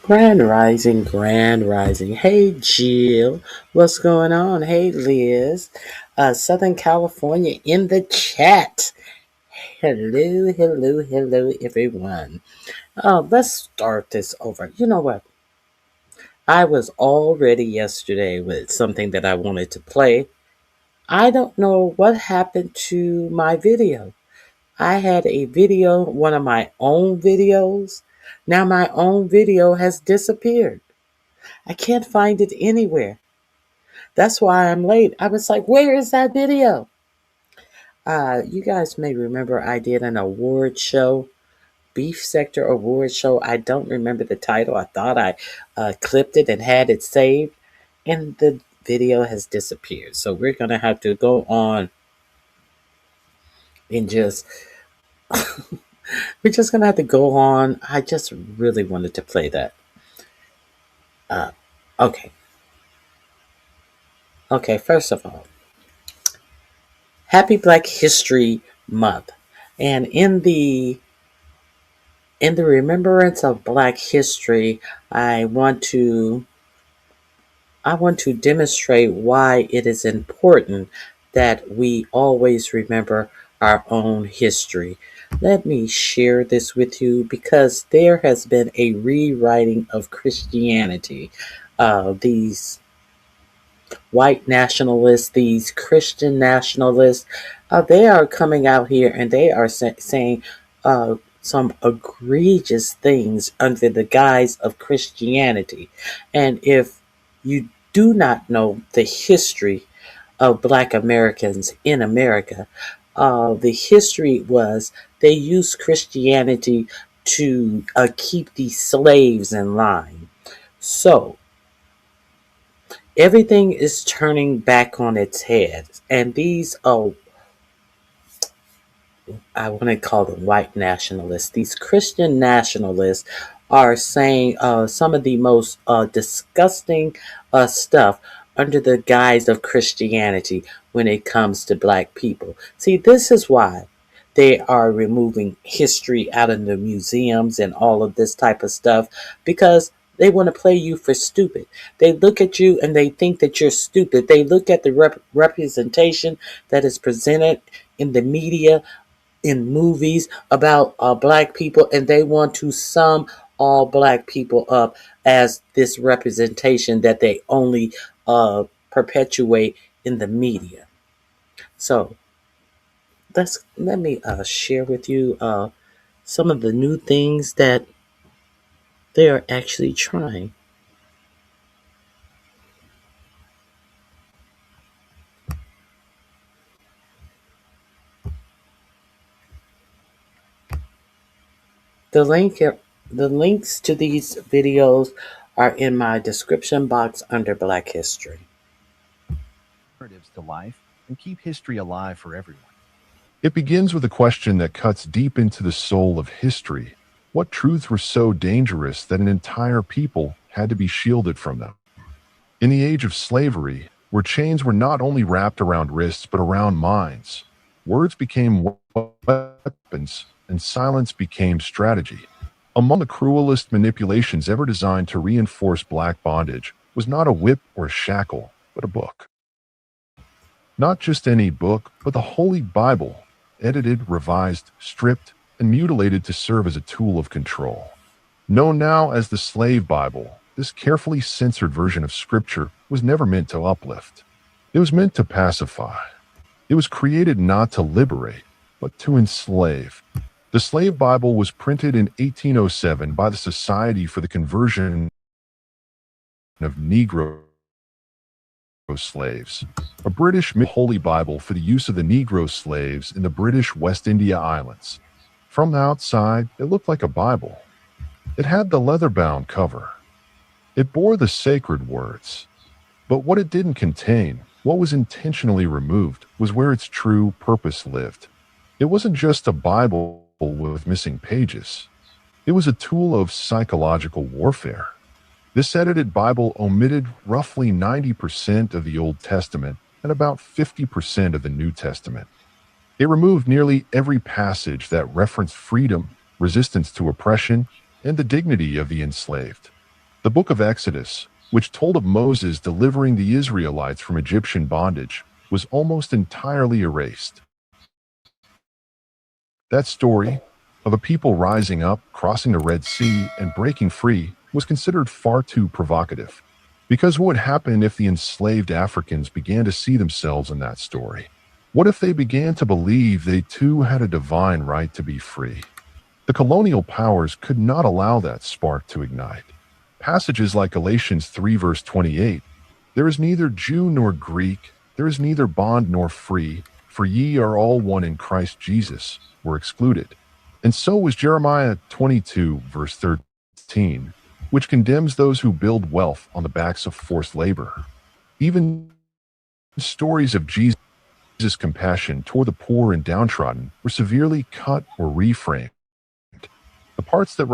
Grand Rising, Grand Rising. Hey, Jill. What's going on? Hey, Liz. Southern California in the chat. Hello, hello, hello, everyone. Let's start this over. You know what? I was all ready yesterday with something that I wanted to play. I don't know what happened to my video. I had a video, one of my own videos. Now my own video has disappeared. I can't find it anywhere. That's why I'm late. I was like, where is that video? You guys may remember I did an award show, Beef Sector Award Show. I don't remember the title. I thought I clipped it and had it saved, and the video has disappeared. So we're going to have to go on and we're just going to have to go on. I just really wanted to play that. Uh, okay. Okay, first of all, happy Black History Month. And in the remembrance of Black history, I want to I want to demonstrate why it is important that we always remember our own history. Let me share this with you because there has been a rewriting of Christianity. These white nationalists, these Christian nationalists, they are coming out here and they are saying some egregious things under the guise of Christianity. And if you do not know the history of Black Americans in America, the history was they used Christianity to keep the slaves in line. So, everything is turning back on its head. And these are, I want to call them white nationalists, these Christian nationalists are saying some of the most disgusting stuff under the guise of Christianity when it comes to Black people. See, this is why they are removing history out of the museums and all of this type of stuff because they want to play you for stupid. They look at you and they think that you're stupid. They look at the representation that is presented in the media, in movies about Black people, and they want to sum all Black people up as this representation that they only perpetuate in the media. So let me share with you some of the new things that they are actually trying. The link, the links to these videos are in my description box under Black History. Narratives to life and keep history alive for everyone. It begins with a question that cuts deep into the soul of history. What truths were so dangerous that an entire people had to be shielded from them? In the age of slavery, where chains were not only wrapped around wrists but around minds, words became weapons and silence became strategy. Among the cruelest manipulations ever designed to reinforce Black bondage was not a whip or a shackle, but a book. Not just any book, but the Holy Bible, edited, revised, stripped, and mutilated to serve as a tool of control. Known now as the Slave Bible, this carefully censored version of Scripture was never meant to uplift. It was meant to pacify. It was created not to liberate, but to enslave. The Slave Bible was printed in 1807 by the Society for the Conversion of Negro slaves, a British Holy Bible for the use of the Negro slaves in the British West India Islands. From the outside, it looked like a Bible. It had the leather-bound cover. It bore the sacred words. But what it didn't contain, what was intentionally removed, was where its true purpose lived. It wasn't just a Bible with missing pages. It was a tool of psychological warfare. This edited Bible omitted roughly 90% of the Old Testament and about 50% of the New Testament. It removed nearly every passage that referenced freedom, resistance to oppression, and the dignity of the enslaved. The book of Exodus, which told of Moses delivering the Israelites from Egyptian bondage, was almost entirely erased. That story of a people rising up, crossing the Red Sea, and breaking free was considered far too provocative. Because what would happen if the enslaved Africans began to see themselves in that story? What if they began to believe they too had a divine right to be free? The colonial powers could not allow that spark to ignite. Passages like Galatians 3 verse 28, "There is neither Jew nor Greek, there is neither bond nor free, for ye are all one in Christ Jesus," were excluded. And so was Jeremiah 22 verse 13, which condemns those who build wealth on the backs of forced labor. Even stories of Jesus' compassion toward the poor and downtrodden were severely cut or reframed. The parts that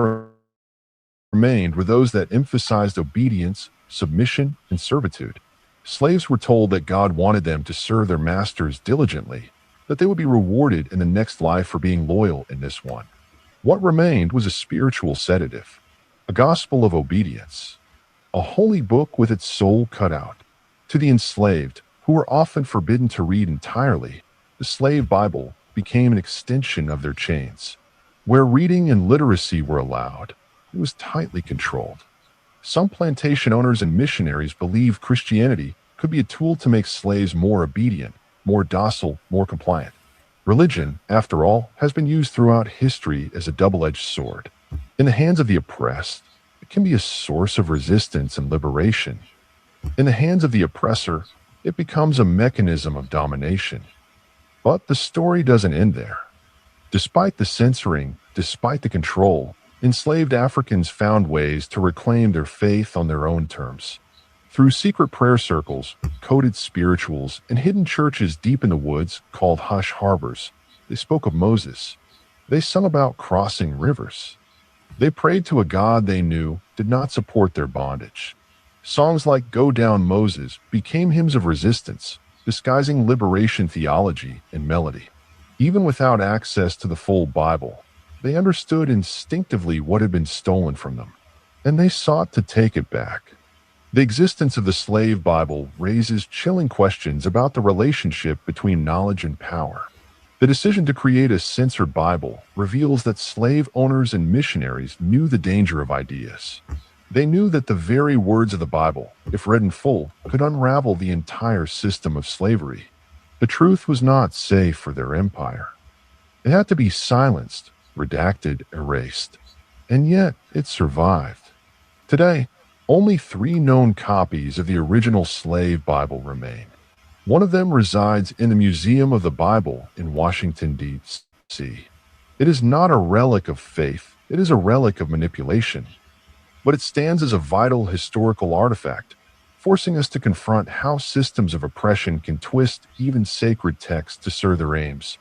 remained were those that emphasized obedience, submission, and servitude. Slaves were told that God wanted them to serve their masters diligently, that they would be rewarded in the next life for being loyal in this one. What remained was a spiritual sedative, a gospel of obedience, a holy book with its soul cut out. To the enslaved, who were often forbidden to read entirely, the slave Bible became an extension of their chains. Where reading and literacy were allowed, it was tightly controlled. Some plantation owners and missionaries believed Christianity could be a tool to make slaves more obedient, more docile, more compliant. Religion, after all, has been used throughout history as a double-edged sword. In the hands of the oppressed, it can be a source of resistance and liberation. In the hands of the oppressor, it becomes a mechanism of domination. But the story doesn't end there. Despite the censoring, despite the control, enslaved Africans found ways to reclaim their faith on their own terms. Through secret prayer circles, coded spirituals, and hidden churches deep in the woods called hush harbors, they spoke of Moses. They sung about crossing rivers. They prayed to a God they knew did not support their bondage. Songs like "Go Down Moses" became hymns of resistance, disguising liberation theology and melody. Even without access to the full Bible, they understood instinctively what had been stolen from them, and they sought to take it back. The existence of the slave Bible raises chilling questions about the relationship between knowledge and power. The decision to create a censored Bible reveals that slave owners and missionaries knew the danger of ideas. They knew that the very words of the Bible, if read in full, could unravel the entire system of slavery. The truth was not safe for their empire. It had to be silenced, redacted, erased. And yet, it survived. Today, only 3 known copies of the original slave Bible remain. One of them resides in the Museum of the Bible in Washington, D.C. It is not a relic of faith, it is a relic of manipulation. But it stands as a vital historical artifact, forcing us to confront how systems of oppression can twist even sacred texts to serve their aims.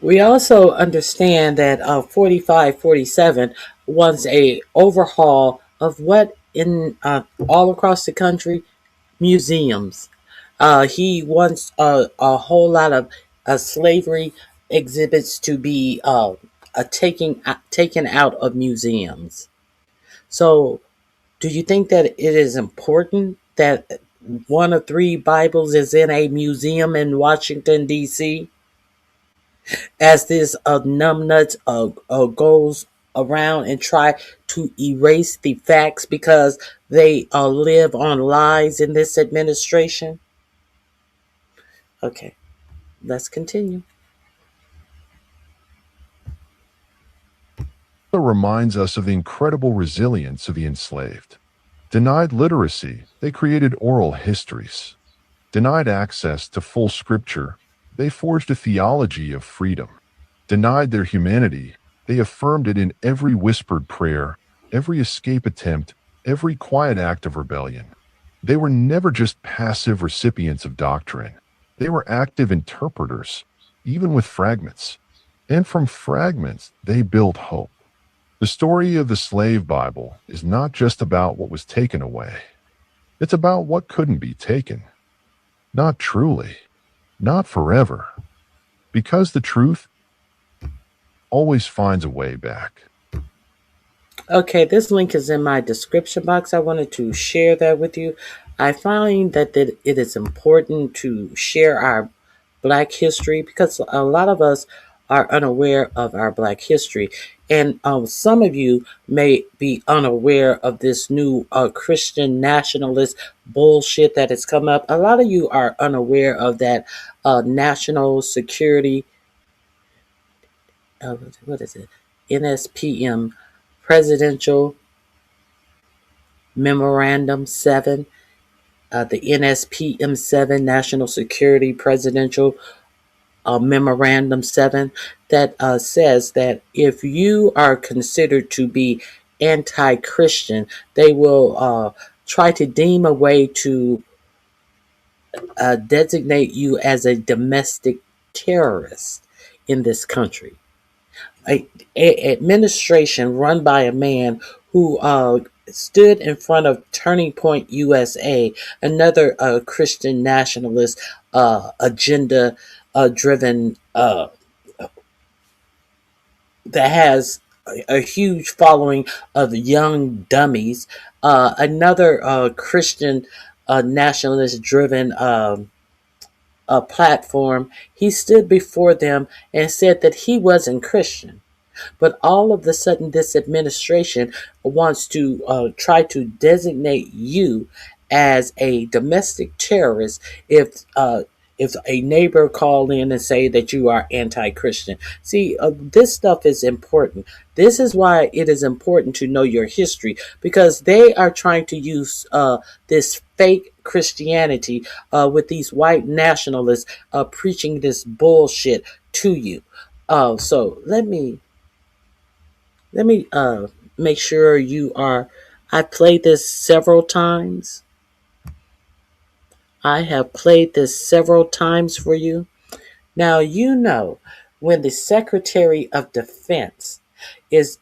We also understand that 4547 wants a overhaul of what in all across the country museums. He wants a whole lot of slavery exhibits to be taken out of museums. So, do you think that it is important that one of 3 Bibles is in a museum in Washington, D.C.? As this numbnuts goes around and try to erase the facts because they live on lies in this administration? Okay, let's continue. It reminds us of the incredible resilience of the enslaved. Denied literacy, they created oral histories. Denied access to full scripture, they forged a theology of freedom. Denied their humanity, they affirmed it in every whispered prayer, every escape attempt, every quiet act of rebellion. They were never just passive recipients of doctrine. They were active interpreters, even with fragments. And from fragments, they built hope. The story of the slave Bible is not just about what was taken away. It's about what couldn't be taken. Not truly. Not forever. Because the truth always finds a way back. Okay, this link is in my description box. I wanted to share that with you. I find that it is important to share our Black history because a lot of us are unaware of our Black history. And some of you may be unaware of this new Christian nationalist bullshit that has come up. A lot of you are unaware of that national security, what is it? NSPM Presidential Memorandum 7, the NSPM 7 National Security Presidential Memorandum 7 that says that if you are considered to be anti Christian, they will try to deem a way to designate you as a domestic terrorist in this country. A administration run by a man who stood in front of Turning Point USA, another Christian nationalist agenda driven that has a huge following of young dummies. Another Christian nationalist driven platform. He stood before them and said that he wasn't Christian. But all of a sudden, this administration wants to try to designate you as a domestic terrorist if a neighbor called in and say that you are anti-Christian. See, this stuff is important. This is why it is important to know your history because they are trying to use this fake Christianity with these white nationalists preaching this bullshit to you. So let me make sure you are. I played this several times. I have played this several times for you. Now, you know, when the Secretary of Defense is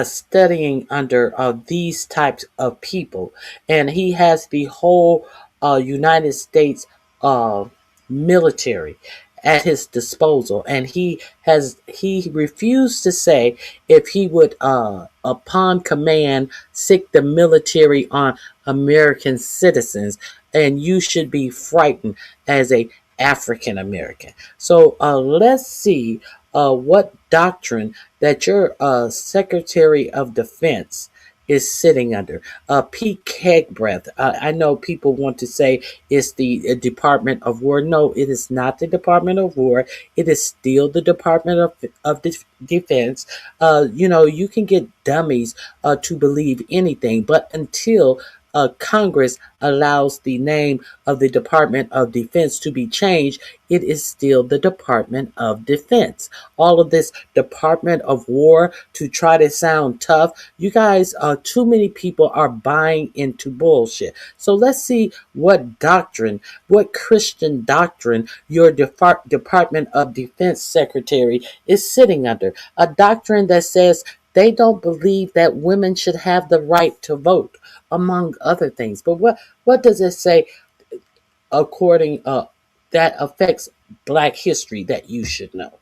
studying under these types of people, and he has the whole United States uh, military at his disposal, and he refused to say if he would, upon command, sick the military on American citizens, and you should be frightened as a African American. So let's see what doctrine that your Secretary of Defense is sitting under. Pete Kegbreath. I know people want to say it's the Department of War. No, it is not the Department of War. It is still the Department of Defense. You can get dummies to believe anything, but until Congress allows the name of the Department of Defense to be changed, it is still the Department of Defense. All of this Department of War to try to sound tough, you guys, too many people are buying into bullshit. So let's see what doctrine, what Christian doctrine your Department of Defense Secretary is sitting under. A doctrine that says they don't believe that women should have the right to vote, among other things. But what does it say according that affects Black history that you should know?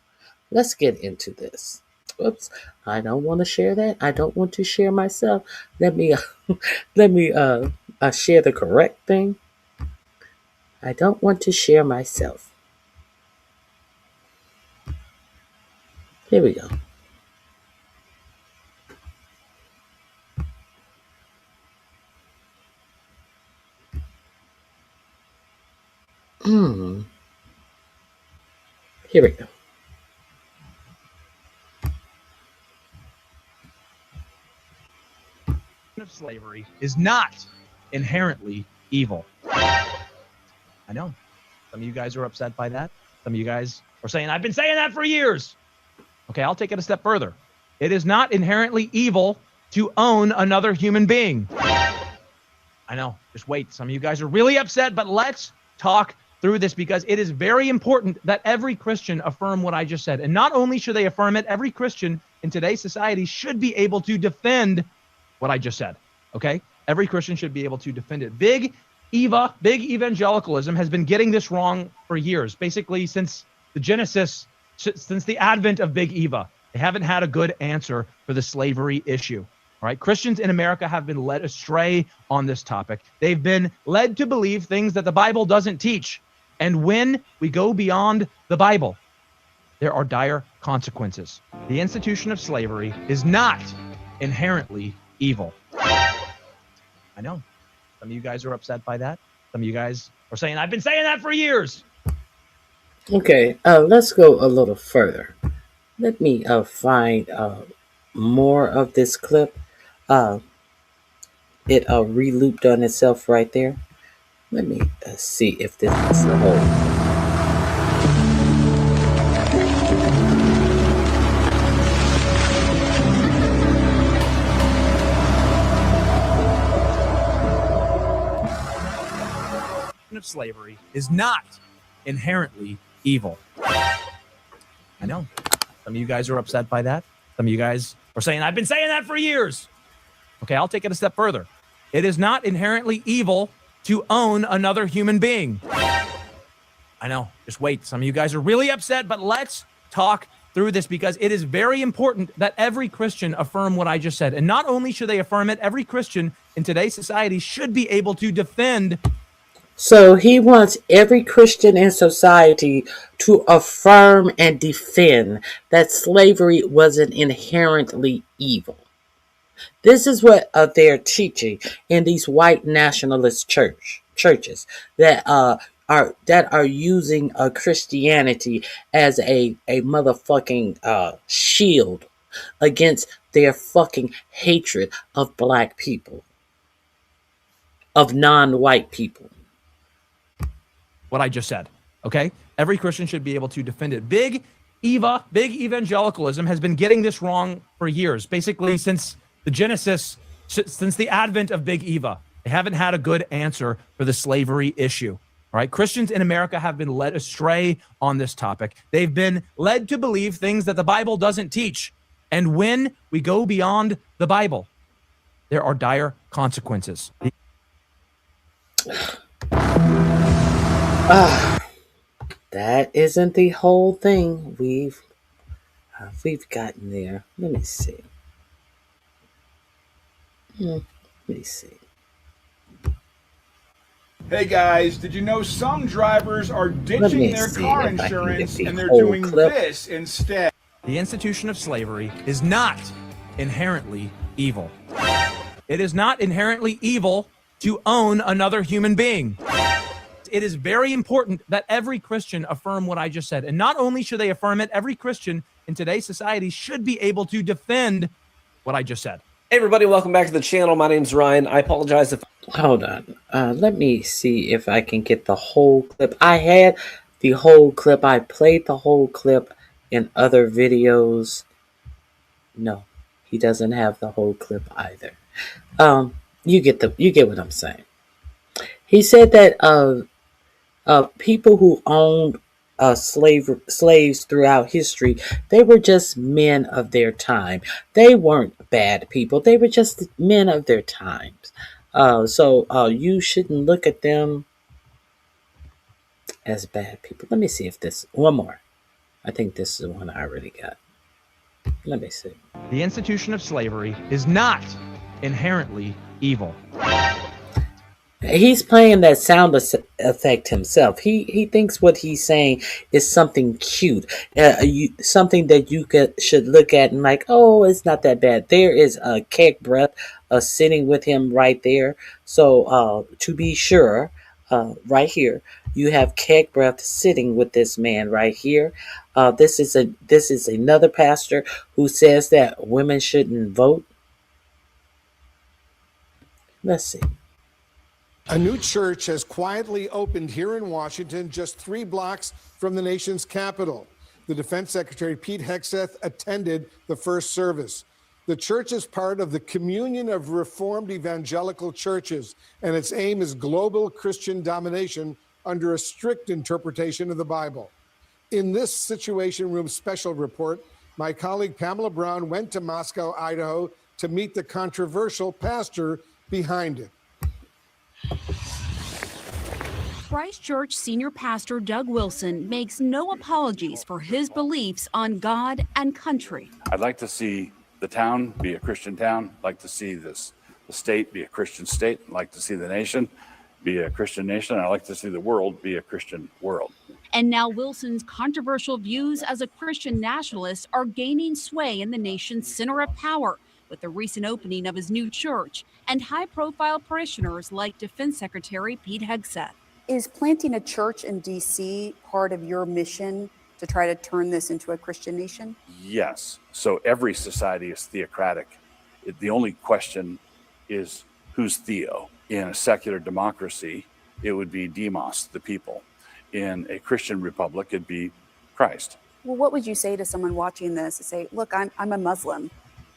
Let's get into this. Oops, I don't want to share that. I don't want to share myself. Let me let me share the correct thing. I don't want to share myself. Here we go. Here we go. Of slavery is not inherently evil. I know. Some of you guys are upset by that. Some of you guys are saying, I've been saying that for years. Okay, I'll take it a step further. It is not inherently evil to own another human being. I know. Just wait. Some of you guys are really upset, but let's talk through this because it is very important that every Christian affirm what I just said. And not only should they affirm it, every Christian in today's society should be able to defend what I just said, okay? Every Christian should be able to defend it. Big evangelicalism has been getting this wrong for years, basically since the Genesis, since the advent of Big Eva. They haven't had a good answer for the slavery issue. All right. Christians in America have been led astray on this topic. They've been led to believe things that the Bible doesn't teach. And when we go beyond the Bible, there are dire consequences. The institution of slavery is not inherently evil. I know. Some of you guys are upset by that. Some of you guys are saying, I've been saying that for years. Okay, let's go a little further. Let me find more of this clip. It re-looped on itself right there. Let me see if this is the whole. Of slavery is not inherently evil. I know. Some of you guys are upset by that. Some of you guys are saying, I've been saying that for years. Okay, I'll take it a step further. It is not inherently evil to own another human being. I know. Just wait. Some of you guys are really upset, but let's talk through this because it is very important that every Christian affirm what I just said. And not only should they affirm it, every Christian in today's society should be able to defend. So he wants every Christian in society to affirm and defend that slavery wasn't inherently evil. This is what they're teaching in these white nationalist churches that are using Christianity as a motherfucking shield against their fucking hatred of black people, of non-white people. What I just said, okay? Every Christian should be able to defend it. Big evangelicalism has been getting this wrong for years, basically since the Genesis, since the advent of Big Eva. They haven't had a good answer for the slavery issue, all right? Christians in America have been led astray on this topic. They've been led to believe things that the Bible doesn't teach. And when we go beyond the Bible, there are dire consequences. That isn't the whole thing. We've gotten there. Let me see. Hey guys, did you know some drivers are ditching their car insurance and they're doing this instead? The institution of slavery is not inherently evil. It is not inherently evil to own another human being. It is very important that every Christian affirm what I just said. And not only should they affirm it, every Christian in today's society should be able to defend what I just said. Hey everybody, welcome back to the channel. My name's Ryan. I apologize if... Hold on. Let me see if I can get the whole clip. I had the whole clip. I played the whole clip in other videos. No, he doesn't have the whole clip either. You get what I'm saying. He said that people who owned slaves throughout history, they were just men of their time. They weren't bad people. They were just men of their times. So you shouldn't look at them as bad people. Let me see if this one more. I think this is the one I already got. Let me see. The institution of slavery is not inherently evil. He's playing that sound effect himself. He thinks what he's saying is something cute, something that you should look at and like, oh, it's not that bad. There is a Keg Breath sitting with him right there. So to be sure, right here, you have Keg Breath sitting with this man right here. This is another pastor who says that women shouldn't vote. Let's see. A new church has quietly opened here in Washington, just 3 blocks from the nation's capital. The Defense Secretary Pete Hegseth attended the first service. The church is part of the Communion of Reformed Evangelical Churches, and its aim is global Christian domination under a strict interpretation of the Bible. In this Situation Room special report, my colleague Pamela Brown went to Moscow, Idaho, to meet the controversial pastor behind it. Christ Church senior pastor Doug Wilson makes no apologies for his beliefs on God and country. I'd like to see the town be a Christian town. I'd like to see the state be a Christian state. I'd like to see the nation be a Christian nation. I'd like to see the world be a Christian world. And now Wilson's controversial views as a Christian nationalist are gaining sway in the nation's center of power with the recent opening of his new church and high-profile parishioners like Defense Secretary Pete Hegseth. Is planting a church in D.C. part of your mission to try to turn this into a Christian nation? Yes. So every society is theocratic. The only question is who's Theo. In a secular democracy, it would be demos, the people. In a Christian republic, it'd be Christ. Well, what would you say to someone watching this and say, look, I'm a Muslim.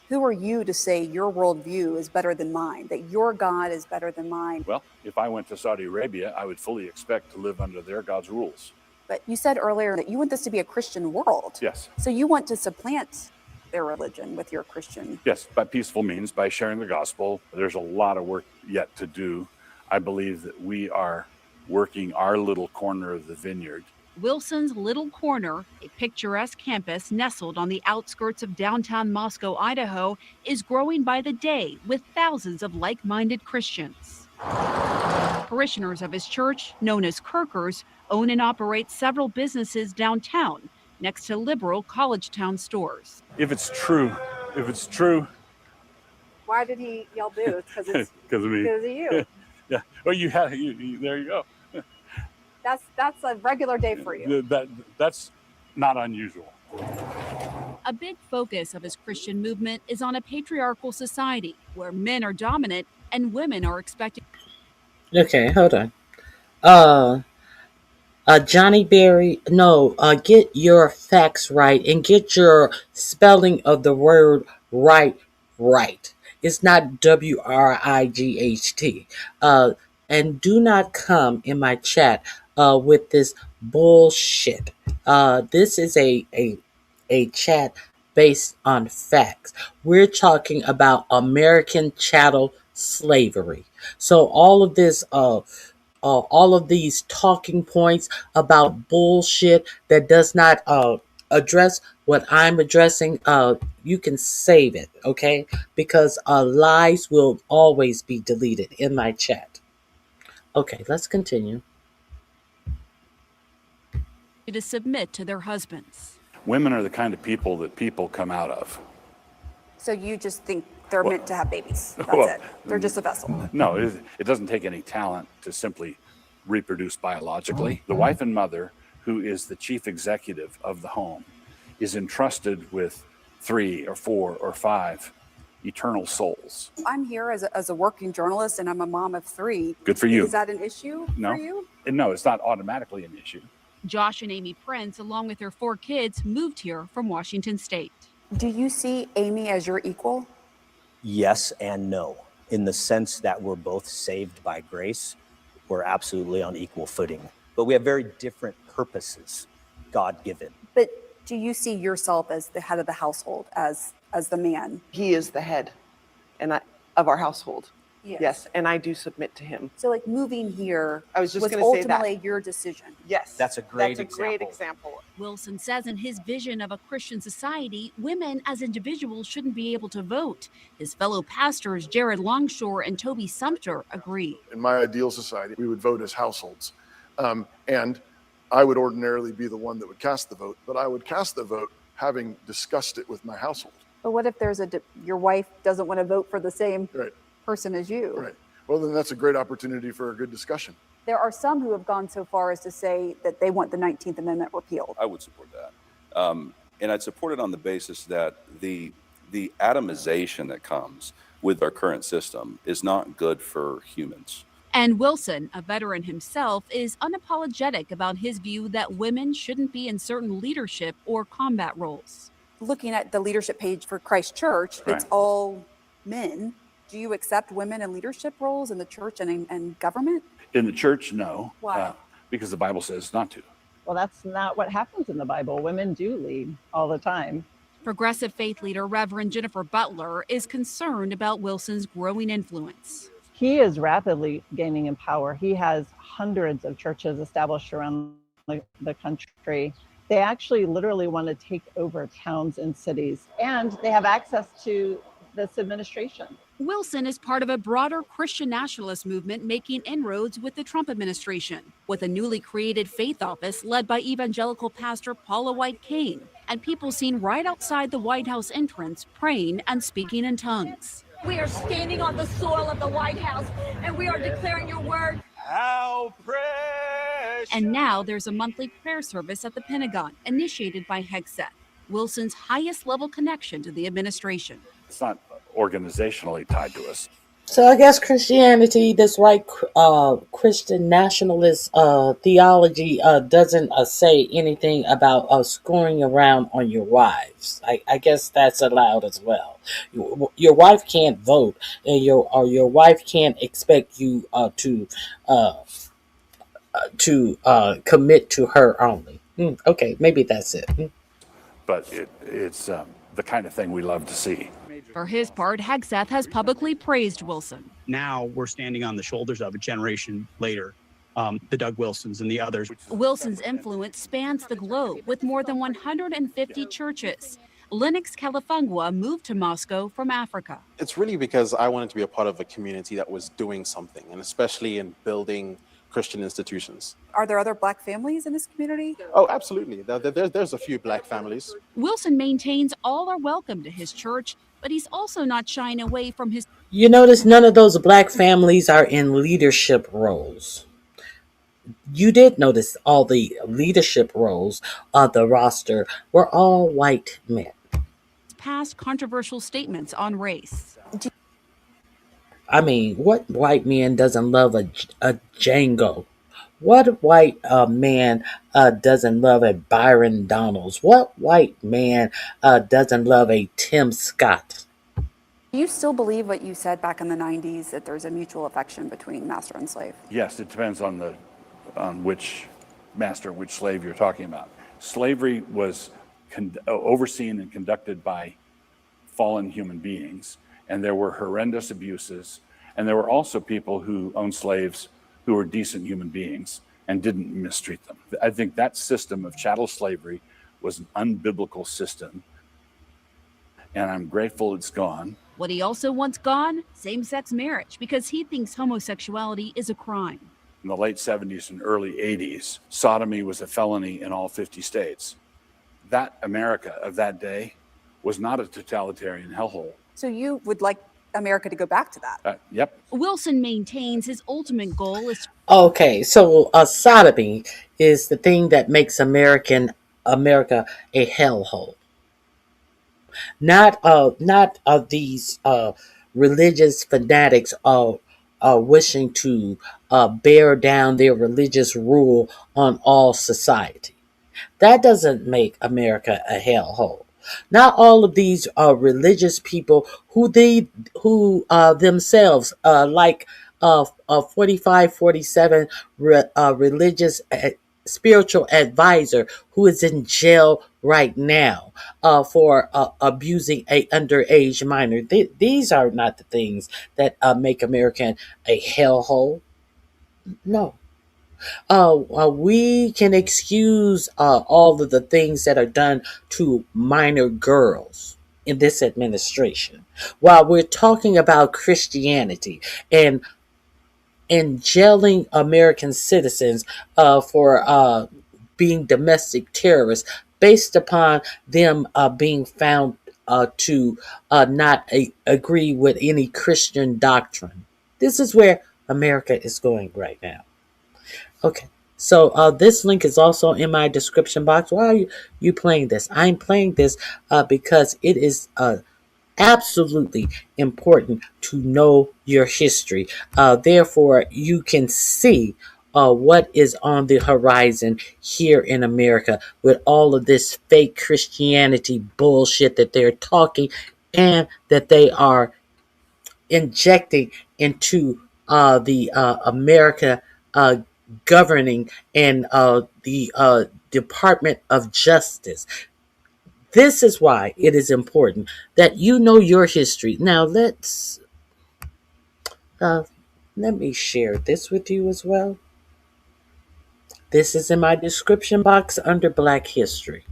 Who are you to say your worldview is better than mine, that your God is better than mine? Well, if I went to Saudi Arabia, I would fully expect to live under their God's rules. But you said earlier that you want this to be a Christian world. Yes. So you want to supplant their religion with your Christian. Yes, by peaceful means, by sharing the gospel. There's a lot of work yet to do. I believe that we are working our little corner of the vineyard. Wilson's Little Corner, a picturesque campus nestled on the outskirts of downtown Moscow, Idaho, is growing by the day with thousands of like-minded Christians. Parishioners of his church, known as Kirkers, own and operate several businesses downtown, next to liberal college town stores. If it's true. Why did he yell booth? Because Because of me. because of you. Yeah. Well, there you go. That's a regular day for you. That's not unusual. A big focus of his Christian movement is on a patriarchal society where men are dominant and women are expected. Okay, hold on. Johnny Berry, no, get your facts right and get your spelling of the word right. It's not WRIGHT. And do not come in my chat with this bullshit. This is a chat based on facts. We're talking about American chattel slavery. So all of this, all of these talking points about bullshit that does not address what I'm addressing, you can save it, okay? Because lies will always be deleted in my chat. Okay, let's continue. To submit to their husbands. Women are the kind of people that people come out of. So you just think they're meant to have babies. That's Well, it. They're just a vessel. No, it doesn't take any talent to simply reproduce biologically. The wife and mother, who is the chief executive of the home, is entrusted with 3 or 4 or 5 eternal souls. I'm here as a working journalist and I'm a mom of 3. Good for you. Is that an issue No. for you? No, it's not automatically an issue. Josh and Amy Prince, along with their 4 kids, moved here from Washington State. Do you see Amy as your equal? Yes and no, in the sense that we're both saved by grace. We're absolutely on equal footing, but we have very different purposes, God-given. But do you see yourself as the head of the household, as the man? He is the head of our household. Yes. Yes, and I do submit to him. So like moving here I was just was going to say that. ultimately your decision. Yes. That's a great example. Wilson says in his vision of a Christian society, women as individuals shouldn't be able to vote. His fellow pastors, Jared Longshore and Toby Sumter, agree. In my ideal society, we would vote as households. And I would ordinarily be the one that would cast the vote, but I would cast the vote having discussed it with my household. But what if there's your wife doesn't want to vote for the same Right. person as you? Right. Well, then that's a great opportunity for a good discussion. There are some who have gone so far as to say that they want the 19th Amendment repealed. I would support that. And I'd support it on the basis that the atomization that comes with our current system is not good for humans. And Wilson, a veteran himself, is unapologetic about his view that women shouldn't be in certain leadership or combat roles. Looking at the leadership page for Christ Church, it's Right. all men. Do you accept women in leadership roles in the church and government? In the church, no. Why? Because the Bible says not to. Well, that's not what happens in the Bible. Women do lead all the time. Progressive faith leader Reverend Jennifer Butler is concerned about Wilson's growing influence. he is rapidly gaining in power. He has hundreds of churches established around the country. They actually literally want to take over towns and cities, and they have access to this administration. Wilson is part of a broader Christian nationalist movement making inroads with the Trump administration, with a newly created faith office led by evangelical pastor Paula White Cain, and people seen right outside the White House entrance praying and speaking in tongues. We are standing on the soil of the White House, and we are declaring your word. How precious! And now there's a monthly prayer service at the Pentagon, initiated by Hegseth, Wilson's highest level connection to the administration. It's not organizationally tied to us. So I guess Christianity, this white Christian nationalist theology doesn't say anything about screwing around on your wives. I guess that's allowed as well. Your wife can't vote, and your wife can't expect you to commit to her only. Okay, maybe that's it. But it's the kind of thing we love to see. For his part, Hegseth has publicly praised Wilson. Now we're standing on the shoulders of a generation later, the Doug Wilsons and the others. Wilson's influence spans the globe with more than 150 churches. Lennox Califungwa moved to Moscow from Africa. It's really because I wanted to be a part of a community that was doing something, and especially in building Christian institutions. Are there other Black families in this community? Oh, absolutely. There's a few Black families. Wilson maintains all are welcome to his church, but he's also not shying away from his... You notice none of those Black families are in leadership roles. You did notice all the leadership roles on the roster were all white men. Past controversial statements on race. I mean, what white man doesn't love a Django? What white man doesn't love a Byron Donalds? What white man doesn't love a Tim Scott? Do you still believe what you said back in the 90s, that there's a mutual affection between master and slave? Yes, it depends on which master, which slave you're talking about. Slavery was overseen and conducted by fallen human beings, and there were horrendous abuses, and there were also people who owned slaves who were decent human beings and didn't mistreat them. I think that system of chattel slavery was an unbiblical system, and I'm grateful it's gone. What he also wants gone? Same-sex marriage, because he thinks homosexuality is a crime. In the late 70s and early 80s, sodomy was a felony in all 50 states. That America of that day was not a totalitarian hellhole. So you would like America to go back to that? Yep. Wilson maintains his ultimate goal is... Okay, so sodomy is the thing that makes America a hellhole. Not these religious fanatics wishing to bear down their religious rule on all society. That doesn't make America a hellhole. Not all of these religious people who themselves like 4547 religious spiritual advisor who is in jail right now for abusing a underage minor. These are not the things that make America a hellhole. No. We can excuse all of the things that are done to minor girls in this administration, while we're talking about Christianity and jailing American citizens for being domestic terrorists based upon them being found to not agree with any Christian doctrine. This is where America is going right now. Okay, so this link is also in my description box. Why are you playing this? I'm playing this because it is absolutely important to know your history. Therefore, you can see what is on the horizon here in America with all of this fake Christianity bullshit that they're talking and that they are injecting into the America governing and the Department of Justice. This is why it is important that you know your history. Now let's Let me share this with you as well. This is in my description box under Black History.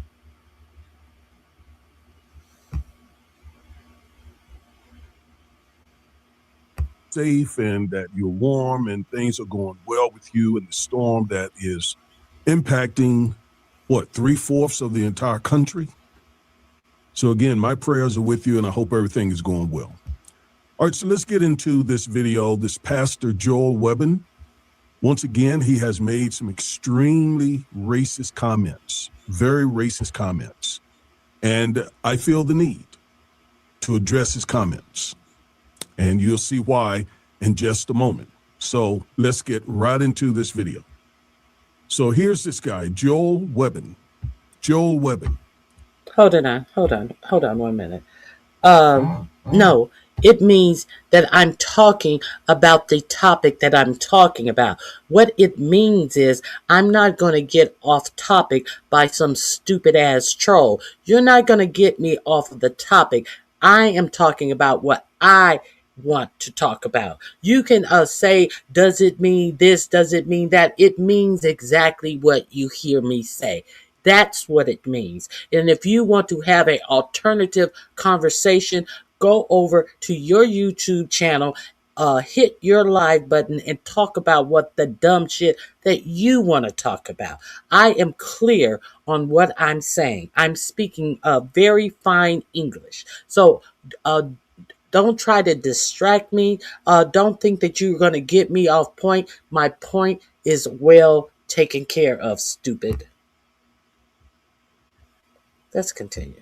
Safe and that you're warm and things are going well with you in the storm that is impacting, what, 3/4 of the entire country? So again, my prayers are with you and I hope everything is going well. All right, so let's get into this video. This Pastor Joel Webbon, once again, he has made some extremely racist comments, very racist comments. And I feel the need to address his comments. And you'll see why in just a moment. So let's get right into this video. So here's this guy, Joel Webbon. Joel Webbon. Hold on 1 minute. No, it means that I'm talking about the topic that I'm talking about. What it means is I'm not going to get off topic by some stupid ass troll. You're not going to get me off of the topic. I am talking about what I want to talk about. You can say, does it mean this? Does it mean that? It means exactly what you hear me say. That's what it means. And if you want to have an alternative conversation, go over to your YouTube channel, hit your live button and talk about what the dumb shit that you want to talk about. I am clear on what I'm saying. I'm speaking very fine English. So, don't try to distract me. Don't think that you're going to get me off point. My point is well taken care of, stupid. Let's continue.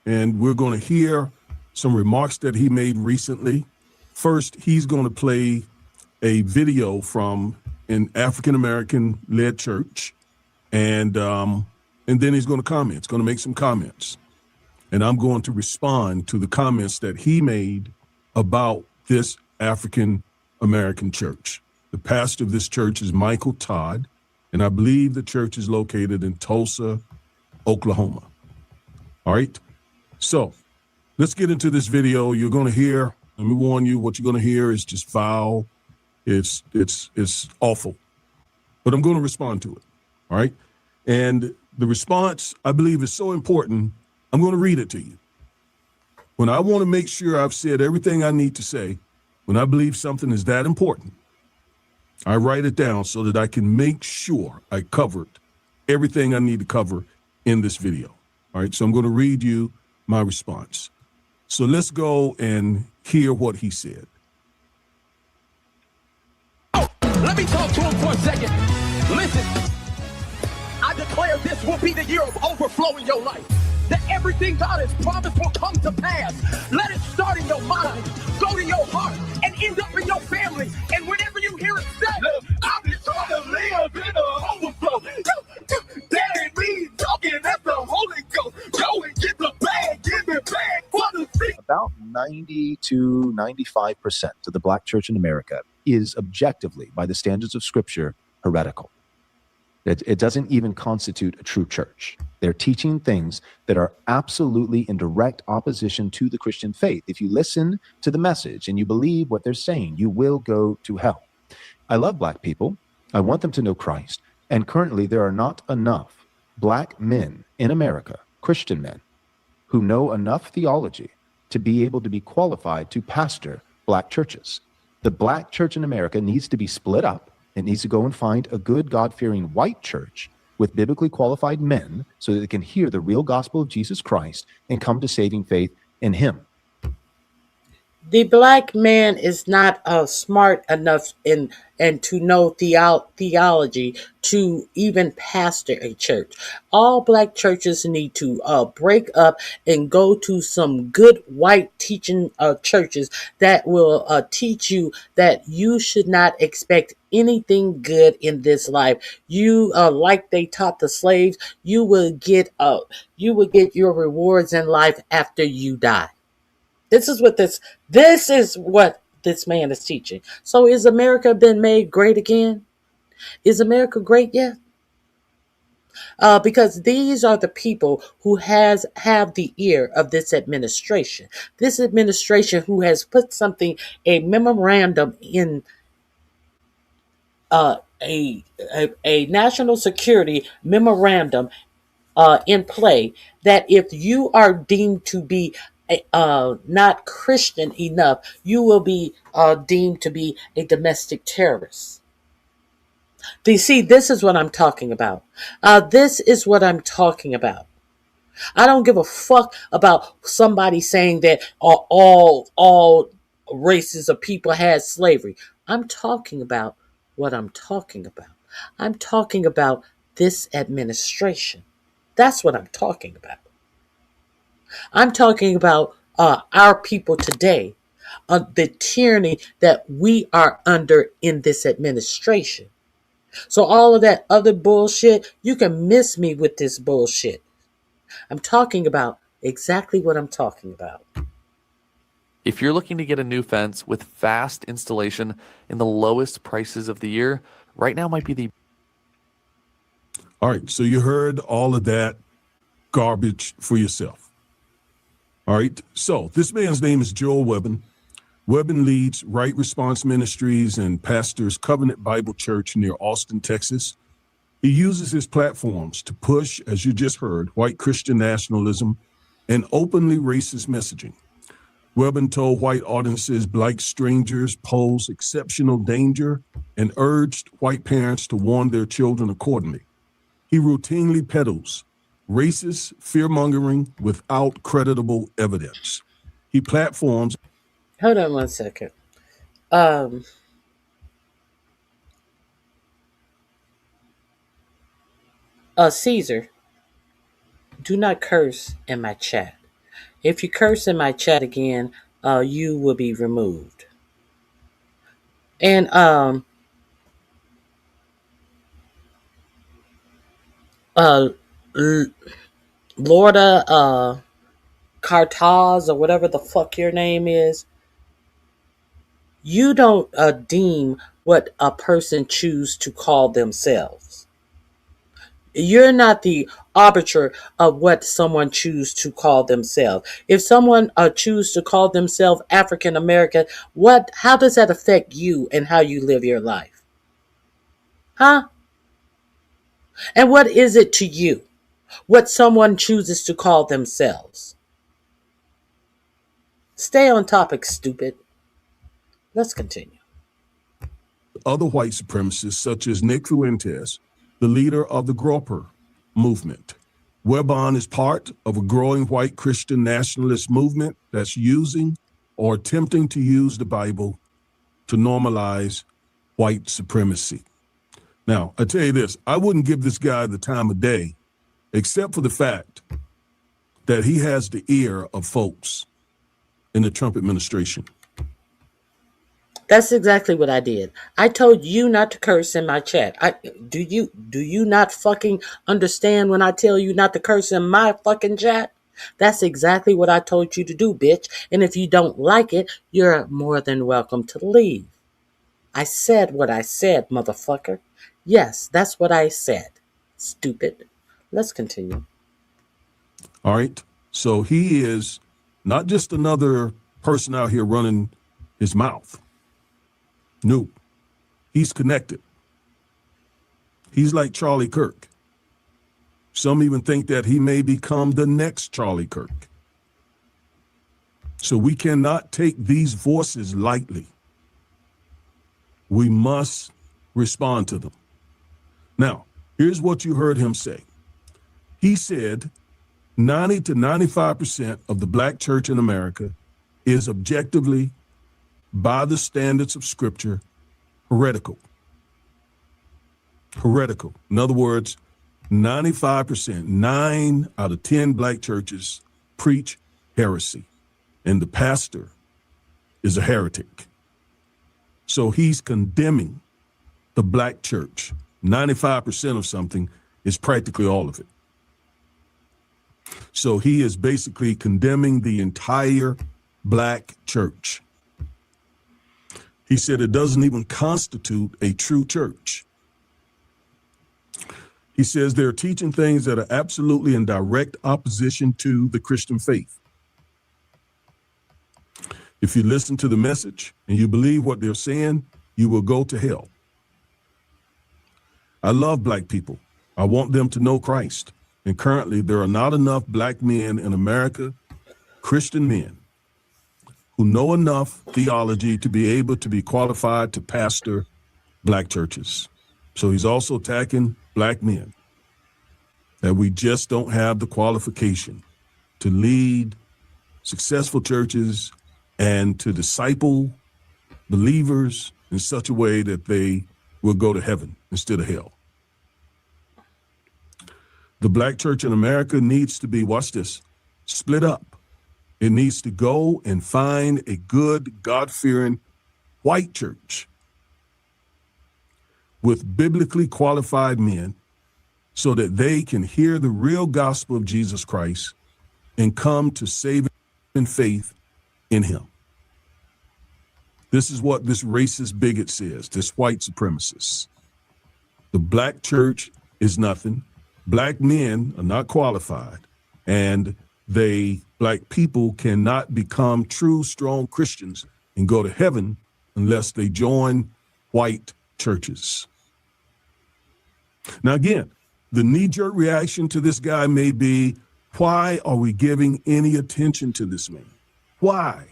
And we're going to hear some remarks that he made recently. First, he's going to play a video from an African-American led church. And then he's going to comment. He's going to make some comments. And I'm going to respond to the comments that he made about this African-American church. The pastor of this church is Michael Todd, and I believe the church is located in Tulsa, Oklahoma. All right. So let's get into this video. You're going to hear, let me warn you, what you're going to hear is just foul. It's awful, but I'm going to respond to it. All right. And the response, I believe, is so important. I'm going to read it to you. When I want to make sure I've said everything I need to say, when I believe something is that important, I write it down so that I can make sure I covered everything I need to cover in this video. All right, so I'm going to read you my response. So let's go and hear what he said. Oh, let me talk to him for a second. Listen, I declare this will be the year of overflow in your life. That everything God has promised will come to pass. Let it start in your mind, go to your heart, and end up in your family. And whenever you hear it say, I'm just trying to live in the overflow. That ain't me talking, that's the Holy Ghost. Go and get the bag, give it back for the thing. About 90 to 95% of the Black church in America is objectively, by the standards of Scripture, heretical. It doesn't even constitute a true church. They're teaching things that are absolutely in direct opposition to the Christian faith. If you listen to the message and you believe what they're saying, you will go to hell. I love Black people. I want them to know Christ. And currently, there are not enough Black men in America, Christian men, who know enough theology to be able to be qualified to pastor Black churches. The Black church in America needs to be split up. It needs to go and find a good, God-fearing white church with biblically qualified men so that they can hear the real gospel of Jesus Christ and come to saving faith in him. The Black man is not smart enough and to know theology to even pastor a church. All Black churches need to break up and go to some good white teaching churches that will teach you that you should not expect anything good in this life. You like they taught the slaves, you will get your rewards in life after you die. This is what this man is teaching. So is America been made great again? Is America great yet? because these are the people who have the ear of this administration. This administration who has put a memorandum in a national security memorandum in play, that if you are deemed to be not Christian enough, you will be deemed to be a domestic terrorist. Do you see? This is what I'm talking about. This is what I'm talking about. I don't give a fuck about somebody saying that all races of people had slavery. I'm talking about what I'm talking about. I'm talking about this administration. That's what I'm talking about. I'm talking about our people today, the tyranny that we are under in this administration. So all of that other bullshit, you can miss me with this bullshit. I'm talking about exactly what I'm talking about. If you're looking to get a new fence with fast installation in the lowest prices of the year, right now might be the... All right, so you heard all of that garbage for yourself. All right, so this man's name is Joel Webbin. Webbin leads Right Response Ministries and pastors Covenant Bible Church near Austin, Texas. He uses his platforms to push, as you just heard, white Christian nationalism and openly racist messaging. Webbin told white audiences black strangers pose exceptional danger and urged white parents to warn their children accordingly. He routinely peddles racist fear-mongering without creditable evidence. He platforms... Hold on one second. Caesar, do not curse in my chat. If you curse in my chat again, you will be removed. And Lorda Cartaz, or whatever the fuck your name is, you don't deem what a person chooses to call themselves. You're not the arbiter of what someone chooses to call themselves. If someone chooses to call themselves African American, how does that affect you and how you live your life? Huh? And what is it to you, what someone chooses to call themselves? Stay on topic, stupid. Let's continue. Other white supremacists, such as Nick Fuentes, the leader of the Groper movement. Webbin is part of a growing white Christian nationalist movement that's using or attempting to use the Bible to normalize white supremacy. Now, I tell you this, I wouldn't give this guy the time of day, except for the fact that he has the ear of folks in the Trump administration. That's exactly what I did. I told you not to curse in my chat. Do you not fucking understand when I tell you not to curse in my fucking chat? That's exactly what I told you to do, bitch. And if you don't like it, you're more than welcome to leave. I said what I said, motherfucker. Yes, that's what I said. Stupid. Let's continue. All right. So he is not just another person out here running his mouth. No, he's connected. He's like Charlie Kirk. Some even think that he may become the next Charlie Kirk. So we cannot take these voices lightly. We must respond to them. Now, here's what you heard him say. He said 90 to 95% of the black church in America is objectively, by the standards of Scripture, heretical. Heretical. In other words, 95%, 9 out of 10 black churches preach heresy, and the pastor is a heretic. So he's condemning the black church. 95% of something is practically all of it. So he is basically condemning the entire black church. He said it doesn't even constitute a true church. He says they're teaching things that are absolutely in direct opposition to the Christian faith. If you listen to the message and you believe what they're saying, you will go to hell. I love black people. I want them to know Christ. And currently, there are not enough black men in America, Christian men, who know enough theology to be able to be qualified to pastor black churches. So he's also attacking black men, that we just don't have the qualification to lead successful churches and to disciple believers in such a way that they will go to heaven instead of hell. The black church in America needs to be, watch this, split up. It needs to go and find a good, God-fearing white church with biblically qualified men so that they can hear the real gospel of Jesus Christ and come to saving faith in him. This is what this racist bigot says, this white supremacist. The black church is nothing. Black men are not qualified, and black people cannot become true, strong Christians and go to heaven unless they join white churches. Now, again, the knee-jerk reaction to this guy may be, why are we giving any attention to this man? Why?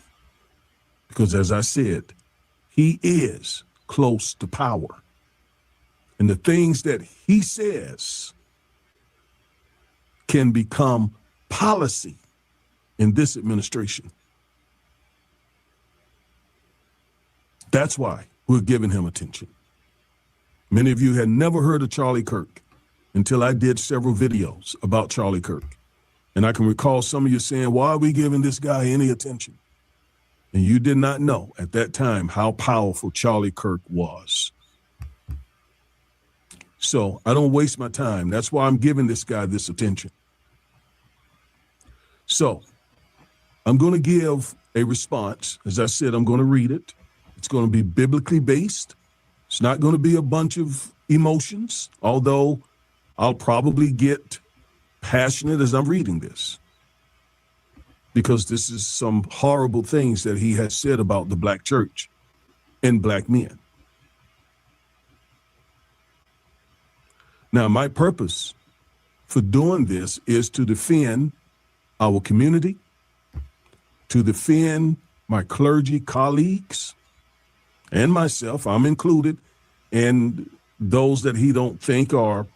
Because as I said, he is close to power. And the things that he says can become policy in this administration. That's why we're giving him attention. Many of you had never heard of Charlie Kirk until I did several videos about Charlie Kirk. And I can recall some of you saying, why are we giving this guy any attention? And you did not know at that time how powerful Charlie Kirk was. So I don't waste my time. That's why I'm giving this guy this attention. So I'm going to give a response. As I said, I'm going to read it. It's going to be biblically based. It's not going to be a bunch of emotions, although I'll probably get passionate as I'm reading this, because this is some horrible things that he has said about the black church and black men. Now, my purpose for doing this is to defend our community, to defend my clergy colleagues and myself, I'm included, and those that he don't think are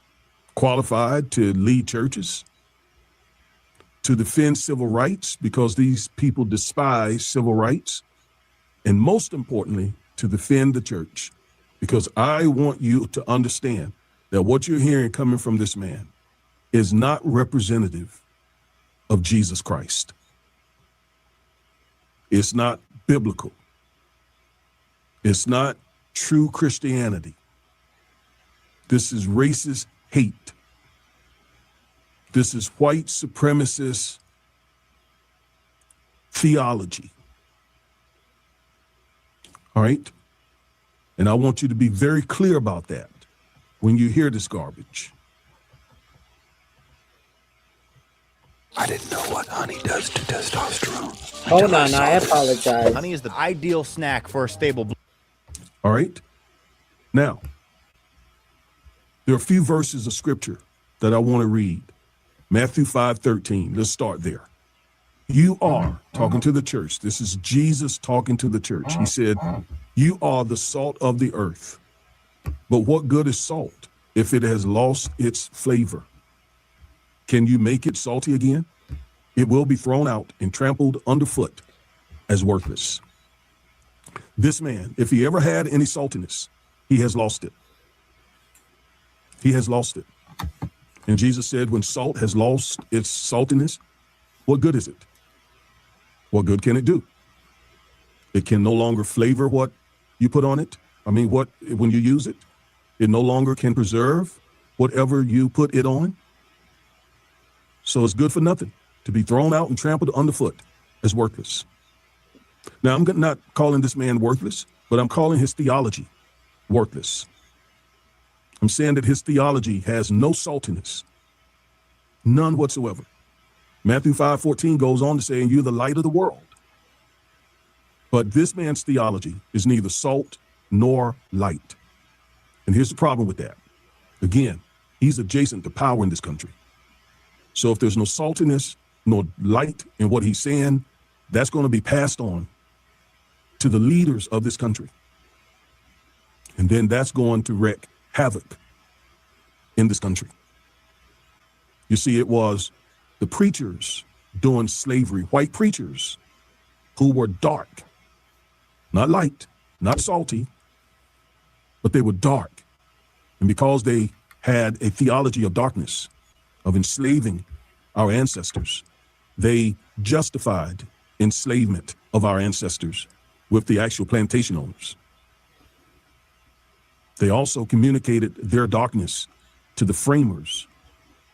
qualified to lead churches, to defend civil rights because these people despise civil rights, and most importantly, to defend the church, because I want you to understand that what you're hearing coming from this man is not representative of Jesus Christ. It's not biblical. It's not true Christianity. This is racist hate. This is white supremacist theology. All right? And I want you to be very clear about that when you hear this garbage. I didn't know what honey does to testosterone. Hold on, I apologize. Honey is the ideal snack for a stable. All right? Now, there are a few verses of scripture that I want to read. Matthew 5:13. Let's start there. You are talking to the church. This is Jesus talking to the church. He said, you are the salt of the earth. But what good is salt if it has lost its flavor? Can you make it salty again? It will be thrown out and trampled underfoot as worthless. This man, if he ever had any saltiness, he has lost it. He has lost it. And Jesus said, when salt has lost its saltiness, what good is it? What good can it do? It can no longer flavor what you put on it. I mean, when you use it, it no longer can preserve whatever you put it on. So it's good for nothing to be thrown out and trampled underfoot as worthless. Now, I'm not calling this man worthless, but I'm calling his theology worthless. I'm saying that his theology has no saltiness, none whatsoever. Matthew 5:14 goes on to say, and you're the light of the world. But this man's theology is neither salt nor light. And here's the problem with that. Again, he's adjacent to power in this country. So if there's no saltiness, no light in what he's saying, that's going to be passed on to the leaders of this country. And then that's going to wreak havoc in this country. You see, it was the preachers during slavery, white preachers who were dark, not light, not salty, but they were dark. And because they had a theology of darkness, of enslaving our ancestors, they justified enslavement of our ancestors with the actual plantation owners. They also communicated their darkness to the framers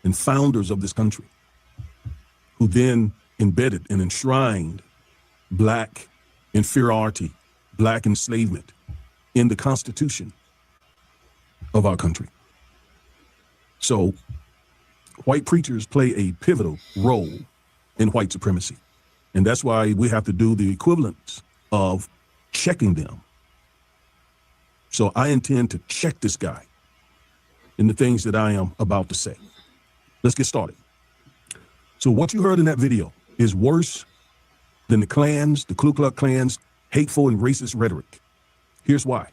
and founders of this country, who then embedded and enshrined Black inferiority, Black enslavement in the Constitution of our country. So white preachers play a pivotal role in white supremacy. And that's why we have to do the equivalent of checking them. So I intend to check this guy in the things that I am about to say. Let's get started. So what you heard in that video is worse than the Klans, the Ku Klux Klan's hateful and racist rhetoric. Here's why.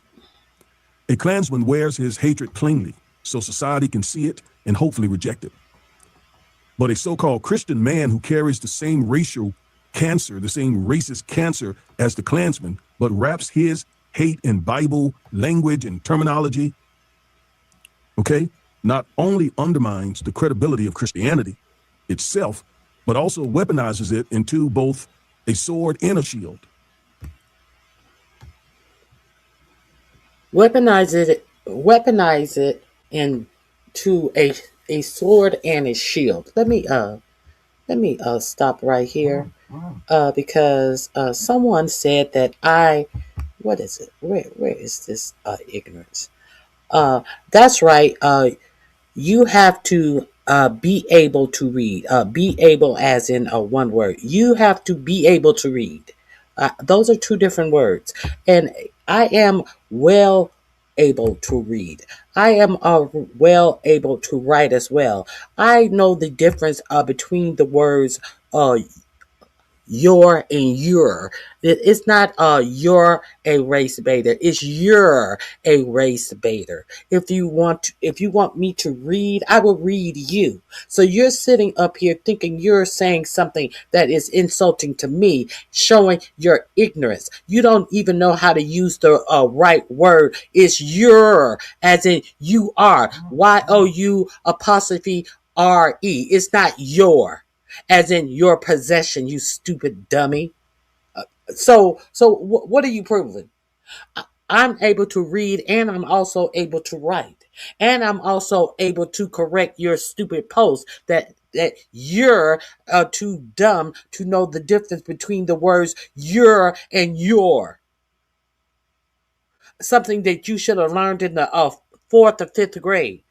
A Klansman wears his hatred plainly so society can see it and hopefully reject it. But a so-called Christian man who carries the same racial cancer, the same racist cancer as the Klansman, but wraps his hate in Bible language and terminology, okay, not only undermines the credibility of Christianity itself, but also weaponizes it into both a sword and a shield. Weaponize it into a sword and a shield. Let me stop right here, because someone said that what is it? Where is this ignorance? That's right. You have to be able to read. Be able as in one word. You have to be able to read. Those are two different words. And I am well able to read. I am well able to write as well. I know the difference between the words your and your. It's not you're a race baiter. It's you're a race baiter. If you want me to read, I will read you. So you're sitting up here thinking you're saying something that is insulting to me, showing your ignorance. You don't even know how to use the right word. It's your, as in you are. YOU''RE. It's not your, as in your possession, you stupid dummy. So what are you proving? I'm able to read, and I'm also able to write, and I'm also able to correct your stupid post that you're too dumb to know the difference between the words your and your. Something that you should have learned in the 4th or 5th grade.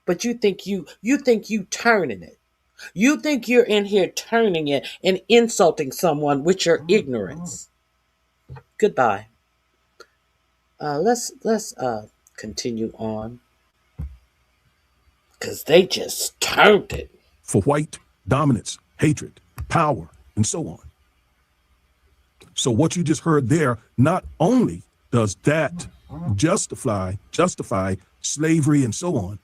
But you think you turning it. You think you're in here turning it and insulting someone with your ignorance. Goodbye. Let's continue on, because they just turned it for white dominance, hatred, power, and so on. So what you just heard there, not only does that justify slavery and so on,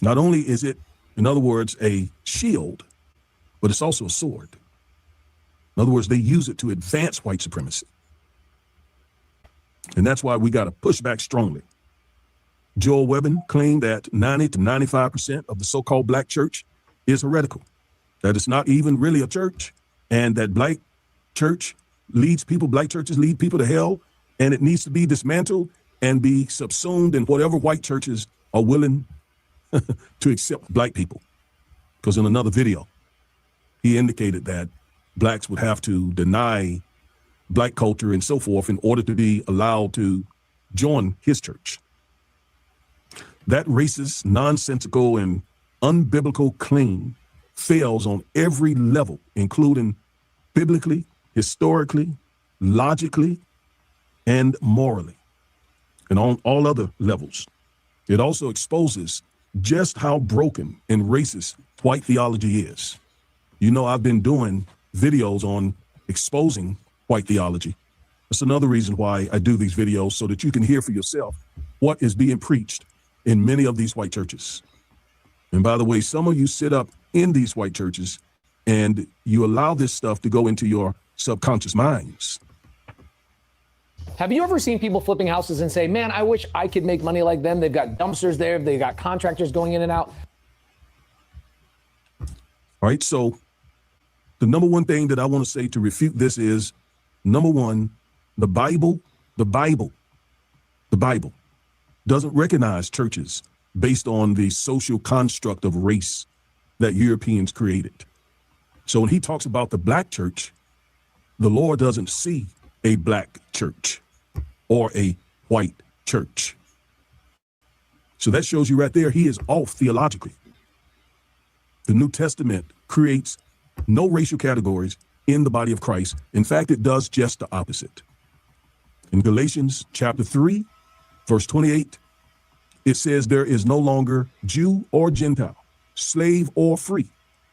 not only is it, in other words, a shield, but it's also a sword. In other words, they use it to advance white supremacy. And that's why we got to push back strongly. Joel Webbin claimed that 90 to 95% of the so-called black church is heretical, that it's not even really a church, and that black churches lead people to hell, and it needs to be dismantled and be subsumed in whatever white churches are willing to accept black people. Because in another video, he indicated that blacks would have to deny black culture and so forth in order to be allowed to join his church. That racist, nonsensical, and unbiblical claim fails on every level, including biblically, historically, logically, and morally, and on all other levels. It also exposes just how broken and racist white theology is. You know, I've been doing videos on exposing white theology. That's another reason why I do these videos, so that you can hear for yourself what is being preached in many of these white churches. And by the way, some of you sit up in these white churches and you allow this stuff to go into your subconscious minds. Have you ever seen people flipping houses and say, man, I wish I could make money like them? They've got dumpsters there. They've got contractors going in and out. All right, so the number one thing that I want to say to refute this is, number one, the Bible doesn't recognize churches based on the social construct of race that Europeans created. So when he talks about the black church, the Lord doesn't see a black church or a white church. So that shows you right there, he is off theologically. The New Testament creates no racial categories in the body of Christ. In fact, it does just the opposite. In Galatians chapter 3, verse 28, it says there is no longer Jew or Gentile, slave or free,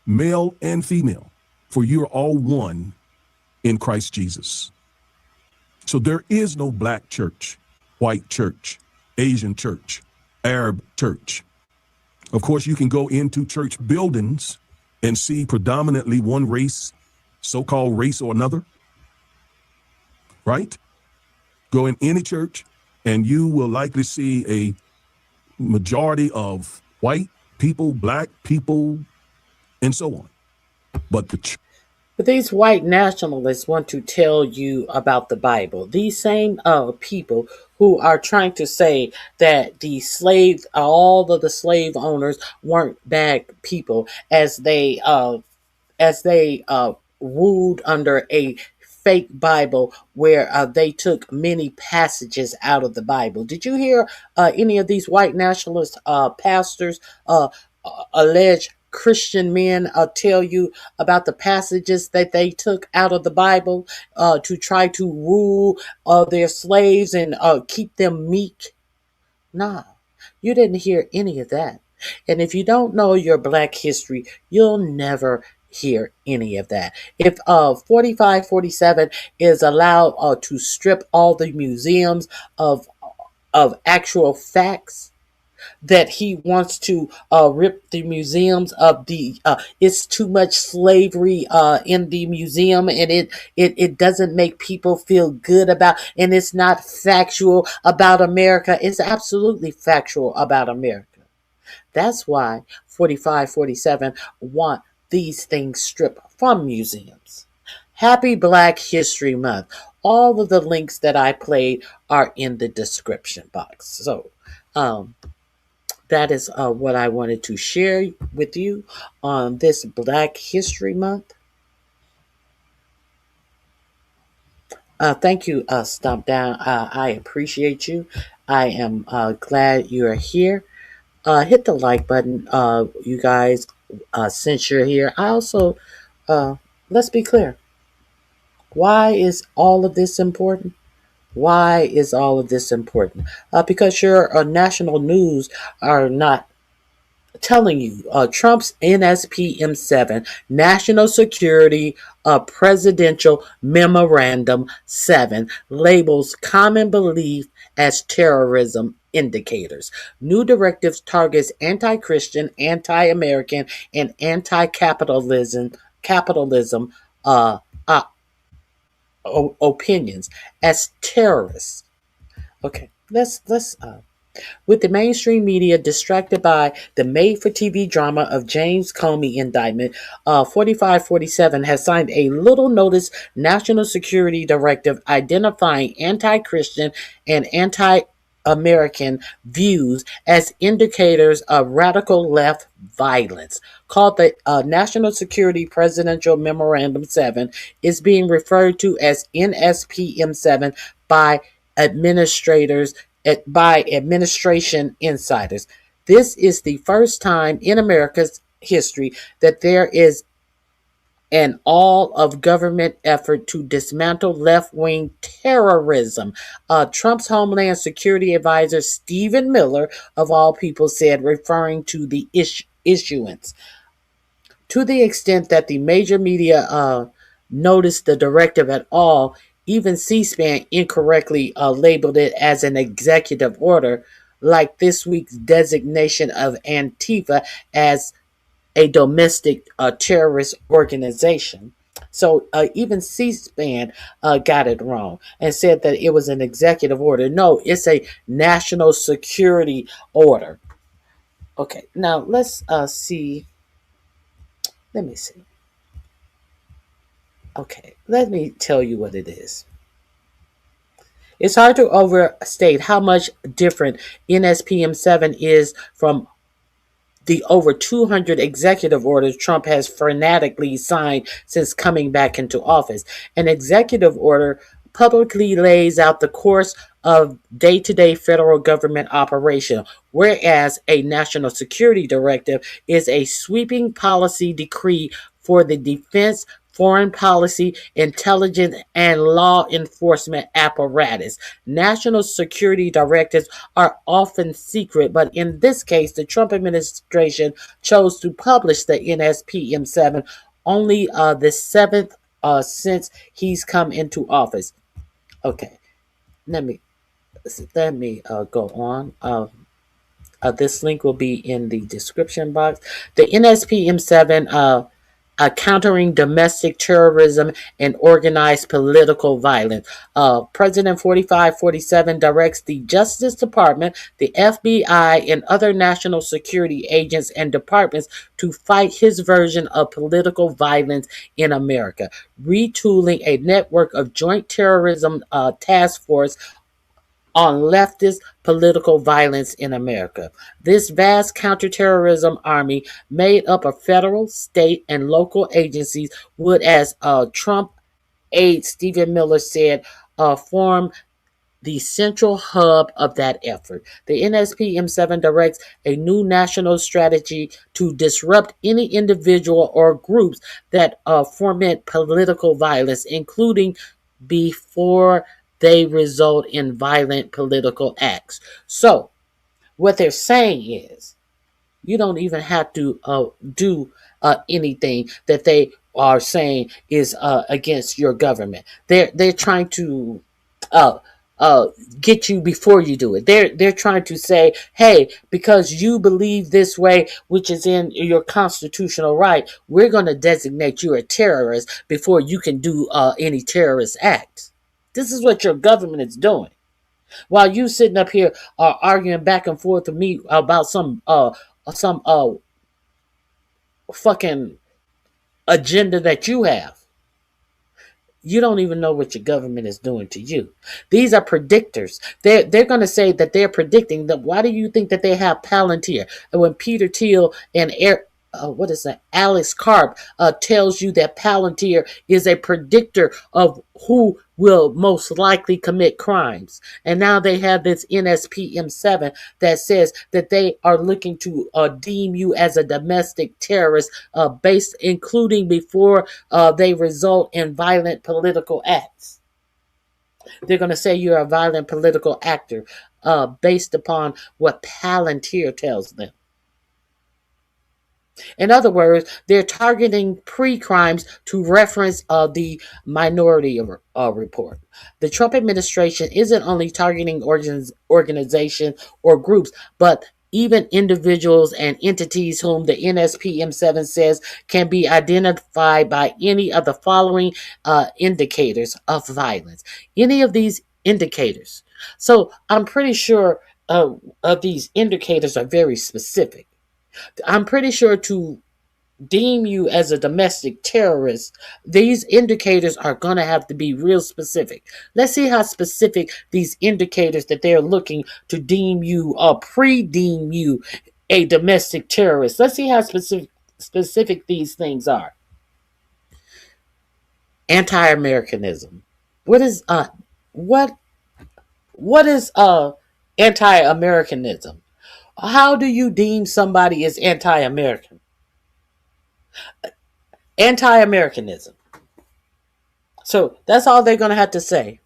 male and female, for you are all one in Christ Jesus. So there is no black church, white church, Asian church, Arab church. Of course, you can go into church buildings and see predominantly one race, so-called race or another, right? Go in any church and you will likely see a majority of white people, black people, and so on. But these white nationalists want to tell you about the Bible. These same people who are trying to say that all of the slave owners weren't bad people, as they ruled under a fake Bible where they took many passages out of the Bible. Did you hear any of these white nationalist pastors, alleged Christian men, tell you about the passages that they took out of the Bible to try to rule their slaves and keep them meek? Nah, you didn't hear any of that. And if you don't know your black history, you'll never hear any of that. If 4547 is allowed to strip all the museums of actual facts, that he wants to rip the museums of the it's too much slavery in the museum, and it doesn't make people feel good about, and it's not factual about America. It's absolutely factual about America. That's why 4547 want these things stripped from museums. Happy Black History Month. All of the links that I played are in the description box. So that is what I wanted to share with you on this Black History Month. Thank you, Stomp Down. I appreciate you. I am glad you're here. Hit the like button, you guys, since you're here. I also, let's be clear. Why is all of this important? Why is all of this important? Because your national news are not telling you. Trump's NSP M7, National Security Presidential Memorandum 7, labels common belief as terrorism indicators. New directives targets anti-Christian, anti-American, and anti-capitalism opinions as terrorists. Okay, let's with the mainstream media distracted by the made-for-TV drama of James Comey indictment, 4547 has signed a little-noticed national security directive identifying anti-Christian and anti-American views as indicators of radical left violence. Called the National Security Presidential Memorandum 7, is being referred to as NSPM 7 by administration insiders. This is the first time in America's history that there is an all of government effort to dismantle left wing terrorism. Trump's Homeland Security Advisor Stephen Miller, of all people, said, referring to the issuance. To the extent that the major media noticed the directive at all, even C-SPAN incorrectly labeled it as an executive order, like this week's designation of Antifa as a domestic terrorist organization. So even C-SPAN got it wrong and said that it was an executive order. No, it's a national security order. Okay, now let's see. Let me see. Okay, let me tell you what it is. It's hard to overstate how much different NSPM 7 is from the over 200 executive orders Trump has frenetically signed since coming back into office. An executive order publicly lays out the course of day-to-day federal government operation, whereas a national security directive is a sweeping policy decree for the defense, foreign policy, intelligence, and law enforcement apparatus. National security directives are often secret, but in this case, the Trump administration chose to publish the NSPM 7 only the 7th since he's come into office. Okay, let me go on. This link will be in the description box. The NSPM 7 countering domestic terrorism and organized political violence. President 4547 directs the Justice Department, the FBI, and other national security agents and departments to fight his version of political violence in America, retooling a network of joint terrorism task force on leftist political violence in America. This vast counterterrorism army, made up of federal, state, and local agencies, would, as Trump aide Stephen Miller said, form the central hub of that effort. The NSPM 7 directs a new national strategy to disrupt any individual or groups that foment political violence, including before they result in violent political acts. So, what they're saying is, you don't even have to do anything that they are saying is against your government. They're trying to get you before you do it. They're trying to say, hey, because you believe this way, which is in your constitutional right, we're going to designate you a terrorist before you can do any terrorist acts. This is what your government is doing. While you sitting up here arguing back and forth with me about some fucking agenda that you have. You don't even know what your government is doing to you. These are predictors. They're going to say that they're predicting that. Why do you think that they have Palantir? And when Peter Thiel and Alex Karp tells you that Palantir is a predictor of who will most likely commit crimes. And now they have this NSPM 7 that says that they are looking to deem you as a domestic terrorist based, including before they result in violent political acts. They're going to say you're a violent political actor based upon what Palantir tells them. In other words, they're targeting pre-crimes to reference the Minority Report. The Trump administration isn't only targeting organizations or groups, but even individuals and entities whom the NSPM 7 says can be identified by any of the following indicators of violence. Any of these indicators. So I'm pretty sure of these indicators are very specific. I'm pretty sure to deem you as a domestic terrorist, these indicators are going to have to be real specific. Let's see how specific these indicators that they're looking to deem you or pre-deem you a domestic terrorist. Let's see how specific these things are. Anti-Americanism. What is anti-Americanism? How do you deem somebody is anti-American? Anti-Americanism. So that's all they're going to have to say.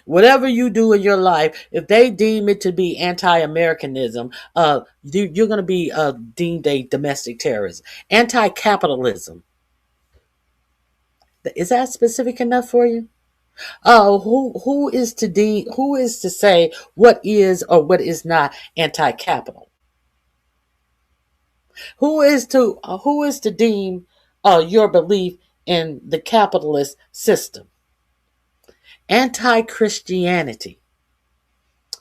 Whatever you do in your life, if they deem it to be anti-Americanism, you're going to be deemed a domestic terrorist. Anti-capitalism. Is that specific enough for you? Who is to say what is or what is not anti-capital? Who is to deem your belief in the capitalist system? Anti-Christianity.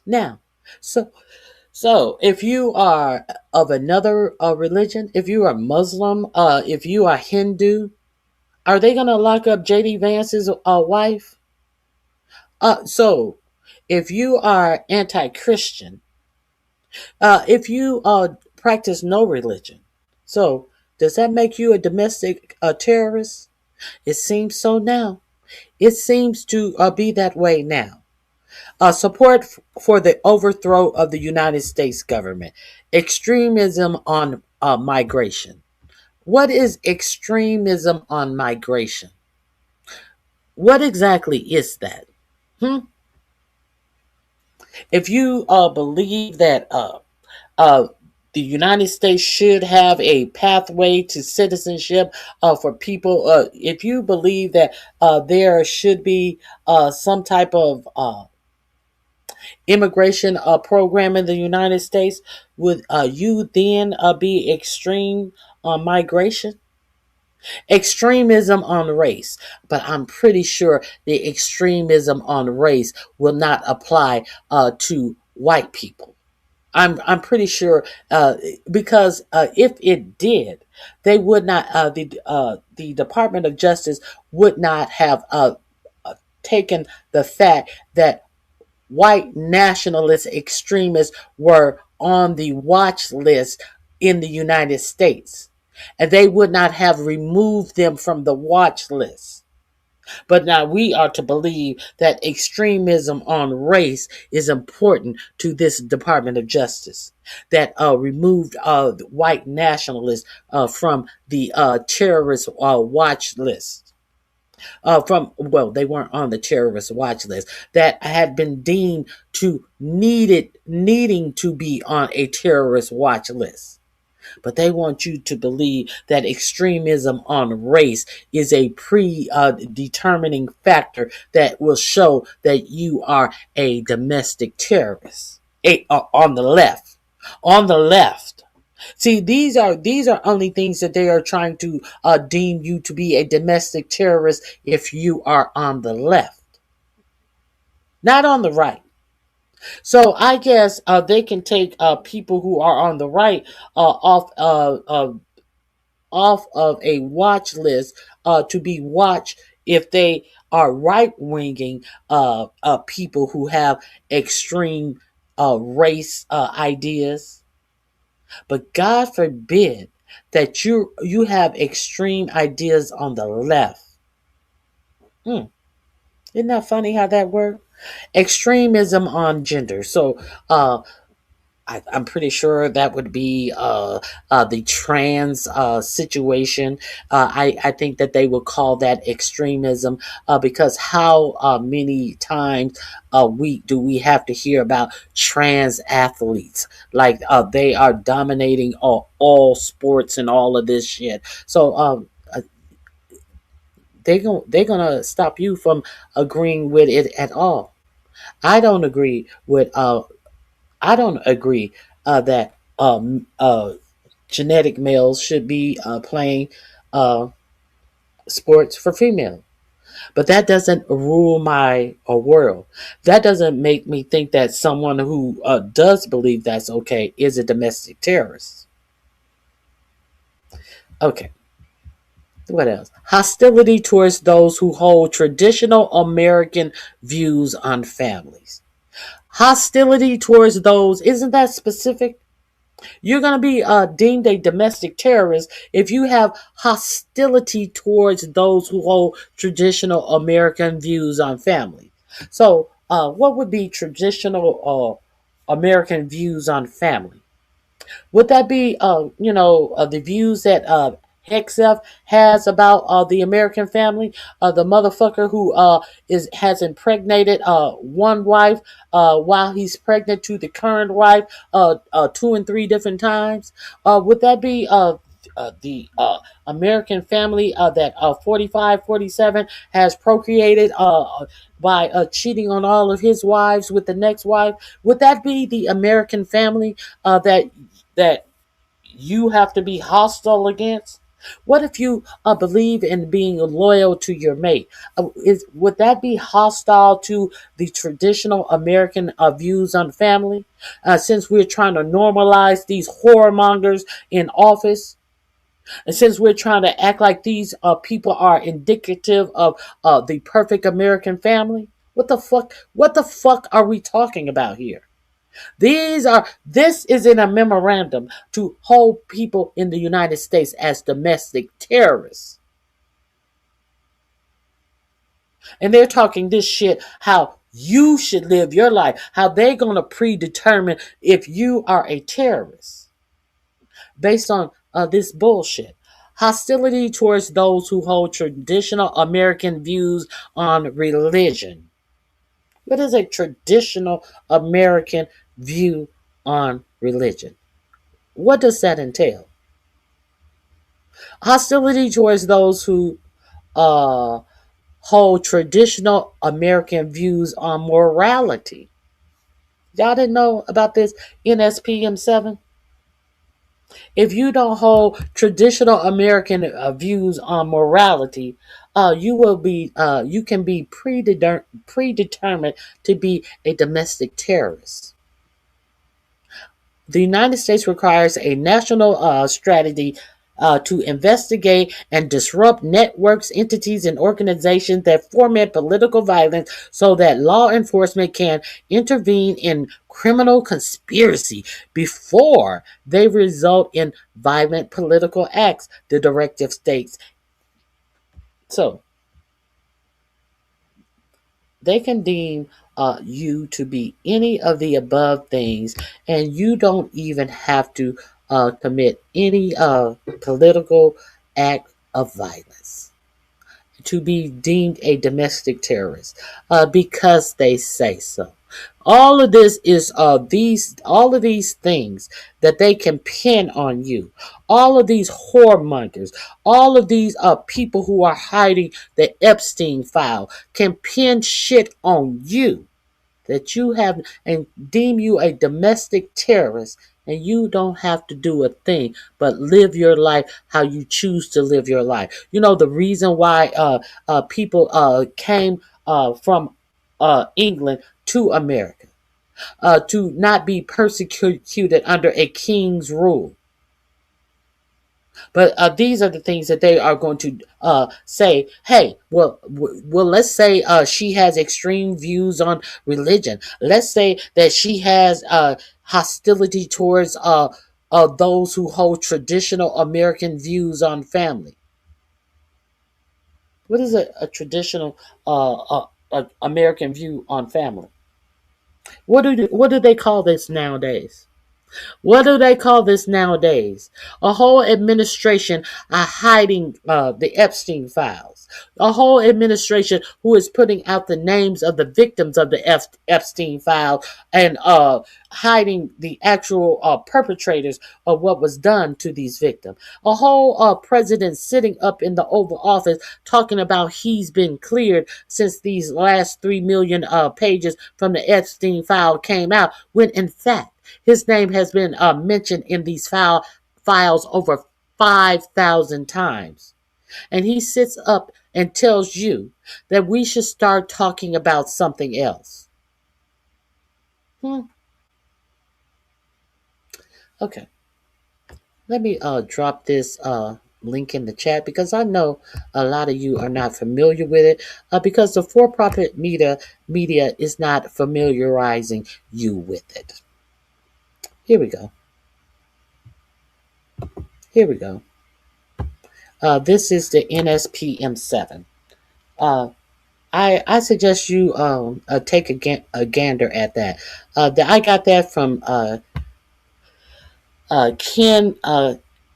Now, so if you are of another religion, if you are Muslim, if you are Hindu, are they going to lock up J.D. Vance's wife? So if you are anti-Christian, if you practice no religion, so does that make you a domestic terrorist? It seems so now. It seems to be that way now. Support for the overthrow of the United States government. Extremism on migration. What is extremism on migration? What exactly is that? If you believe that the United States should have a pathway to citizenship for people, if you believe that there should be some type of immigration program in the United States, would you then be extreme on migration? Extremism on race, but I'm pretty sure the extremism on race will not apply to white people. I'm pretty sure because if it did, they would not. The Department of Justice would not have taken the fact that white nationalist extremists were on the watch list in the United States. And they would not have removed them from the watch list. But now we are to believe that extremism on race is important to this Department of Justice, that removed white nationalists from the terrorist watch list. They weren't on the terrorist watch list, that had been deemed to needing to be on a terrorist watch list. But they want you to believe that extremism on race is a predetermining factor that will show that you are a domestic terrorist. On the left. On the left. See, these are only things that they are trying to deem you to be a domestic terrorist if you are on the left. Not on the right. So I guess they can take people who are on the right off of a watch list to be watched if they are right-winging people who have extreme race ideas. But God forbid that you have extreme ideas on the left. Isn't that funny how that works? Extremism on gender. So I'm pretty sure that would be the trans situation. I think that they would call that extremism because how many times a week do we have to hear about trans athletes? Like they are dominating all sports and all of this shit. So they're gonna stop you from agreeing with it at all. I don't agree with that genetic males should be playing sports for female. But that doesn't rule my world. That doesn't make me think that someone who does believe that's okay is a domestic terrorist. Okay. What else? Hostility towards those who hold traditional American views on families. Hostility towards those, isn't that specific? You're going to be deemed a domestic terrorist if you have hostility towards those who hold traditional American views on family. So, what would be traditional American views on family? Would that be, the views that Hexef has about the American family? The motherfucker who has impregnated one wife while he's pregnant to the current wife 2 and 3 different times. Would that be the American family that 45, 47 has procreated by cheating on all of his wives with the next wife? Would that be the American family that you have to be hostile against? What if you believe in being loyal to your mate? Would that be hostile to the traditional American views on family? Since we're trying to normalize these whoremongers in office, and since we're trying to act like these people are indicative of the perfect American family, what the fuck? What the fuck are we talking about here? This is in a memorandum to hold people in the United States as domestic terrorists. And they're talking this shit how you should live your life, how they're going to predetermine if you are a terrorist based on this bullshit. Hostility towards those who hold traditional American views on religion. What is a traditional American view on religion? What does that entail? Hostility towards those who hold traditional American views on morality. Y'all didn't know about this NSPM 7? If you don't hold traditional American views on morality, you can be predetermined to be a domestic terrorist. The United States requires a national strategy to investigate and disrupt networks, entities, and organizations that foment political violence so that law enforcement can intervene in criminal conspiracy before they result in violent political acts, the directive states. So, they can deem you to be any of the above things, and you don't even have to commit any political act of violence to be deemed a domestic terrorist because they say so. All of this is all of these things that they can pin on you. All of these whoremongers, all of these people who are hiding the Epstein file can pin shit on you that you have and deem you a domestic terrorist, and you don't have to do a thing but live your life how you choose to live your life. You know the reason why people came from England to America, to not be persecuted under a king's rule. But these are the things that they are going to say. Hey, well, let's say she has extreme views on religion. Let's say that she has hostility towards those who hold traditional American views on family. What is a traditional American view on family? What do they call this nowadays? What do they call this nowadays? A whole administration hiding the Epstein files. A whole administration who is putting out the names of the victims of the Epstein file and hiding the actual perpetrators of what was done to these victims. A whole president sitting up in the Oval Office talking about he's been cleared since these last 3 million pages from the Epstein file came out, when in fact, his name has been mentioned in these files over 5,000 times. And he sits up and tells you that we should start talking about something else. Okay. Let me drop this link in the chat because I know a lot of you are not familiar with it because the for-profit media is not familiarizing you with it. Here we go. This is the NSPM 7. I suggest you take a gander at that. I got that from Ken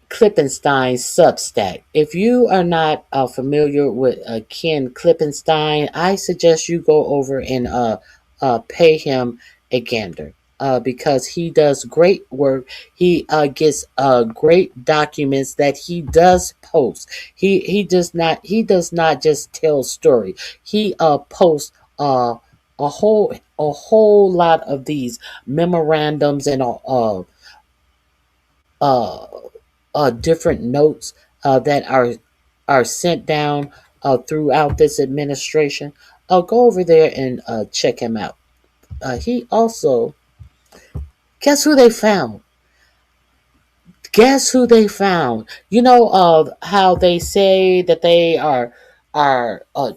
Klippenstein's Substack. If you are not familiar with Ken Klippenstein, I suggest you go over and pay him a gander. Because he does great work. He gets great documents that he does post. He does not just tell story. He posts a whole lot of these memorandums and different notes that are sent down throughout this administration. Go over there and check him out. He also, guess who they found? Guess who they found? You know how they say that they are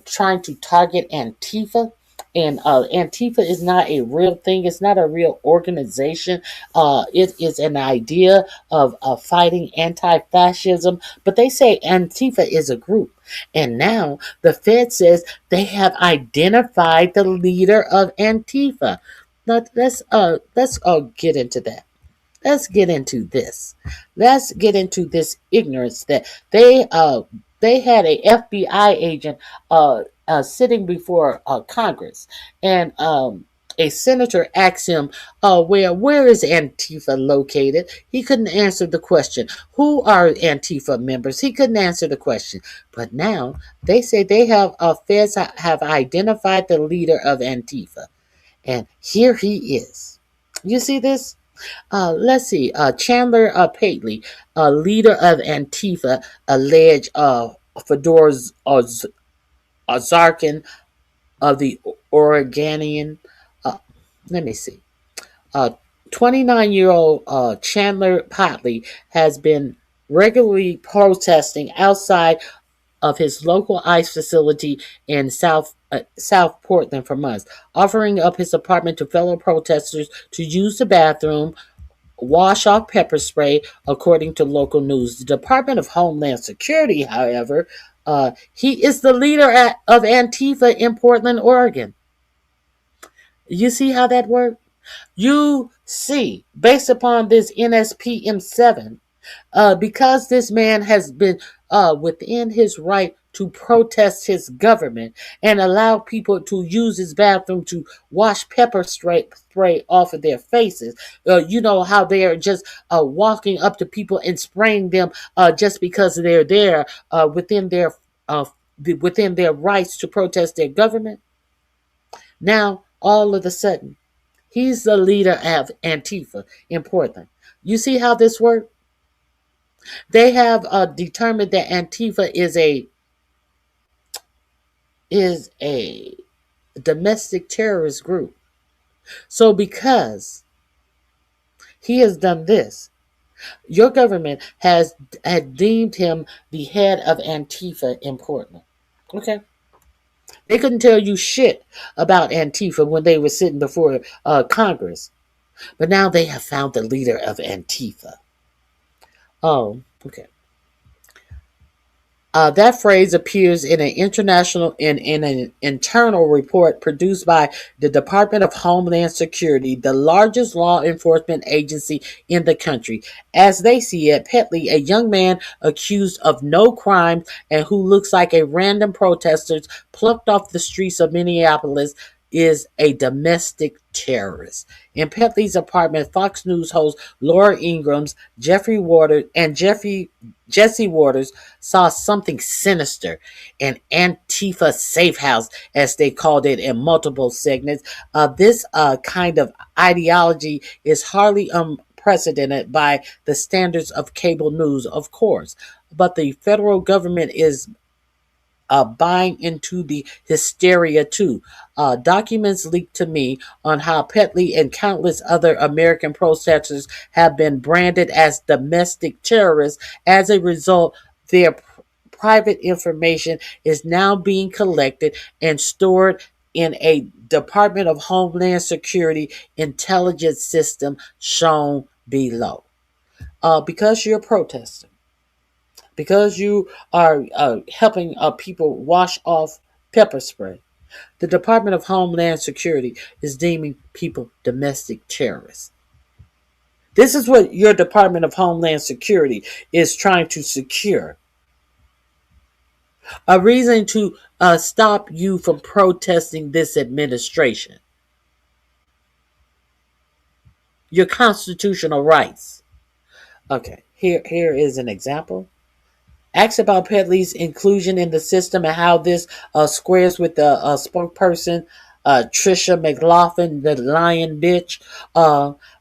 trying to target Antifa, and Antifa is not a real thing. It's not a real organization. It is an idea of fighting anti-fascism. But they say Antifa is a group, and now the Fed says they have identified the leader of Antifa. Now let's get into that. Let's get into this. Let's get into this ignorance that they had a FBI agent sitting before Congress, and a senator asked him, where is Antifa located? He couldn't answer the question. Who are Antifa members? He couldn't answer the question. But now they say they have feds have identified the leader of Antifa, and here he is. You see this? Let's see. Chandler Pateley, leader of Antifa, alleged Fedor Zarkin of the Oregonian. Let me see. 29-year-old Chandler Pateley has been regularly protesting outside of his local ICE facility in South Portland for months, offering up his apartment to fellow protesters to use the bathroom, wash off pepper spray, according to local news. The Department of Homeland Security, however, he is the leader of Antifa in Portland, Oregon. You see how that works? You see, based upon this NSPM7, because this man has been within his right to protest his government and allow people to use his bathroom to wash pepper spray off of their faces. You know how they are just walking up to people and spraying them just because they're there within their rights to protest their government. Now, all of a sudden, he's the leader of Antifa in Portland. You see how this works? They have determined that Antifa is a domestic terrorist group. So because he has done this, your government had deemed him the head of Antifa in Portland. Okay? They couldn't tell you shit about Antifa when they were sitting before Congress. But now they have found the leader of Antifa. Oh, okay. That phrase appears in an internal report produced by the Department of Homeland Security, the largest law enforcement agency in the country. As they see it, Pateley, a young man accused of no crime and who looks like a random protester plucked off the streets of Minneapolis, is a domestic terrorist. In Pateley's apartment, Fox News host Laura Ingrams, Jesse Waters saw something sinister, an Antifa safe house, as they called it in multiple segments. This kind of ideology is hardly unprecedented by the standards of cable news, of course, but the federal government is buying into the hysteria too. Documents leaked to me on how Pateley and countless other American protesters have been branded as domestic terrorists. As a result, their private information is now being collected and stored in a Department of Homeland Security intelligence system shown below. Because you're a protester, because you are helping people wash off pepper spray, the Department of Homeland Security is deeming people domestic terrorists. This is what your Department of Homeland Security is trying to secure. A reason to stop you from protesting this administration. Your constitutional rights. Okay, here is an example. Ask about Petley's inclusion in the system and how this squares with the spokesperson Trisha McLaughlin, the lion bitch,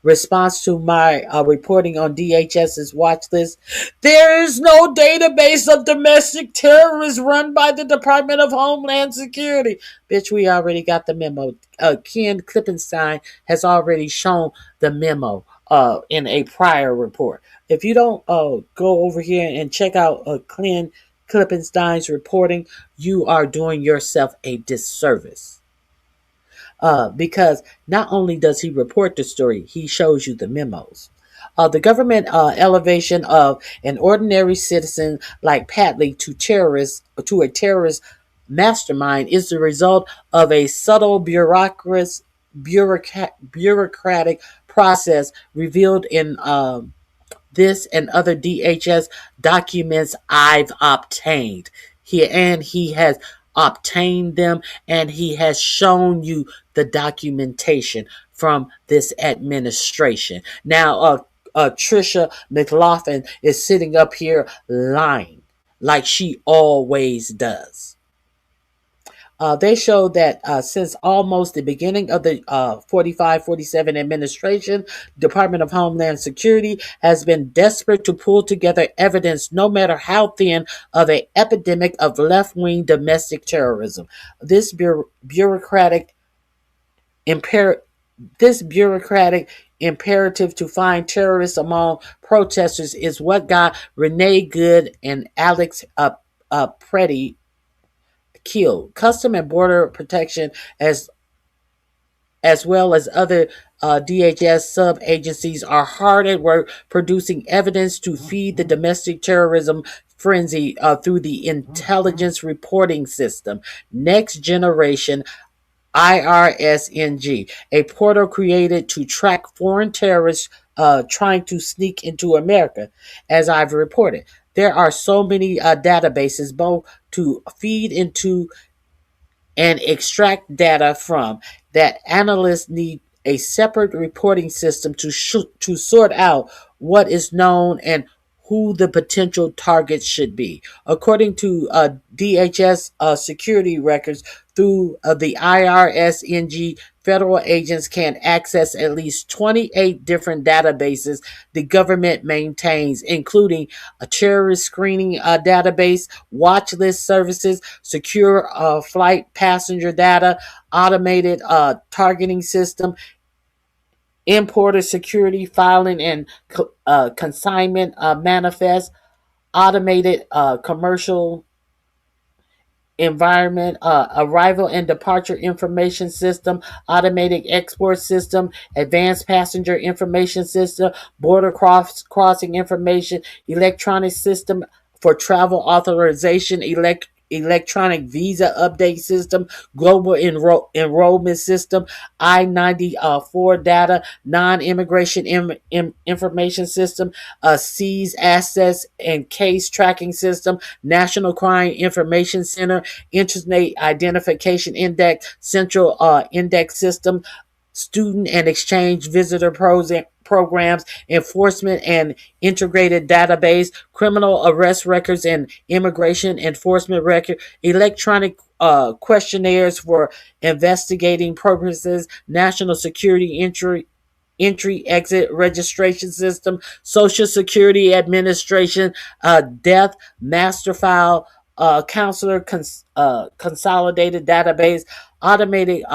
response to my reporting on DHS's watch list. There is no database of domestic terrorists run by the Department of Homeland Security. Bitch, we already got the memo. Ken Klippenstein has already shown the memo in a prior report. If you don't go over here and check out Ken Klippenstein's reporting, you are doing yourself a disservice. Because not only does he report the story, he shows you the memos. The government elevation of an ordinary citizen like Petley to a terrorist mastermind is the result of a subtle bureaucratic process revealed in this and other DHS documents I've obtained. He has obtained them, and he has shown you the documentation from this administration. Now, Trisha McLaughlin is sitting up here lying like she always does. They show that since almost the beginning of the 45-47 administration, Department of Homeland Security has been desperate to pull together evidence, no matter how thin, of an epidemic of left-wing domestic terrorism. This bureaucratic imperative to find terrorists among protesters is what got Renee Good and Alex Preddy killed. Custom and Border Protection, as well as other DHS sub-agencies, are hard at work producing evidence to feed the domestic terrorism frenzy through the intelligence reporting system, Next Generation IRSNG, a portal created to track foreign terrorists trying to sneak into America. As I've reported, there are so many databases both to feed into and extract data from that analysts need a separate reporting system to sort out what is known and who the potential targets should be. According to DHS security records through the IRSNG, federal agents can access at least 28 different databases the government maintains, including a terrorist screening database, watch list services, secure flight passenger data, automated targeting system, importer security filing and consignment manifest, automated commercial environment, arrival and departure information system, automated export system, advanced passenger information system, border crossing information, electronic system for travel authorization, electronic visa update system, global enrollment system, I-94 data, non-immigration information system, seize assets and case tracking system, National Crime Information Center, Internet Identification Index, Central Index System, student and exchange visitor programs, enforcement and integrated database, criminal arrest records and immigration enforcement record, electronic questionnaires for investigating purposes, national security entry exit registration system, Social Security Administration, death master file, counselor consolidated database, automated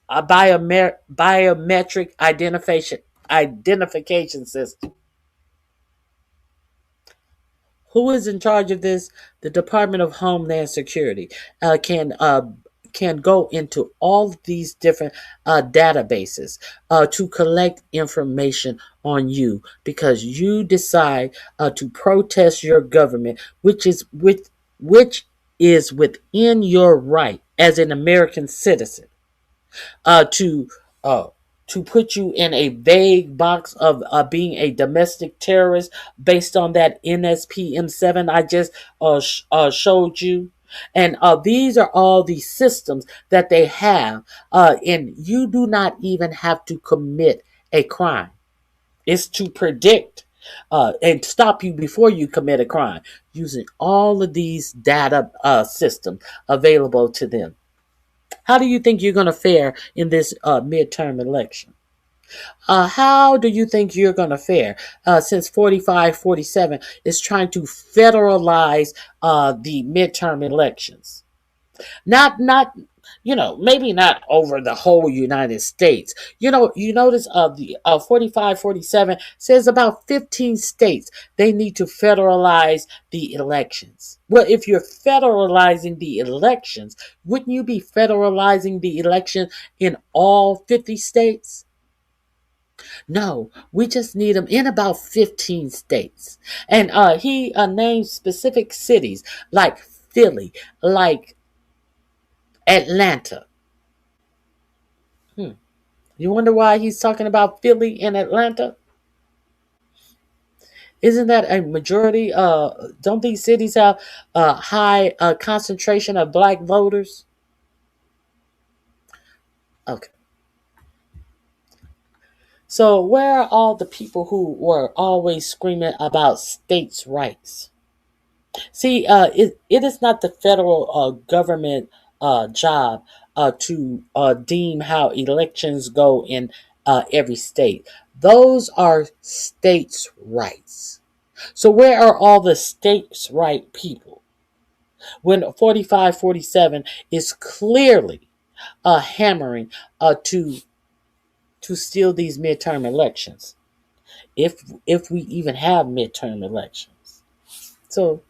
a biometric identification system. Who is in charge of this? The Department of Homeland Security can go into all these different databases to collect information on you, because you decide to protest your government, which is within your right as an American citizen to to put you in a vague box of being a domestic terrorist based on that NSPM7 I just showed you. And these are all the systems that they have. And you do not even have to commit a crime. It's to predict and stop you before you commit a crime using all of these data systems available to them. How do you think you're going to fare in this midterm election? How do you think you're going to fare since 4547 is trying to federalize the midterm elections? Not, maybe not over the whole United States. You notice the 4547 says about 15 states they need to federalize the elections. Well, if you're federalizing the elections, wouldn't you be federalizing the election in all 50 states? No, we just need them in about 15 states. And he named specific cities like Philly, like Atlanta. You wonder why he's talking about Philly and Atlanta? Isn't that a majority? Don't these cities have a high concentration of black voters? Okay. So where are all the people who were always screaming about states' rights? See, it is not the federal government job to deem how elections go in every state. Those are states' rights. So where are all the states' right people when 4547 is clearly hammering to steal these midterm elections, if we even have midterm elections? So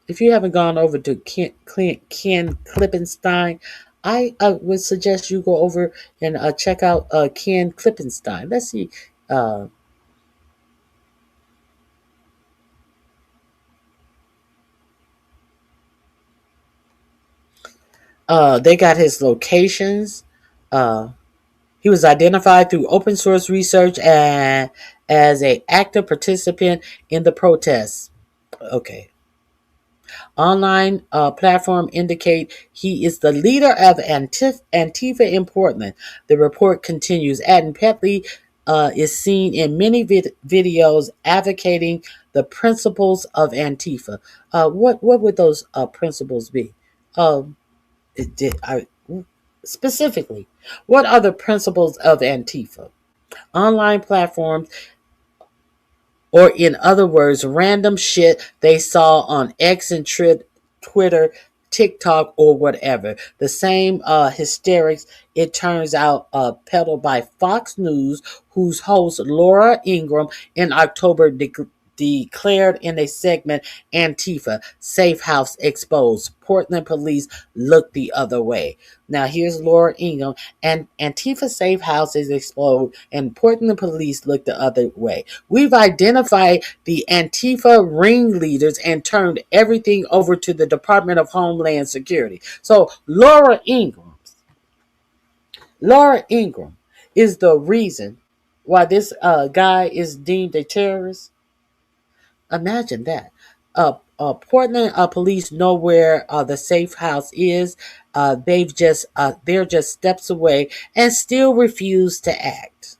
if you haven't gone over to Ken Klippenstein, I would suggest you go over and check out Ken Klippenstein. Let's see. They got his locations. He was identified through open source research and as an active participant in the protests. Okay. Online platform indicate he is the leader of Antifa in Portland. The report continues, adding Petley is seen in many videos advocating the principles of Antifa. What would those principles be? Specifically, what are the principles of Antifa? Online platforms, or in other words, random shit they saw on X and Twitter, TikTok, or whatever. The same hysterics, it turns out, peddled by Fox News, whose host Laura Ingraham in October declared in a segment, Antifa, Safe House exposed. Portland police looked the other way. Now here's Laura Ingraham, and Antifa Safe House is exposed, and Portland police looked the other way. We've identified the Antifa ringleaders and turned everything over to the Department of Homeland Security. So Laura Ingraham is the reason why this guy is deemed a terrorist. Imagine that. Portland police know where the safe house is. They're just steps away and still refuse to act.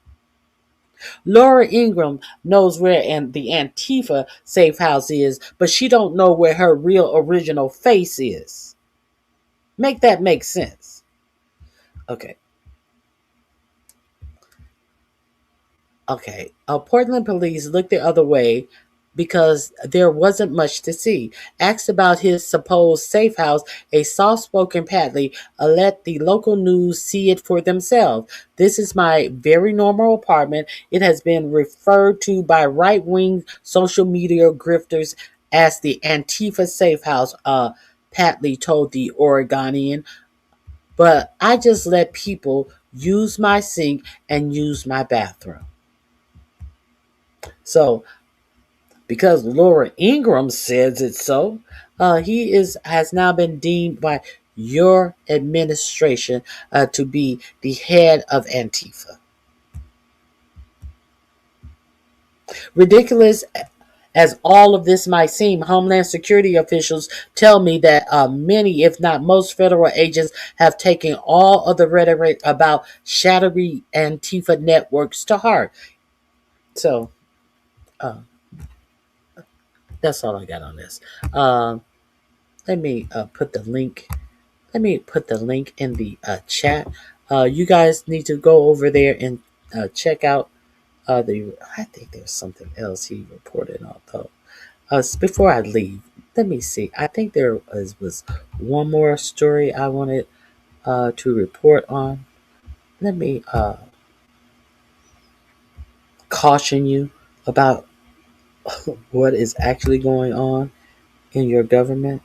Laura Ingraham knows where the Antifa safe house is, but she don't know where her real original face is. Make that make sense. Okay. Portland police looked the other way because there wasn't much to see. Asked about his supposed safe house, a soft-spoken Petley let the local news see it for themselves. This is my very normal apartment. It has been referred to by right-wing social media grifters as the Antifa safe house, Petley told the Oregonian. But I just let people use my sink and use my bathroom. So, because Laura Ingraham says it so, he has now been deemed by your administration to be the head of Antifa. Ridiculous as all of this might seem, Homeland Security officials tell me that many, if not most, federal agents have taken all of the rhetoric about shadowy Antifa networks to heart. So, that's all I got on this. Let me put the link. Let me put the link in the chat. You guys need to go over there and check out I think there's something else he reported on though. Before I leave, let me see. I think there was one more story I wanted to report on. Let me caution you about what is actually going on in your government.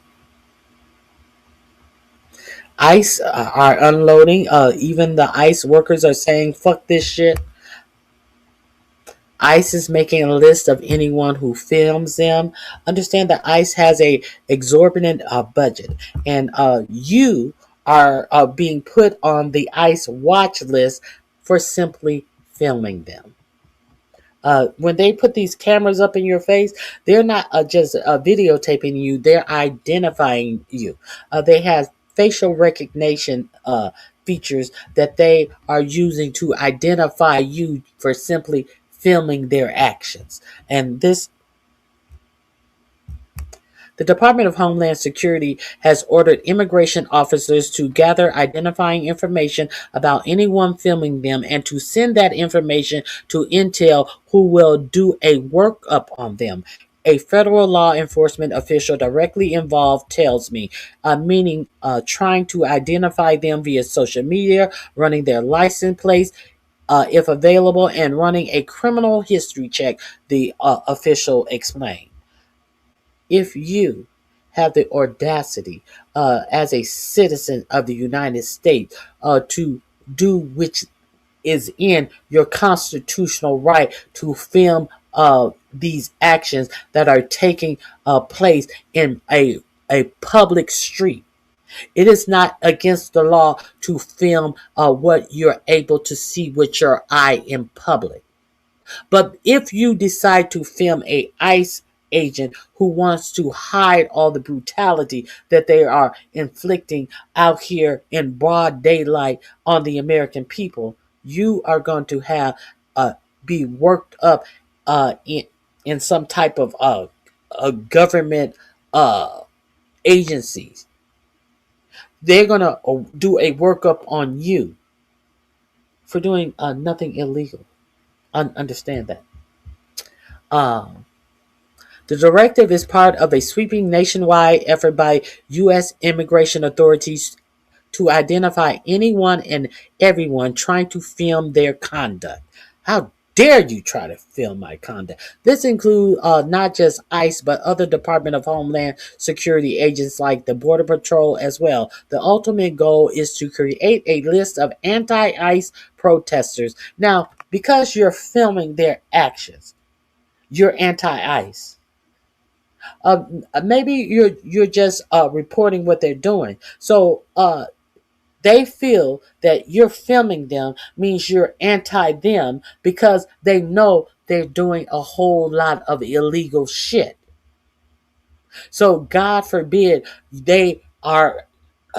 ICE are unloading. Even the ICE workers are saying, fuck this shit. ICE is making a list of anyone who films them. Understand that ICE has a exorbitant budget, and you are being put on the ICE watch list for simply filming them. When they put these cameras up in your face, they're not just videotaping you, they're identifying you. They have facial recognition features that they are using to identify you for simply filming their actions. And the Department of Homeland Security has ordered immigration officers to gather identifying information about anyone filming them and to send that information to Intel, who will do a workup on them. A federal law enforcement official directly involved tells me, meaning trying to identify them via social media, running their license plates, if available, and running a criminal history check, the official explained. If you have the audacity as a citizen of the United States to do which is in your constitutional right to film these actions that are taking place in a public street, it is not against the law to film what you're able to see with your eye in public. But if you decide to film a ICE agent who wants to hide all the brutality that they are inflicting out here in broad daylight on the American people, you are going to have be worked up in some type of government agencies. They're going to do a workup on you for doing nothing illegal. Understand that. The directive is part of a sweeping nationwide effort by U.S. immigration authorities to identify anyone and everyone trying to film their conduct. How dare you try to film my conduct? This includes not just ICE, but other Department of Homeland Security agents like the Border Patrol as well. The ultimate goal is to create a list of anti-ICE protesters. Now, because you're filming their actions, you're anti-ICE. Maybe you're just reporting what they're doing. So they feel that you're filming them means you're anti them because they know they're doing a whole lot of illegal shit. So God forbid they are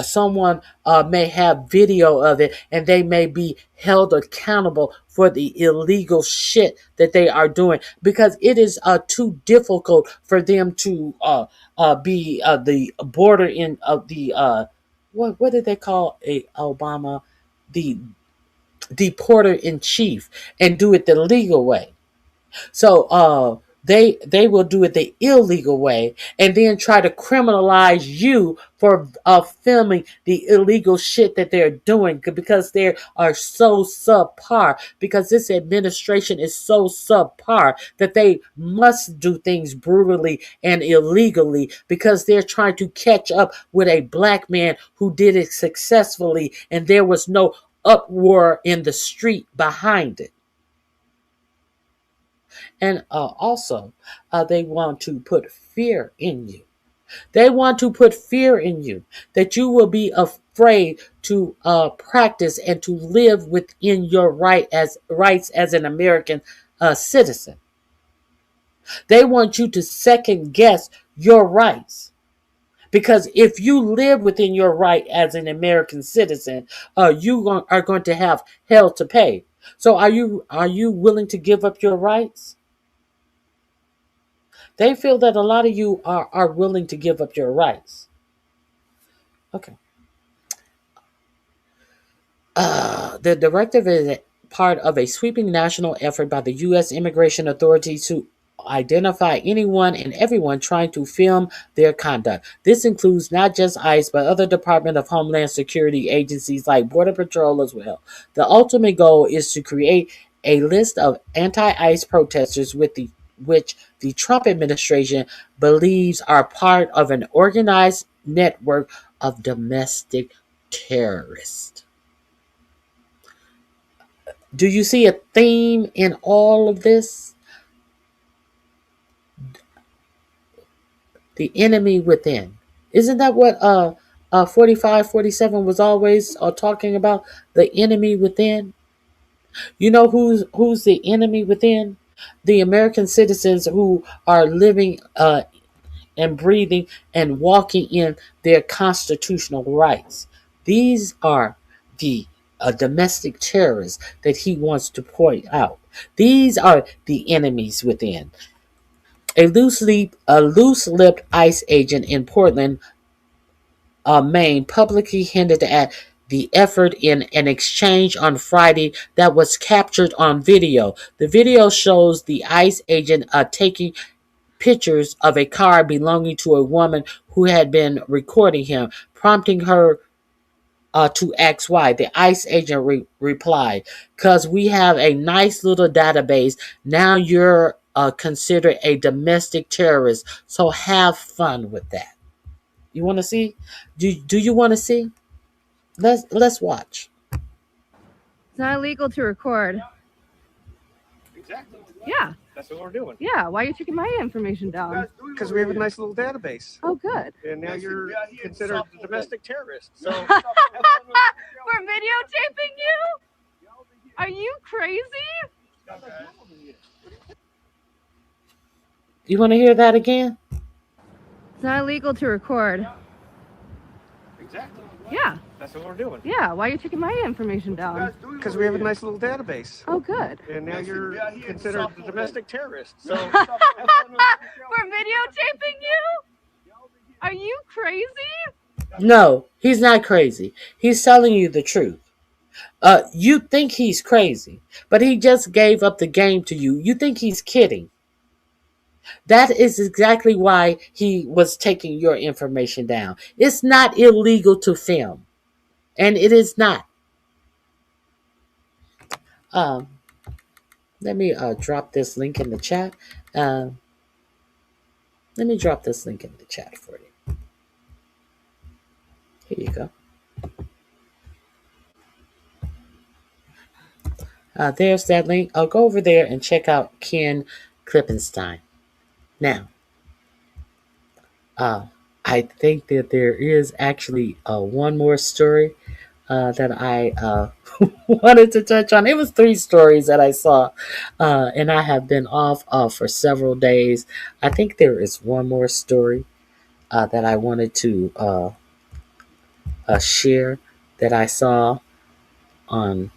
someone may have video of it and they may be held accountable for the illegal shit that they are doing, because it is too difficult for them to be the border in of the what did they call Obama, the deporter in chief, and do it the legal way. So they will do it the illegal way and then try to criminalize you for filming the illegal shit that they're doing, because they are so subpar, because this administration is so subpar that they must do things brutally and illegally because they're trying to catch up with a black man who did it successfully and there was no uproar in the street behind it. And also, they want to put fear in you. They want to put fear in you, that you will be afraid to practice and to live within your rights as an American citizen. They want you to second guess your rights. Because if you live within your right as an American citizen, you are going to have hell to pay. So are you willing to give up your rights? They feel that a lot of you are willing to give up your rights. Okay. The directive is part of a sweeping national effort by the U.S. immigration authorities to identify anyone and everyone trying to film their conduct. This includes not just ICE, but other Department of Homeland Security agencies like Border Patrol as well. The ultimate goal is to create a list of anti-ICE protesters which the Trump administration believes are part of an organized network of domestic terrorists. Do you see a theme in all of this? The enemy within. Isn't that what 4547 was always talking about? The enemy within. You know who's the enemy within? The American citizens who are living and breathing and walking in their constitutional rights. These are the domestic terrorists that he wants to point out. These are the enemies within. A loose-lipped ICE agent in Portland, Maine, publicly hinted at the effort in an exchange on Friday that was captured on video. The video shows the ICE agent taking pictures of a car belonging to a woman who had been recording him, prompting her to ask why. The ICE agent replied, "Because we have a nice little database. Now you're considered a domestic terrorist, so have fun with that." You want to see? Do you want to see? Let's watch. It's not illegal to record. Exactly. Yeah. That's what we're doing. Yeah. Why are you taking my information down? Because we have a nice little database. Oh, good. And now you're considered a domestic terrorist. So We're videotaping you? Are you crazy? You want to hear that again? It's not illegal to record. exactly. Yeah. That's what we're doing. Yeah. Why are you taking my information down? Because we have a nice little database. Oh, good. And now you're considered a domestic terrorist. So We're videotaping you? Are you crazy? No, he's not crazy. He's telling you the truth. You think he's crazy, but he just gave up the game to you. You think he's kidding. That is exactly why he was taking your information down. It's not illegal to film. And it is not. Let me drop this link in the chat. Let me drop this link in the chat for you. Here you go. There's that link. I'll go over there and check out Ken Klippenstein. Now, I think that there is actually one more story that I wanted to touch on. It was 3 stories that I saw, and I have been off for several days. I think there is one more story that I wanted to share that I saw on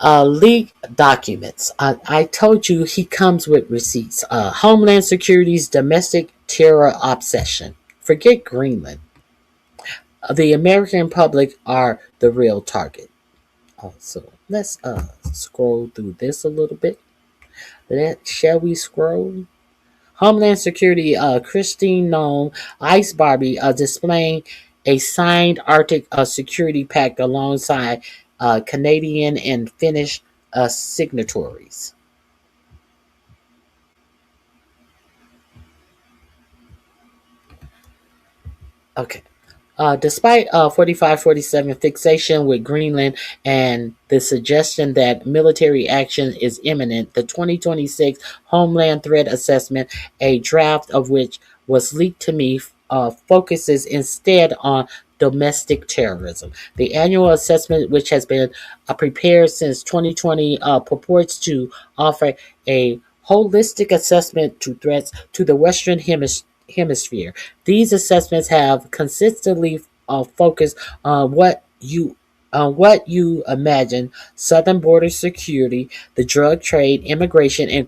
leaked documents. I told you he comes with receipts. Homeland Security's domestic terror obsession. Forget Greenland. The American public are the real target. So let's scroll through this a little bit. Shall we scroll? Homeland Security, Christine Nome, Ice Barbie, displaying a signed Arctic Security Pact alongside Canadian and Finnish signatories. Okay. Despite 45-47 fixation with Greenland and the suggestion that military action is imminent, the 2026 Homeland Threat Assessment, a draft of which was leaked to me, focuses instead on domestic terrorism. The annual assessment, which has been prepared since 2020, purports to offer a holistic assessment to threats to the Western Hemisphere. These assessments have consistently focused on what you imagine: southern border security, the drug trade, immigration, and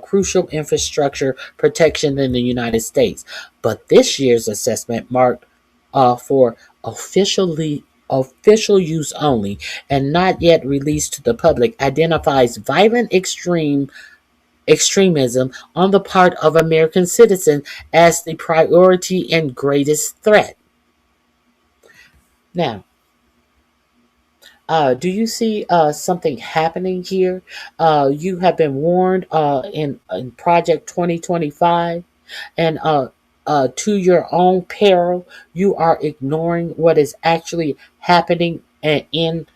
crucial infrastructure protection in the United States. But this year's assessment, marked for official use only and not yet released to the public, identifies violent extremism on the part of American citizens as the priority and greatest threat. Now, do you see something happening here? You have been warned in Project 2025, and to your own peril, you are ignoring what is actually happening in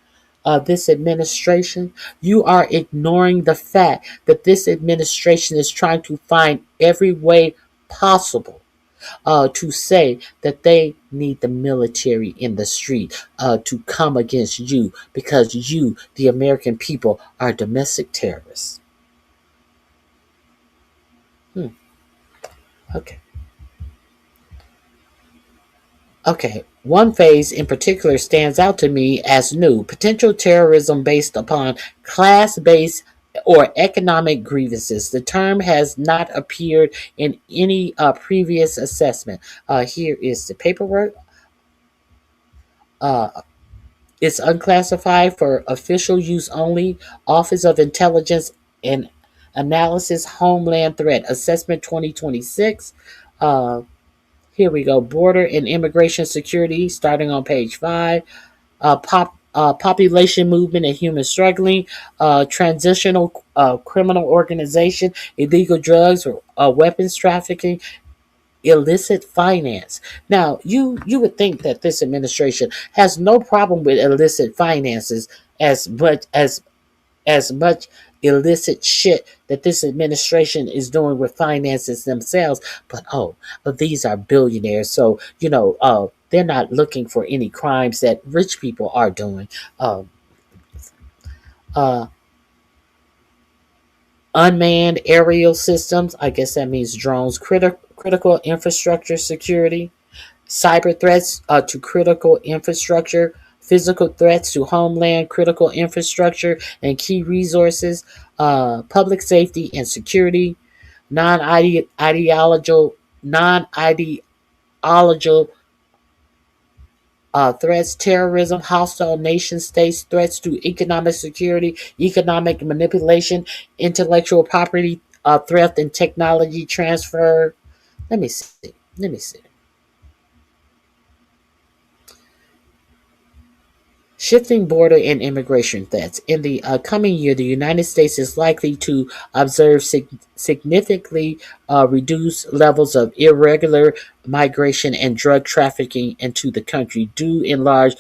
this administration. You are ignoring the fact that this administration is trying to find every way possible to say that they need the military in the street to come against you because you, the American people, are domestic terrorists. Okay, one phase in particular stands out to me as new: potential terrorism based upon class-based or economic grievances. The term has not appeared in any previous assessment. Here is the paperwork. It's unclassified for official use only. Office of Intelligence and Analysis, Homeland Threat Assessment 2026. Here we go. Border and Immigration Security, starting on page 5. Population movement and human struggling. Transitional criminal organization, illegal drugs, weapons trafficking, illicit finance. Now, you would think that this administration has no problem with illicit finances as much illicit shit that this administration is doing with finances themselves. But these are billionaires, so they're not looking for any crimes that rich people are doing. Unmanned aerial systems, I guess that means drones. Critical infrastructure security, cyber threats to critical infrastructure, physical threats to homeland critical infrastructure and key resources, public safety and security, non-ideological threats, terrorism, hostile nation states, threats to economic security, economic manipulation, intellectual property theft, and technology transfer. Let me see. Shifting border and immigration threats. In the coming year, the United States is likely to observe significantly reduced levels of irregular migration and drug trafficking into the country, due in large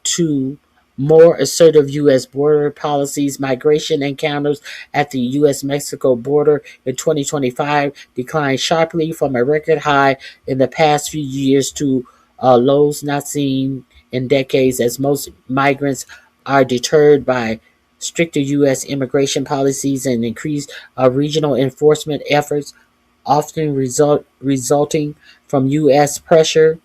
to more assertive U.S. border policies. Migration encounters at the U.S.-Mexico border in 2025 declined sharply from a record high in the past few years to lows not seen in decades, as most migrants are deterred by stricter U.S. immigration policies and increased regional enforcement efforts, often resulting from U.S. pressure.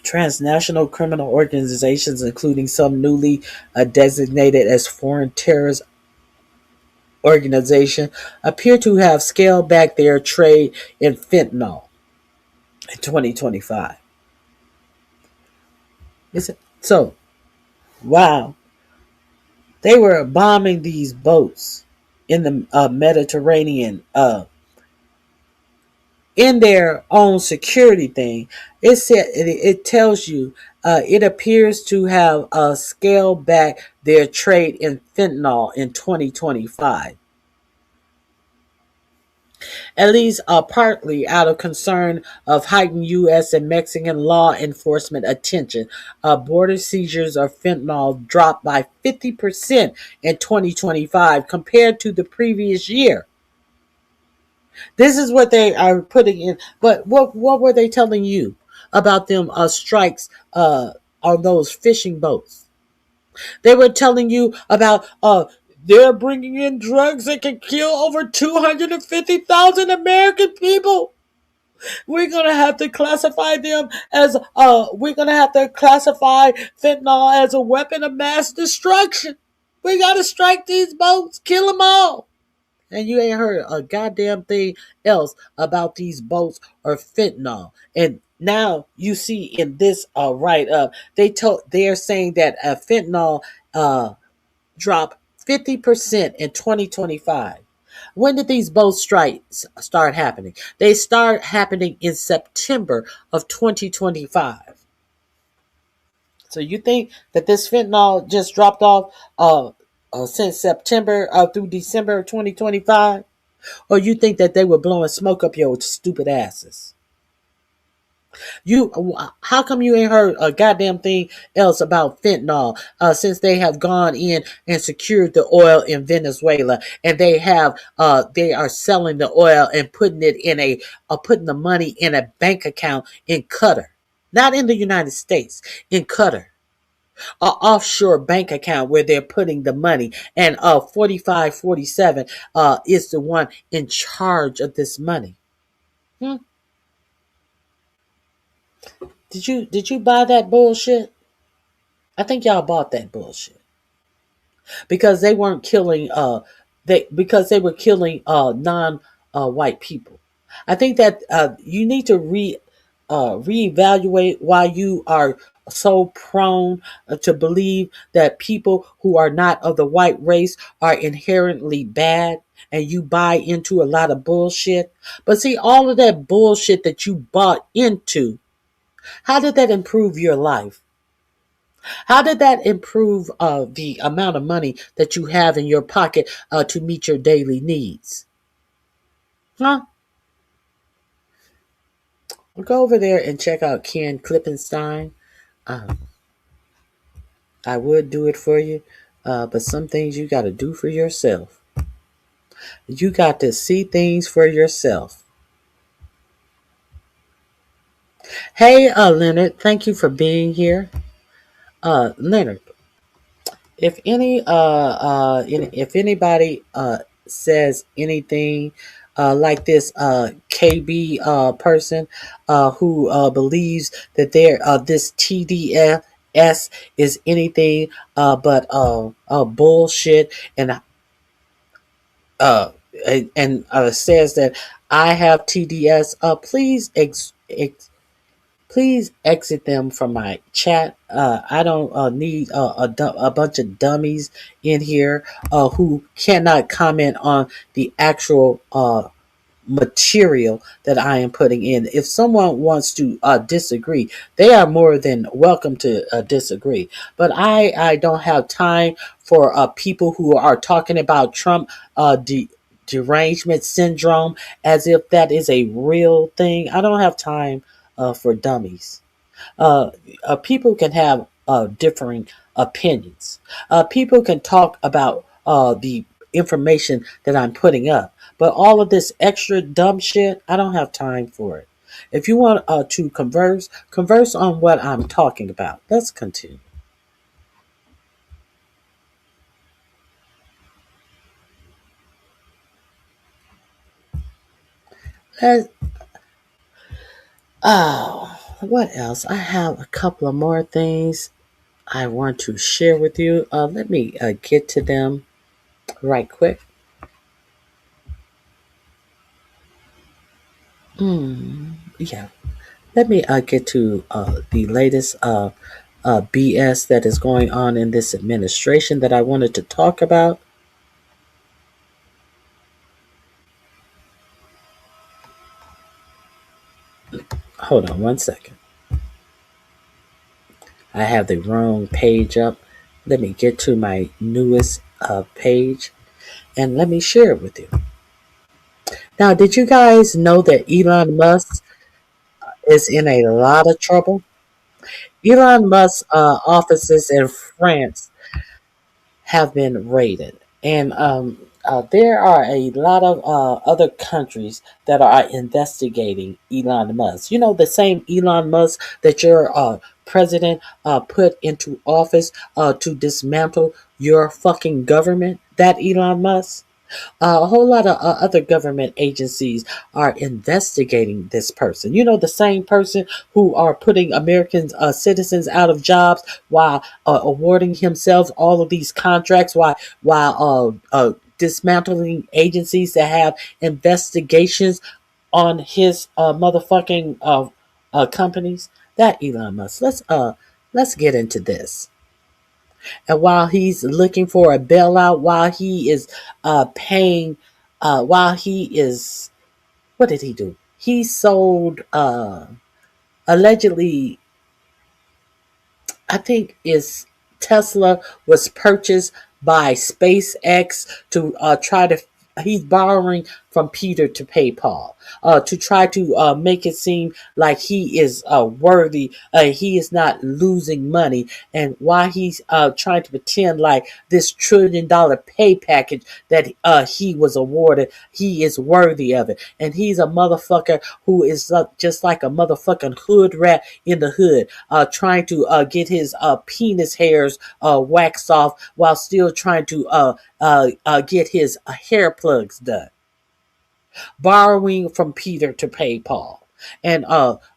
Transnational criminal organizations, including some newly designated as foreign terrorist organizations, appear to have scaled back their trade in fentanyl in 2025. So, wow, they were bombing these boats in the Mediterranean in their own security thing. It tells you it appears to have scaled back their trade in fentanyl in 2025. at least partly out of concern of heightened U.S. and Mexican law enforcement attention. Border seizures of fentanyl dropped by 50% in 2025 compared to the previous year. This is what they are putting in. But what were they telling you about them strikes on those fishing boats? They were telling you about they're bringing in drugs that can kill over 250,000 American people. We're gonna have to classify them as we're gonna have to classify fentanyl as a weapon of mass destruction. We gotta strike these boats, kill them all. And you ain't heard a goddamn thing else about these boats or fentanyl. And now you see in this write up, they're saying that fentanyl dropped 50% in 2025. When did these boat strikes start happening? They start happening in September of 2025. So you think that this fentanyl just dropped off since September through December of 2025? Or you think that they were blowing smoke up your stupid asses? How come you ain't heard a goddamn thing else about fentanyl since they have gone in and secured the oil in Venezuela, and they are selling the oil and putting it in putting the money in a bank account in Qatar, not in the United States, in Qatar, an offshore bank account where they're putting the money, and 4547 is the one in charge of this money. Did you buy that bullshit? I think y'all bought that bullshit because they weren't killing because they were killing non white people. I think that you need to reevaluate why you are so prone to believe that people who are not of the white race are inherently bad, and you buy into a lot of bullshit. But see, all of that bullshit that you bought into, how did that improve your life? How did that improve the amount of money that you have in your pocket to meet your daily needs? Huh? Well, go over there and check out Ken Klippenstein. I would do it for you, but some things you got to do for yourself. You got to see things for yourself. Hey, Leonard, thank you for being here. Leonard, if anybody says anything like this KB person who believes that this TDS is anything but bullshit, and says that I have TDS, please exit them from my chat. I don't need a bunch of dummies in here who cannot comment on the actual material that I am putting in. If someone wants to disagree, they are more than welcome to disagree. But I don't have time for people who are talking about Trump derangement syndrome as if that is a real thing. I don't have time for dummies. People can have differing opinions. People can talk about the information that I'm putting up. But all of this extra dumb shit, I don't have time for it. If you want to converse on what I'm talking about. Let's continue. What else? I have a couple of more things I want to share with you. Let me get to them right quick. Yeah. Let me get to the latest BS that is going on in this administration that I wanted to talk about. Hold on one second. I have the wrong page up. Let me get to my newest page and let me share it with you. Now, did you guys know that Elon Musk is in a lot of trouble? Elon Musk's offices in France have been raided, and there are a lot of other countries that are investigating Elon Musk. You know, the same Elon Musk that your president put into office to dismantle your fucking government. That Elon Musk. A whole lot of other government agencies are investigating this person. You know, the same person who are putting American citizens out of jobs while awarding himself all of these contracts, while dismantling agencies that have investigations on his motherfucking companies. That Elon Musk. Let's get into this. And while he's looking for a bailout, while he is paying, while he is, what did he do? He sold, allegedly, I think is Tesla was purchased by SpaceX to try to, he's borrowing from Peter to pay Paul, to try to make it seem like he is worthy, he is not losing money, and why he's trying to pretend like this $1 trillion pay package that he was awarded, he is worthy of it. And he's a motherfucker who is just like a motherfucking hood rat in the hood, trying to get his penis hairs waxed off while still trying to get his hair plugs done. Borrowing from Peter to pay Paul. And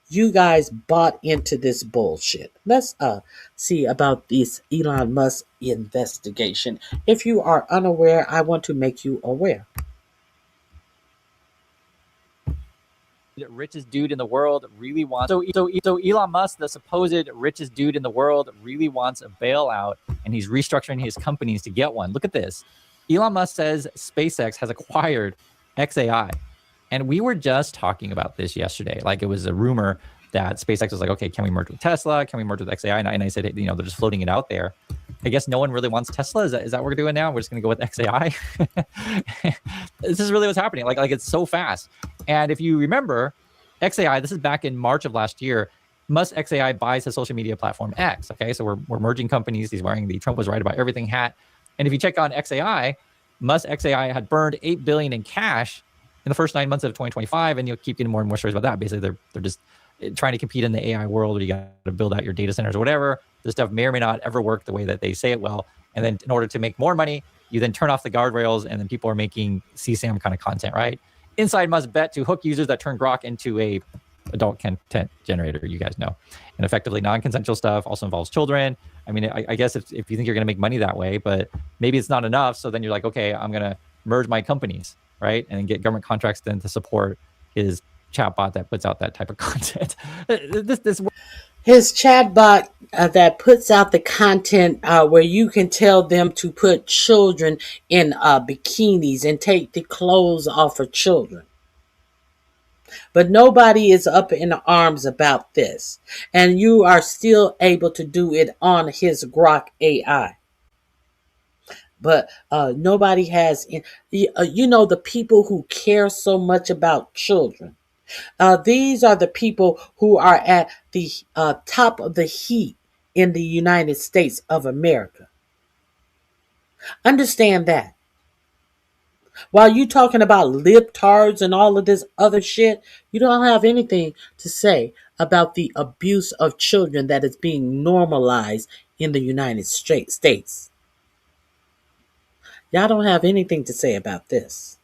you guys bought into this bullshit. Let's see about this Elon Musk investigation. If you are unaware, I want to make you aware. The richest dude in the world really wants so Elon Musk, the supposed richest dude in the world, really wants a bailout, and he's restructuring his companies to get one. Look at this. Elon Musk says SpaceX has acquired XAI. And we were just talking about this yesterday. Like, it was a rumor that SpaceX was like, okay, can we merge with Tesla? Can we merge with XAI? And I said, you know, they're just floating it out there. I guess no one really wants Tesla. Is that what we're doing now? We're just going to go with XAI? This is really what's happening. Like it's so fast. And if you remember, XAI, this is back in March of last year, Musk XAI buys his social media platform X. Okay, so we're merging companies. He's wearing the Trump was right about everything hat. And if you check on XAI, Musk XAI had burned $8 billion in cash in the first 9 months of 2025, and you'll keep getting more and more stories about that. Basically, they're just trying to compete in the AI world, where you got to build out your data centers or whatever. This stuff may or may not ever work the way that they say it will. And then in order to make more money, you then turn off the guardrails, and then people are making CSAM kind of content, right? Inside Musk bet to hook users that turn Grok into a adult content generator, you guys know. And effectively non-consensual stuff also involves children. I mean, I guess if you think you're going to make money that way, but maybe it's not enough. So then you're like, okay, I'm going to merge my companies, right? And get government contracts then to support his chatbot that puts out that type of content. His chatbot that puts out the content where you can tell them to put children in bikinis and take the clothes off of children. But nobody is up in arms about this. And you are still able to do it on his Grok AI. But nobody has, you know, the people who care so much about children. These are the people who are at the top of the heat in the United States of America. Understand that. While you talking about libtards and all of this other shit, you don't have anything to say about the abuse of children that is being normalized in the United States. Y'all don't have anything to say about this.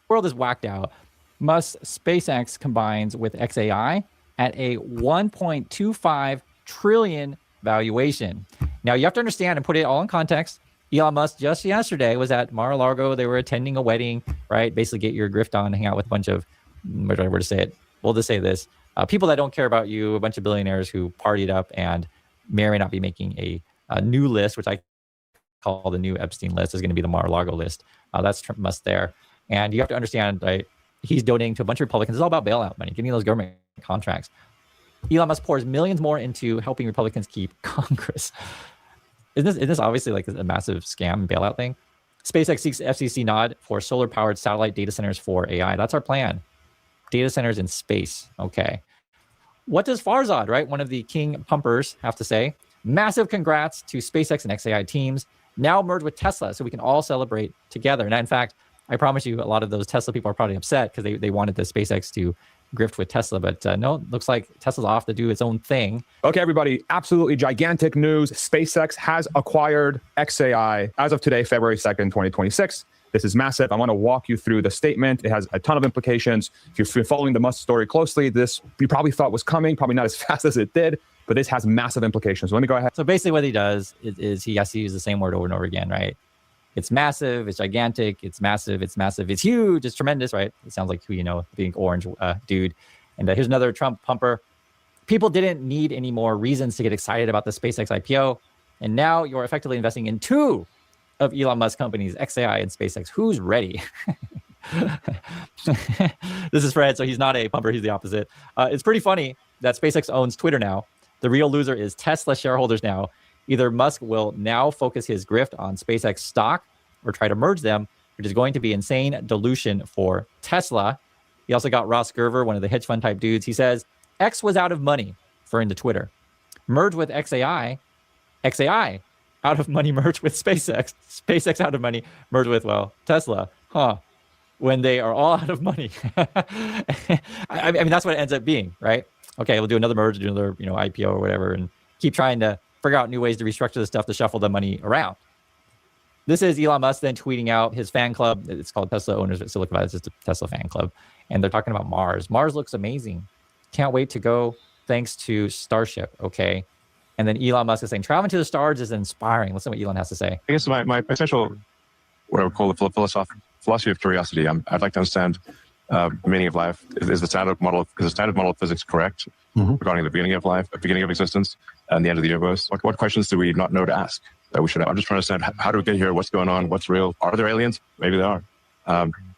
World is whacked out. Musk SpaceX combines with XAI at a 1.25 trillion valuation. Now you have to understand and put it all in context. Elon Musk just yesterday was at Mar-a-Lago. They were attending a wedding, right? Basically get your grift on, hang out with a bunch of, where to say it? We'll just say this. People that don't care about you, a bunch of billionaires who partied up and may or may not be making a new list, which I call the new Epstein list, is going to be the Mar-a-Lago list. That's Musk there. And you have to understand, right, he's donating to a bunch of Republicans. It's all about bailout money, getting those government contracts. Elon Musk pours millions more into helping Republicans keep Congress. Isn't this obviously like a massive scam bailout thing? SpaceX seeks FCC nod for solar-powered satellite data centers for AI. That's our plan. Data centers in space. Okay. What does Farzad, right, one of the king pumpers, have to say? Massive congrats to SpaceX and xAI teams. Now merge with Tesla so we can all celebrate together. And in fact, I promise you a lot of those Tesla people are probably upset because they wanted the SpaceX to grift with Tesla. But no, looks like Tesla's off to do its own thing. Okay, everybody, absolutely gigantic news. SpaceX has acquired xAI as of today, February 2nd, 2026. This is massive. I want to walk you through the statement. It has a ton of implications. If you've been following the Musk story closely, this you probably thought was coming, probably not as fast as it did, but this has massive implications. So let me go ahead. So basically what he does is he has to use the same word over and over again, right? It's massive, it's gigantic, it's massive, it's massive, it's huge, it's tremendous, right? It sounds like who you know, the big orange dude. And here's another Trump pumper. People didn't need any more reasons to get excited about the SpaceX IPO. And now you're effectively investing in two of Elon Musk companies, xAI and SpaceX. Who's ready? This is Fred, so he's not a pumper, he's the opposite. It's pretty funny that SpaceX owns Twitter now. The real loser is Tesla shareholders now. Either Musk will now focus his grift on SpaceX stock or try to merge them, which is going to be insane dilution for Tesla. He also got Ross Gerver, one of the hedge fund type dudes. He says, X was out of money, referring to Twitter. Merge with xAI, xAI out of money, merge with SpaceX. SpaceX out of money, merge with, well, Tesla. Huh. When they are all out of money. I mean, that's what it ends up being, right? Okay, we'll do another merge, do another, IPO or whatever, and keep trying to figure out new ways to restructure the stuff to shuffle the money around. This is Elon Musk then tweeting out his fan club. It's called Tesla Owners of Silicon Valley. It's just a Tesla fan club. And they're talking about Mars. Mars looks amazing. Can't wait to go thanks to Starship, okay? And then Elon Musk is saying, traveling to the stars is inspiring. Listen to what Elon has to say. I guess my essential, what I would call the philosophy of curiosity, I'd like to understand the meaning of life. Is the standard model of physics correct regarding the beginning of life, the beginning of existence, and the end of the universe? What questions do we not know to ask that we should have? I'm just trying to understand how do we get here? What's going on? What's real? Are there aliens? Maybe there are.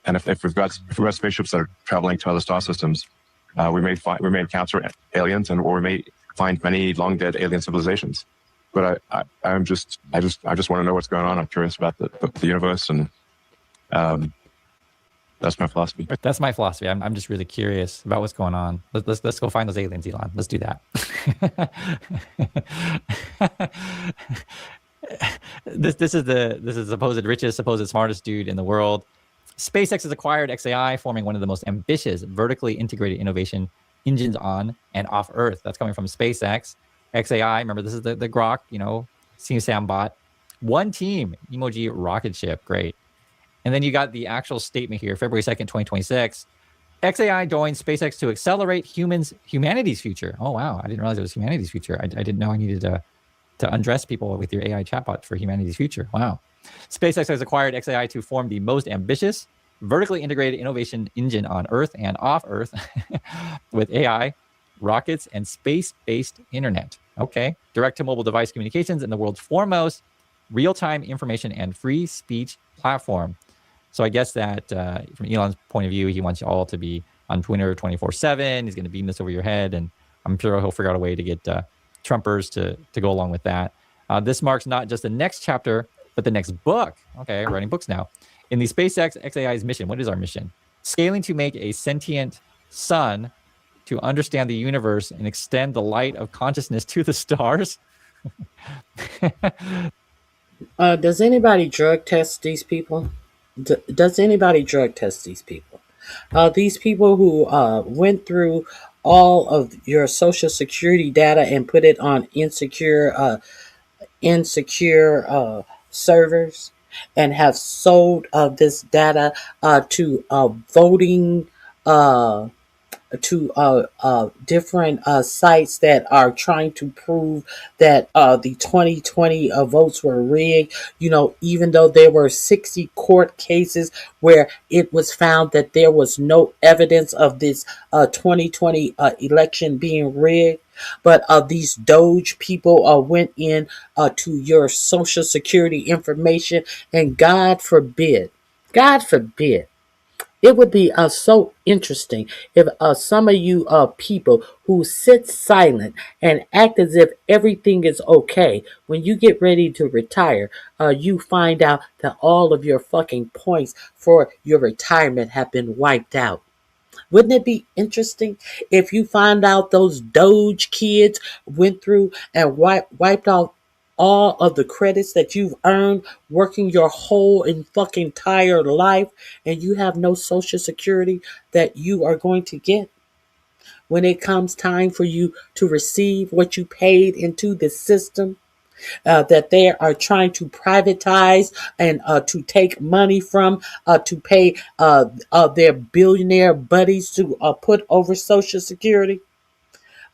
And if we've got spaceships that are traveling to other star systems, we may encounter aliens, or we may find many long dead alien civilizations. But I just want to know what's going on. I'm curious about the universe, and that's my philosophy. That's my philosophy. I'm just really curious about what's going on. Let's go find those aliens, Elon. Let's do that. This is the supposed richest, supposed smartest dude in the world. SpaceX has acquired xAI, forming one of the most ambitious vertically integrated innovation engines on and off Earth. That's coming from SpaceX. xAI, remember, this is the Grok, CSAM bot. One team, emoji rocket ship, great. And then you got the actual statement here, February 2nd, 2026. xAI joins SpaceX to accelerate humanity's future. Oh, wow. I didn't realize it was humanity's future. I didn't know I needed to undress people with your AI chatbot for humanity's future. Wow. SpaceX has acquired xAI to form the most ambitious, vertically integrated innovation engine on Earth and off Earth with AI, rockets, and space-based internet. Okay. Direct-to-mobile device communications and the world's foremost real-time information and free speech platform. So I guess that from Elon's point of view, he wants you all to be on Twitter 24/7. He's going to beam this over your head, and I'm sure he'll figure out a way to get Trumpers to go along with that. This marks not just the next chapter, but the next book. Okay, writing books now. In the SpaceX xAI's mission, what is our mission? Scaling to make a sentient sun to understand the universe and extend the light of consciousness to the stars. Does anybody drug test these people? Does anybody drug test these people? These people who went through all of your social security data and put it on insecure servers and have sold this data to voting to different sites that are trying to prove that the 2020 votes were rigged, even though there were 60 court cases where it was found that there was no evidence of this 2020 election being rigged. But these Doge people went in to your social security information, and God forbid, It would be so interesting if some of you people who sit silent and act as if everything is okay, when you get ready to retire, you find out that all of your fucking points for your retirement have been wiped out. Wouldn't it be interesting if you find out those Doge kids went through and wiped out all of the credits that you've earned working your whole and fucking entire life, and you have no social security that you are going to get when it comes time for you to receive what you paid into the system? That they are trying to privatize and to take money from, to pay their billionaire buddies to put over Social Security.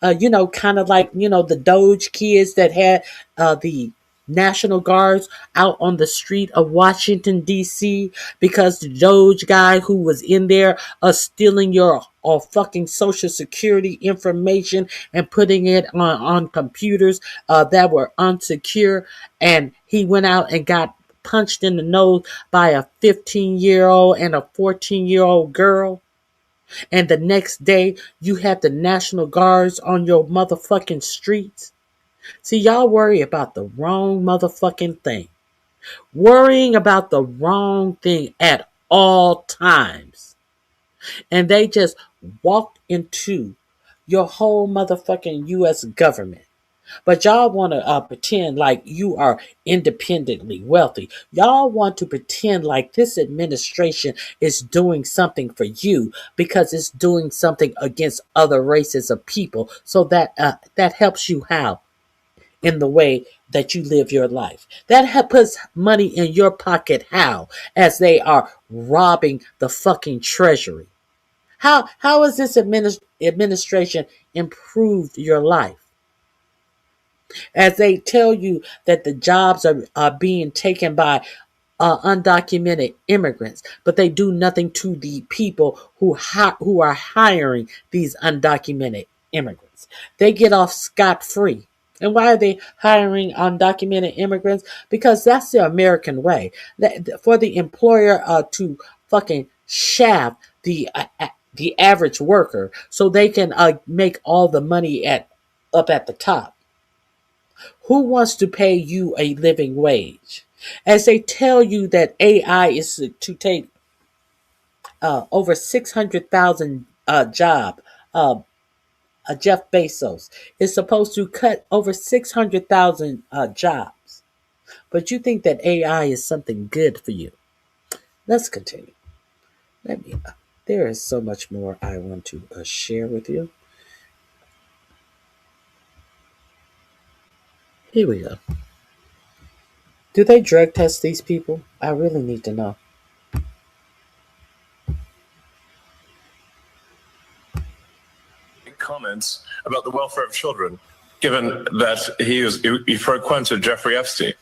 Kind of like, the Doge kids that had the National Guards out on the street of Washington, D.C., because the Doge guy who was in there stealing your fucking Social Security information and putting it on computers that were unsecure, and he went out and got punched in the nose by a 15-year-old and a 14-year-old girl. And the next day, you have the National Guards on your motherfucking streets. See, y'all worry about the wrong motherfucking thing. Worrying about the wrong thing at all times. And they just walked into your whole motherfucking U.S. government. But y'all want to pretend like you are independently wealthy. Y'all want to pretend like this administration is doing something for you because it's doing something against other races of people. So that helps you how? In the way that you live your life. That puts money in your pocket how? As they are robbing the fucking treasury. How has this administration improved your life? As they tell you that the jobs are being taken by undocumented immigrants, but they do nothing to the people who are hiring these undocumented immigrants. They get off scot-free. And why are they hiring undocumented immigrants? Because that's the American way. For the employer to fucking shaft the average worker so they can make all the money up at the top. Who wants to pay you a living wage? As they tell you that AI is to take over 600,000 jobs. Jeff Bezos is supposed to cut over 600,000 jobs. But you think that AI is something good for you. Let's continue. There is so much more I want to share with you. Here we go. Do they drug test these people? I really need to know. Comments about the welfare of children, given that he frequented Jeffrey Epstein.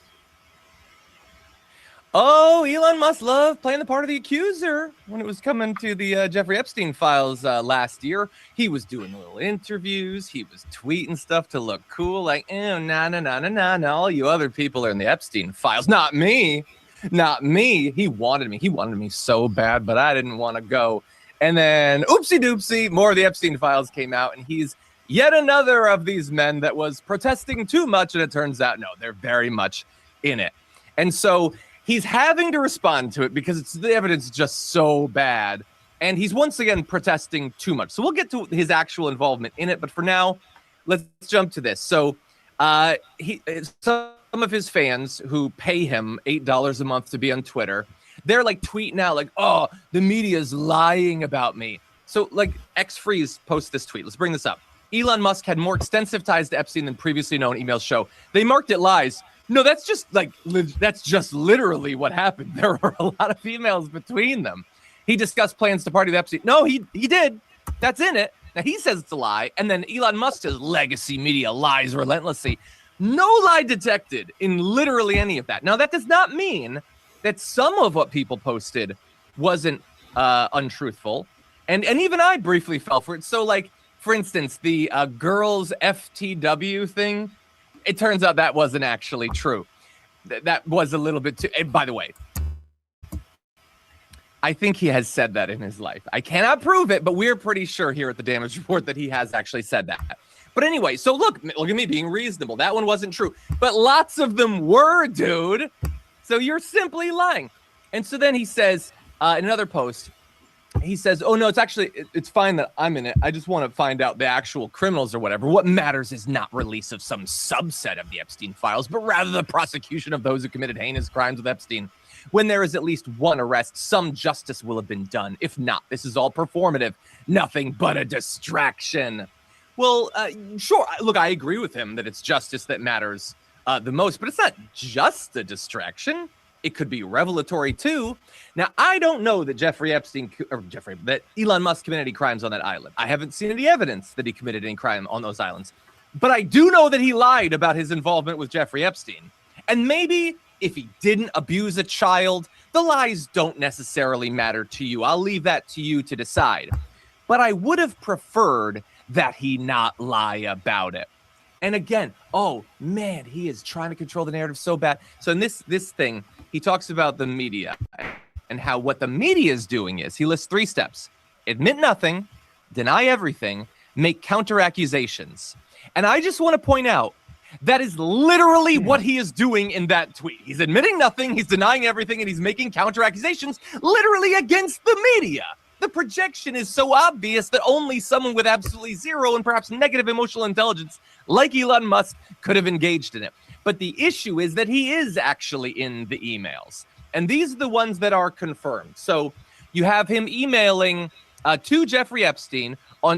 Oh, Elon Musk loved playing the part of the accuser when it was coming to the Jeffrey Epstein files last year. He was doing little interviews. He was tweeting stuff to look cool, like, nah, all you other people are in the Epstein files. Not me. He wanted me so bad, but I didn't want to go. And then, oopsie doopsie, more of the Epstein files came out, and he's yet another of these men that was protesting too much, and it turns out, no, they're very much in it. And so he's having to respond to it because the evidence is just so bad, and he's once again protesting too much. So we'll get to his actual involvement in it, but for now, let's jump to this. So some of his fans who pay him $8 a month to be on Twitter, they're like tweeting out like, oh, the media is lying about me. So like XFreeze posts this tweet. Let's bring this up. Elon Musk had more extensive ties to Epstein than previously known, emails show. They marked it lies. No, that's just literally what happened. There were a lot of emails between them. He discussed plans to party with Epstein. No, he did. That's in it. Now he says it's a lie. And then Elon Musk says legacy media lies relentlessly. No lie detected in literally any of that. Now, that does not mean that some of what people posted wasn't untruthful. And even I briefly fell for it. So, like, for instance, the girls FTW thing, it turns out that wasn't actually true. That was a little bit too... And by the way, I think he has said that in his life. I cannot prove it, but we're pretty sure here at the Damage Report that he has actually said that. But anyway, so look at me being reasonable. That one wasn't true, but lots of them were, dude. So you're simply lying. And so then he says in another post, he says, oh, no, it's fine that I'm in it. I just want to find out the actual criminals or whatever. What matters is not release of some subset of the Epstein files, but rather the prosecution of those who committed heinous crimes with Epstein. When there is at least one arrest, some justice will have been done. If not, this is all performative. Nothing but a distraction. Well, sure. Look, I agree with him that it's justice that matters the most, but it's not just a distraction. It could be revelatory too. Now, I don't know that that Elon Musk committed any crimes on that island. I haven't seen any evidence that he committed any crime on those islands. But I do know that he lied about his involvement with Jeffrey Epstein. And maybe if he didn't abuse a child, the lies don't necessarily matter to you. I'll leave that to you to decide. But I would have preferred that he not lie about it. And again, oh man, he is trying to control the narrative so bad. So in this thing, he talks about the media and how what the media is doing is he lists 3 steps: admit nothing, deny everything, make counter accusations. And I just want to point out that is literally what he is doing in that tweet. He's admitting nothing, he's denying everything, and he's making counter accusations literally against the media. The projection is so obvious that only someone with absolutely zero and perhaps negative emotional intelligence like Elon Musk could have engaged in it. But the issue is that he is actually in the emails. And these are the ones that are confirmed. So you have him emailing to Jeffrey Epstein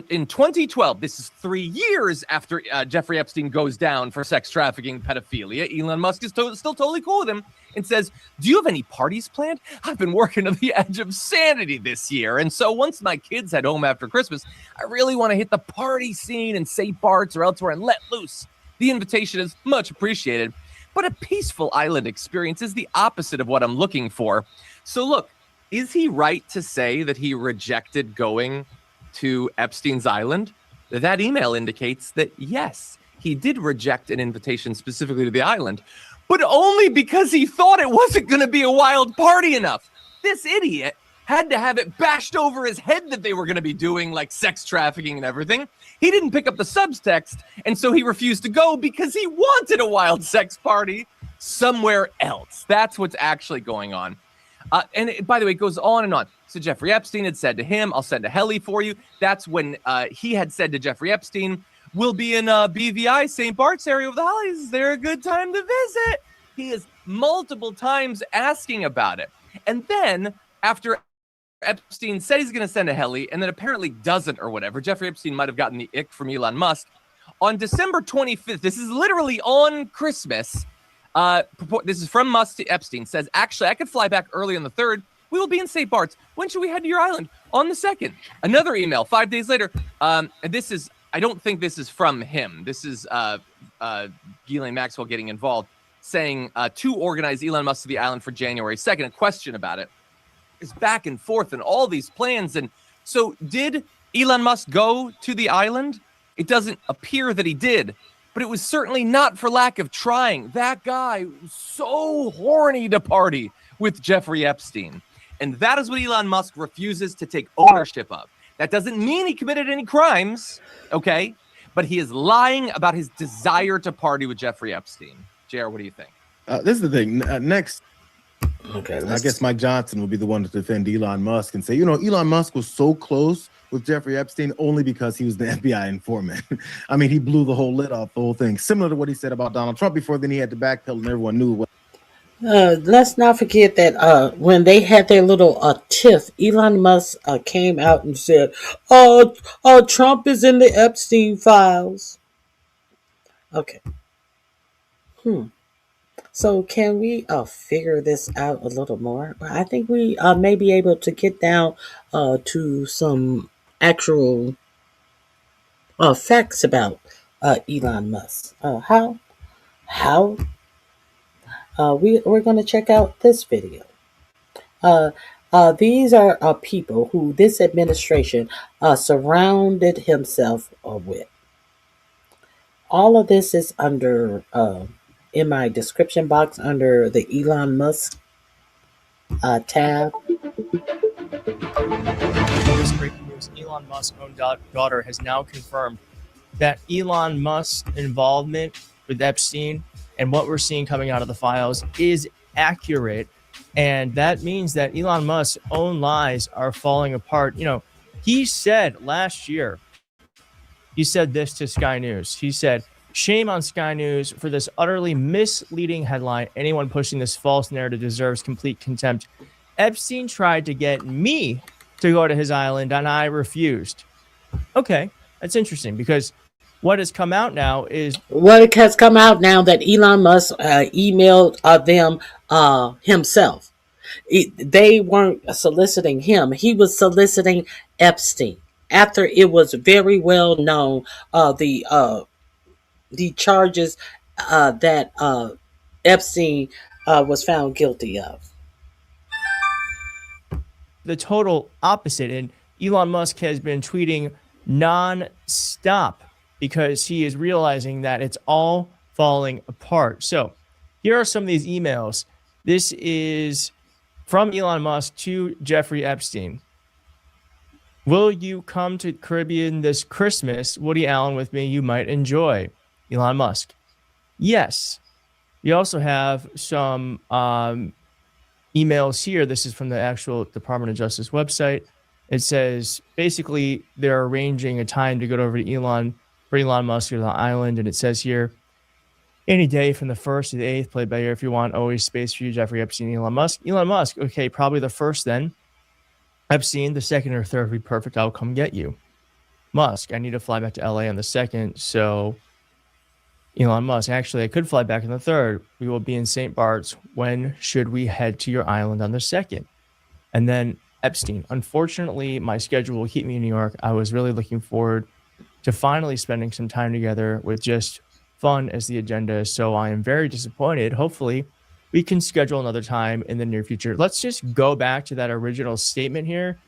in 2012. This is 3 years after Jeffrey Epstein goes down for sex trafficking, pedophilia. Elon Musk is still totally cool with him and says, do you have any parties planned? I've been working to the edge of sanity this year. And so once my kids head home after Christmas, I really want to hit the party scene in St. Bart's or elsewhere and let loose. The invitation is much appreciated, but a peaceful island experience is the opposite of what I'm looking for. So look, is he right to say that he rejected going to Epstein's island? That email indicates that yes, he did reject an invitation specifically to the island, but only because he thought it wasn't going to be a wild party enough. This idiot had to have it bashed over his head that they were going to be doing like sex trafficking and everything. He didn't pick up the subtext, and so he refused to go because he wanted a wild sex party somewhere else. That's what's actually going on. And by the way, it goes on and on. So Jeffrey Epstein had said to him, I'll send a heli for you. That's when he had said to Jeffrey Epstein, we'll be in BVI, St. Bart's area over the holidays. Is there a good time to visit? He is multiple times asking about it. And then after Epstein said he's going to send a heli and then apparently doesn't or whatever, Jeffrey Epstein might have gotten the ick from Elon Musk. On December 25th, this is literally on Christmas, this is from Musk to Epstein, says, actually, I could fly back early on the 3rd. We will be in St. Bart's. When should we head to your island? On the 2nd. Another email 5 days later. And this is, I don't think this is from him. This is Ghislaine Maxwell getting involved, saying to organize Elon Musk to the island for January 2nd. A question about it is back and forth and all these plans. And so did Elon Musk go to the island? It doesn't appear that he did. But it was certainly not for lack of trying. That guy was so horny to party with Jeffrey Epstein. And that is what Elon Musk refuses to take ownership of. That doesn't mean he committed any crimes, okay? But he is lying about his desire to party with Jeffrey Epstein. JR, what do you think? This is the thing. Next, okay, I guess Mike Johnson will be the one to defend Elon Musk and say, you know, Elon Musk was so close with Jeffrey Epstein only because he was the FBI informant. I mean, he blew the whole lid off the whole thing. Similar to what he said about Donald Trump before, then he had to backpedal and everyone knew what. Let's not forget that when they had their little tiff, Elon Musk came out and said, "Oh, Trump is in the Epstein files." Okay. So can we figure this out a little more? I think we may be able to get down to some actual facts about Elon Musk. How? We're going to check out this video. These are people who this administration surrounded himself with. All of this is under in my description box under the Elon Musk tab. this breaking news. Elon Musk's own daughter has now confirmed that Elon Musk's involvement with Epstein and what we're seeing coming out of the files is accurate. And that means that Elon Musk's own lies are falling apart. You know, he said last year, he said this to Sky News. He said, "Shame on Sky News for this utterly misleading headline. Anyone pushing this false narrative deserves complete contempt. Epstein tried to get me to go to his island and I refused." Okay, that's interesting because what has come out now is what has come out now that Elon Musk emailed them himself. They weren't soliciting him. He was soliciting Epstein after it was very well known the charges that Epstein was found guilty of. the total opposite. And Elon Musk has been tweeting non-stop because he is realizing that it's all falling apart. So here are some of these emails. This is from Elon Musk to Jeffrey Epstein. "Will you come to Caribbean this Christmas? Woody Allen with me, you might enjoy." Elon Musk: "Yes." We also have some emails here. This is from the actual Department of Justice website. It says basically they're arranging a time to go over to Elon Musk to the island, and it says here, "Any day from the 1st to the 8th, played by ear if you want, always space for you, Jeffrey Epstein, Elon Musk." Elon Musk: "Okay, probably the 1st then. Epstein, the 2nd or 3rd would be perfect. I'll come get you." Musk: "I need to fly back to LA on the 2nd, so..." Elon Musk: "Actually, I could fly back on the 3rd. We will be in St. Bart's. When should we head to your island on the 2nd? And then Epstein: "Unfortunately, my schedule will keep me in New York. I was really looking forward to finally spending some time together with just fun as the agenda, so I am very disappointed. Hopefully, we can schedule another time in the near future." Let's just go back to that original statement here.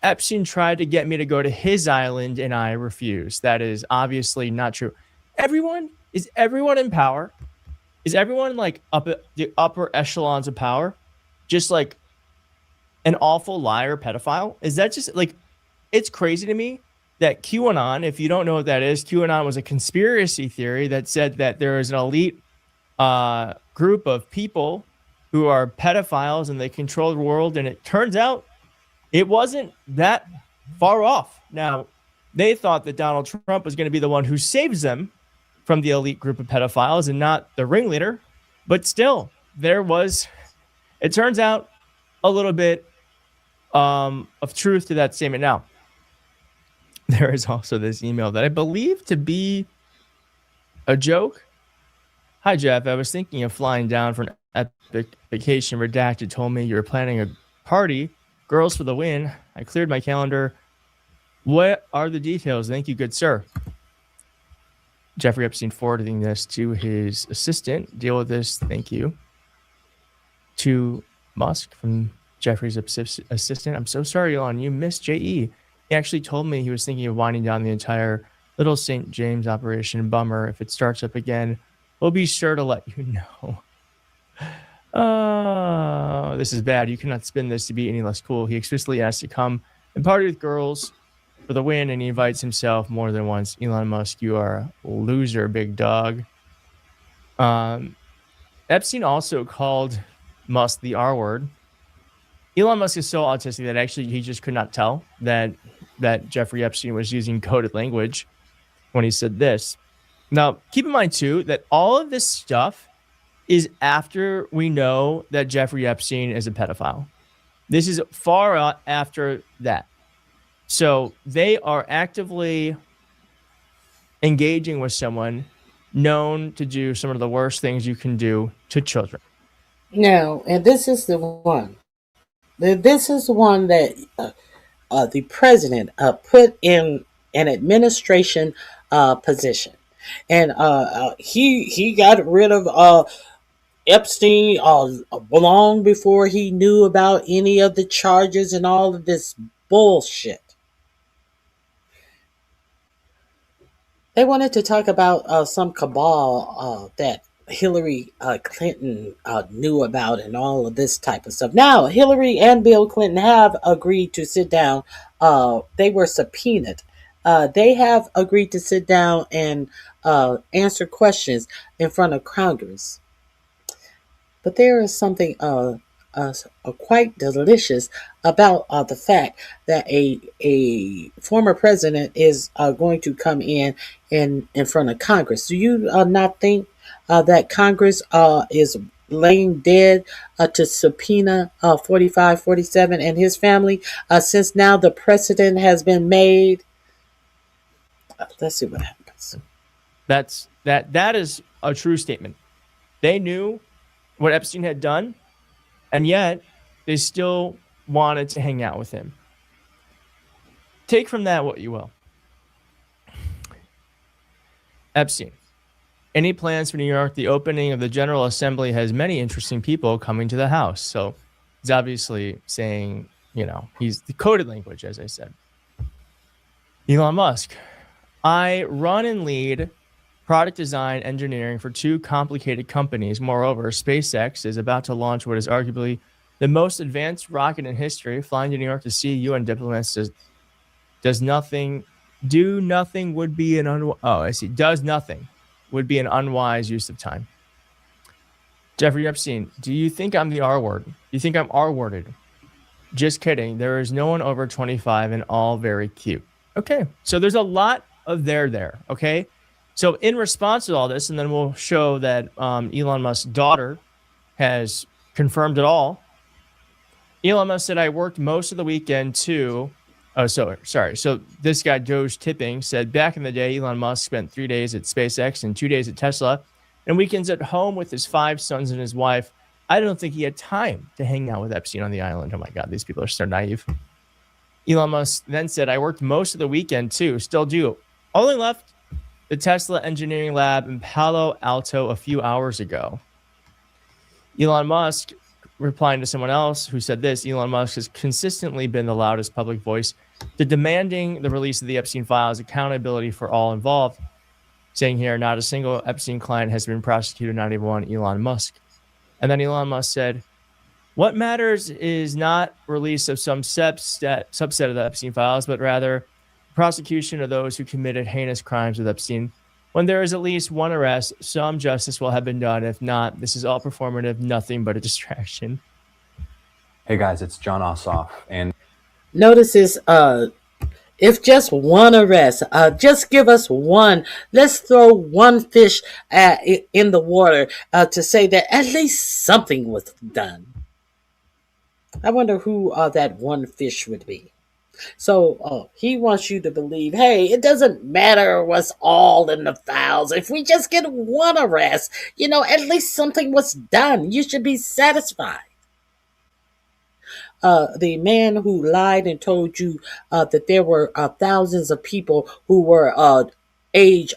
Epstein tried to get me to go to his island and I refused. That is obviously not true. Is everyone in power? Is everyone like up at the upper echelons of power just like an awful liar pedophile? Is that just like, it's crazy to me that QAnon, if you don't know what that is, QAnon was a conspiracy theory that said that there is an elite group of people who are pedophiles and they control the world. And it turns out it wasn't that far off. Now, they thought that Donald Trump was going to be the one who saves them from the elite group of pedophiles and not the ringleader. But still, it turns out, a little bit of truth to that statement. Now, there is also this email that I believe to be a joke. "Hi, Jeff. I was thinking of flying down for an epic vacation. Redacted told me you were planning a party. Girls for the win. I cleared my calendar. What are the details? Thank you, good sir." Jeffrey Epstein forwarding this to his assistant. "Deal with this. Thank you." To Musk from Jeffrey's assistant. "I'm so sorry, Elon. You missed JE. He actually told me he was thinking of winding down the entire Little St. James operation. Bummer. If it starts up again, we'll be sure to let you know." Oh, this is bad. You cannot spin this to be any less cool. He explicitly asked to come and party with girls for the win, and he invites himself more than once. Elon Musk, you are a loser, big dog. Epstein also called Musk the R word. Elon Musk is so autistic that actually he just could not tell that Jeffrey Epstein was using coded language when he said this. Now, keep in mind, too, that all of this stuff is after we know that Jeffrey Epstein is a pedophile. This is far after that. So they are actively engaging with someone known to do some of the worst things you can do to children. No, and this is the one. This is the one that the president put in an administration position. And he got rid of Epstein long before he knew about any of the charges and all of this bullshit. They wanted to talk about some cabal that Hillary Clinton knew about and all of this type of stuff. Now, Hillary and Bill Clinton have agreed to sit down. They were subpoenaed. They have agreed to sit down and answer questions in front of Congress. But there is something quite delicious about the fact that a former president is going to come in front of Congress. Do you not think that Congress is laying dead to subpoena 4547 and his family since now the precedent has been made? Let's see what happens. That is a true statement. They knew what Epstein had done, and yet they still wanted to hang out with him. Take from that what you will. Epstein. Any plans for New York? The opening of the General Assembly has many interesting people coming to the House. So he's obviously saying, he's the coded language, as I said. Elon Musk. I run and lead product design engineering for two complicated companies. Moreover, SpaceX is about to launch what is arguably the most advanced rocket in history. Flying to New York to see UN diplomats does nothing would be an unwise use of time. Jeffrey Epstein, do you think I'm the R word? Do you think I'm R-worded? Just kidding. There is no one over 25 and all very cute. Okay, so there's a lot of there. Okay, so in response to all this, and then we'll show that Elon Musk's daughter has confirmed it all. Elon Musk said, I worked most of the weekend too. Oh, sorry. So this guy, Doge Tipping, said back in the day, Elon Musk spent 3 days at SpaceX and 2 days at Tesla and weekends at home with his 5 sons and his wife. I don't think he had time to hang out with Epstein on the island. Oh my God, these people are so naive. Elon Musk then said, I worked most of the weekend too, still do. Only left the Tesla engineering lab in Palo Alto a few hours ago. Elon Musk, replying to someone else who said this, Elon Musk has consistently been the loudest public voice to demanding the release of the Epstein files, accountability for all involved, saying here, not a single Epstein client has been prosecuted, not even one Elon Musk. And then Elon Musk said, what matters is not release of some subset of the Epstein files, but rather prosecution of those who committed heinous crimes with Epstein. When there is at least one arrest, some justice will have been done. If not, this is all performative, nothing but a distraction. Hey guys, it's John Ossoff, and notice this, if just one arrest, just give us one. Let's throw one fish in the water to say that at least something was done. I wonder who that one fish would be. So he wants you to believe, hey, it doesn't matter what's all in the files. If we just get one arrest, at least something was done. You should be satisfied. The man who lied and told you that there were thousands of people who were age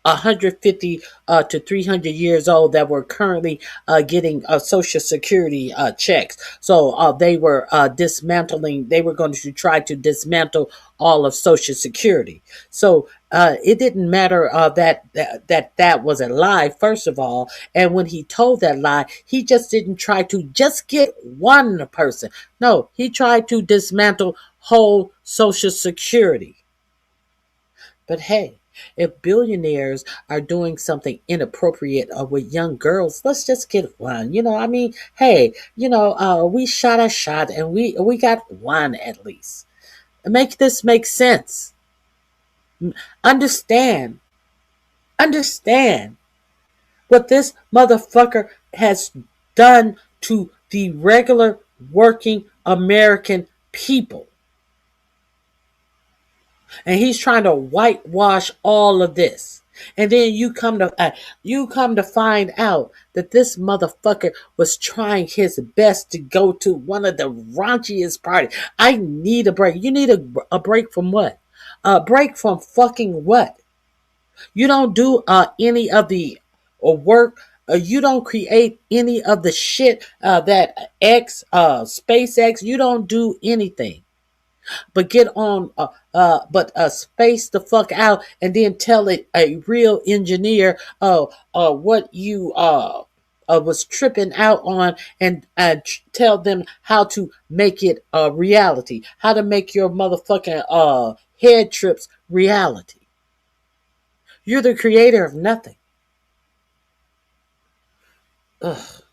150 to 300 years old that were currently getting Social Security checks. So they were dismantling. They were going to try to dismantle all of Social Security. So it didn't matter that was a lie, first of all. And when he told that lie, he just didn't try to just get one person. No, he tried to dismantle whole Social Security. But hey, if billionaires are doing something inappropriate with young girls, let's just get one. Hey, we shot a shot and we got one at least. Make this make sense. Understand what this motherfucker has done to the regular working American people. And he's trying to whitewash all of this. And then you come to find out that this motherfucker was trying his best to go to one of the raunchiest parties. I need a break. You need a break from what? A break from fucking what? You don't do any of the work. You don't create any of the shit that SpaceX. You don't do anything. but get on, space the fuck out and then tell it a real engineer, what you, was tripping out on, and tell them how to make it a reality, how to make your motherfucking head trips reality. You're the creator of nothing. Ugh.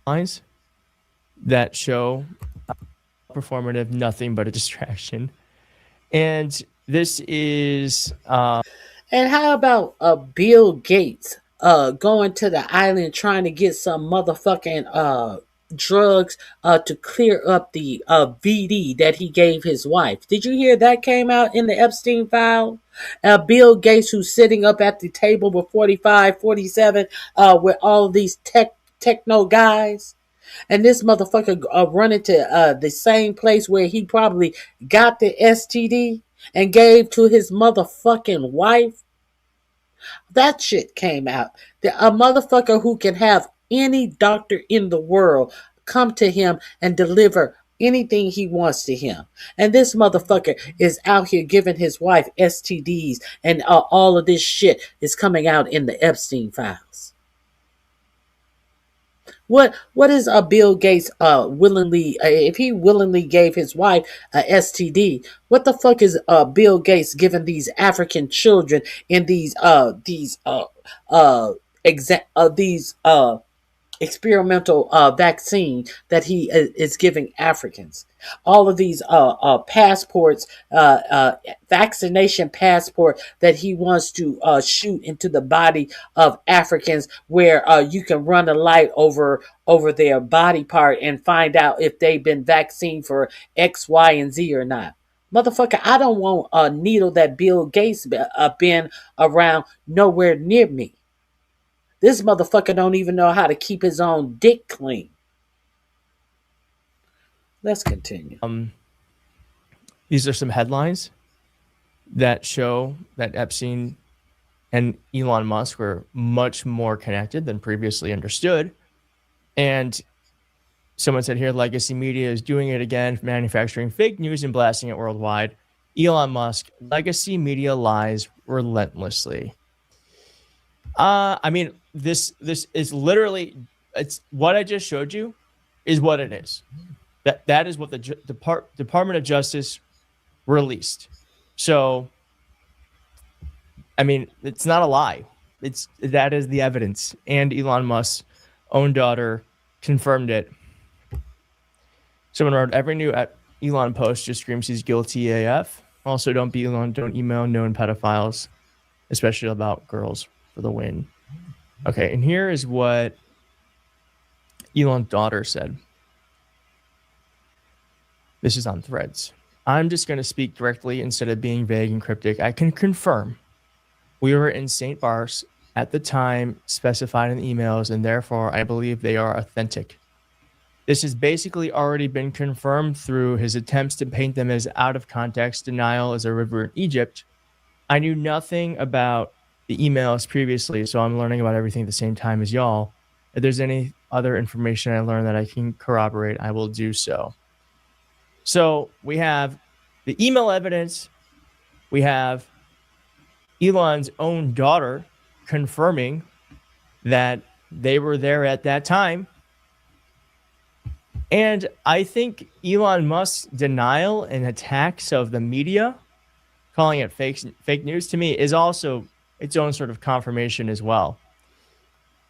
Lines that show performative, nothing but a distraction. And this is and how about Bill Gates going to the island trying to get some motherfucking drugs to clear up the VD that he gave his wife? Did you hear that came out in the Epstein file? Bill Gates, who's sitting up at the table with 45, 47 with all these techno guys. And this motherfucker running to the same place where he probably got the STD and gave to his motherfucking wife. That shit came out. A motherfucker who can have any doctor in the world come to him and deliver anything he wants to him. And this motherfucker is out here giving his wife STDs, and all of this shit is coming out in the Epstein files. What is Bill Gates willingly, if he willingly gave his wife a STD, what the fuck is Bill Gates giving these African children in these experimental vaccine that he is giving Africans? All of these passports, vaccination passport that he wants to shoot into the body of Africans, where you can run a light over their body part and find out if they've been vaccinated for X, Y, and Z or not. Motherfucker, I don't want a needle that Bill Gates been around nowhere near me. This motherfucker don't even know how to keep his own dick clean. Let's continue. These are some headlines that show that Epstein and Elon Musk were much more connected than previously understood. And someone said here, legacy media is doing it again, manufacturing fake news and blasting it worldwide. Elon Musk, legacy media lies relentlessly. I mean, this is literally, it's what I just showed you is what it is. That is what the Department of Justice released. So, I mean, it's not a lie. That is the evidence. And Elon Musk's own daughter confirmed it. Someone wrote, every new Elon post just screams he's guilty AF. Also, don't be Elon, don't email known pedophiles, especially about girls, for the win. Okay, and here is what Elon's daughter said. This is on Threads. I'm just going to speak directly instead of being vague and cryptic. I can confirm we were in St. Bart's at the time specified in the emails, and therefore I believe they are authentic. This has basically already been confirmed through his attempts to paint them as out of context denial as a river in Egypt. I knew nothing about the emails previously, so I'm learning about everything at the same time as y'all. If there's any other information I learned that I can corroborate, I will do so. So we have the email evidence. We have Elon's own daughter confirming that they were there at that time. And I think Elon Musk's denial and attacks of the media, calling it fake news, to me is also its own sort of confirmation as well.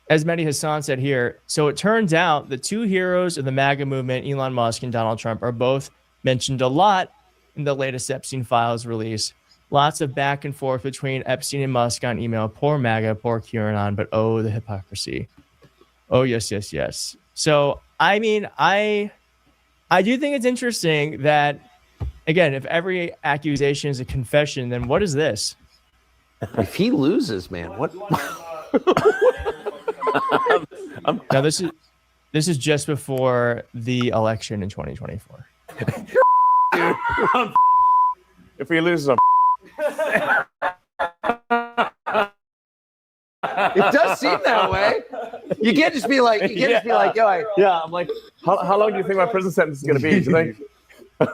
As Mehdi Hassan said here, so it turns out the two heroes of the MAGA movement, Elon Musk and Donald Trump, are both mentioned a lot in the latest Epstein files release. Lots of back and forth between Epstein and Musk on email. Poor MAGA, poor QAnon, but oh, the hypocrisy. Oh, yes, yes, yes. So, I mean, I do think it's interesting that, again, if every accusation is a confession, then what is this? If he loses, man, what? Now, this is just before the election in 2024. If he loses, I'm It does seem that way. You can't just be like, yo, I'm like, How long do you think my prison sentence is going to be? Do you think?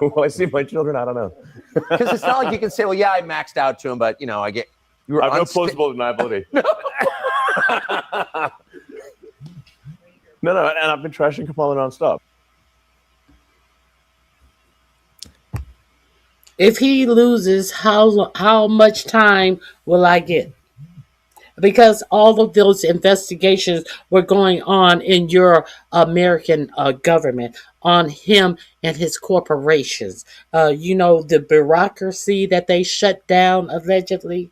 Will I see my children? I don't know. Because it's not like you can say, well, yeah, I maxed out to him, but, you know, I have no plausible deniability. No, and I've been trashing Kamala nonstop. If he loses, how much time will I get? Because all of those investigations were going on in your American government on him and his corporations. The bureaucracy that they shut down allegedly.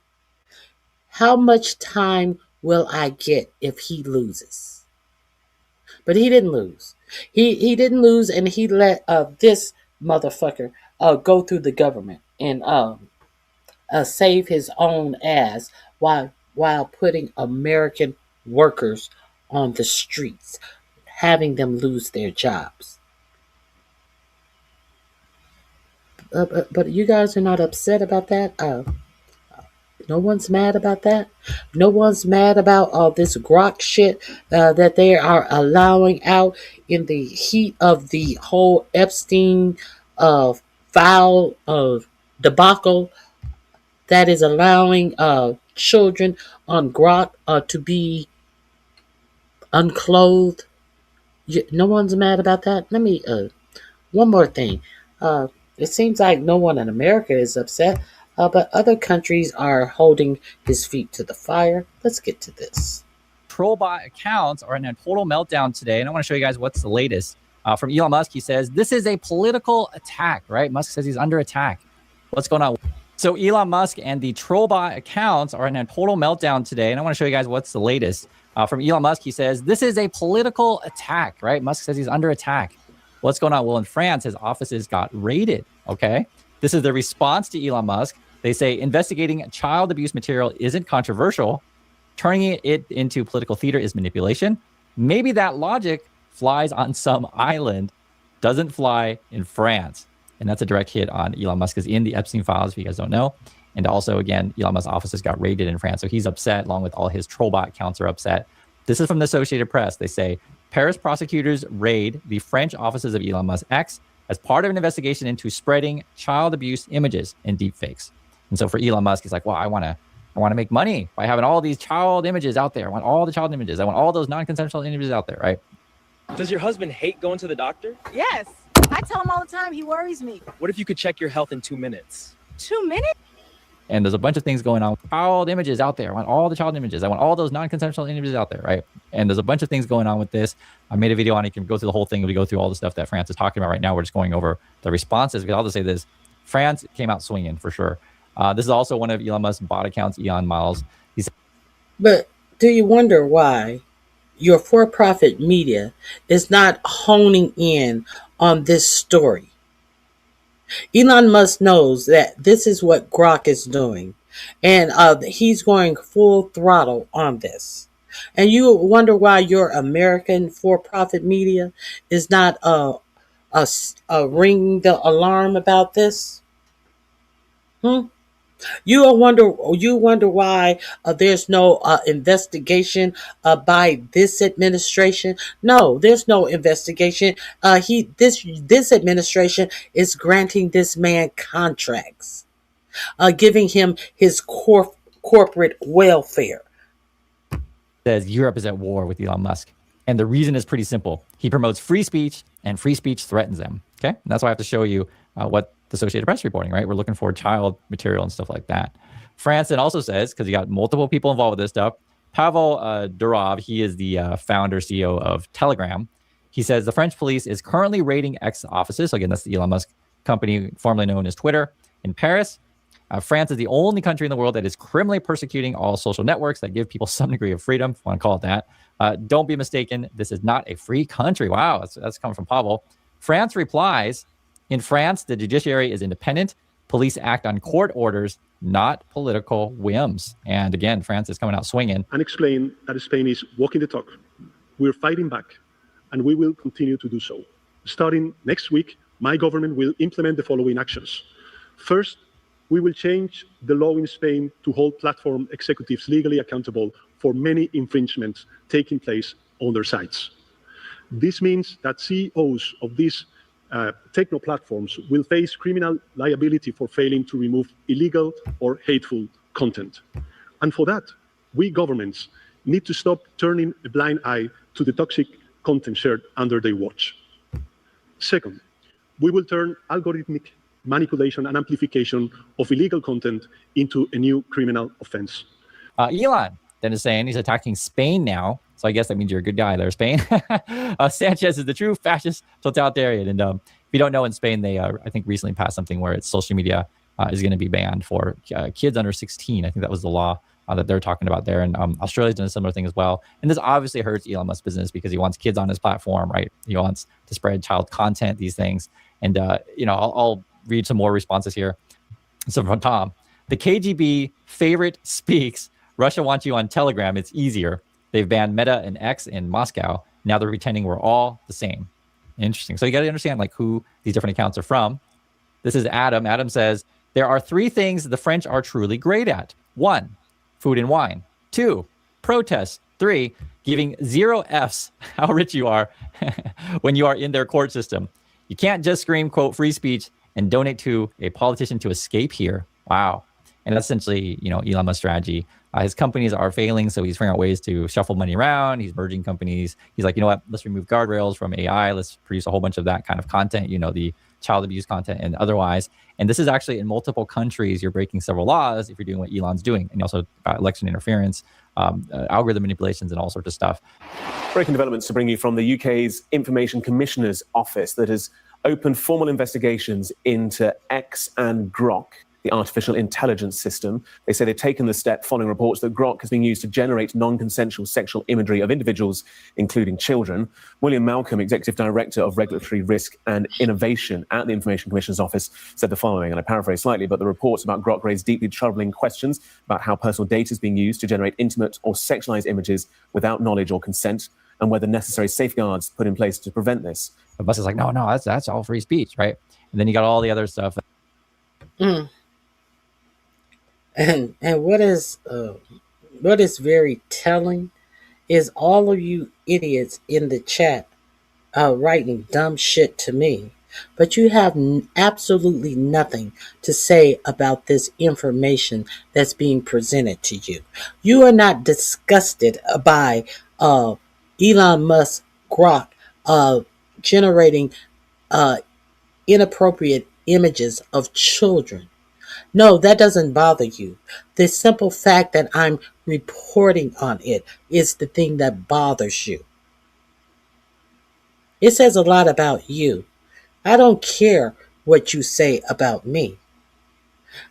How much time will I get if he loses? But he didn't lose. He didn't lose, and he let this motherfucker go through the government and save his own ass while putting American workers on the streets, having them lose their jobs. But you guys are not upset about that? No one's mad about that? No one's mad about all this Grok shit that they are allowing out in the heat of the whole Epstein file debacle that is allowing children on Grok to be unclothed? No one's mad about that? Let me, one more thing. It seems like no one in America is upset, but other countries are holding his feet to the fire. Let's get to this. Trollbot accounts are in a total meltdown today, and I want to show you guys what's the latest. From Elon Musk, he says, this is a political attack, right? Musk says he's under attack. What's going on? So Elon Musk and the Trollbot accounts are in a total meltdown today, and I want to show you guys what's the latest. From Elon Musk, he says, this is a political attack, right? Musk says he's under attack. What's going on? Well, in France, his offices got raided, okay? This is the response to Elon Musk. They say investigating child abuse material isn't controversial. Turning it into political theater is manipulation. Maybe that logic flies on some island, doesn't fly in France. And that's a direct hit on Elon Musk is in the Epstein files, if you guys don't know. And also, again, Elon Musk's offices got raided in France. So he's upset, along with all his Trollbot accounts are upset. This is from the Associated Press. They say, Paris prosecutors raid the French offices of Elon Musk X as part of an investigation into spreading child abuse images and deepfakes. And so for Elon Musk, he's like, well, I want to make money by having all these child images out there. I want all the child images. I want all those non-consensual images out there, right? Does your husband hate going to the doctor? Yes. I tell him all the time. He worries me. What if you could check your health in 2 minutes? 2 minutes? And there's a bunch of things going on. Child images out there. I want all the child images. I want all those non-consensual images out there, right? And there's a bunch of things going on with this. I made a video on it. You can go through the whole thing. We go through all the stuff that France is talking about right now. We're just going over the responses. I'll just say this. France came out swinging for sure. This is also one of Elon Musk's bot accounts, Elon Miles. But do you wonder why your for-profit media is not honing in on this story? Elon Musk knows that this is what Grok is doing, and he's going full throttle on this. And you wonder why your American for-profit media is not ringing the alarm about this? You wonder why there's no investigation by this administration? No, there's no investigation. This administration is granting this man contracts, giving him his corporate welfare. Says Europe is at war with Elon Musk, and the reason is pretty simple. He promotes free speech, and free speech threatens them. Okay, and that's why I have to show you what the Associated Press reporting, right? We're looking for child material and stuff like that. France then also says, because you got multiple people involved with this stuff, Pavel Durov, he is the founder, CEO of Telegram. He says the French police is currently raiding X offices. So again, that's the Elon Musk company, formerly known as Twitter, in Paris. France is the only country in the world that is criminally persecuting all social networks that give people some degree of freedom, if you want to call it that. Don't be mistaken. This is not a free country. Wow, that's coming from Pavel. France replies, in France, the judiciary is independent. Police act on court orders, not political whims. And again, France is coming out swinging. And explain that Spain is walking the talk. We're fighting back, and we will continue to do so. Starting next week, my government will implement the following actions. First, we will change the law in Spain to hold platform executives legally accountable for many infringements taking place on their sites. This means that CEOs of these techno platforms will face criminal liability for failing to remove illegal or hateful content. And for that, we governments need to stop turning a blind eye to the toxic content shared under their watch. Second, we will turn algorithmic manipulation and amplification of illegal content into a new criminal offense. Elon then is saying he's attacking Spain now. So I guess that means you're a good guy there, Spain. Sanchez is the true fascist totalitarian. And if you don't know, in Spain, they, I think, recently passed something where it's social media is going to be banned for kids under 16. I think that was the law that they're talking about there. And Australia's done a similar thing as well. And this obviously hurts Elon Musk's business because he wants kids on his platform, right? He wants to spread child content, these things. And, I'll read some more responses here. So from Tom, the KGB favorite speaks. Russia wants you on Telegram. It's easier. They've banned Meta and X in Moscow. Now they're pretending we're all the same. Interesting. So you got to understand like who these different accounts are from. This is Adam. Adam says, there are 3 things the French are truly great at. 1, food and wine. 2, protests. 3, giving 0 Fs how rich you are when you are in their court system. You can't just scream, quote, free speech and donate to a politician to escape here. Wow. And that's essentially, Elon Musk's strategy. His companies are failing, so he's figuring out ways to shuffle money around. He's merging companies. He's like, you know what? Let's remove guardrails from AI. Let's produce a whole bunch of that kind of content, the child abuse content and otherwise. And this is actually in multiple countries. You're breaking several laws if you're doing what Elon's doing. And also election interference, algorithm manipulations, and all sorts of stuff. Breaking developments to bring you from the UK's Information Commissioner's Office that has opened formal investigations into X and Grok, the artificial intelligence system. They say they've taken the step following reports that Grok has been used to generate non-consensual sexual imagery of individuals, including children. William Malcolm, Executive Director of Regulatory Risk and Innovation at the Information Commissioner's Office, said the following, and I paraphrase slightly, but the reports about Grok raise deeply troubling questions about how personal data is being used to generate intimate or sexualized images without knowledge or consent, and whether necessary safeguards put in place to prevent this. But Musk is like, no, that's all free speech, right? And then you got all the other stuff. And what is very telling is all of you idiots in the chat writing dumb shit to me, but you have absolutely nothing to say about this information that's being presented to you. You are not disgusted by Elon Musk Grok generating inappropriate images of children. No, that doesn't bother you. The simple fact that I'm reporting on it is the thing that bothers you. It says a lot about you. I don't care what you say about me.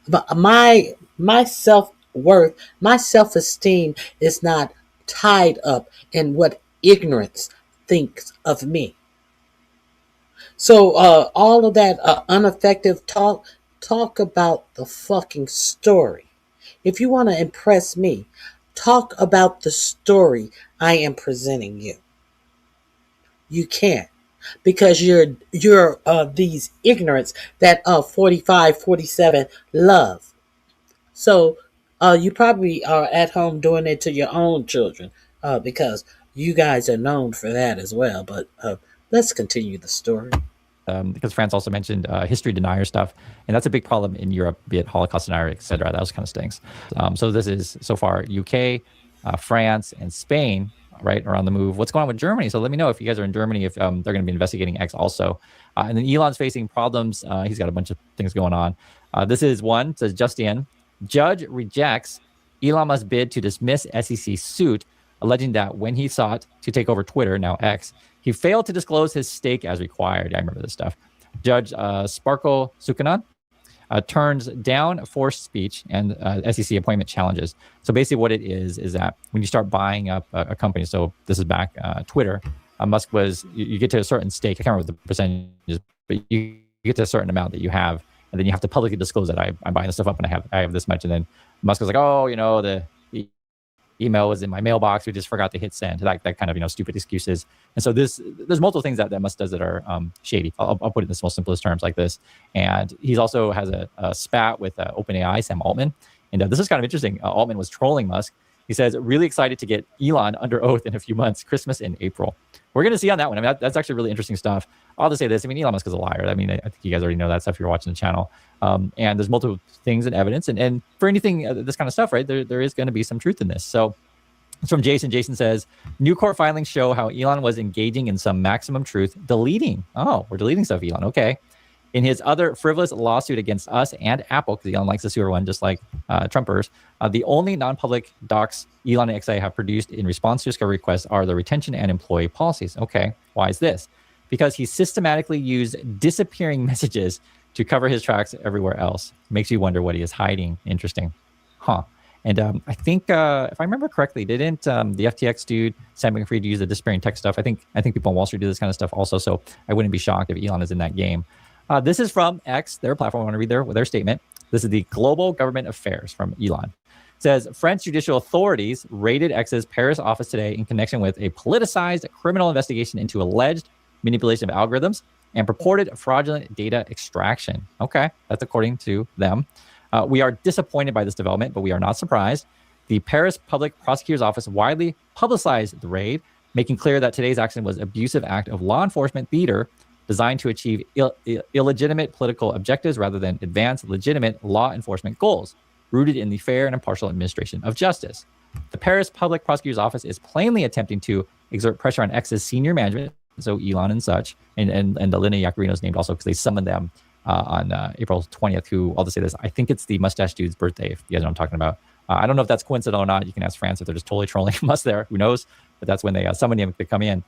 But my self-worth, my self-esteem is not tied up in what ignorance thinks of me. So all of that ineffective talk about the fucking story. If you want to impress me, talk about the story I am presenting you. You can't, because you're these ignorants that 45, 47 love. So you probably are at home doing it to your own children because you guys are known for that as well. But let's continue the story. Because France also mentioned history denier stuff, and that's a big problem in Europe, be it Holocaust denier, etc. Those kind of things. So this is so far UK, France, and Spain, right, are on the move. What's going on with Germany? So let me know if you guys are in Germany, if they're going to be investigating X also. And then Elon's facing problems. He's got a bunch of things going on. This is one, says Justin, judge rejects Elon Musk's bid to dismiss SEC suit, alleging that when he sought to take over Twitter, now X, he failed to disclose his stake as required. I remember this stuff. Judge Sparkle Sukanan turns down forced speech and SEC appointment challenges. So basically what it is that when you start buying up a company, so this is back Twitter, Musk was, you get to a certain stake, I can't remember the percentages, but you get to a certain amount that you have, and then you have to publicly disclose that I'm buying this stuff up and I have this much. And then Musk was like, oh, the email was in my mailbox. We just forgot to hit send. That kind of, stupid excuses. And so there's multiple things that Musk does that are shady. I'll put it in the most simplest terms like this. And he's also has a spat with OpenAI, Sam Altman. And this is kind of interesting. Altman was trolling Musk. He says, really excited to get Elon under oath in a few months, Christmas in April. We're going to see on that one. I mean, that's actually really interesting stuff. I'll just say this. I mean, Elon Musk is a liar. I mean, I think you guys already know that stuff if you're watching the channel. And there's multiple things and evidence. And for anything, this kind of stuff, right, there is going to be some truth in this. So it's from Jason. Jason says, new court filings show how Elon was engaging in some maximum truth, deleting. Oh, we're deleting stuff, Elon. Okay. In his other frivolous lawsuit against us and Apple, because Elon likes to sue everyone just like Trumpers, the only non-public docs Elon and XAI have produced in response to discovery requests are the retention and employee policies. Okay, why is this? Because he systematically used disappearing messages to cover his tracks everywhere else. Makes you wonder what he is hiding. Interesting. Huh. And I think, if I remember correctly, didn't the FTX dude, Sam Bankman-Fried, use the disappearing tech stuff? I think people on Wall Street do this kind of stuff also, so I wouldn't be shocked if Elon is in that game. This is from X, their platform. I want to read their statement. This is the Global Government Affairs from Elon. It says, French judicial authorities raided X's Paris office today in connection with a politicized criminal investigation into alleged manipulation of algorithms and purported fraudulent data extraction. Okay, that's according to them. We are disappointed by this development, but we are not surprised. The Paris Public Prosecutor's Office widely publicized the raid, making clear that today's action was an abusive act of law enforcement theater designed to achieve illegitimate political objectives rather than advance legitimate law enforcement goals, rooted in the fair and impartial administration of justice. The Paris Public Prosecutor's Office is plainly attempting to exert pressure on X's senior management, so Elon and such, and Alina Yaccarino is named also because they summoned them on April 20th, who, I'll just say this, I think it's the mustache dude's birthday, if you guys know what I'm talking about. I don't know if that's coincidental or not. You can ask France if they're just totally trolling Musk there. Who knows? But that's when they summoned him to come in.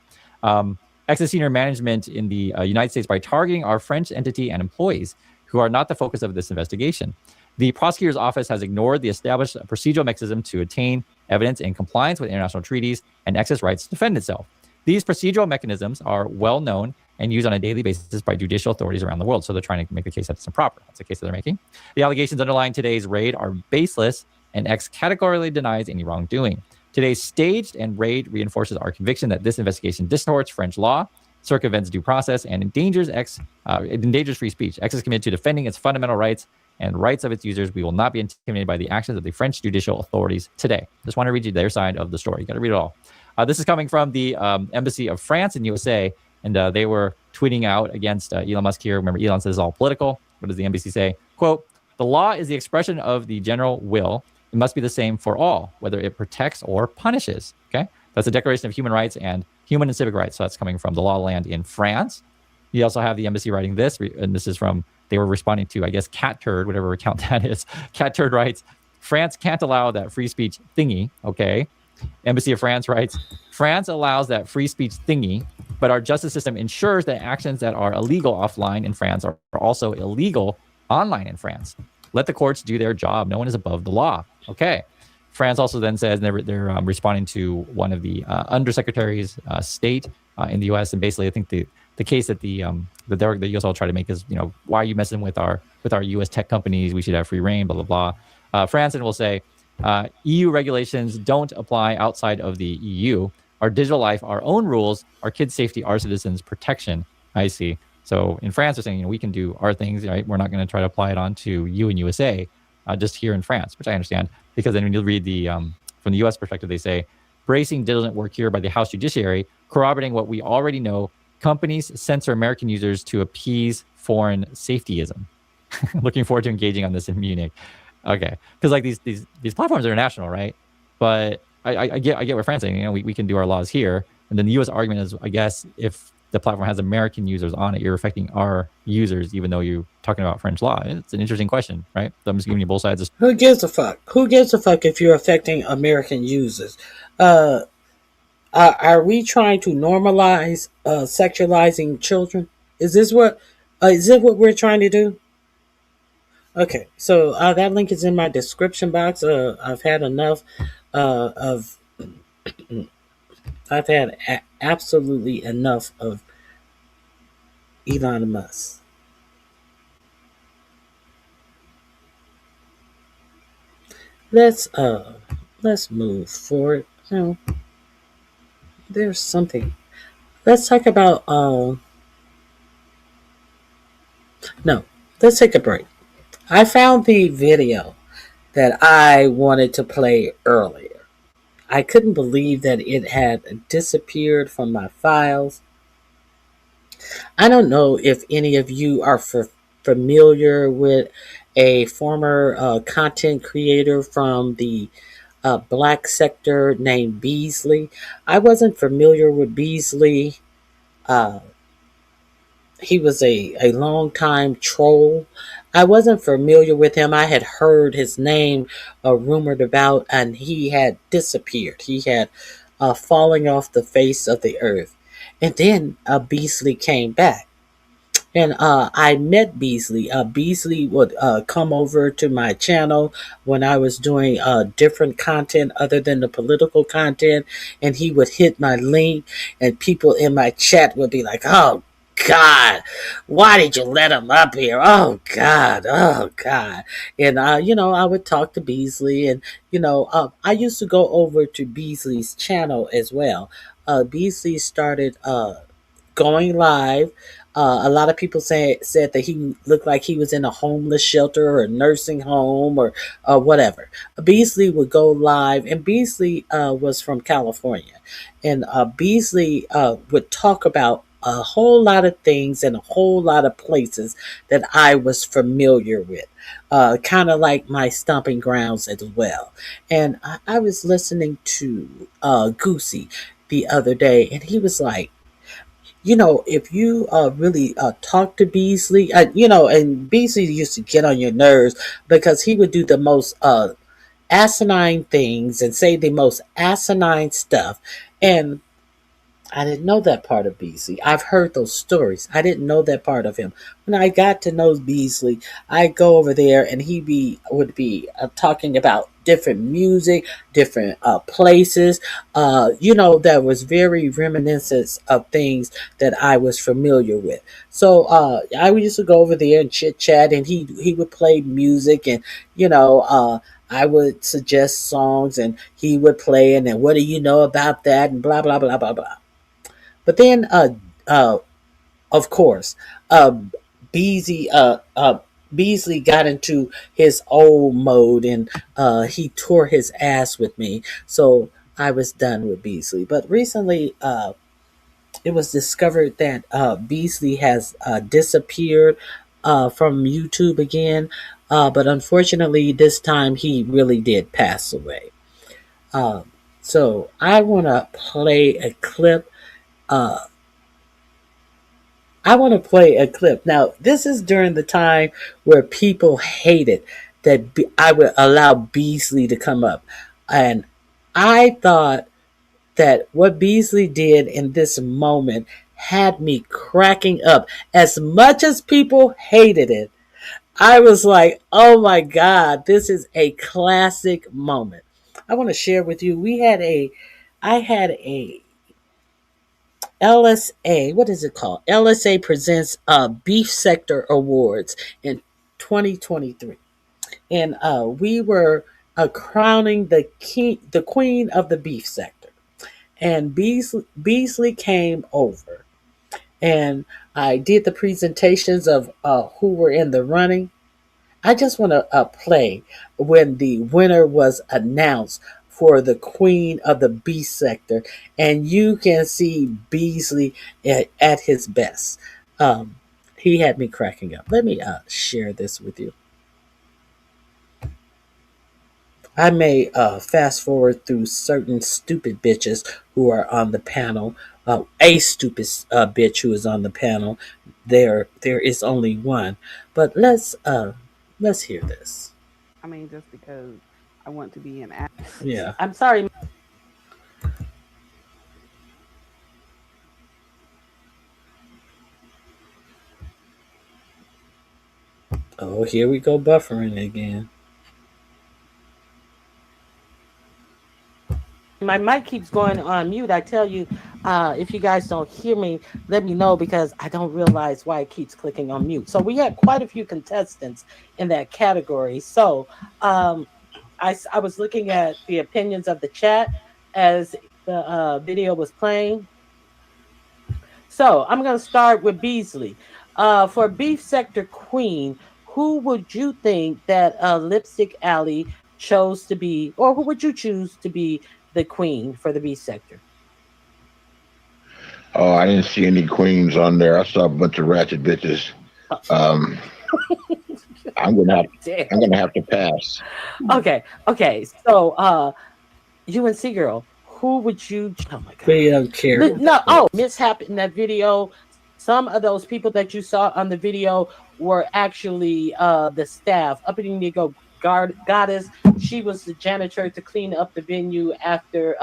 X's senior management in the United States by targeting our French entity and employees who are not the focus of this investigation. The prosecutor's office has ignored the established procedural mechanism to attain evidence in compliance with international treaties and X's rights to defend itself. These procedural mechanisms are well known and used on a daily basis by judicial authorities around the world. So they're trying to make the case that it's improper. That's the case that they're making. The allegations underlying today's raid are baseless, and X categorically denies any wrongdoing. Today's staged and raid reinforces our conviction that this investigation distorts French law, circumvents due process, and endangers free speech. X is committed to defending its fundamental rights and rights of its users. We will not be intimidated by the actions of the French judicial authorities today. Just want to read you their side of the story. You got to read it all. This is coming from the Embassy of France in USA, and they were tweeting out against Elon Musk here. Remember, Elon says it's all political. What does the embassy say? Quote, the law is the expression of the general will. It must be the same for all, whether it protects or punishes. Okay, that's the Declaration of Human Rights and Human and Civic Rights. So that's coming from the Law Land in France. You also have the embassy writing this, and this is from, they were responding to, I guess, Cat Turd, whatever account that is. Cat Turd writes, France can't allow that free speech thingy. Okay, Embassy of France writes, France allows that free speech thingy, but our justice system ensures that actions that are illegal offline in France are also illegal online in France. Let the courts do their job. No one is above the law. Okay. France also then says they're responding to one of the undersecretaries state in the U.S. And basically, I think the case that the U.S. will try to make is, why are you messing with our U.S. tech companies? We should have free reign, blah, blah, blah. France will say, EU regulations don't apply outside of the EU. Our digital life, our own rules, our kids' safety, our citizens' protection. I see. So in France, they're saying, we can do our things, right? We're not going to try to apply it on to you in USA, just here in France, which I understand. Because then when you read the, from the US perspective, they say, bracing diligent work here by the House Judiciary, corroborating what we already know, companies censor American users to appease foreign safetyism. Looking forward to engaging on this in Munich. Okay, because like these platforms are international, right? But I get what Fran's saying. We can do our laws here, and then the U.S. argument is, I guess, if the platform has American users on it, you're affecting our users, even though you're talking about French law. It's an interesting question, right? So I'm just giving you both sides. Who gives a fuck? Who gives a fuck if you're affecting American users? Are we trying to normalize sexualizing children? Is this what we're trying to do? Okay, so that link is in my description box. I've had enough of. I've had absolutely enough of Elon Musk. Let's move forward. There's something. Let's talk about no, let's take a break. I found the video that I wanted to play earlier. I couldn't believe that it had disappeared from my files. I don't know if any of you are familiar with a former content creator from the black sector named Beasley. I wasn't familiar with Beasley. He was a long time troll. I wasn't familiar with him. I had heard his name rumored about, and he had disappeared. He had fallen off the face of the earth. And then Beasley came back. And I met Beasley. Beasley would come over to my channel when I was doing different content other than the political content. And he would hit my link, and people in my chat would be like, "Oh, God, why did you let him up here? Oh, God, oh, God." And, I would talk to Beasley. And, I used to go over to Beasley's channel as well. Beasley started going live. A lot of people said that he looked like he was in a homeless shelter or a nursing home or whatever. Beasley would go live, and Beasley was from California. And Beasley would talk about a whole lot of things and a whole lot of places that I was familiar with. Kind of like my stomping grounds as well. And I was listening to Goosey the other day, and he was like, if you really talk to Beasley, and Beasley used to get on your nerves because he would do the most asinine things and say the most asinine stuff. And I didn't know that part of Beasley. I've heard those stories. I didn't know that part of him. When I got to know Beasley, I'd go over there and he would be talking about different music, different places, that was very reminiscent of things that I was familiar with. So I used to go over there and chit chat, and he would play music, and I would suggest songs, and he would play, and then what do you know about that, and blah blah blah blah blah. But then, of course, Beasley got into his old mode, and he tore his ass with me. So I was done with Beasley. But recently, it was discovered that Beasley has disappeared from YouTube again. But unfortunately, this time he really did pass away. So I want to play a clip. Now, this is during the time where people hated that I would allow Beasley to come up. And I thought that what Beasley did in this moment had me cracking up. As much as people hated it, I was like, oh my God, this is a classic moment. I want to share with you, I had a LSA, what is it called? LSA presents Beef Sector Awards in 2023. And we were crowning the queen of the beef sector. And Beasley came over. And I did the presentations of who were in the running. I just want to play when the winner was announced for the queen of the beef sector, and you can see Beasley at his best. He had me cracking up. Let me share this with you. I may fast forward through certain stupid bitches who are on the panel. A stupid bitch who is on the panel. There is only one. But let's hear this. I mean, just because I want to be an actor. Yeah. I'm sorry. Oh, here we go buffering again. My mic keeps going on mute. I tell you, if you guys don't hear me, let me know, because I don't realize why it keeps clicking on mute. So we had quite a few contestants in that category. So I was looking at the opinions of the chat as the video was playing. So I'm going to start with Beasley. For Beef Sector Queen, who would you think that Lipstick Alley chose to be, or who would you choose to be the queen for the B sector? Oh, I didn't see any queens on there. I saw a bunch of ratchet bitches. I'm gonna have to pass. Okay. So, UNC girl, who would you? Oh my God. We don't care. No. Oh, mishap in that video. Some of those people that you saw on the video were actually the staff. Up in Indigo Goddess, she was the janitor to clean up the venue after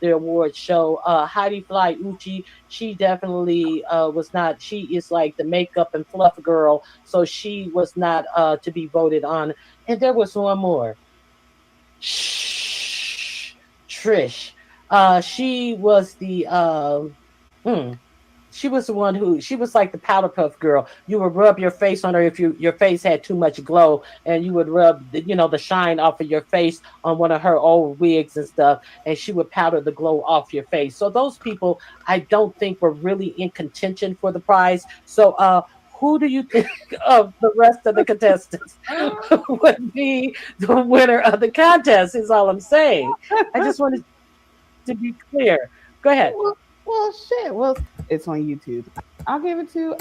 the award show. Heidi Fly Uchi, she definitely was not. She is like the makeup and fluff girl, so she was not to be voted on. And there was one more. Trish. She was the she was the one who, she was like the powder puff girl. You would rub your face on her if your face had too much glow, and you would rub the shine off of your face on one of her old wigs and stuff, and she would powder the glow off your face. So those people, I don't think were really in contention for the prize. So who do you think of the rest of the contestants would be the winner of the contest is all I'm saying. I just wanted to be clear. Go ahead. Well, shit. Well, it's on YouTube. I'll give it to.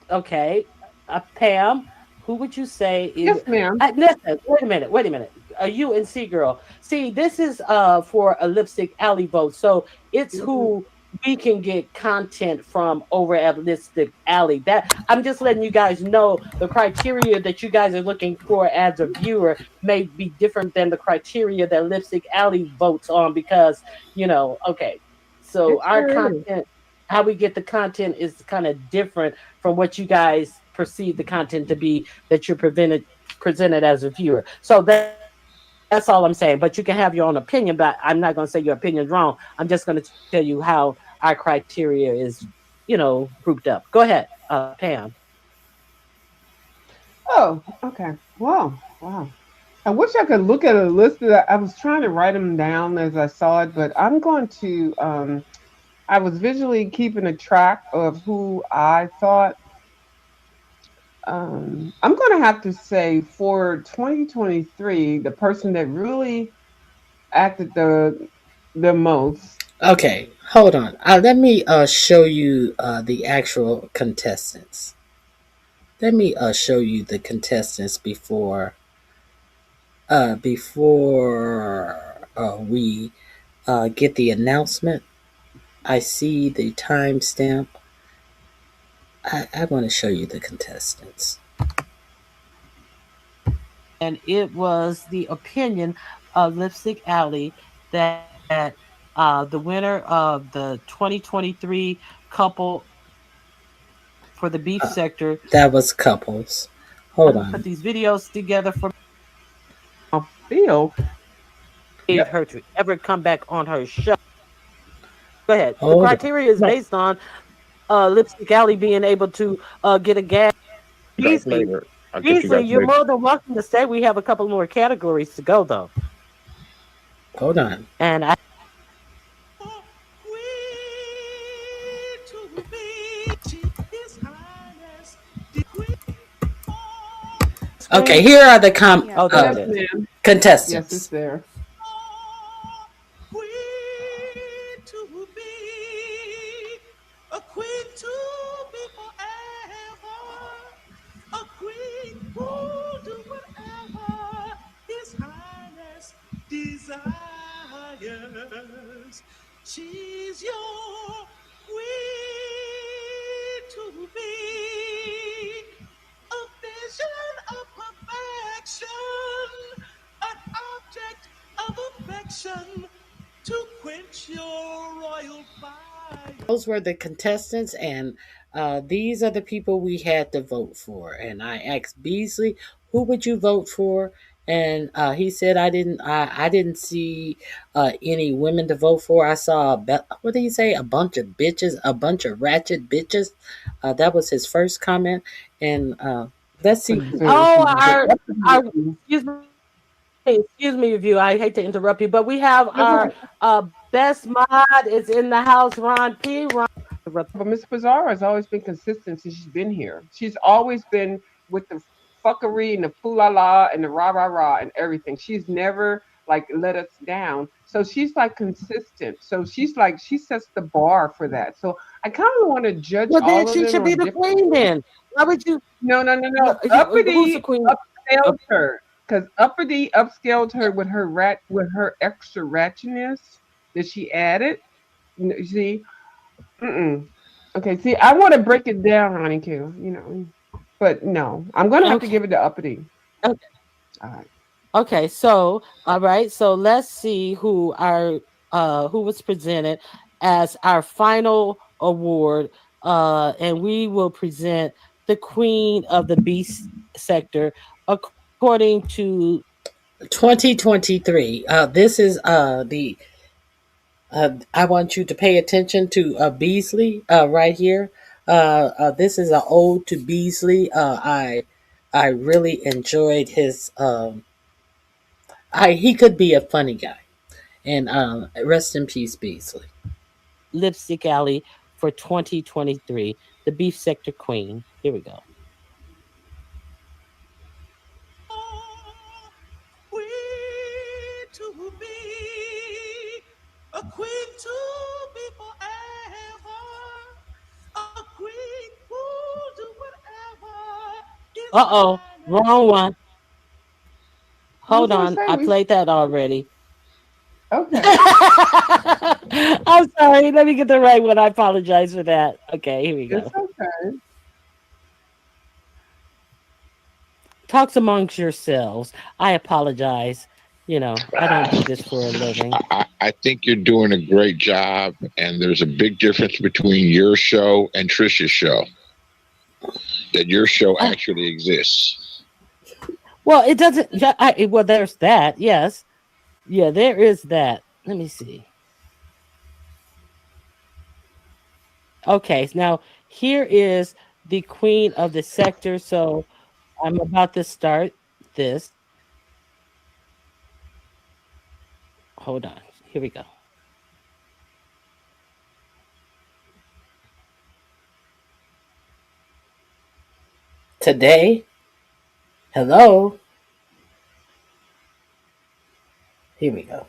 Okay, Pam. Who would you say is? Yes, ma'am. Listen, wait a minute. A UNC girl. See, this is for a Lipstick Alley vote, so it's who we can get content from over at Lipstick Alley. That I'm just letting you guys know the criteria that you guys are looking for as a viewer may be different than the criteria that Lipstick Alley votes on, because okay. So our content, how we get the content is kind of different from what you guys perceive the content to be that you're presented as a viewer. So that's all I'm saying. But you can have your own opinion, but I'm not going to say your opinion's wrong. I'm just going to tell you how our criteria is, grouped up. Go ahead, Pam. Oh, okay. Wow. I wish I could look at a list of that. I was trying to write them down as I saw it, but I'm going to, I was visually keeping a track of who I thought. I'm going to have to say for 2023, the person that really acted the most. Okay, hold on. Let me show you the actual contestants. Let me show you the contestants before we get the announcement. I see the timestamp. I want to show you the contestants. And it was the opinion of Lipstick Alley that the winner of the 2023 couple for the beef sector. That was couples. Hold on. Put these videos together for Bill. Gave her to ever come back on her show. Go ahead. Hold the criteria is based on Lipstick Alley being able to get a gas. Beasley, you're more than welcome to say we have a couple more categories to go, though. Hold on. And I. Okay, here are the contestants. Yes, it's there. She's your queen to be, a vision of perfection, an object of affection to quench your royal fire. Those were the contestants, and these are the people we had to vote for. And I asked Beasley, who would you vote for? And he said, I didn't see any women to vote for. I saw, what did he say? A bunch of bitches, a bunch of ratchet bitches. That was his first comment. And let's see. Oh, excuse me, review. I hate to interrupt you, but we have our best mod is in the house, Ron P. But Miss Pizarro has always been consistent since she's been here. She's always been with the fuckery and the foo la la and the rah rah rah and everything. She's never let us down. So she's like consistent. So she's like she sets the bar for that. So I kind of want to judge Well, all then of she them should on be the different. queen then. Why would you? No. Who's Uppity the queen? upscaled her because Uppity upscaled her with her extra ratchetness that she added. You see, okay. See, I want to break it down, honey, Q. You know, but no, I'm gonna have to give it to Uppity. Okay. All right. Okay, so all right, so let's see who was presented as our final award, and we will present the Queen of the Beast sector according to 2023. This is the. I want you to pay attention to Beasley right here. This is an ode to Beasley. I really enjoyed his. He could be a funny guy. And rest in peace, Beasley. Lipstick Alley for 2023, the Beef Sector Queen. Here we go. To be a queen to be forever, a queen who'll do whatever. Wrong one. Hold I was on, gonna I say played that already. Okay. I'm sorry. Let me get the right one. I apologize for that. Okay, here we go. It's okay. Talks amongst yourselves. I apologize. You know, I don't do this for a living. I think you're doing a great job, and there's a big difference between your show and Trisha's show. That your show actually exists. Well, it doesn't. Well, there's that. Yes. Yeah, there is that. Let me see. Okay, now here is the Queen of the Sector. So I'm about to start this. Hold on. Here we go. Today, hello. Here we go.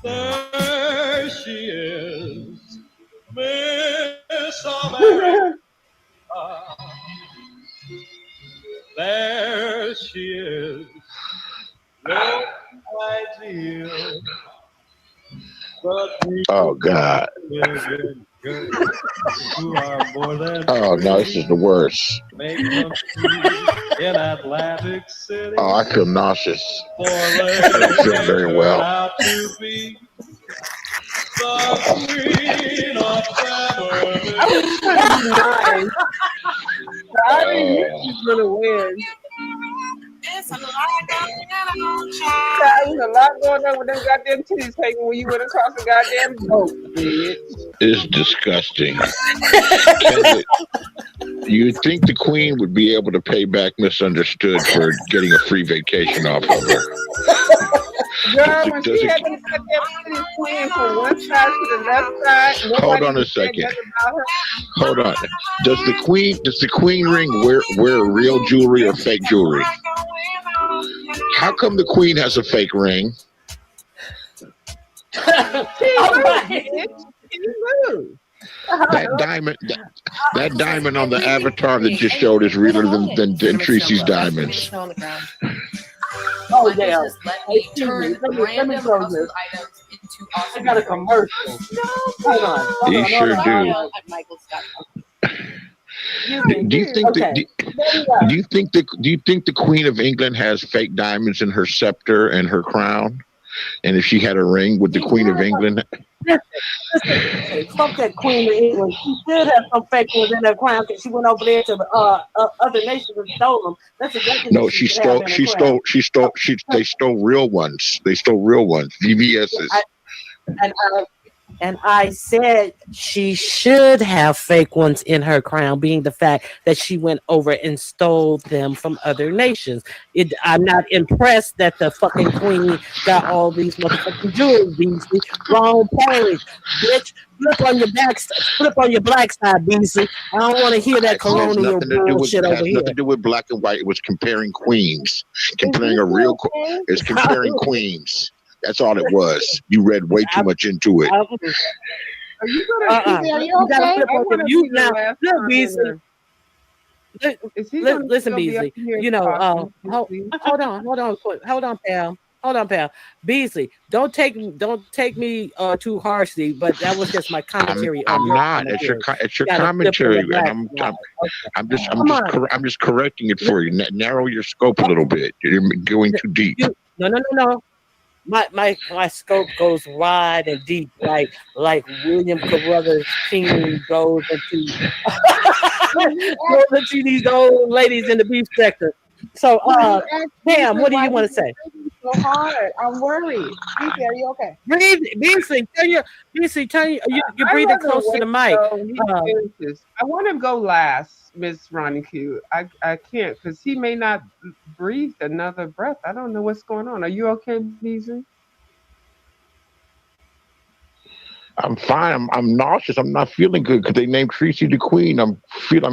There she is, Miss America. There she is, no ideal. Oh God. Oh no, this is the worst. In Atlantic City. Oh, I feel nauseous. I don't feel very well. I didn't think she's gonna win. It's a lot There's a lot going on with them goddamn titties hanging when you went across the goddamn boat, bitch. It's disgusting. You think the Queen would be able to pay back Misunderstood for getting a free vacation off of her? Girl, when she had them goddamn titties swinging from one side to the left side, Hold on a second. Hold on. Does the Queen ring wear real jewelry or fake jewelry? How come the Queen has a fake ring? That diamond on the avatar that just showed is realer than Tracy's diamonds. Oh yeah. Let me close this. I got a commercial. Hold on. You sure do. Do you think the Queen of England has fake diamonds in her scepter and her crown? And if she had a ring, would the Queen of England? Listen, fuck that Queen of England. She should have some fake ones in her crown because she went over there to other nations and stole them. That's exactly No, what she should have stole. in her crown. They stole real ones. They stole real ones. VVS's. And I said she should have fake ones in her crown, being the fact that she went over and stole them from other nations. I'm not impressed that the fucking queen got all these motherfucking jewelry. Beasley, wrong page, bitch. Flip on your black side, Beasley. I don't want to hear that colonial bullshit over here. Nothing to do with black and white. It was comparing queens, comparing a real. It's comparing queens. That's all it was. You read way too much into it. Are you gonna? You gotta flip on the mute now. Look, Beasley. Listen, Beasley. You know, hold on, pal. Beasley, don't take me too harshly, but that was just my commentary. I'm not. It's your commentary, and I'm just correcting it for you. Narrow your scope a little bit. You're going too deep. No. My scope goes wide and deep, like William Carruthers King goes into these old ladies in the beef sector. So, Pam, what do you want to say? So hard. I'm worried. Beasley, are you okay? Beasley, you're breathing close to the mic. I want to go last, Miss Ronnie Q. I can't because he may not breathe another breath. I don't know what's going on. Are you okay, Beasley? I'm fine. I'm nauseous. I'm not feeling good because they named Tracy the Queen. I'm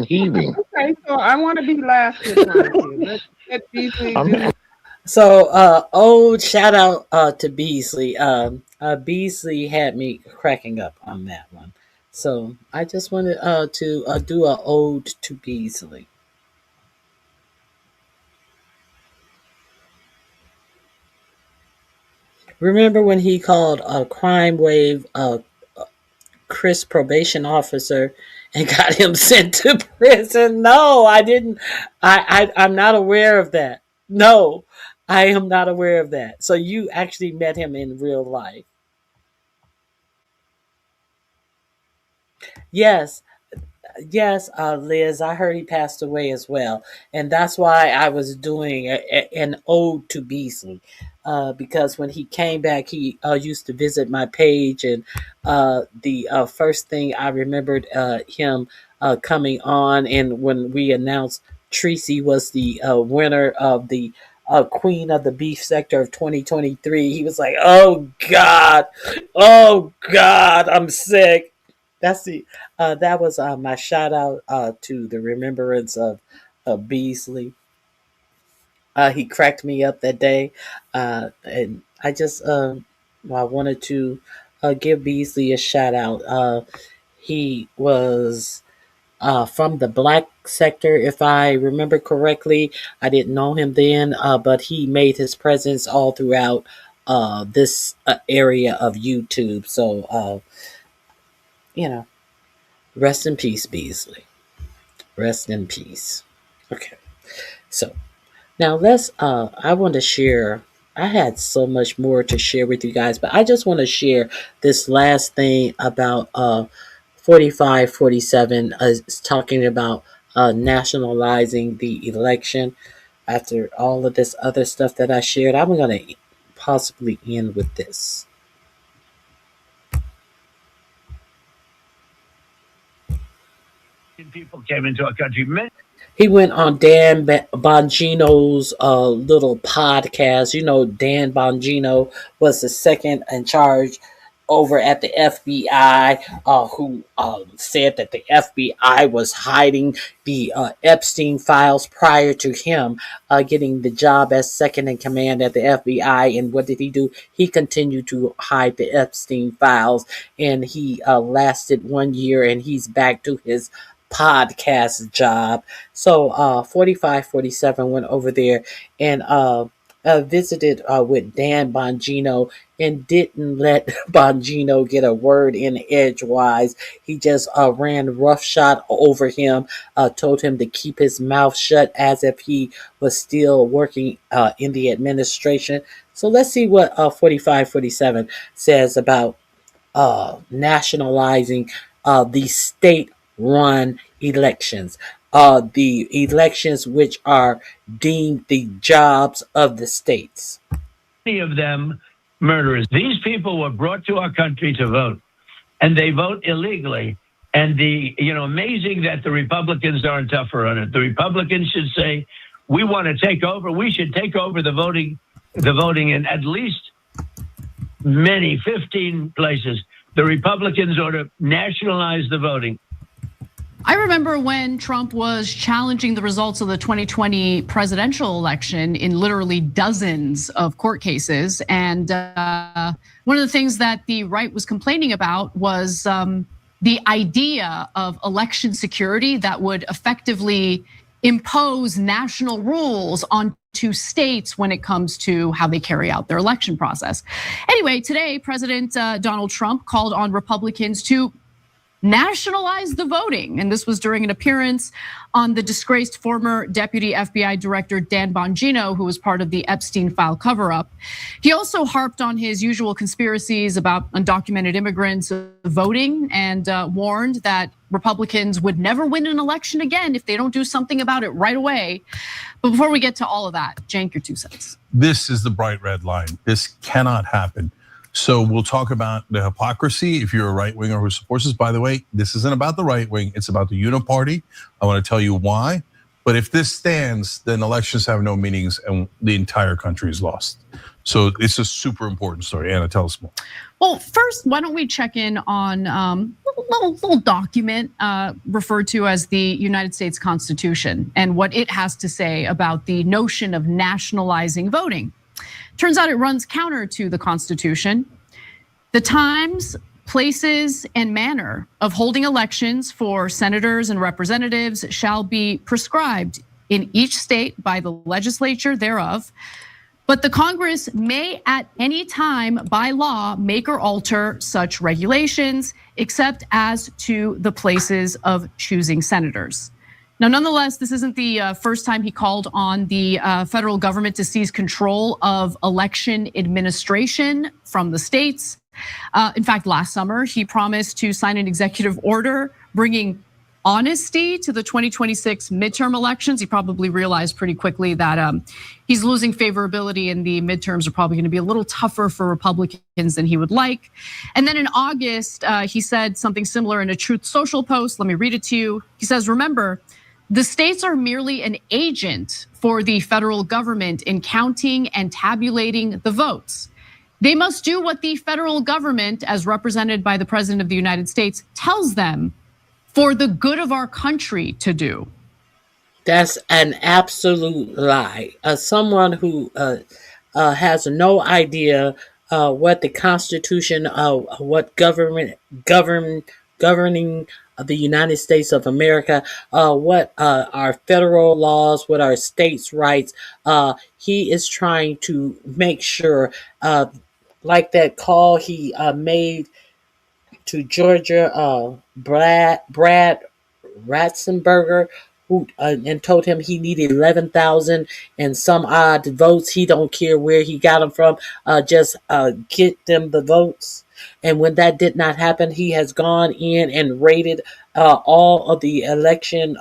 heaving. Okay, so I want to be last, Miss Ronnie Q. Let Beasley do. So, old shout out to Beasley. Beasley had me cracking up on that one. So I just wanted to do an ode to Beasley. Remember when he called a crime wave Chris probation officer and got him sent to prison? No, I didn't. I'm not aware of that. No, I am not aware of that. So you actually met him in real life? Yes, Liz, I heard he passed away as well. And that's why I was doing an ode to Beasley. Because when he came back, he used to visit my page. And the first thing I remembered him coming on, and when we announced Tracy was the winner of the Queen of the Beef Sector of 2023, he was like, oh God, I'm sick. That was my shout out to the remembrance of Beasley. He cracked me up that day, and I just I wanted to give Beasley a shout out. He was from the black sector, if I remember correctly. I didn't know him then, but he made his presence all throughout this area of YouTube. So. Rest in peace, Beasley. Rest in peace. Okay. So now I want to share, I had so much more to share with you guys, but I just want to share this last thing about 4547 is talking about nationalizing the election. After all of this other stuff that I shared, I'm going to possibly end with this. People came into our country. He went on Dan Bongino's little podcast. You know, Dan Bongino was the second in charge over at the FBI, who said that the FBI was hiding the Epstein files prior to him getting the job as second in command at the FBI. And what did he do? He continued to hide the Epstein files, and he lasted 1 year, and he's back to his podcast job. So 4547 went over there and visited with Dan Bongino and didn't let Bongino get a word in edgewise. He just ran roughshod over him, told him to keep his mouth shut as if he was still working in the administration. So let's see what 4547 says about nationalizing the state-run elections, the elections which are deemed the jobs of the states. Many of them murderers. These people were brought to our country to vote, and they vote illegally. And amazing that the Republicans aren't tougher on it. The Republicans should say, we want to take over. We should take over the voting in at least 15 places. The Republicans ought to nationalize the voting. I remember when Trump was challenging the results of the 2020 presidential election in literally dozens of court cases. And one of the things that the right was complaining about was the idea of election security that would effectively impose national rules onto states when it comes to how they carry out their election process. Anyway, today, President Donald Trump called on Republicans to nationalize the voting. And this was during an appearance on the disgraced former deputy FBI director Dan Bongino, who was part of the Epstein file cover-up. He also harped on his usual conspiracies about undocumented immigrants voting and warned that Republicans would never win an election again if they don't do something about it right away. But before we get to all of that, Cenk, your 2 cents. This is the bright red line. This cannot happen. So we'll talk about the hypocrisy if you're a right winger who supports this. By the way, this isn't about the right wing, it's about the Uniparty. I want to tell you why. But if this stands, then elections have no meanings and the entire country is lost. So it's a super important story. Anna, tell us more. Well, first, why don't we check in on a little document referred to as the United States Constitution and what it has to say about the notion of nationalizing voting. Turns out it runs counter to the Constitution. The times, places, and manner of holding elections for senators and representatives shall be prescribed in each state by the legislature thereof. But the Congress may at any time by law make or alter such regulations, except as to the places of choosing senators. Now, nonetheless, this isn't the first time he called on the federal government to seize control of election administration from the states. In fact, last summer, he promised to sign an executive order bringing honesty to the 2026 midterm elections. He probably realized pretty quickly that he's losing favorability and the midterms are probably going to be a little tougher for Republicans than he would like. And then in August, he said something similar in a Truth Social post. Let me read it to you. He says, remember, the states are merely an agent for the federal government in counting and tabulating the votes. They must do what the federal government, as represented by the President of the United States, tells them for the good of our country to do. That's an absolute lie. Someone who has no idea what the Constitution, what governing the United States of America, what our federal laws, what our states' rights. He is trying to make sure, like that call he made to Georgia, Brad Ratzenberger, who and told him he needed 11,000 and some odd votes. He don't care where he got them from. Just get them the votes. And when that did not happen, he has gone in and raided all of the election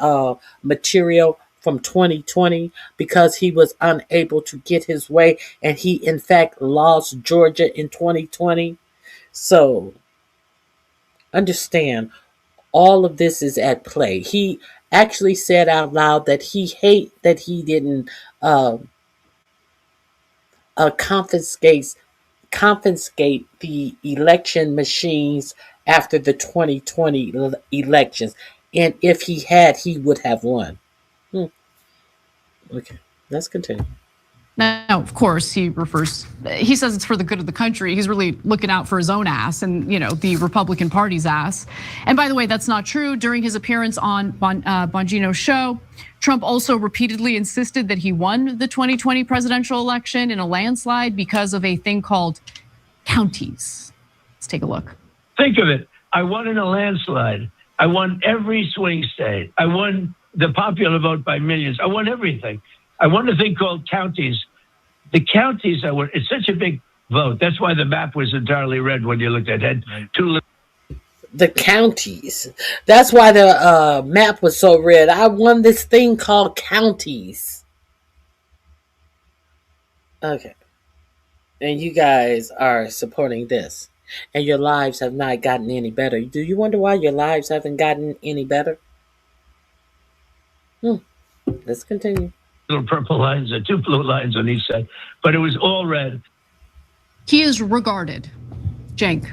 material from 2020 because he was unable to get his way. And he, in fact, lost Georgia in 2020. So understand, all of this is at play. He actually said out loud that he didn't confiscate the election machines after the 2020 elections. And if he had, he would have won. Okay, let's continue. Now, of course, he says it's for the good of the country. He's really looking out for his own ass and the Republican Party's ass. And by the way, that's not true. During his appearance on Bongino's show, Trump also repeatedly insisted that he won the 2020 presidential election in a landslide because of a thing called counties. Let's take a look. Think of it. I won in a landslide. I won every swing state. I won the popular vote by millions. I won everything. I won a thing called counties. The counties I won, it's such a big vote. That's why the map was entirely red when you looked at it. Two The counties. That's why the map was so red. I won this thing called counties. Okay. And you guys are supporting this. And your lives have not gotten any better. Do you wonder why your lives haven't gotten any better? Let's continue. little purple lines and two blue lines on each side, but it was all red. He is regarded. Cenk.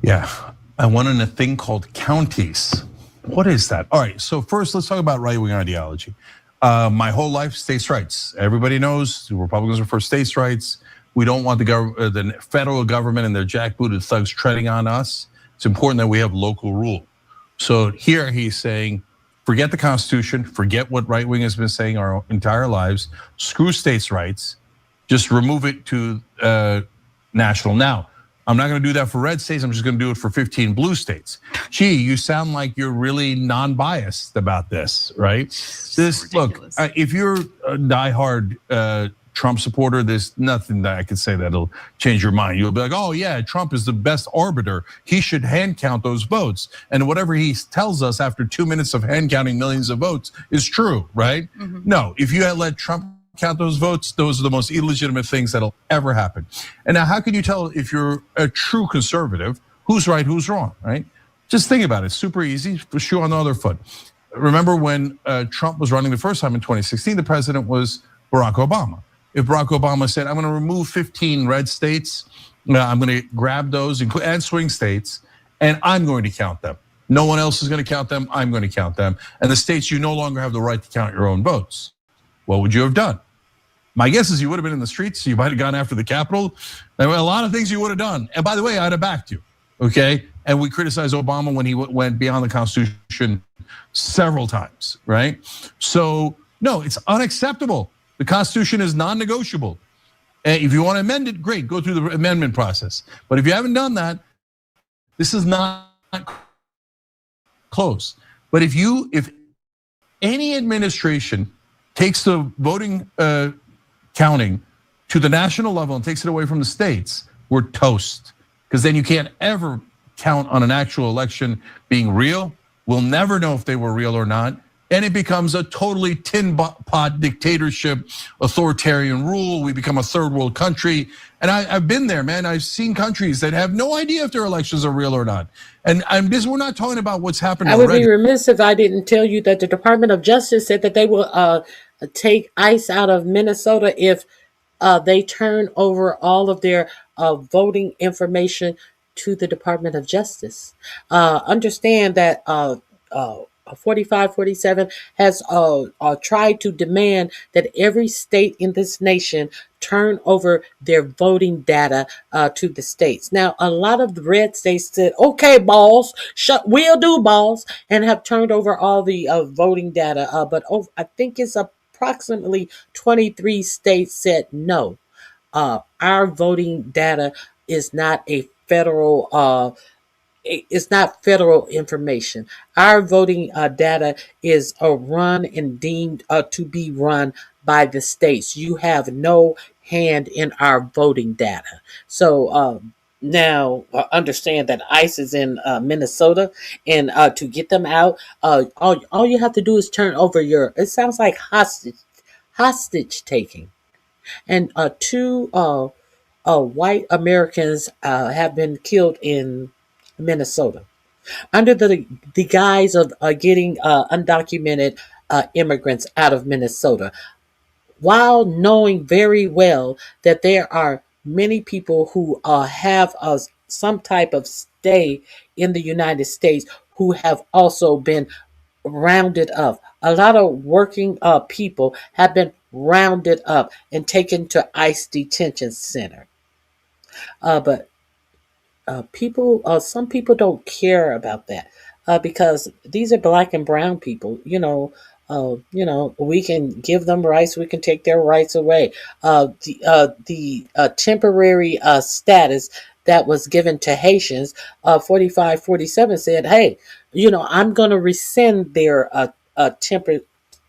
Yeah, I won in a thing called counties. What is that? All right, so first let's talk about right-wing ideology. My whole life, states' rights. Everybody knows the Republicans are for states' rights. We don't want the federal government and their jackbooted thugs treading on us. It's important that we have local rule. So here he's saying, forget the Constitution, forget what right-wing has been saying our entire lives, screw states' rights, just remove it to national. Now, I'm not gonna do that for red states, I'm just gonna do it for 15 blue states. Gee, you sound like you're really non-biased about this, right? Look, if you're a diehard Trump supporter, there's nothing that I can say that'll change your mind. You'll be like, oh yeah, Trump is the best arbiter. He should hand count those votes. And whatever he tells us after 2 minutes of hand counting millions of votes is true, right? No, if you had let Trump count those votes, those are the most illegitimate things that'll ever happen. And now how can you tell if you're a true conservative, who's right, who's wrong, right? Just think about it, super easy, the shoe on the other foot. Remember when Trump was running the first time in 2016, the president was Barack Obama. If Barack Obama said, I'm gonna remove 15 red states, I'm gonna grab those and swing states, and I'm going to count them. No one else is gonna count them, I'm gonna count them. And the states you no longer have the right to count your own votes. What would you have done? My guess is you would have been in the streets, you might have gone after the Capitol. There were a lot of things you would have done. And by the way, I'd have backed you, okay? And we criticized Obama when he went beyond the Constitution several times, right? So no, it's unacceptable. The Constitution is non-negotiable. And if you want to amend it, great, go through the amendment process. But if you haven't done that, this is not close. But if any administration takes the voting counting to the national level and takes it away from the states, we're toast. Because then you can't ever count on an actual election being real. We'll never know if they were real or not. And it becomes a totally tin pot dictatorship, authoritarian rule. We become a third world country. And I've been there, man. I've seen countries that have no idea if their elections are real or not. And we're not talking about what's happened I would already. be remiss if I didn't tell you that the Department of Justice said that they will take ICE out of Minnesota if they turn over all of their voting information to the Department of Justice. Understand that 4547 has tried to demand that every state in this nation turn over their voting data to the states. Now, a lot of the red states said, okay, boss, we'll do, boss, and have turned over all the voting data. But I think it's approximately 23 states said no. Our voting data is not a federal it's not federal information. Our voting data is run and deemed to be run by the states. You have no hand in our voting data. So now understand that ICE is in Minnesota, and to get them out, all you have to do is turn over it sounds like hostage taking. And two white Americans have been killed in Minnesota under the guise of getting undocumented immigrants out of Minnesota, while knowing very well that there are many people who have some type of stay in the United States who have also been rounded up. A lot of working people have been rounded up and taken to ICE detention center. But some people don't care about that because these are black and brown people. We can give them rights, we can take their rights away. The temporary status that was given to Haitians, 4547 said, hey, I'm going to rescind their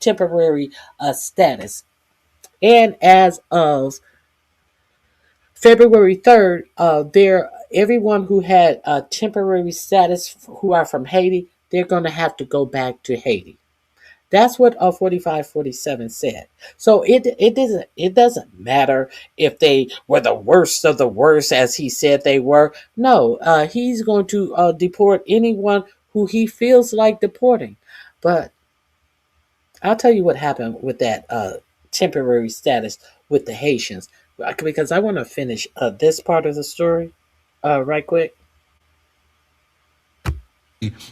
temporary status. And as of February 3rd, everyone who had temporary status who are from Haiti, they're going to have to go back to Haiti. That's what 4547 said. So it doesn't matter if they were the worst of the worst as he said they were. No, he's going to deport anyone who he feels like deporting. But I'll tell you what happened with that temporary status with the Haitians, because I want to finish this part of the story right quick.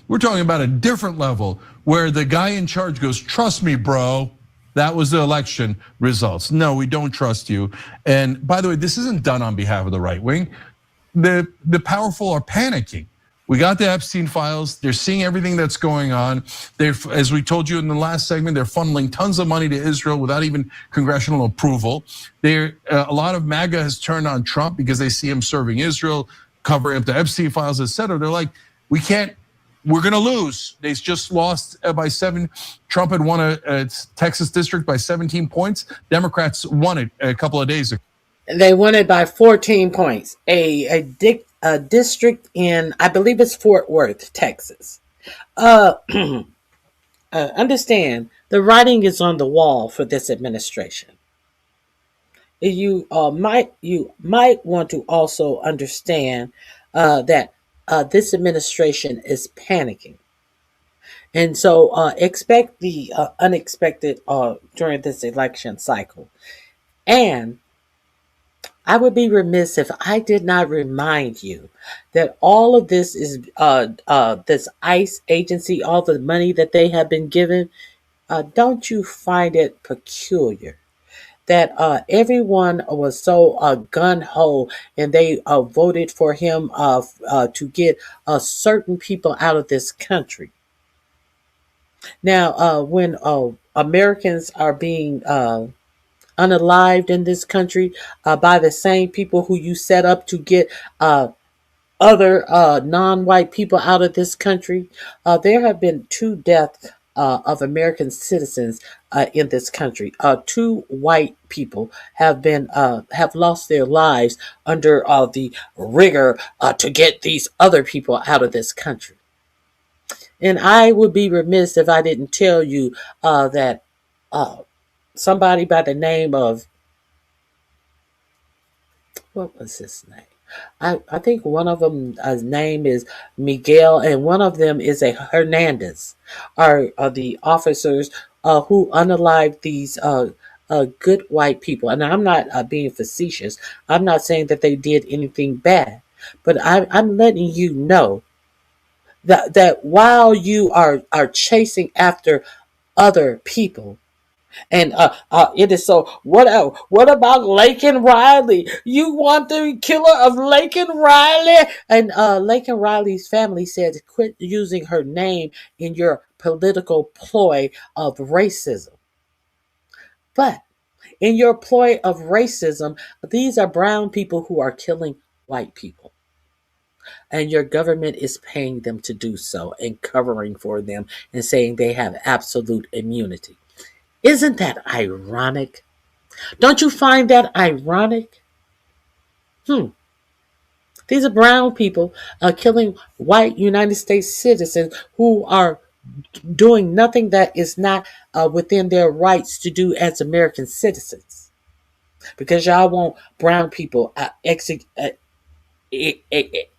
We're talking about a different level where the guy in charge goes, "Trust me, bro. That was the election results. No, we don't trust you." And by the way, this isn't done on behalf of the right wing. The powerful are panicking. We got the Epstein files. They're seeing everything that's going on. They're, as we told you in the last segment, they're funneling tons of money to Israel without even congressional approval. A lot of MAGA has turned on Trump because they see him serving Israel, covering up the Epstein files, etc. They're like, we're going to lose. They just lost by 7. Trump had won a Texas district by 17 points. Democrats won it a couple of days ago. They won it by 14 points. A district in, I believe it's Fort Worth, Texas. Understand, the writing is on the wall for this administration. You might want to also understand that this administration is panicking. And so expect the unexpected during this election cycle. And I would be remiss if I did not remind you that all of this is this ICE agency, all the money that they have been given. Don't you find it peculiar that everyone was so gun-ho and they voted for him to get certain people out of this country? Now, when Americans are being unalived in this country by the same people who you set up to get other non-white people out of this country, there have been 2 deaths of American citizens in this country. 2 white people have lost their lives under the rigor to get these other people out of this country. And I would be remiss if I didn't tell you that somebody by the name of, what was his name? I think one of them, his name is Miguel, and one of them is a Hernandez, are the officers who unalived these good white people. And I'm not being facetious. I'm not saying that they did anything bad, but I'm letting you know that while you are chasing after other people, and it is so. What about Laken Riley? You want the killer of Laken Riley? And Laken Riley's family said, quit using her name in your political ploy of racism. But in your ploy of racism, these are brown people who are killing white people. And your government is paying them to do so and covering for them and saying they have absolute immunity. Isn't that ironic? Don't you find that ironic? These are brown people killing white United States citizens who are doing nothing that is not within their rights to do as American citizens. Because y'all want brown people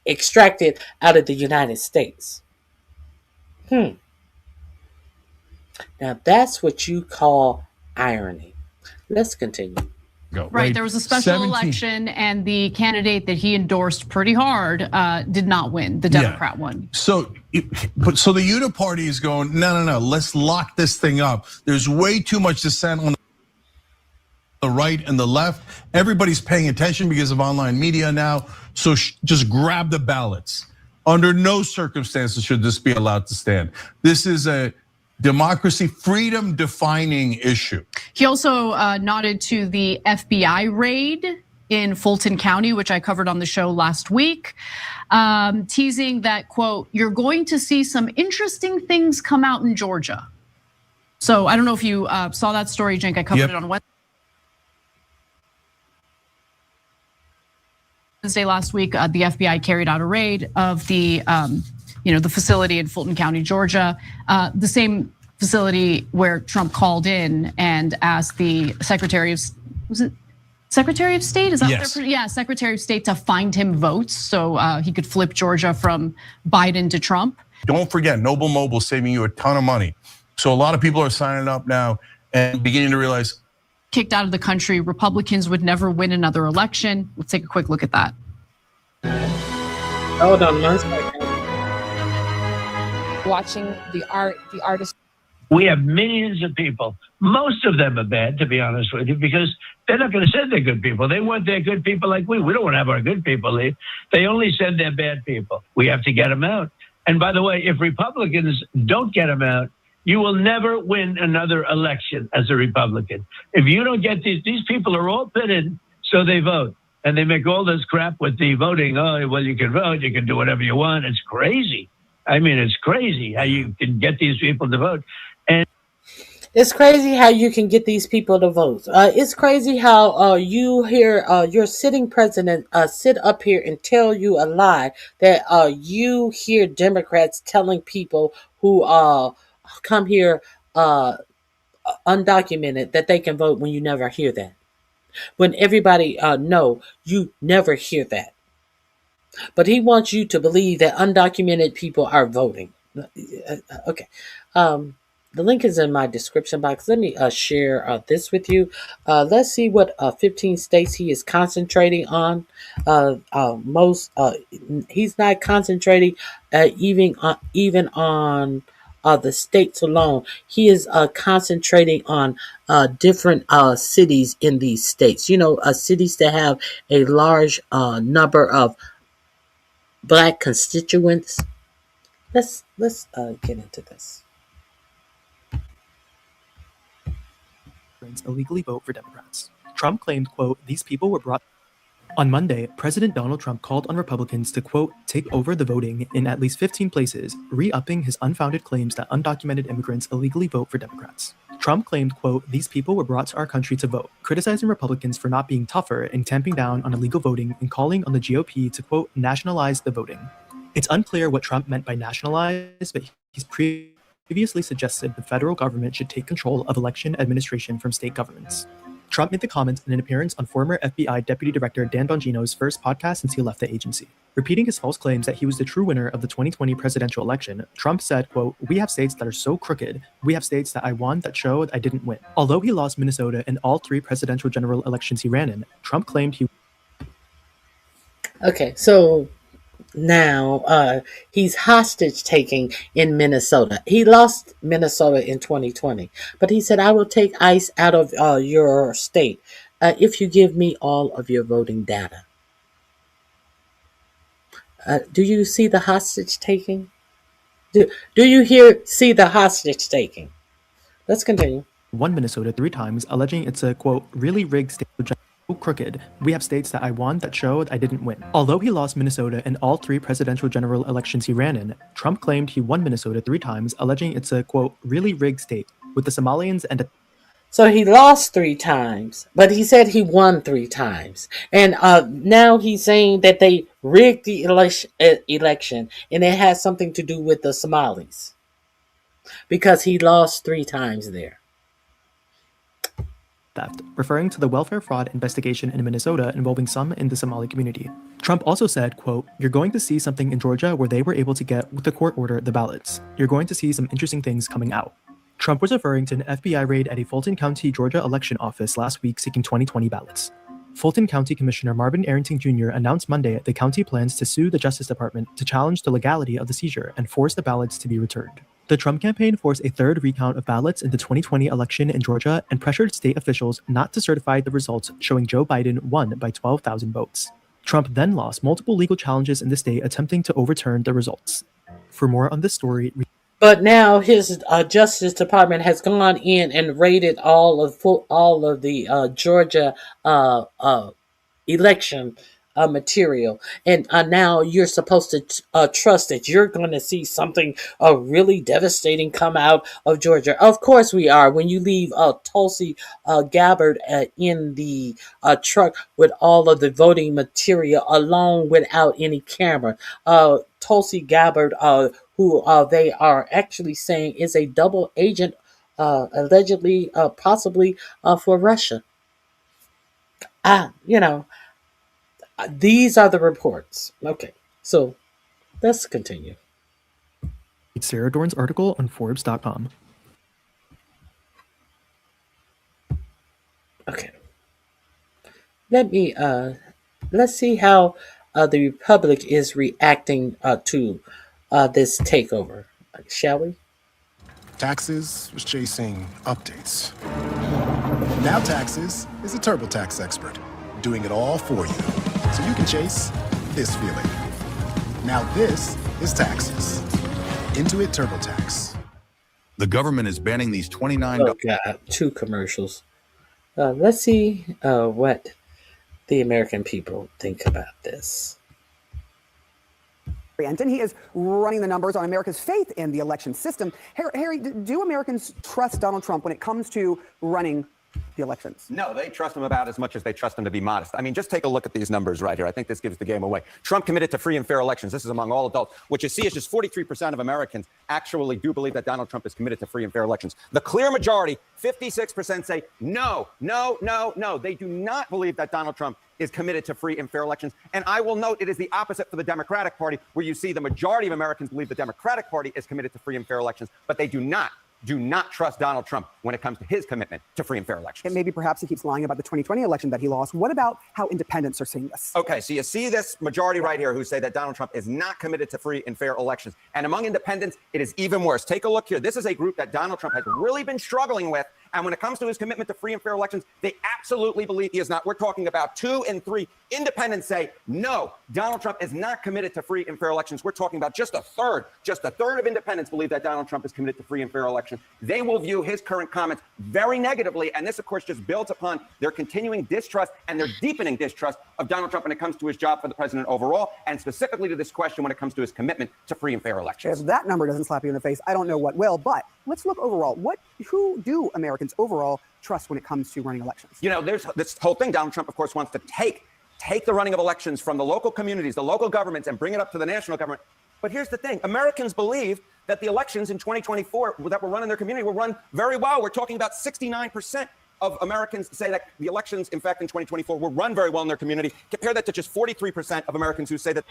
extracted out of the United States. Now that's what you call irony. Let's continue. Go. Right. There was a special election, and the candidate that he endorsed pretty hard did not win. The Democrat one. So the Uniparty is going, no. Let's lock this thing up. There's way too much dissent on the right and the left. Everybody's paying attention because of online media now. So just grab the ballots. Under no circumstances should this be allowed to stand. This is a democracy, freedom defining issue. He also nodded to the FBI raid in Fulton County, which I covered on the show last week, teasing that, quote, you're going to see some interesting things come out in Georgia. So I don't know if you saw that story, Cenk. I covered it on Wednesday. Wednesday last week, the FBI carried out a raid of the the facility in Fulton County, Georgia, the same facility where Trump called in and asked the Secretary of State? Is that Yes. Secretary of State to find him votes so he could flip Georgia from Biden to Trump. Don't forget, Noble Mobile saving you a ton of money. So a lot of people are signing up now and beginning to realize. Kicked out of the country, Republicans would never win another election. Let's take a quick look at that. Hold on one second. Watching the artist. We have millions of people. Most of them are bad, to be honest with you, because they're not going to send their good people. They want their good people like we. We don't want to have our good people leave. They only send their bad people. We have to get them out. And by the way, if Republicans don't get them out, you will never win another election as a Republican. If you don't get these people are all pitted, so they vote. And they make all this crap with the voting. Oh, well, you can vote, you can do whatever you want. It's crazy. I mean, it's crazy how you can get these people to vote. And it's crazy how you can get these people to vote. It's crazy how you hear your sitting president sit up here and tell you a lie that you hear Democrats telling people who come here undocumented that they can vote when you never hear that. When everybody know you never hear that. But he wants you to believe that undocumented people are voting. Okay. The link is in my description box. Let me share this with you. Let's see what 15 states he is concentrating on. He's not concentrating even on the states alone. He is concentrating on different cities in these states. Cities that have a large number of Black constituents. Let's get into this. Illegally vote for Democrats. Trump claimed, quote, these people were brought. On Monday, President Donald Trump called on Republicans to, quote, take over the voting in at least 15 places, re-upping his unfounded claims that undocumented immigrants illegally vote for Democrats. Trump claimed, quote, these people were brought to our country to vote, criticizing Republicans for not being tougher and tamping down on illegal voting and calling on the GOP to, quote, nationalize the voting. It's unclear what Trump meant by nationalize, but he's previously suggested the federal government should take control of election administration from state governments. Trump made the comments in an appearance on former FBI Deputy Director Dan Bongino's first podcast since he left the agency. Repeating his false claims that he was the true winner of the 2020 presidential election, Trump said, quote, we have states that are so crooked, we have states that I won that showed I didn't win. Although he lost Minnesota in all 3 presidential general elections he ran in, Trump claimed he... Okay, so now he's hostage taking in Minnesota. He lost Minnesota in 2020, but he said, I will take ICE out of your state if you give me all of your voting data. Do you see the hostage taking? Do you see the hostage taking? Let's continue. Won Minnesota 3 times, alleging it's a, quote, really rigged state so crooked. We have states that I won that showed I didn't win. Although he lost Minnesota in all 3 presidential general elections he ran in, Trump claimed he won Minnesota 3 times, alleging it's a, quote, really rigged state, with the Somalians and... So he lost 3 times, but he said he won 3 times. And now he's saying that they rigged the election, and it has something to do with the Somalis. Because he lost 3 times there. Theft, referring to the welfare fraud investigation in Minnesota involving some in the Somali community. Trump also said, quote, you're going to see something in Georgia where they were able to get, with the court order, the ballots. You're going to see some interesting things coming out. Trump was referring to an FBI raid at a Fulton County, Georgia election office last week seeking 2020 ballots. Fulton County Commissioner Marvin Arrington Jr. announced Monday the county plans to sue the Justice Department to challenge the legality of the seizure and force the ballots to be returned. The Trump campaign forced a 3rd recount of ballots in the 2020 election in Georgia and pressured state officials not to certify the results, showing Joe Biden won by 12,000 votes. Trump then lost multiple legal challenges in the state attempting to overturn the results. For more on this story... But now his Justice Department has gone in and raided all of the Georgia election material, and now you're supposed to trust that you're going to see something really devastating come out of Georgia. Of course we are. When you leave Tulsi Gabbard in the truck with all of the voting material alone without any camera, Tulsi Gabbard, who they are actually saying is a double agent, allegedly, possibly for Russia. These are the reports. Okay, so let's continue. It's Sarah Dorn's article on Forbes.com. Okay. Let's see how the Republic is reacting to this takeover, shall we? Taxes was chasing updates. Now Taxes is a TurboTax expert, doing it all for you, so you can chase this feeling. Now this is Taxes. Intuit TurboTax. The government is banning these $29. Oh God, 2 commercials. Let's see what the American people think about this. And he is running the numbers on America's faith in the election system. Harry, do Americans trust Donald Trump when it comes to running the elections? No, they trust him about as much as they trust him to be modest. I mean, just take a look at these numbers right here. I think this gives the game away. Trump committed to free and fair elections. This is among all adults. What you see is just 43% of Americans actually do believe that Donald Trump is committed to free and fair elections. The clear majority, 56%, say no. They do not believe that Donald Trump is committed to free and fair elections. And I will note it is the opposite for the Democratic Party, where you see the majority of Americans believe the Democratic Party is committed to free and fair elections, but they do not trust Donald Trump when it comes to his commitment to free and fair elections. And maybe perhaps he keeps lying about the 2020 election that he lost. What about how independents are seeing this? Okay, so you see this majority right here who say that Donald Trump is not committed to free and fair elections. And among independents, it is even worse. Take a look here. This is a group that Donald Trump has really been struggling with. And when it comes to his commitment to free and fair elections, they absolutely believe he is not. We're talking about 2 and 3 independents say, no, Donald Trump is not committed to free and fair elections. We're talking about just a third of independents believe that Donald Trump is committed to free and fair elections. They will view his current comments very negatively. And this, of course, just builds upon their continuing distrust and their deepening distrust of Donald Trump when it comes to his job for the president overall, and specifically to this question when it comes to his commitment to free and fair elections. If that number doesn't slap you in the face, I don't know what will. But let's look overall. Who do Americans overall trust when it comes to running elections? You know, there's this whole thing. Donald Trump, of course, wants to take the running of elections from the local communities, the local governments, and bring it up to the national government. But here's the thing. Americans believe that the elections in 2024 that will run in their community will run very well. We're talking about 69% of Americans say that the elections, in fact, in 2024 will run very well in their community. Compare that to just 43% of Americans who say that.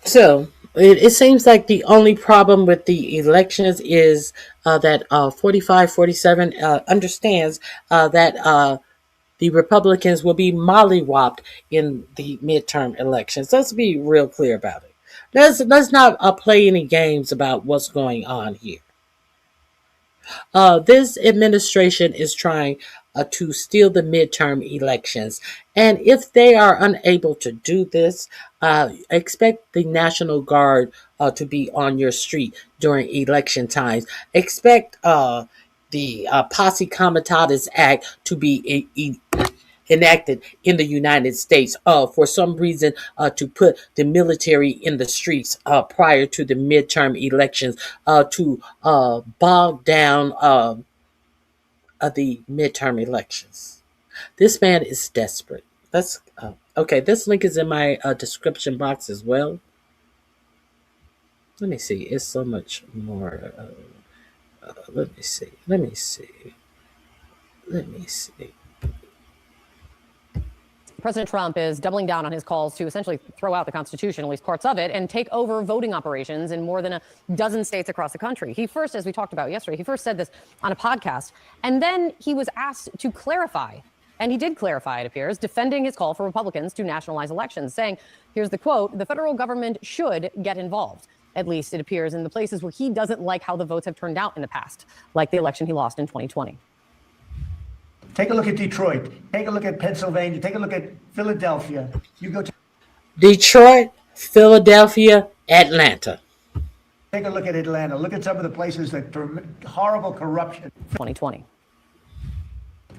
So it seems like the only problem with the elections is that 47 understands that the Republicans will be mollywopped in the midterm elections. Let's be real clear about it. Let's not play any games about what's going on here. This administration is trying to steal the midterm elections. And if they are unable to do this, expect the National Guard to be on your street during election times. Expect the Posse Comitatus Act to be enacted in the United States for some reason to put the military in the streets prior to the midterm elections to bog down the midterm elections. This man is desperate. That's okay. This link is in my description box as well. Let me see. It's so much more. Let me see. President Trump is doubling down on his calls to essentially throw out the Constitution, at least parts of it, and take over voting operations in more than a dozen states across the country. He first, as we talked about yesterday, he first said this on a podcast, and then he was asked to clarify. And he did clarify, it appears, defending his call for Republicans to nationalize elections, saying, here's the quote, the federal government should get involved. At least it appears in the places where he doesn't like how the votes have turned out in the past, like the election he lost in 2020. Take a look at Detroit. Take a look at Pennsylvania. Take a look at Philadelphia. You go to Detroit, Philadelphia, Atlanta. Take a look at Atlanta. Look at some of the places that horrible corruption. 2020.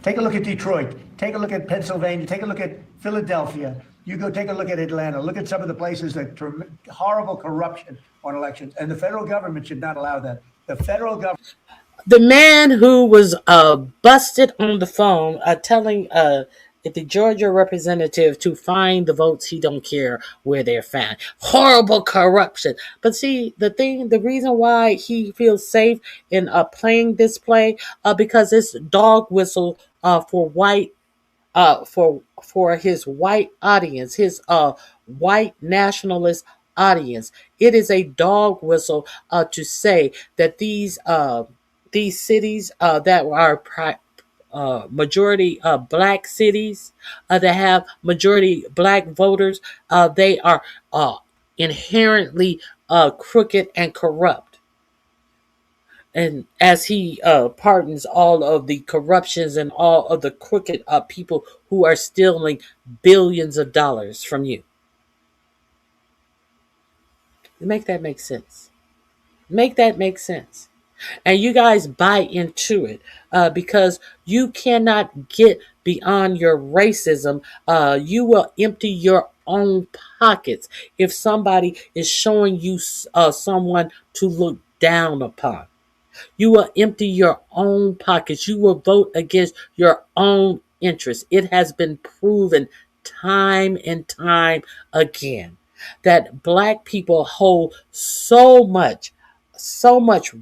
Take a look at Detroit. Take a look at Pennsylvania. Take a look at Philadelphia. You go take a look at Atlanta. Look at some of the places that horrible corruption on elections, and the federal government should not allow that. The federal government. The man who was busted on the phone telling the Georgia representative to find the votes, he don't care where they're found. Horrible corruption. But see, the reason why he feels safe in playing this play, because it's dog whistle for white, for his white audience, his white nationalist audience. It is a dog whistle to say that these cities that are majority black cities that have majority black voters, they are inherently crooked and corrupt. And as he pardons all of the corruptions and all of the crooked people who are stealing billions of dollars from you. Make that make sense. Make that make sense. And you guys buy into it because you cannot get beyond your racism. You will empty your own pockets if somebody is showing you someone to look down upon. You will empty your own pockets. You will vote against your own interests. It has been proven time and time again that black people hold so much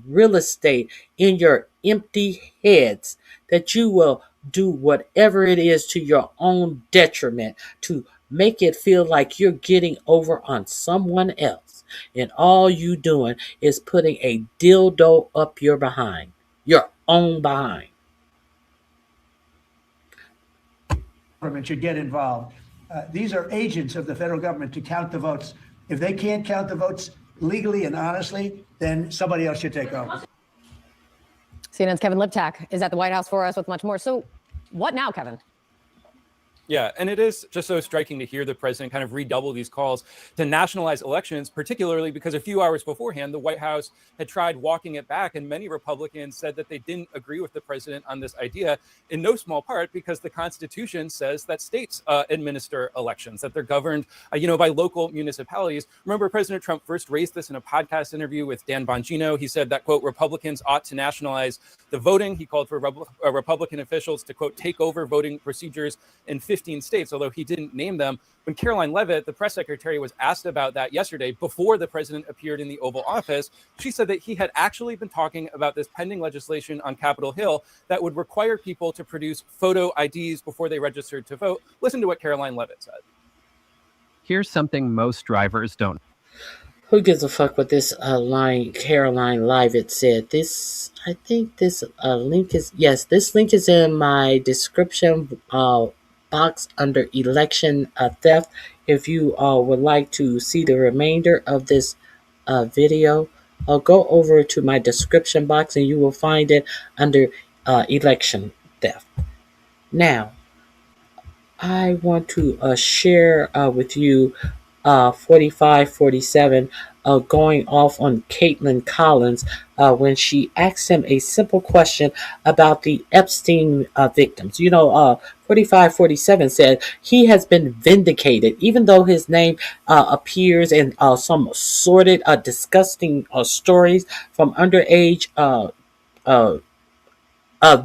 real estate in your empty heads that you will do whatever it is to your own detriment to make it feel like you're getting over on someone else. And all you doing is putting a dildo up your behind, your own behind. Government should get involved. These are agents of the federal government to count the votes. If they can't count the votes legally and honestly, then somebody else should take over. CNN's Kevin Liptak is at the White House for us with much more. So what now, Kevin? Yeah, and it is just so striking to hear the president kind of redouble these calls to nationalize elections, particularly because a few hours beforehand, the White House had tried walking it back, and many Republicans said that they didn't agree with the president on this idea, in no small part because the Constitution says that states administer elections, that they're governed, by local municipalities. Remember, President Trump first raised this in a podcast interview with Dan Bongino. He said that, quote, Republicans ought to nationalize the voting. He called for Republican officials to, quote, take over voting procedures in 15 states, although he didn't name them. When Caroline Leavitt, the press secretary, was asked about that yesterday before the president appeared in the Oval Office, she said that he had actually been talking about this pending legislation on Capitol Hill that would require people to produce photo IDs before they registered to vote. Listen to what Caroline Leavitt said. Here's something most drivers don't. Who gives a fuck what this line Caroline Leavitt said? I think this link is in my description box under election theft. If you would like to see the remainder of this video, go over to my description box and you will find it under election theft. Now, I want to share with you 4547 going off on Caitlin Collins when she asked him a simple question about the Epstein victims. 4547 said he has been vindicated, even though his name appears in some sordid, disgusting stories from underage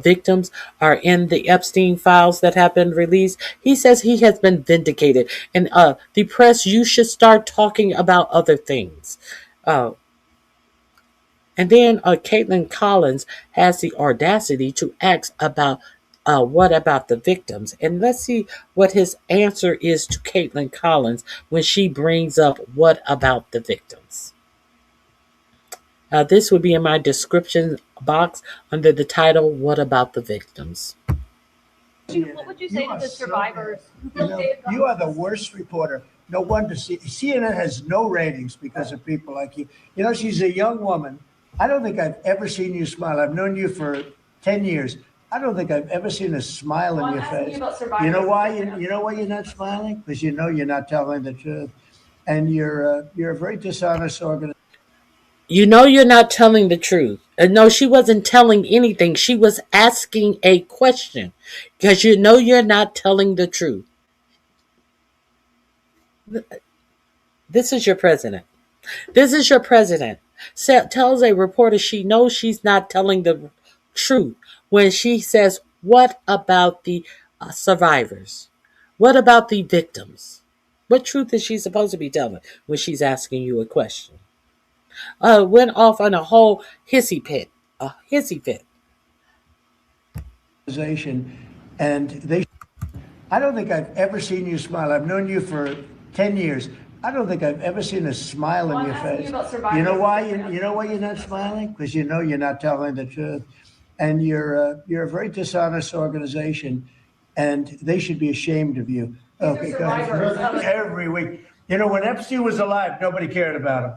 victims are in the Epstein files that have been released. He says he has been vindicated. And the press, you should start talking about other things. And then Caitlin Collins has the audacity to ask about what about the victims. And let's see what his answer is to Caitlin Collins when she brings up what about the victims. This would be in my description box under the title, What About the Victims? What would you say to the survivors? You are the worst reporter. No wonder CNN has no ratings because of people like you. She's a young woman. I don't think I've ever seen you smile. I've known you for 10 years. I don't think I've ever seen a smile in your face. You know why? You know why you're not smiling? Because you know you're not telling the truth. And you're a very dishonest organization. You know you're not telling the truth. No, she wasn't telling anything. She was asking a question because you know you're not telling the truth. This is your president. This is your president. Tells a reporter she knows she's not telling the truth when she says, what about the survivors? What about the victims? What truth is she supposed to be telling when she's asking you a question? Went off on a whole hissy fit. And they, I don't think I've ever seen you smile. I've known you for 10 years. I don't think I've ever seen a smile on your face. You know why? You know why you're not smiling? Because you know you're not telling the truth, and you're a very dishonest organization, and they should be ashamed of you. Okay, guys. Every week, you know, when Epstein was alive, nobody cared about him.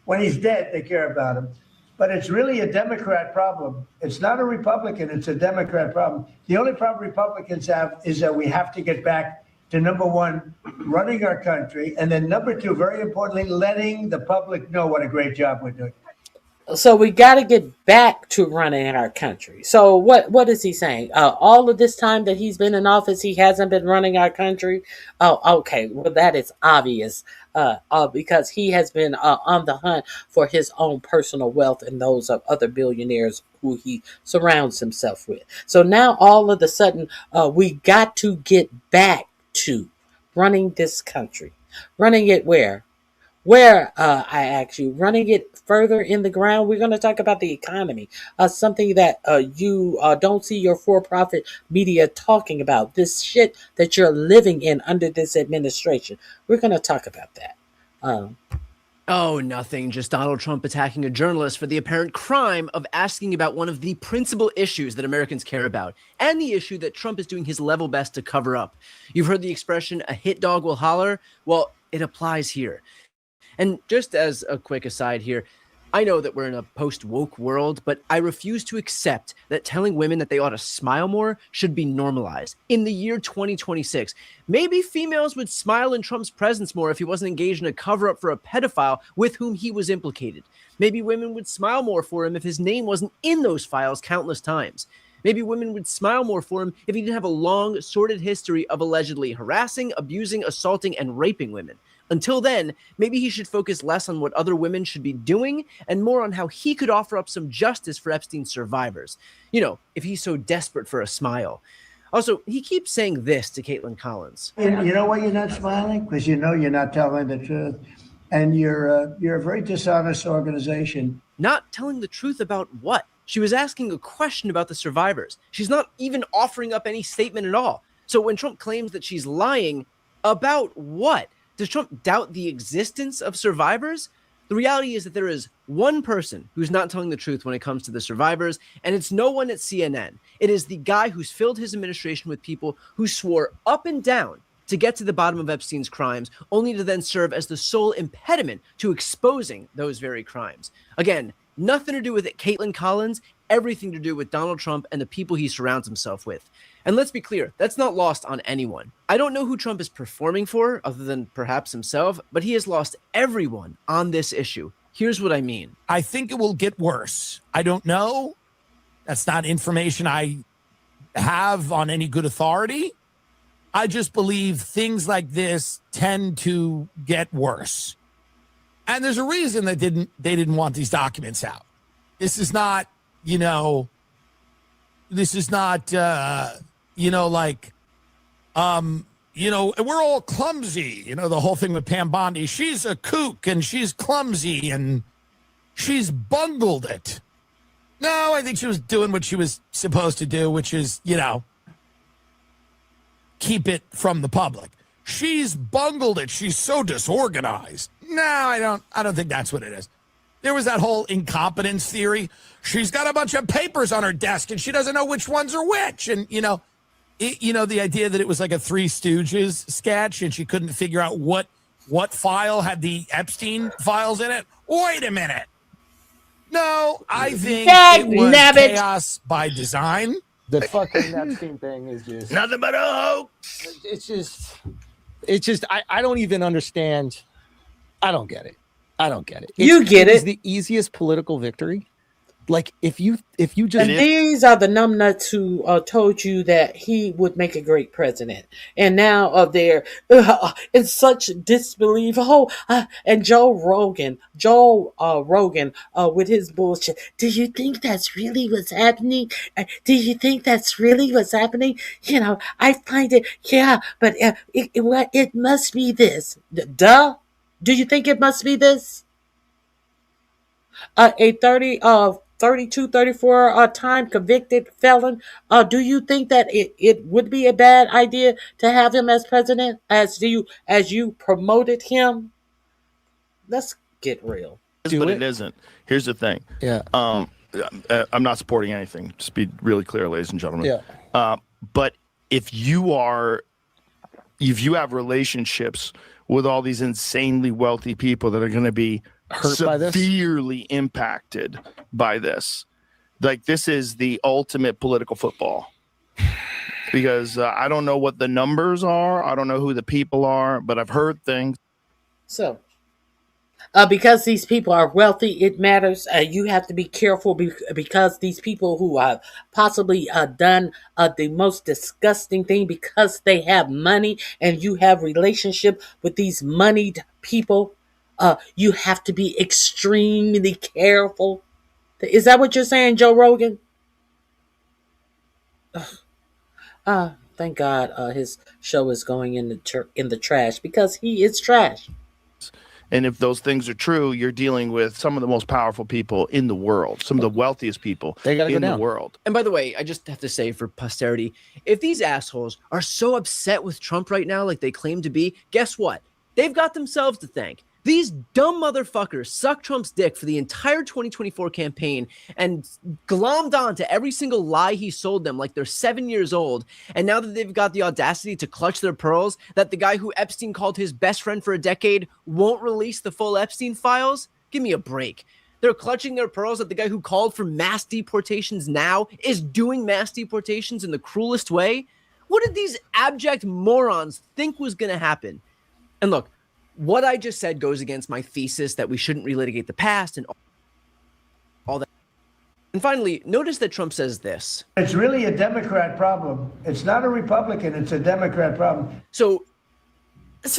When he's dead, they care about him. But it's really a Democrat problem. It's not a Republican. It's a Democrat problem. The only problem Republicans have is that we have to get back to, number one, running our country, and then number two, very importantly, letting the public know what a great job we're doing. So we got to get back to running our country. So what is he saying? All of this time that he's been in office, he hasn't been running our country. Oh, okay. Well, that is obvious because he has been on the hunt for his own personal wealth and those of other billionaires who he surrounds himself with. So now all of a sudden, we got to get back to running this country. Running it where? Where, I ask you, running it further in the ground? We're going to talk about the economy, something that you don't see your for-profit media talking about, this shit that you're living in under this administration. We're going to talk about that. Oh, nothing. Just Donald Trump attacking a journalist for the apparent crime of asking about one of the principal issues that Americans care about, and the issue that Trump is doing his level best to cover up. You've heard the expression, a hit dog will holler? Well, it applies here. And just as a quick aside here, I know that we're in a post-woke world, but I refuse to accept that telling women that they ought to smile more should be normalized. In the year 2026, maybe females would smile in Trump's presence more if he wasn't engaged in a cover-up for a pedophile with whom he was implicated. Maybe women would smile more for him if his name wasn't in those files countless times. Maybe women would smile more for him if he didn't have a long, sordid history of allegedly harassing, abusing, assaulting, and raping women. Until then, maybe he should focus less on what other women should be doing and more on how he could offer up some justice for Epstein's survivors. You know, if he's so desperate for a smile. Also, he keeps saying this to Caitlin Collins. You know why you're not smiling? Because you know you're not telling the truth, and you're a very dishonest organization. Not telling the truth about what? She was asking a question about the survivors. She's not even offering up any statement at all. So when Trump claims that she's lying, about what? Does Trump doubt the existence of survivors? The reality is that there is one person who's not telling the truth when it comes to the survivors, and it's no one at CNN. It is the guy who's filled his administration with people who swore up and down to get to the bottom of Epstein's crimes, only to then serve as the sole impediment to exposing those very crimes. Again, nothing to do with it, Caitlin Collins, everything to do with Donald Trump and the people he surrounds himself with. And let's be clear, that's not lost on anyone. I don't know who Trump is performing for, other than perhaps himself, but he has lost everyone on this issue. Here's what I mean. I think it will get worse. I don't know. That's not information I have on any good authority. I just believe things like this tend to get worse. And there's a reason they didn't want these documents out. This is not, we're all clumsy. The whole thing with Pam Bondi. She's a kook and she's clumsy and she's bungled it. No, I think she was doing what she was supposed to do, which is, keep it from the public. She's bungled it. She's so disorganized. No, I don't think that's what it is. There was that whole incompetence theory. She's got a bunch of papers on her desk and she doesn't know which ones are which. And, the idea that it was like a Three Stooges sketch and she couldn't figure out what file had the Epstein files in it. Wait a minute. No, I think it was chaos by design. The fucking Epstein thing is just nothing but a hoax. It's just, I don't even understand. I don't get it. You get it. It's the easiest political victory Like if you just And these are the numbnuts who told you that he would make a great president, and now they're in such disbelief. And Joe Rogan, with his bullshit. Do you think that's really what's happening? Do you think that's really what's happening? You know, I find it. Yeah, but it must be this. Duh. Do you think it must be this? A 32, 34 time convicted felon. Do you think that it would be a bad idea to have him as president as you promoted him? Let's get real. But it isn't. Here's the thing. Yeah. I'm not supporting anything. Just be really clear, ladies and gentlemen. Yeah. But if you have relationships with all these insanely wealthy people that are going to be hurt by this, severely impacted by this, like this is the ultimate political football. Because I don't know what the numbers are. I don't know who the people are, but I've heard things. So, because these people are wealthy, it matters. You have to be careful because these people who have possibly done the most disgusting thing because they have money and you have relationship with these moneyed people, you have to be extremely careful. Is that what you're saying, Joe Rogan? Thank God his show is going in the trash because he is trash. And if those things are true, you're dealing with some of the most powerful people in the world, some of the wealthiest people in the world. And by the way, I just have to say for posterity, if these assholes are so upset with Trump right now, like they claim to be, guess what? They've got themselves to thank. These dumb motherfuckers sucked Trump's dick for the entire 2024 campaign and glommed on to every single lie he sold them like they're 7 years old. And now that they've got the audacity to clutch their pearls, that the guy who Epstein called his best friend for a decade won't release the full Epstein files? Give me a break. They're clutching their pearls that the guy who called for mass deportations now is doing mass deportations in the cruelest way. What did these abject morons think was going to happen? And look, what I just said goes against my thesis that we shouldn't relitigate the past and all that. And finally, notice that Trump says this. It's really a Democrat problem. It's not a Republican, it's a Democrat problem. So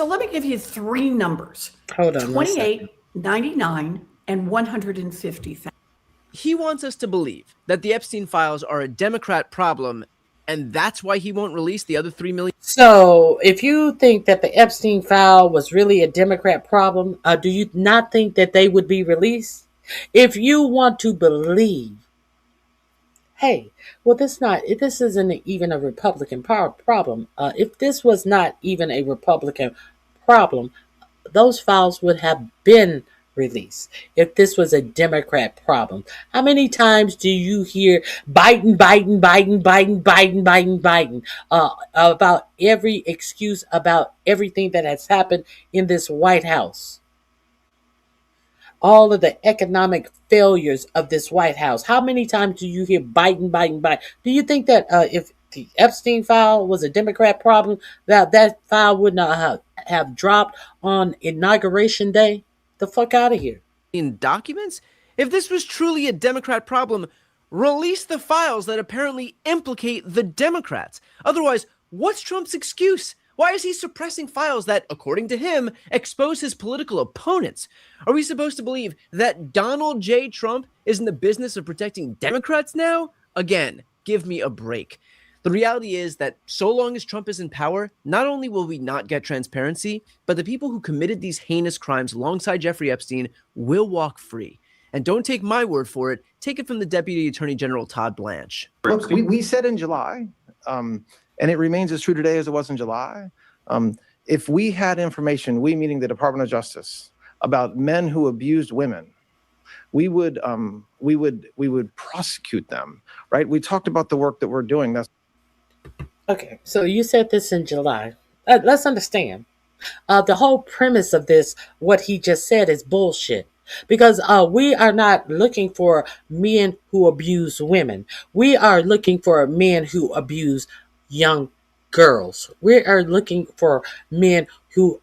let me give you three numbers. Hold on. 28, 99, and 150,000. He wants us to believe that the Epstein files are a Democrat problem, and that's why he won't release the other 3 million. So if you think that the Epstein file was really a Democrat problem, do you not think that they would be released? If you want to believe, hey, well, this isn't even a Republican problem. If this was not even a Republican problem, those files would have been released. If this was a Democrat problem, how many times do you hear Biden about every excuse about everything that has happened in this White House? All of the economic failures of this White House. How many times do you hear Biden? Do you think that if the Epstein file was a Democrat problem, that file would not have dropped on Inauguration Day? The fuck out of here. In documents? If this was truly a Democrat problem, release the files that apparently implicate the Democrats. Otherwise, what's Trump's excuse? Why is he suppressing files that, according to him, expose his political opponents? Are we supposed to believe that Donald J. Trump is in the business of protecting Democrats now? Again, give me a break. The reality is that so long as Trump is in power, not only will we not get transparency, but the people who committed these heinous crimes alongside Jeffrey Epstein will walk free. And don't take my word for it. Take it from the Deputy Attorney General, Todd Blanche. Look, we said in July, and it remains as true today as it was in July. If we had information, we meaning the Department of Justice, about men who abused women, we would prosecute them, right? We talked about the work that we're doing. Okay, so you said this in July. Let's understand. The whole premise of this, what he just said, is bullshit. Because we are not looking for men who abuse women. We are looking for men who abuse young girls. We are looking for men who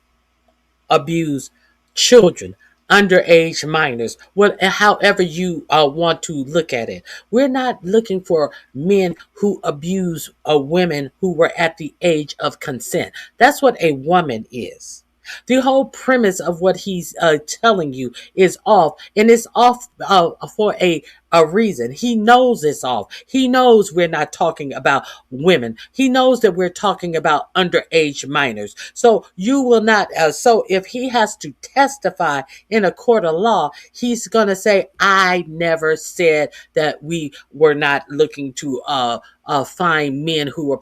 abuse children underage minors, however you want to look at it. We're not looking for men who abuse women who were at the age of consent. That's what a woman is. The whole premise of what he's telling you is off, and it's off for a reason. He knows it's off. He knows we're not talking about women. He knows that we're talking about underage minors. So you will not. So if he has to testify in a court of law, he's gonna say, "I never said that we were not looking to find men who were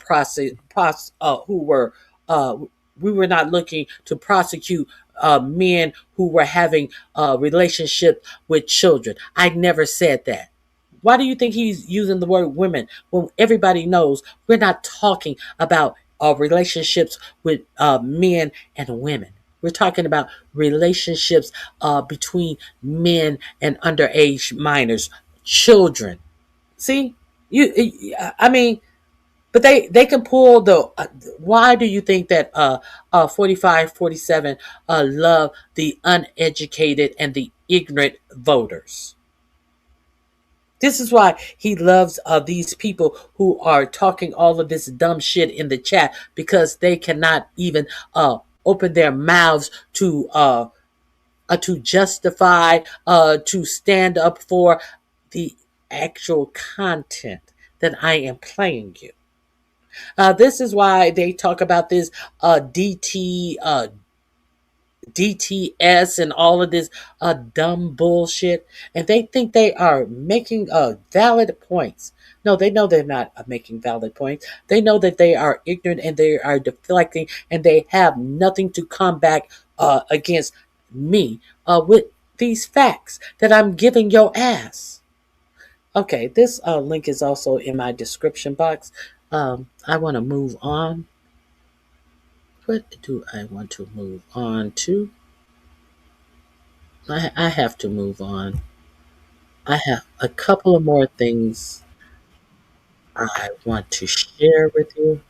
we were not looking to prosecute men who were having relationships with children. I never said that." Why do you think he's using the word women when everybody knows we're not talking about relationships with men and women? We're talking about relationships between men and underage minors, children. See, I mean, but they can pull the. Why do you think that 45, 47 love the uneducated and the ignorant voters? This is why he loves these people who are talking all of this dumb shit in the chat, because they cannot even open their mouths to justify, to stand up for the actual content that I am playing you. This is why they talk about this DTS and all of this dumb bullshit, and they think they are making valid points. No, they know they're not making valid points. They know that they are ignorant and they are deflecting, and they have nothing to come back against me with these facts that I'm giving your ass. Okay, this link is also in my description box. I want to move on. What do I want to move on to? I have to move on. I have a couple of more things I want to share with you.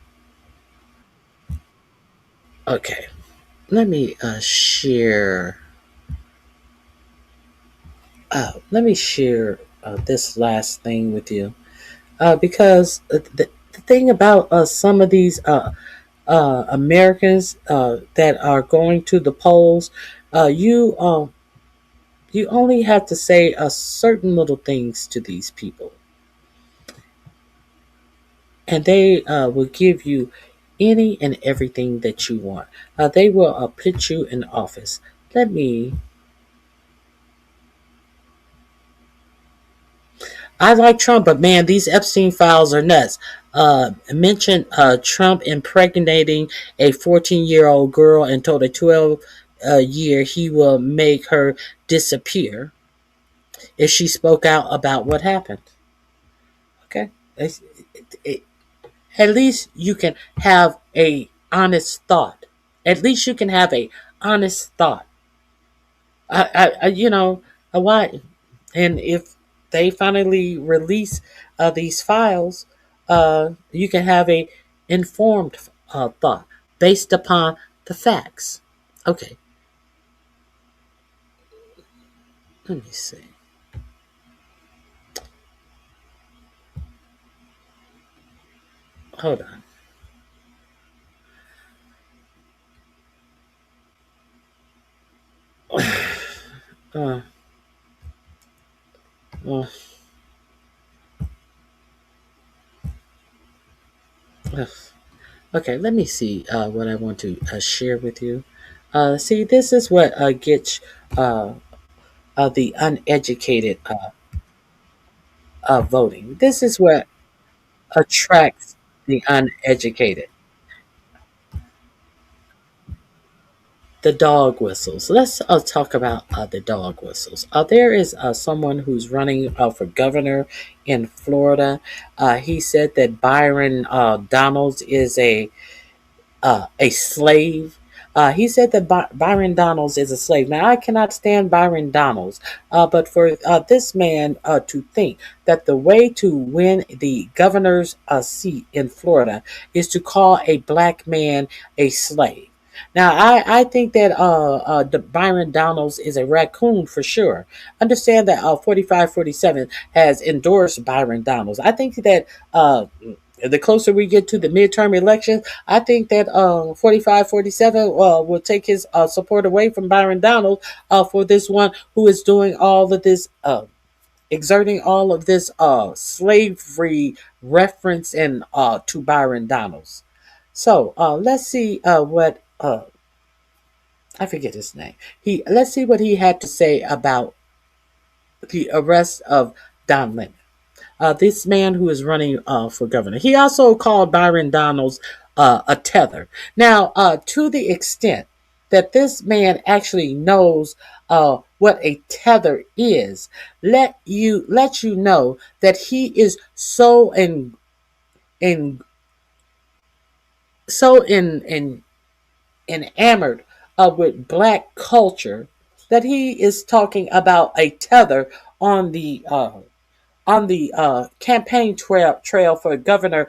Okay, let me share. Let me share this last thing with you, because the thing about some of these Americans that are going to the polls, you only have to say certain little things to these people, and they will give you any and everything that you want. They will put you in office. I like Trump, but man, these Epstein files are nuts. Mentioned Trump impregnating a 14-year-old girl and told a 12-year he will make her disappear if she spoke out about what happened. Okay? At least you can have a honest thought. At least you can have a honest thought. Why? And if they finally release these files, you can have a informed thought based upon the facts. Okay. Let me see. Hold on. Okay, let me see what I want to share with you. See, this is what gets the uneducated voting. This is what attracts the uneducated. The dog whistles. Let's talk about the dog whistles. There is someone who's running for governor in Florida. He said that Byron Donalds is a slave. He said that Byron Donalds is a slave. Now, I cannot stand Byron Donalds, but for this man to think that the way to win the governor's seat in Florida is to call a black man a slave. Now, I think that the Byron Donalds is a raccoon for sure. Understand that 4547 has endorsed Byron Donalds. I think that the closer we get to the midterm elections, I think that 4547 will take his support away from Byron Donalds for this one who is doing all of this, exerting all of this slavery reference and to Byron Donalds. So let's see what I forget his name. Let's see what he had to say about the arrest of Don Lemon. This man who is running for governor. He also called Byron Donalds a tether. Now, to the extent that this man actually knows what a tether is, let you know that he is so enamored with black culture that he is talking about a tether on the campaign trail for governor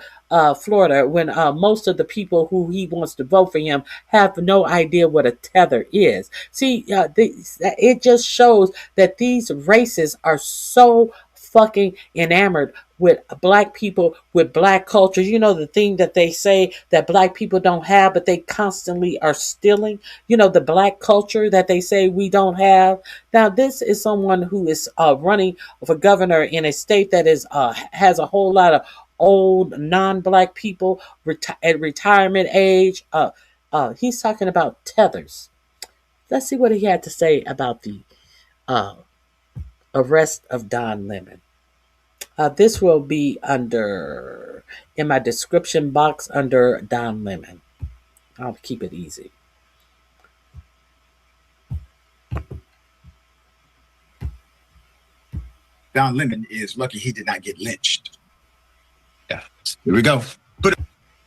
Florida, when most of the people who he wants to vote for him have no idea what a tether is. See, it just shows that these racists are so fucking enamored with black people, with black culture. You know, the thing that they say that black people don't have, but they constantly are stealing. You know, the black culture that they say we don't have. Now, this is someone who is running for governor in a state that is has a whole lot of old non-black people at retirement age. He's talking about tethers. Let's see what he had to say about the arrest of Don Lemon. This will be in my description box under Don Lemon. I'll keep it easy. Don Lemon is lucky he did not get lynched. Yeah, here we go.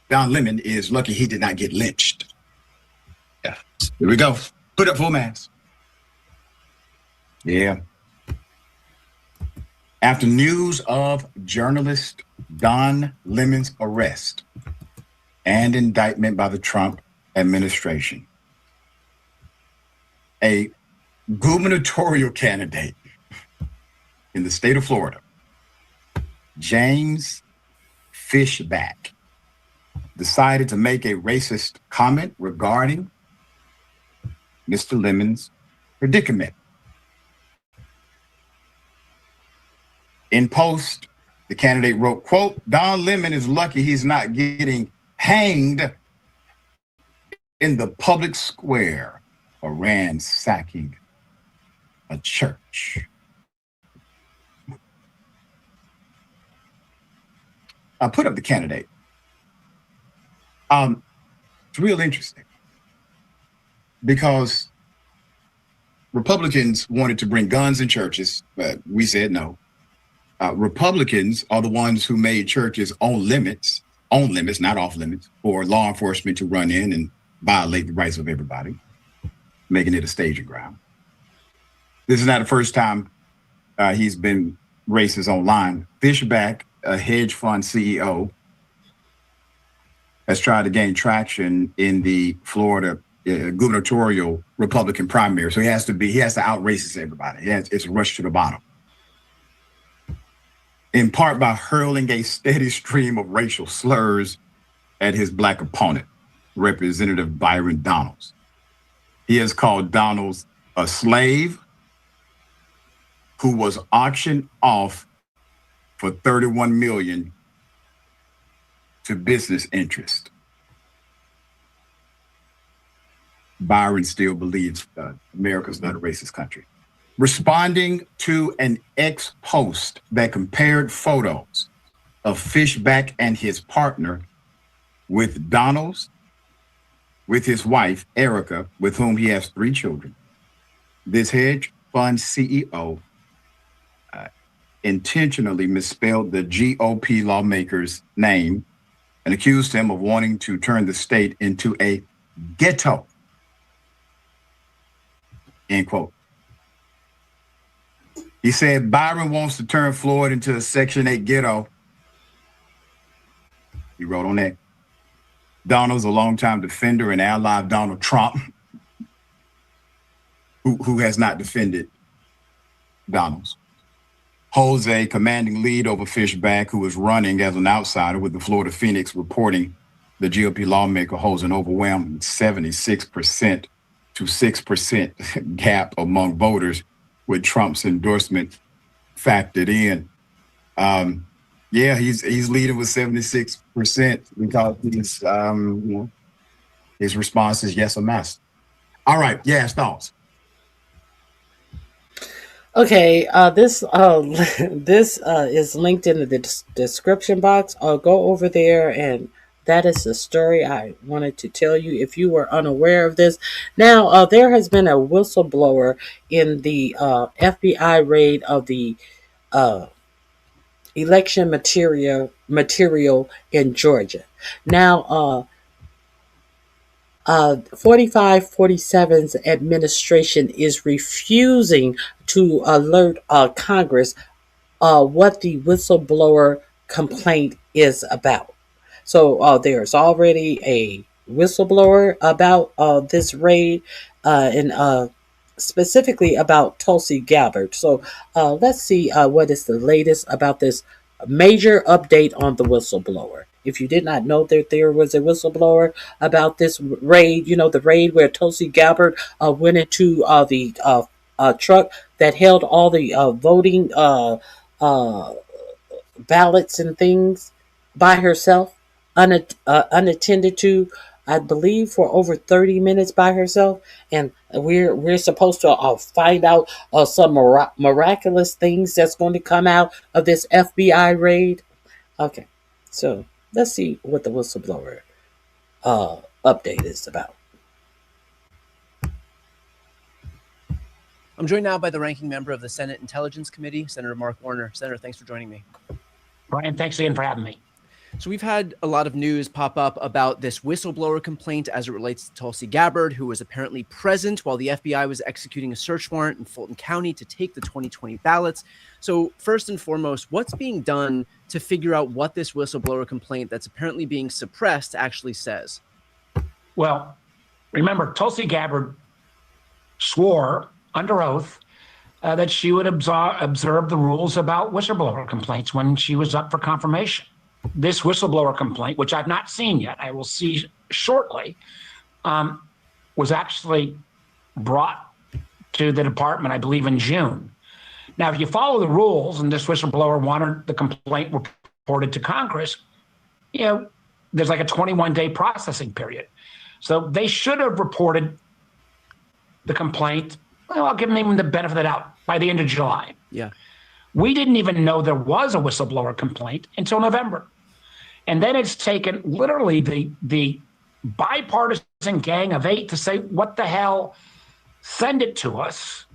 Don Lemon is lucky he did not get lynched. Yeah, here we go. Put up full mask. Yeah. After news of journalist Don Lemon's arrest and indictment by the Trump administration, a gubernatorial candidate in the state of Florida, James Fishback, decided to make a racist comment regarding Mr. Lemon's predicament. In post, the candidate wrote, quote, Don Lemon is lucky he's not getting hanged in the public square for ransacking a church. I put up the candidate. It's real interesting because Republicans wanted to bring guns in churches, but we said no. Republicans are the ones who made churches on limits, not off limits, for law enforcement to run in and violate the rights of everybody, making it a staging ground. This is not the first time he's been racist online. Fishback, a hedge fund CEO, has tried to gain traction in the Florida gubernatorial Republican primary. So he has to out racist everybody. It's a rush to the bottom. In part by hurling a steady stream of racial slurs at his black opponent, Representative Byron Donalds. He has called Donalds a slave who was auctioned off for $31 million to business interest. Byron still believes America's not a racist country. Responding to an ex post that compared photos of Fishback and his partner with Donalds, with his wife, Erica, with whom he has 3 children, this hedge fund CEO intentionally misspelled the GOP lawmaker's name and accused him of wanting to turn the state into a ghetto. End quote. He said Byron wants to turn Florida into a Section 8 ghetto. He wrote on that. Donald's a longtime defender and ally of Donald Trump, who has not defended Donald's. Holds a commanding lead over Fishback, who is running as an outsider, with the Florida Phoenix reporting the GOP lawmaker holds an overwhelming 76% to 6% gap among voters, with Trump's endorsement factored in. Yeah, he's leading with 76% because his response is yes or master. All right, yes, thoughts. Okay, this is linked in the description box. I'll go over there, and that is the story I wanted to tell you if you were unaware of this. Now, there has been a whistleblower in the FBI raid of the election material in Georgia. Now, 4547's administration is refusing to alert Congress what the whistleblower complaint is about. So there's already a whistleblower about this raid and specifically about Tulsi Gabbard. So let's see what is the latest about this major update on the whistleblower. If you did not know that there was a whistleblower about this raid, you know, the raid where Tulsi Gabbard went into the truck that held all the voting ballots and things by herself, unattended to, I believe, for over 30 minutes by herself. And we're supposed to find out some miraculous things that's going to come out of this FBI raid. Okay, so let's see what the whistleblower update is about. I'm joined now by the ranking member of the Senate Intelligence Committee, Senator Mark Warner. Senator, thanks for joining me. Brian, thanks again for having me. So we've had a lot of news pop up about this whistleblower complaint as it relates to Tulsi Gabbard, who was apparently present while the FBI was executing a search warrant in Fulton County to take the 2020 ballots. So first and foremost, what's being done to figure out what this whistleblower complaint that's apparently being suppressed actually says? Well, remember, Tulsi Gabbard swore under oath that she would observe the rules about whistleblower complaints when she was up for confirmation. This whistleblower complaint, which I've not seen yet, I will see shortly, was actually brought to the department, I believe, in June. Now, if you follow the rules, and this whistleblower wanted the complaint reported to Congress, you know, there's like a 21-day processing period. So they should have reported the complaint. Well, I'll give them even the benefit of the doubt by the end of July. Yeah. We didn't even know there was a whistleblower complaint until November. And then it's taken literally the bipartisan gang of 8 to say, what the hell, send it to us.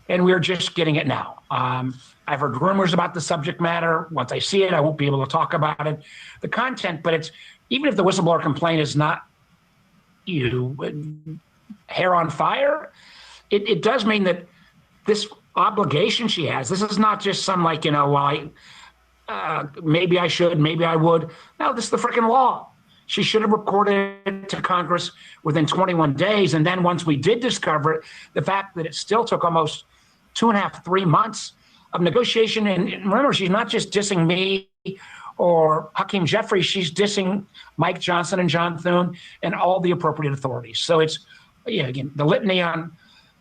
And we're just getting it now. I've heard rumors about the subject matter. Once I see it, I won't be able to talk about it, the content, but it's, even if the whistleblower complaint is not hair on fire, it does mean that this obligation she has, this is not just some like, maybe I should, maybe I would. No, this is the freaking law. She should have reported it to Congress within 21 days. And then once we did discover it, the fact that it still took almost 2.5, 3 months of negotiation. And remember, she's not just dissing me or Hakeem Jeffries, she's dissing Mike Johnson and John Thune and all the appropriate authorities. So it's, again, the litany on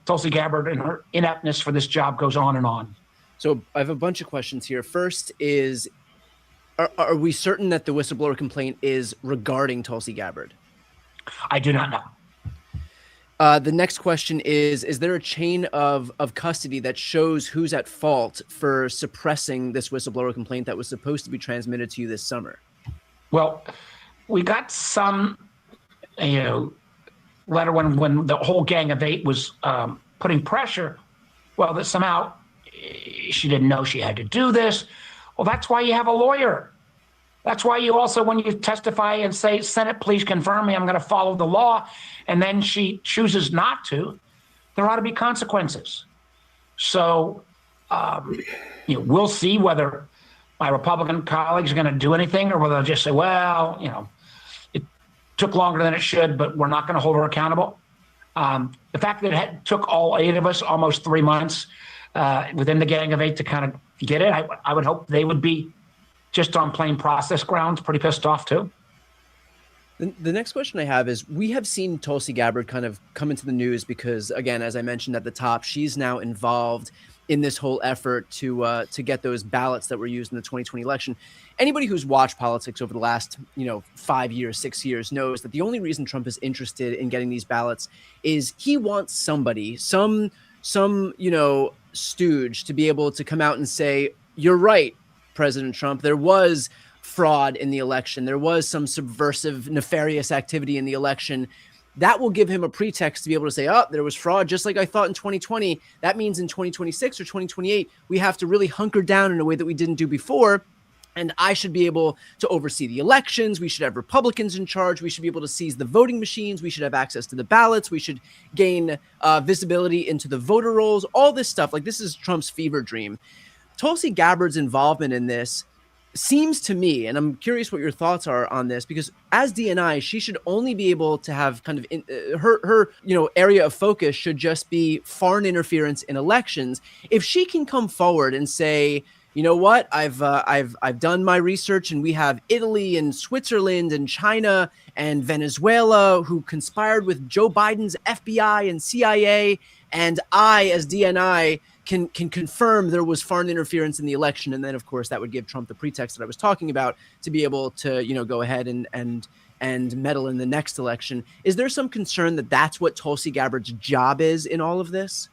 Tulsi Gabbard and her ineptness for this job goes on and on. So I have a bunch of questions here. First is, are we certain that the whistleblower complaint is regarding Tulsi Gabbard? I do not know. The next question is there a chain of custody that shows who's at fault for suppressing this whistleblower complaint that was supposed to be transmitted to you this summer? Well, we got some, letter when the whole gang of 8 was putting pressure. Well, that somehow she didn't know she had to do this. Well, that's why you have a lawyer. That's why you also, when you testify and say, Senate, please confirm me, I'm going to follow the law, and then she chooses not to, there ought to be consequences. So we'll see whether my Republican colleagues are going to do anything or whether they'll just say, well, took longer than it should, but we're not going to hold her accountable. The fact that it took all 8 of us almost 3 months within the Gang of 8 to kind of get it, I would hope they would be just on plain process grounds pretty pissed off too. The next question I have is, we have seen Tulsi Gabbard kind of come into the news because, again, as I mentioned at the top, she's now involved in this whole effort to get those ballots that were used in the 2020 election. Anybody who's watched politics over the last 5 years, 6 years knows that the only reason Trump is interested in getting these ballots is he wants somebody, some stooge, to be able to come out and say, "You're right, President Trump. There was fraud in the election. There was some subversive, nefarious activity in the election." That will give him a pretext to be able to say, "Oh, there was fraud, just like I thought in 2020. That means in 2026 or 2028, we have to really hunker down in a way that we didn't do before. And I should be able to oversee the elections. We should have Republicans in charge. We should be able to seize the voting machines. We should have access to the ballots. We should gain visibility into the voter rolls." All this stuff. Like, this is Trump's fever dream. Tulsi Gabbard's involvement in this seems to me, and I'm curious what your thoughts are on this, because as DNI, she should only be able to have kind of her area of focus should just be foreign interference in elections. If she can come forward and say, "You know what? I've done my research, and we have Italy and Switzerland and China and Venezuela who conspired with Joe Biden's FBI and CIA, and I, as DNI, can confirm there was foreign interference in the election." And then, of course, that would give Trump the pretext that I was talking about to be able to, go ahead and meddle in the next election. Is there some concern that that's what Tulsi Gabbard's job is in all of this?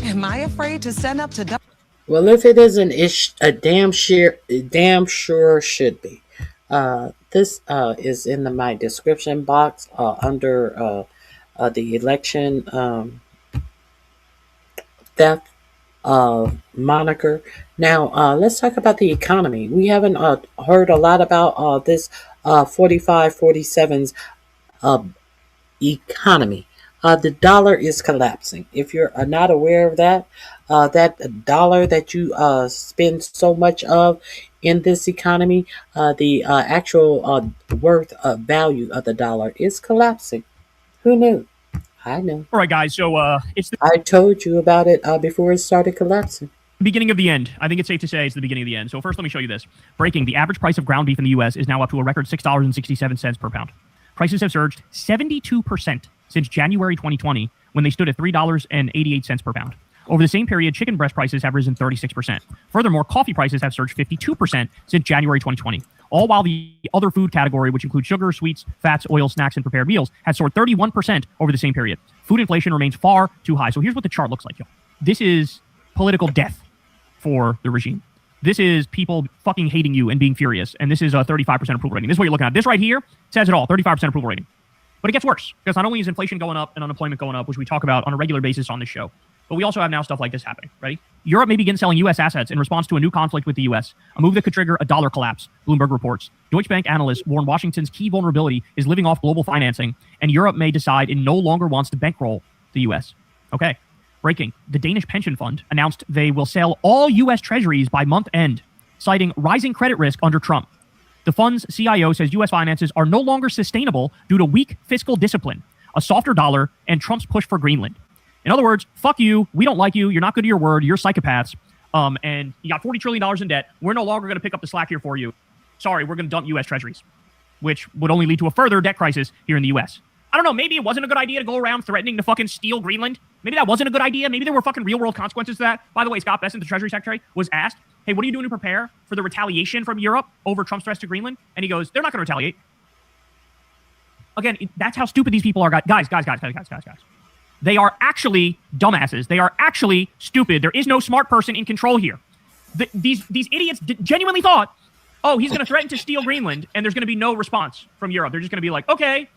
Am I afraid to stand up to? Well, if it isn't, it's a damn sure should be. This is in my description box under the election theft moniker. Now, let's talk about the economy. We haven't heard a lot about this 45-47's economy. The dollar is collapsing. If you're not aware of that, that dollar that you spend so much of in this economy, the actual worth value of the dollar is collapsing. Who knew? I know. All right, guys. So I told you about it before it started collapsing. Beginning of the end. I think it's safe to say it's the beginning of the end. So first, let me show you this. Breaking: the average price of ground beef in the U.S. is now up to a record $6.67 per pound. Prices have surged 72% since January 2020, when they stood at $3.88 per pound. Over the same period, chicken breast prices have risen 36%. Furthermore, coffee prices have surged 52% since January 2020. All while the other food category, which includes sugar, sweets, fats, oil, snacks, and prepared meals, has soared 31% over the same period. Food inflation remains far too high. So here's what the chart looks like, y'all. This is political death for the regime. This is people fucking hating you and being furious. And this is a 35% approval rating. This is what you're looking at. This right here says it all, 35% approval rating. But it gets worse, because not only is inflation going up and unemployment going up, which we talk about on a regular basis on this show, but we also have now stuff like this happening. Ready? Europe may begin selling U.S. assets in response to a new conflict with the U.S., a move that could trigger a dollar collapse, Bloomberg reports. Deutsche Bank analysts warn Washington's key vulnerability is living off global financing, and Europe may decide it no longer wants to bankroll the U.S. Okay. Breaking: the Danish pension fund announced they will sell all U.S. treasuries by month end, citing rising credit risk under Trump. The fund's CIO says U.S. finances are no longer sustainable due to weak fiscal discipline, a softer dollar, and Trump's push for Greenland. In other words, fuck you. We don't like you. You're not good to your word. You're psychopaths. And you got $40 trillion in debt. We're no longer going to pick up the slack here for you. Sorry, we're going to dump U.S. treasuries, which would only lead to a further debt crisis here in the U.S. I don't know. Maybe it wasn't a good idea to go around threatening to fucking steal Greenland. Maybe that wasn't a good idea. Maybe there were fucking real world consequences to that. By the way, Scott Bessent, the Treasury Secretary, was asked, "Hey, what are you doing to prepare for the retaliation from Europe over Trump's threats to Greenland?" And he goes, "They're not going to retaliate." Again, that's how stupid these people are. Guys. They are actually dumbasses. They are actually stupid. There is no smart person in control here. These idiots genuinely thought, oh, he's going to threaten to steal Greenland, and there's going to be no response from Europe. They're just going to be like, okay.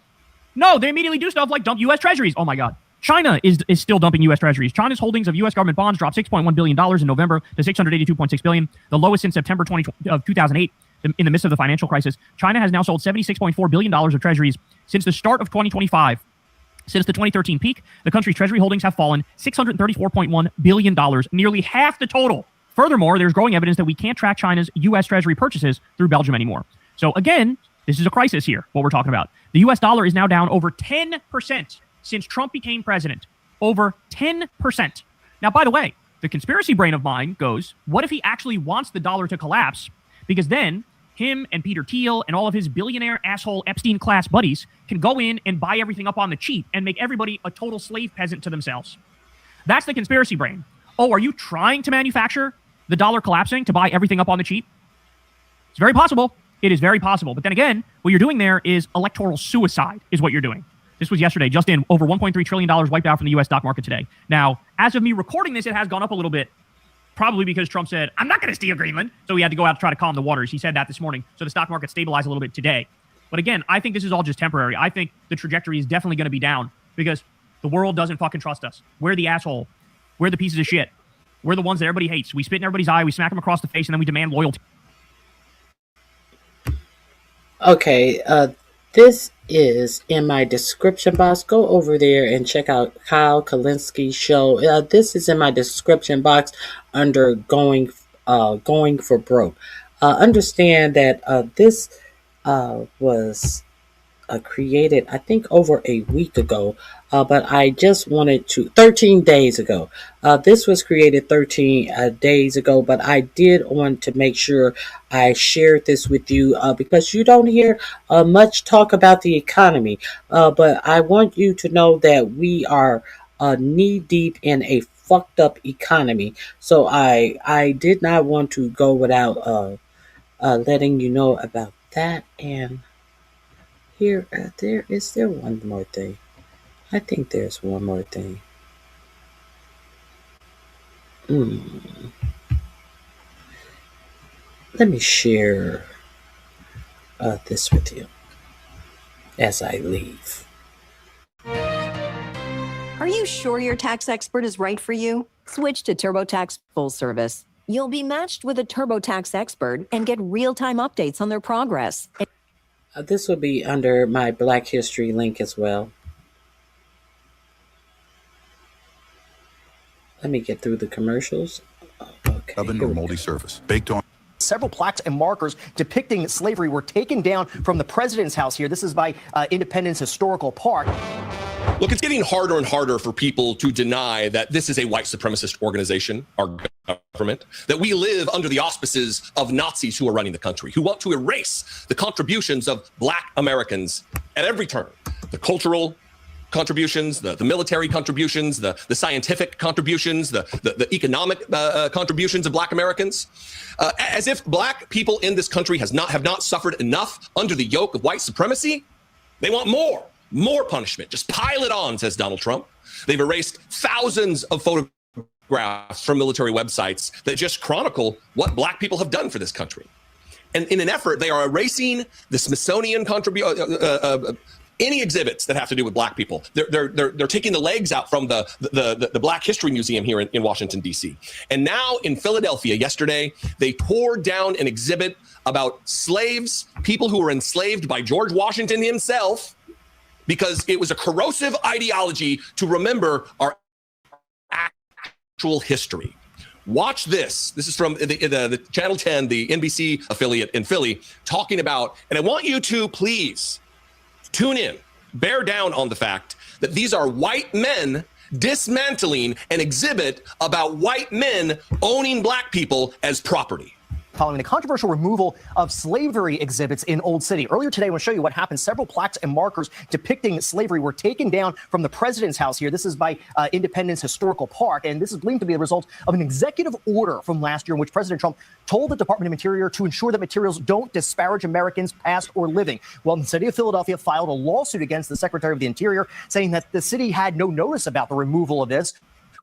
No, they immediately do stuff like dump U.S. treasuries. Oh, my God. China is still dumping U.S. treasuries. China's holdings of U.S. government bonds dropped $6.1 billion in November to $682.6 billion, the lowest since September 2008. In the midst of the financial crisis, China has now sold $76.4 billion of treasuries since the start of 2025. Since the 2013 peak, the country's treasury holdings have fallen $634.1 billion, nearly half the total. Furthermore, there's growing evidence that we can't track China's U.S. treasury purchases through Belgium anymore. So again, This is a crisis here, what we're talking about. The US dollar is now down over 10% since Trump became president. Over 10%. Now, by the way, the conspiracy brain of mine goes, what if he actually wants the dollar to collapse? Because then him and Peter Thiel and all of his billionaire asshole Epstein class buddies can go in and buy everything up on the cheap and make everybody a total slave peasant to themselves. That's the conspiracy brain. Oh, are you trying to manufacture the dollar collapsing to buy everything up on the cheap? It's very possible. It is very possible. But then again, what you're doing there is electoral suicide is what you're doing. This was yesterday, just in, over $1.3 trillion wiped out from the U.S. stock market today. Now, as of me recording this, it has gone up a little bit, probably because Trump said, I'm not going to steal Greenland. So he had to go out to try to calm the waters. He said that this morning. So the stock market stabilized a little bit today. But again, I think this is all just temporary. I think the trajectory is definitely going to be down because the world doesn't fucking trust us. We're the asshole. We're the pieces of shit. We're the ones that everybody hates. We spit in everybody's eye. We smack them across the face, and then we demand loyalty. Okay, this is in my description box. Go over there and check out Kyle Kulinski's show. This is in my description box under going for broke. Understand that this was created, I think, over a week ago, but I just wanted to, 13 days ago. This was created 13 days ago, but I did want to make sure I shared this with you because you don't hear much talk about the economy, but I want you to know that we are knee deep in a fucked up economy. So I did not want to go without letting you know about that. And here, is there one more thing? I think there's one more thing. Let me share this with you as I leave. Are you sure your tax expert is right for you? Switch to TurboTax Full Service. You'll be matched with a TurboTax expert and get real-time updates on their progress. This will be under my Black History link as well. Let me get through the commercials. Okay, oven or moldy surface. Baked on. Several plaques and markers depicting slavery were taken down from the president's house here. This is by Independence Historical Park. Look, it's getting harder and harder for people to deny that this is a white supremacist organization, our government, that we live under the auspices of Nazis who are running the country, who want to erase the contributions of Black Americans at every turn. The cultural contributions, the military contributions, the scientific contributions, the economic contributions of Black Americans, as if Black people in this country have not suffered enough under the yoke of white supremacy. They want more punishment. Just pile it on, says Donald Trump. They've erased thousands of photographs from military websites that just chronicle what Black people have done for this country. And in an effort, they are erasing the Smithsonian any exhibits that have to do with Black people. They're taking the legs out from the Black History Museum here in Washington, D.C. And now in Philadelphia yesterday, they tore down an exhibit about slaves, people who were enslaved by George Washington himself, because it was a corrosive ideology to remember our actual history. Watch this. This is from the Channel 10, the NBC affiliate in Philly, talking about, and I want you to please tune in, bear down on the fact that these are white men dismantling an exhibit about white men owning Black people as property. Following the controversial removal of slavery exhibits in Old City. Earlier today, I want to show you what happened. Several plaques and markers depicting slavery were taken down from the president's house here. This is by Independence Historical Park, and this is believed to be the result of an executive order from last year in which President Trump told the Department of Interior to ensure that materials don't disparage Americans past or living. Well, the city of Philadelphia filed a lawsuit against the Secretary of the Interior, saying that the city had no notice about the removal of this,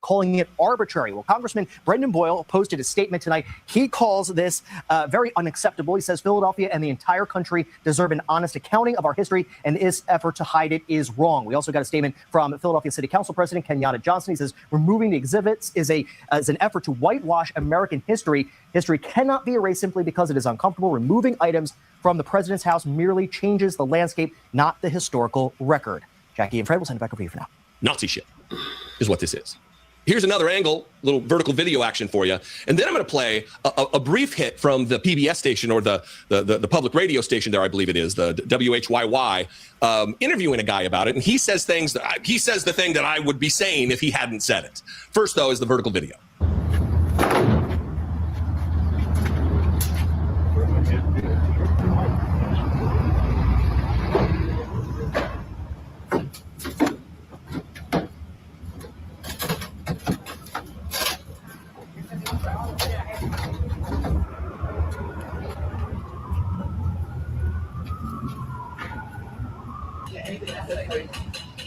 calling it arbitrary. Well, Congressman Brendan Boyle posted a statement tonight. He calls this very unacceptable. He says Philadelphia and the entire country deserve an honest accounting of our history, and this effort to hide it is wrong. We also got a statement from Philadelphia City Council President Kenyatta Johnson. He says removing the exhibits is an effort to whitewash American history. History cannot be erased simply because it is uncomfortable. Removing items from the president's house merely changes the landscape, not the historical record. Jackie and Fred, we'll send it back over to you for now. Nazi shit is what this is. Here's another angle, little vertical video action for you. And then I'm going to play a brief hit from the PBS station, or the public radio station there, I believe it is, the WHYY, interviewing a guy about it. And he says things he says the thing that I would be saying if he hadn't said it. First, though, is the vertical video.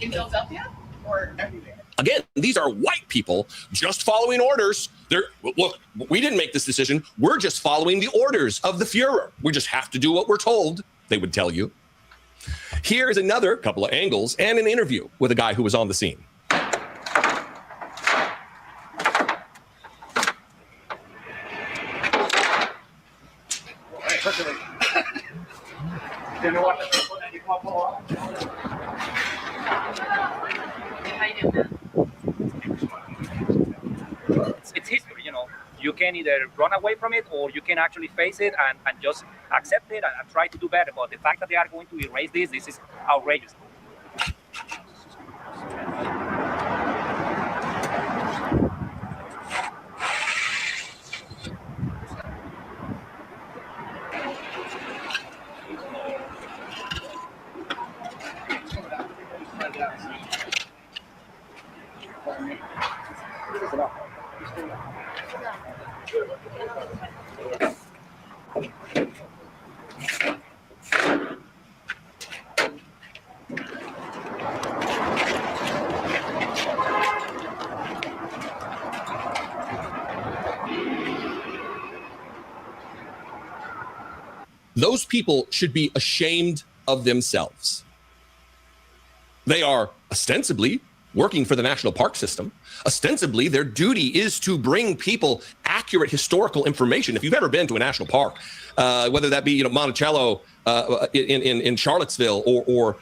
In Philadelphia or everywhere? Again, these are white people just following orders. Look, we didn't make this decision. We're just following the orders of the Fuhrer. We just have to do what we're told, they would tell you. Here's another couple of angles and an interview with a guy who was on the scene. It's history, you know. You can either run away from it or you can actually face it and just accept it and try to do better. But the fact that they are going to erase this is outrageous. Those people should be ashamed of themselves. They are ostensibly working for the national park system. Ostensibly, their duty is to bring people accurate historical information. If you've ever been to a national park, whether that be Monticello in Charlottesville or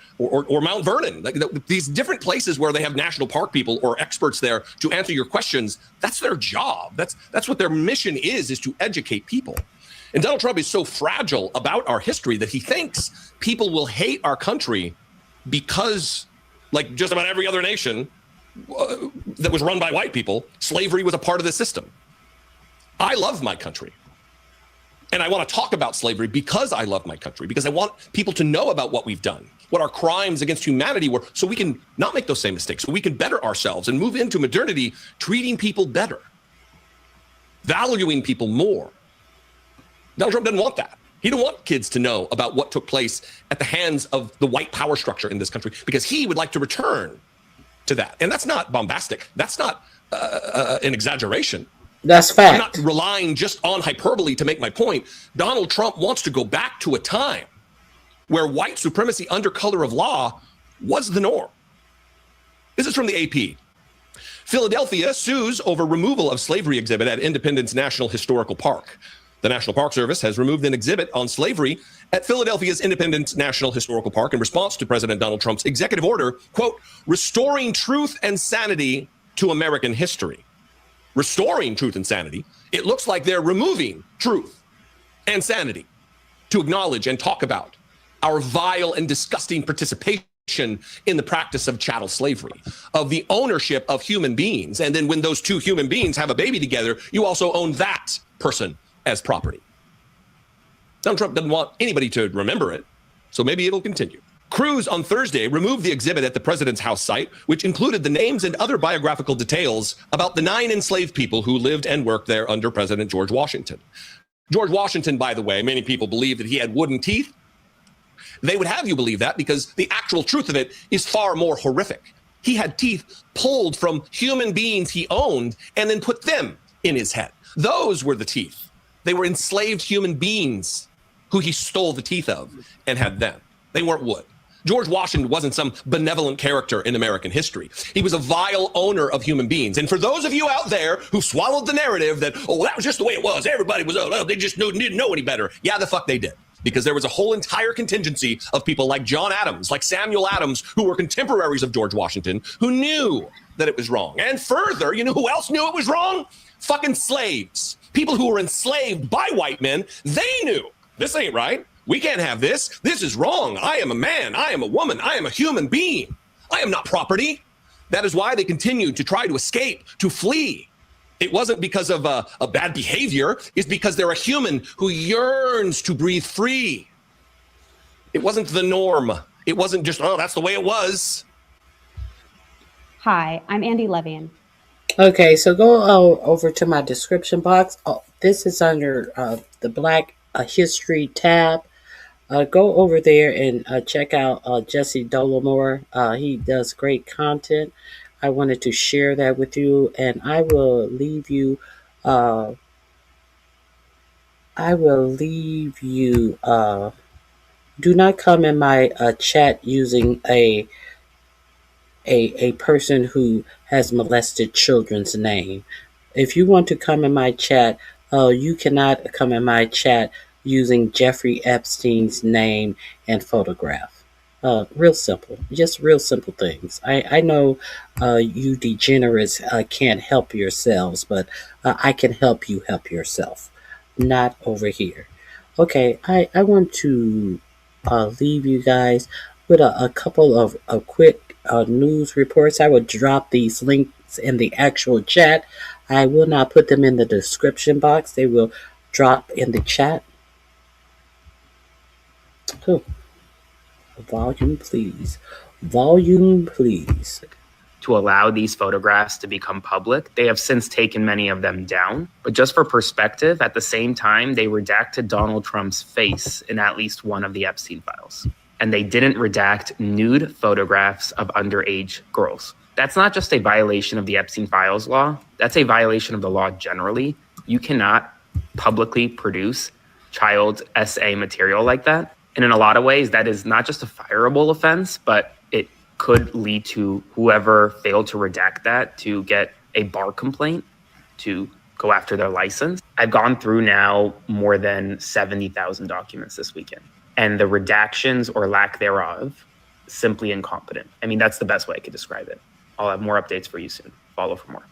Mount Vernon, these different places where they have national park people or experts there to answer your questions, that's their job. That's what their mission is to educate people. And Donald Trump is so fragile about our history that he thinks people will hate our country because, like just about every other nation that was run by white people, slavery was a part of the system. I love my country. And I want to talk about slavery because I love my country, because I want people to know about what we've done, what our crimes against humanity were, so we can not make those same mistakes, so we can better ourselves and move into modernity, treating people better, valuing people more. Donald Trump doesn't want that. He don't want kids to know about what took place at the hands of the white power structure in this country, because he would like to return to that. And that's not bombastic. That's not an exaggeration. That's fact. I'm not relying just on hyperbole to make my point. Donald Trump wants to go back to a time where white supremacy under color of law was the norm. This is from the AP. Philadelphia sues over removal of slavery exhibit at Independence National Historical Park. The National Park Service has removed an exhibit on slavery at Philadelphia's Independence National Historical Park in response to President Donald Trump's executive order, quote, restoring truth and sanity to American history. Restoring truth and sanity. It looks like they're removing truth and sanity to acknowledge and talk about our vile and disgusting participation in the practice of chattel slavery, of the ownership of human beings. And then when those two human beings have a baby together, you also own that person as property. Donald Trump doesn't want anybody to remember it, so maybe it'll continue. Cruz on Thursday removed the exhibit at the president's house site, which included the names and other biographical details about the 9 enslaved people who lived and worked there under President George Washington. George Washington, by the way, many people believe that he had wooden teeth. They would have you believe that because the actual truth of it is far more horrific. He had teeth pulled from human beings he owned and then put them in his head. Those were the teeth. They were enslaved human beings who he stole the teeth of and had them. They weren't wood. George Washington wasn't some benevolent character in American history. He was a vile owner of human beings. And for those of you out there who swallowed the narrative that, oh, that was just the way it was, everybody was, oh, they just didn't know any better. Yeah, the fuck they did. Because there was a whole entire contingency of people like John Adams, like Samuel Adams, who were contemporaries of George Washington, who knew that it was wrong. And further, you know who else knew it was wrong? Fucking slaves. People who were enslaved by white men, they knew this ain't right. We can't have this. This is wrong. I am a man. I am a woman. I am a human being. I am not property. That is why they continued to try to escape, to flee. It wasn't because of a bad behavior. It's because they're a human who yearns to breathe free. It wasn't the norm. It wasn't just, oh, that's the way it was. Hi, I'm Andy Levian. Okay, so go over to my description box. Oh, this is under the Black History tab. Go over there and check out Jesse Dolomore. He does great content. I wanted to share that with you, and I will leave you. Do not come in my chat using a person who has molested children's name. If you want to come in my chat, you cannot come in my chat using Jeffrey Epstein's name and photograph. Real simple, just real simple things. I know you degenerates can't help yourselves, but I can help you help yourself. Not over here. Okay, I want to leave you guys with a couple of quick news reports. I will drop these links in the actual chat. I will not put them in the description box. They will drop in the chat. Oh. Volume, please. Volume, please. To allow these photographs to become public. They have since taken many of them down. But just for perspective, at the same time, they redacted Donald Trump's face in at least one of the Epstein files. And they didn't redact nude photographs of underage girls. That's not just a violation of the Epstein files law. That's a violation of the law generally. You cannot publicly produce child SA material like that. And in a lot of ways, that is not just a fireable offense, but it could lead to whoever failed to redact that to get a bar complaint to go after their license. I've gone through now more than 70,000 documents this weekend, and the redactions or lack thereof, simply incompetent. I mean, that's the best way I could describe it. I'll have more updates for you soon. Follow for more.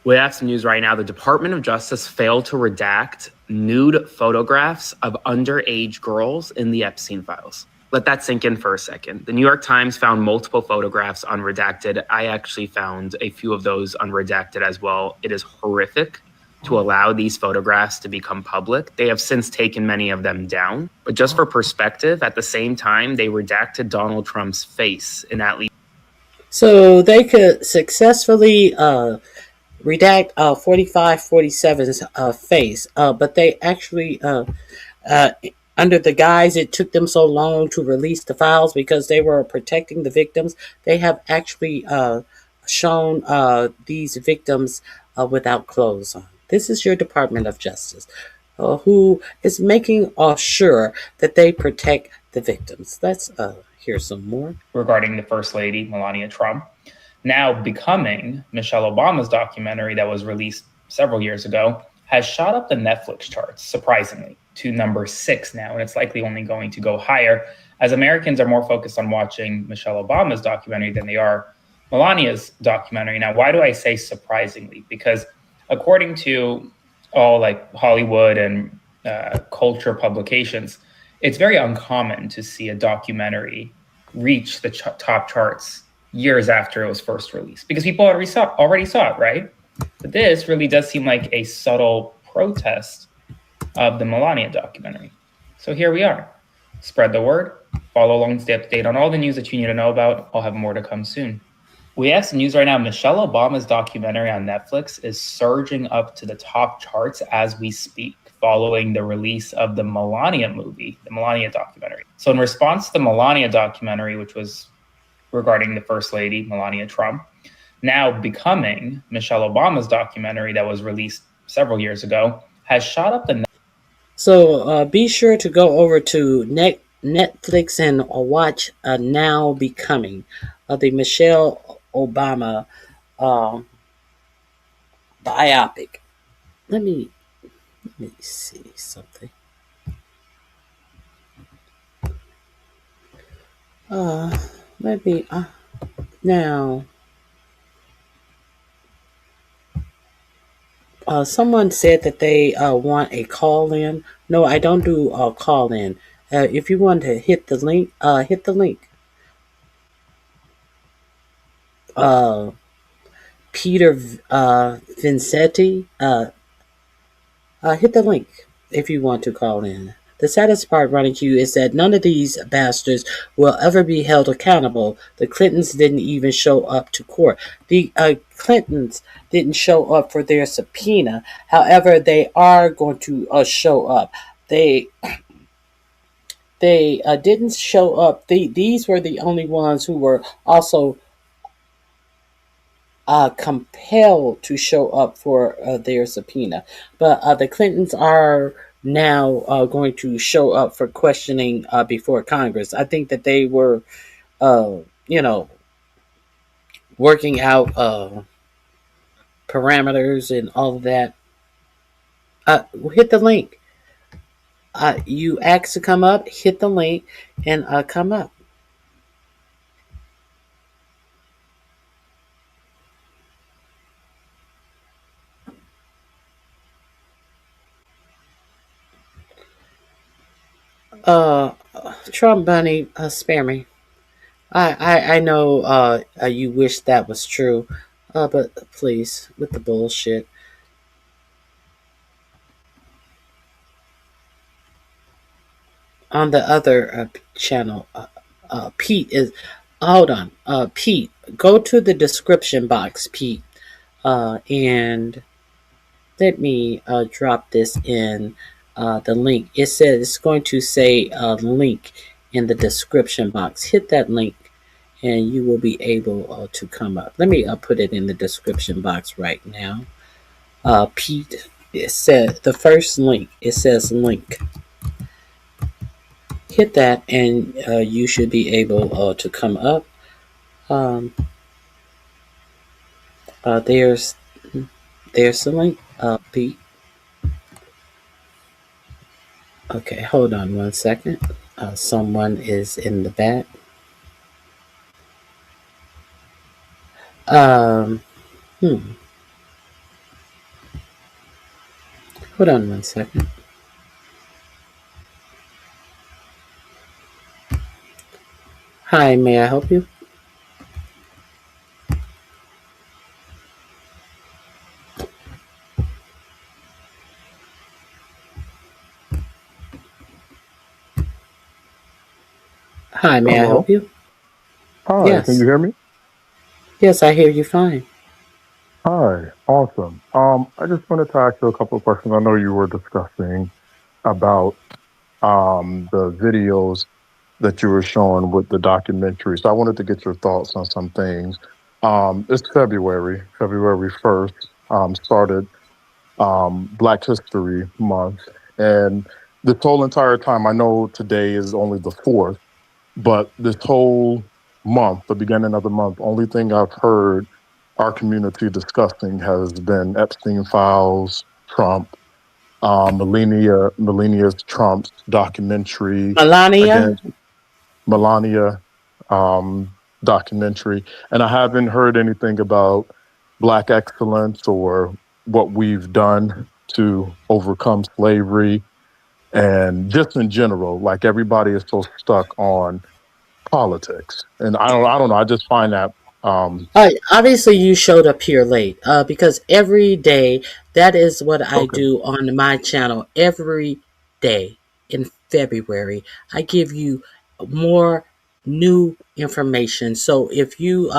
We have some news right now. The Department of Justice failed to redact nude photographs of underage girls in the Epstein files. Let that sink in for a second. The New York Times found multiple photographs unredacted. I actually found a few of those unredacted as well. It is horrific to allow these photographs to become public. They have since taken many of them down. But just for perspective, at the same time, they redacted Donald Trump's face in at least. So they could successfully redact 4547's face, but they actually, under the guise it took them so long to release the files because they were protecting the victims, they have actually shown these victims without clothes on. This is your Department of Justice, who is making sure that they protect the victims. Let's hear some more. Regarding the First Lady, Melania Trump, now becoming Michelle Obama's documentary that was released several years ago, has shot up the Netflix charts, surprisingly, to number 6 now, and it's likely only going to go higher as Americans are more focused on watching Michelle Obama's documentary than they are Melania's documentary. Now, why do I say surprisingly? Because according to all like Hollywood and culture publications, it's very uncommon to see a documentary reach the top charts years after it was first released, because people already saw it, right? But this really does seem like a subtle protest of the Melania documentary. So here we are. Spread the word, follow along, stay up to date on all the news that you need to know about. I'll have more to come soon. We have some news right now. Michelle Obama's documentary on Netflix is surging up to the top charts as we speak, following the release of the Melania movie, the Melania documentary. So in response to the Melania documentary, which was regarding the First Lady, Melania Trump, now becoming Michelle Obama's documentary that was released several years ago, has shot up the... So be sure to go over to Netflix and watch Now Becoming, the Michelle Obama biopic. Let me see something. Now Someone said that they want a call in. No, I don't do a call in. If you want to hit the link, hit the link. Peter Vincetti, hit the link if you want to call in. The saddest part, Ronnie Q, is that none of these bastards will ever be held accountable. The Clintons didn't even show up to court. The Clintons didn't show up for their subpoena. However, they are going to show up. They didn't show up. These were the only ones who were also compelled to show up for their subpoena. But the Clintons are now going to show up for questioning before Congress. I think that they were, working out parameters and all of that. Hit the link. You asked to come up, hit the link and come up. Trump Bunny, spare me. I know you wish that was true, but please, with the bullshit. On the other channel, Pete is. Hold on, Pete. Go to the description box, Pete, and let me drop this in. The link. It says it's going to say link in the description box. Hit that link and you will be able to come up. Let me put it in the description box right now. Pete, it said the first link. It says link. Hit that and you should be able to come up. There's the link, Pete. Okay, hold on 1 second. Someone is in the back. Hold on 1 second. Hi, may I help you? Hi, may I help you? Hi, Yes. can you hear me? Yes, I hear you fine. Hi, awesome. I just wanted to ask you a couple of questions. I know you were discussing about the videos that you were showing with the documentary. So I wanted to get your thoughts on some things. It's February 1st, started Black History Month. And this whole entire time, I know today is only the 4th, but this whole month, the beginning of the month, only thing I've heard our community discussing has been Epstein files, Trump, Melania Trump's documentary. Melania documentary. And I haven't heard anything about Black excellence or what we've done to overcome slavery. And just in general, like everybody is so stuck on politics. And I don't know. I just find that Obviously, you showed up here late because every day, that is what I do on my channel. Every day in February, I give you more new information. So if you,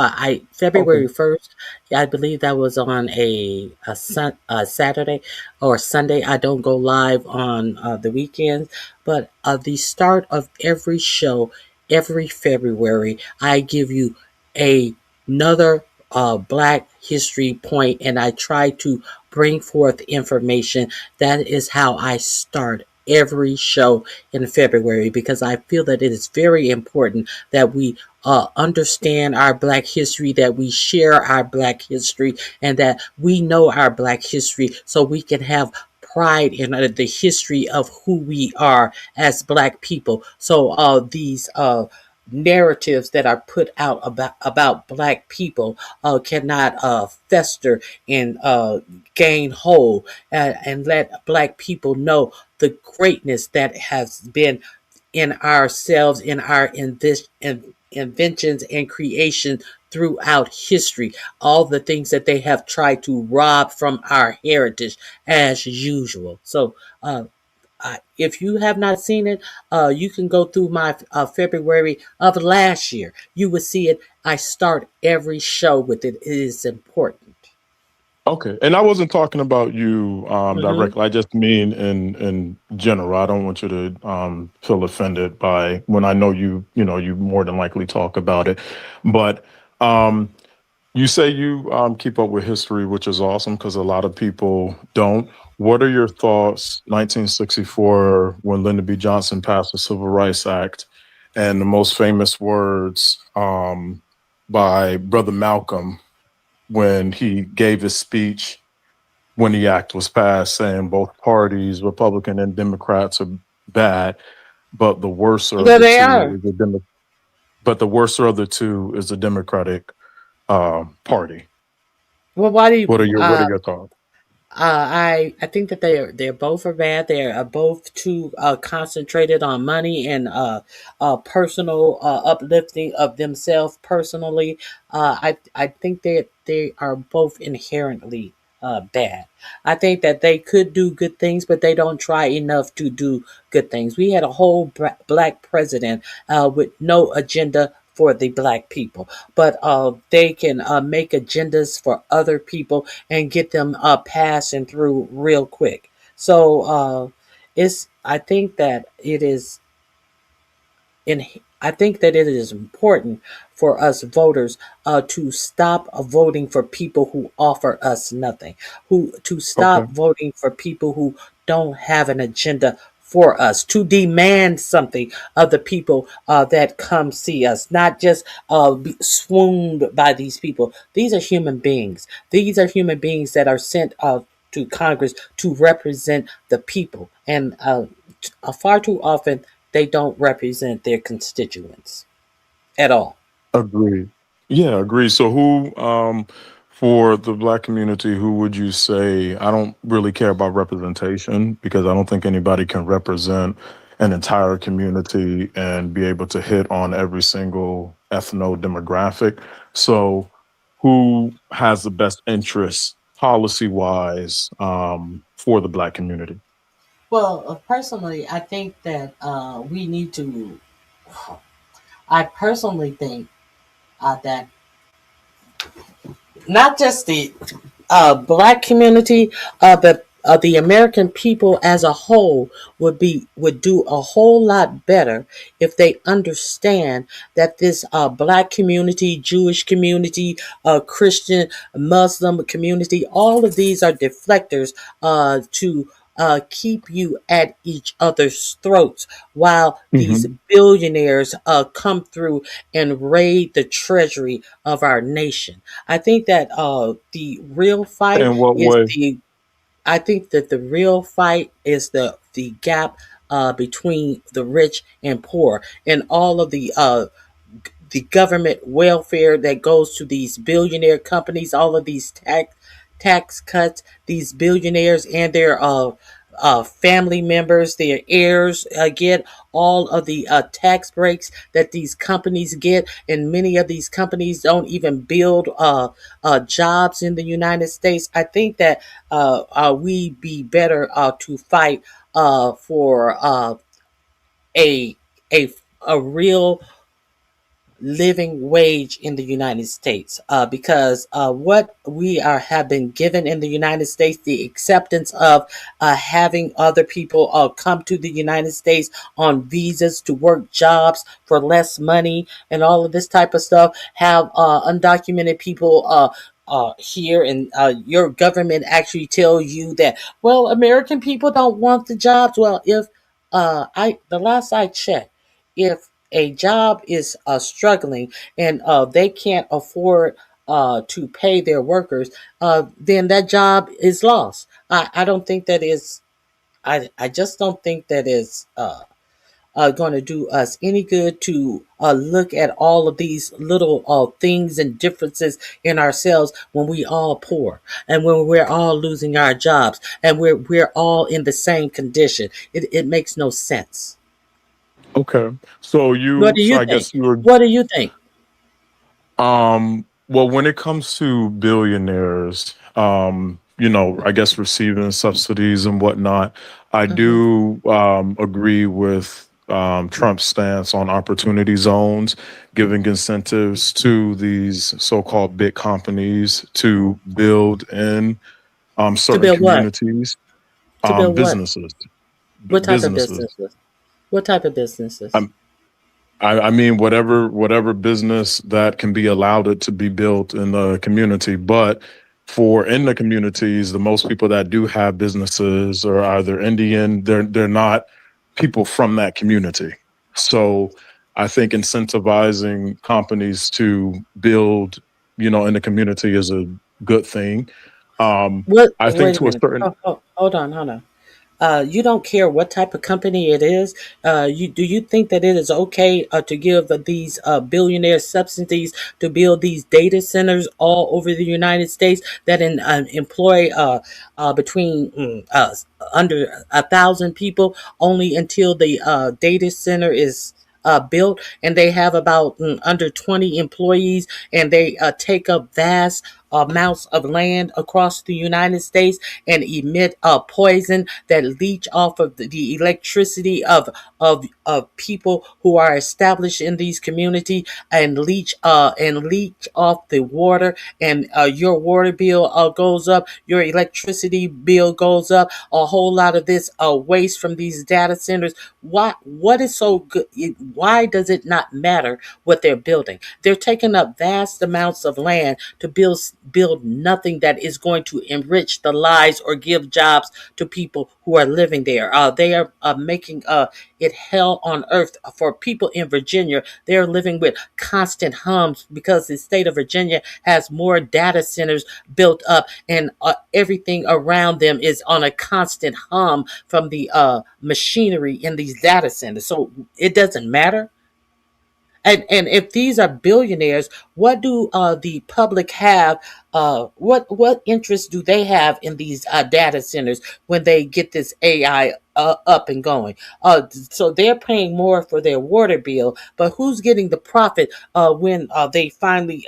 February 1st, I believe that was on a Saturday or Sunday. I don't go live on the weekends, but the start of every show, every February, I give you another Black history point, and I try to bring forth information. That is how I start every show in February, because I feel that it is very important that we understand our Black history, that we share our Black history, and that we know our Black history so we can have pride in the history of who we are as Black people. So these narratives that are put out about Black people cannot fester and gain hold, and let Black people know the greatness that has been in ourselves, in our inventions and creation throughout history, all the things that they have tried to rob from our heritage as usual. So if you have not seen it, you can go through my February of last year. You will see it. I start every show with it. It is important. Okay, and I wasn't talking about you directly. I just mean in general. I don't want you to feel offended by when I know you more than likely talk about it, but you say you keep up with history, which is awesome because a lot of people don't. What are your thoughts? 1964, when Lyndon B. Johnson passed the Civil Rights Act, and the most famous words by Brother Malcolm when he gave his speech when the act was passed, saying both parties, Republican and Democrats, are bad, but the worst of Yeah, the they two are. is but the worst of the two is the Democratic Party. Well, why do you? What are your thoughts? I think that they're both are bad. They're both too concentrated on money and personal uplifting of themselves personally. I think that they are both inherently bad. I think that they could do good things, but they don't try enough to do good things. We had a whole Black president with no agenda for the Black people, but they can make agendas for other people and get them passing through real quick. So it's. I think that it is. I think that it is important for us voters to stop voting for people who offer us nothing, who to stop Okay. voting for people who don't have an agenda for us, to demand something of the people that come see us, not just be swooned by these people. These are human beings. These are human beings that are sent to Congress to represent the people, and far too often they don't represent their constituents at all. Agreed. Yeah, agreed. So for the Black community, who would you say? I don't really care about representation because I don't think anybody can represent an entire community and be able to hit on every single ethno demographic. So who has the best interests policy wise for the Black community? Well, personally, I think that we need to. I personally think that not just the Black community, but the American people as a whole would do a whole lot better if they understand that this Black community, Jewish community, Christian, Muslim community, all of these are deflectors to keep you at each other's throats while these billionaires come through and raid the treasury of our nation. I think that the real fight In what is way? I think that the real fight is the gap between the rich and poor, and all of the government welfare that goes to these billionaire companies, all of these tax cuts, these billionaires and their family members, their heirs get all of the tax breaks that these companies get, and many of these companies don't even build jobs in the United States. I think that we be better to fight for a a a real living wage in the United States, because what we have been given in the United States, the acceptance of having other people come to the United States on visas to work jobs for less money and all of this type of stuff, have undocumented people here, and your government actually tell you that, well, American people don't want the jobs. Well, if the last I checked, if a job is struggling and they can't afford to pay their workers, then that job is lost. I don't think that is. I just don't think that is going to do us any good to look at all of these little things and differences in ourselves when we all poor and when we're all losing our jobs and we're all in the same condition. It makes no sense. Okay. So What do you I think? guess you were, What do you think? well, when it comes to billionaires, I guess receiving subsidies and whatnot, I do agree with Trump's stance on opportunity zones, giving incentives to these so-called big companies to build in To certain build what? communities, To build what? businesses, What type of businesses. businesses? What type of businesses? I mean, whatever business that can be allowed it to be built in the community, but for in the communities, the most people that do have businesses are either Indian, they're not people from that community. So I think incentivizing companies to build, in the community is a good thing. What? I think Wait a to a minute. certain Hold on. You don't care what type of company it is. Do you think that it is okay to give these billionaires subsidies to build these data centers all over the United States that employ between under 1,000 people only until the data center is built, and they have about under 20 employees, and they take up vast amounts of land across the United States and emit poison that leach off of the electricity of people who are established in these community and leach off the water, and your water bill goes up, your electricity bill goes up, a whole lot of this waste from these data centers. What is so good? Why does it not matter what they're building? They're taking up vast amounts of land to build nothing that is going to enrich the lives or give jobs to people who are living there. They are making it hell on earth for people in Virginia. They're living with constant hums because the state of Virginia has more data centers built up, and everything around them is on a constant hum from the machinery in these data centers. So it doesn't matter. And if these are billionaires, what do the public have? What interest do they have in these data centers when they get this AI up and going? So they're paying more for their water bill, but who's getting the profit when they finally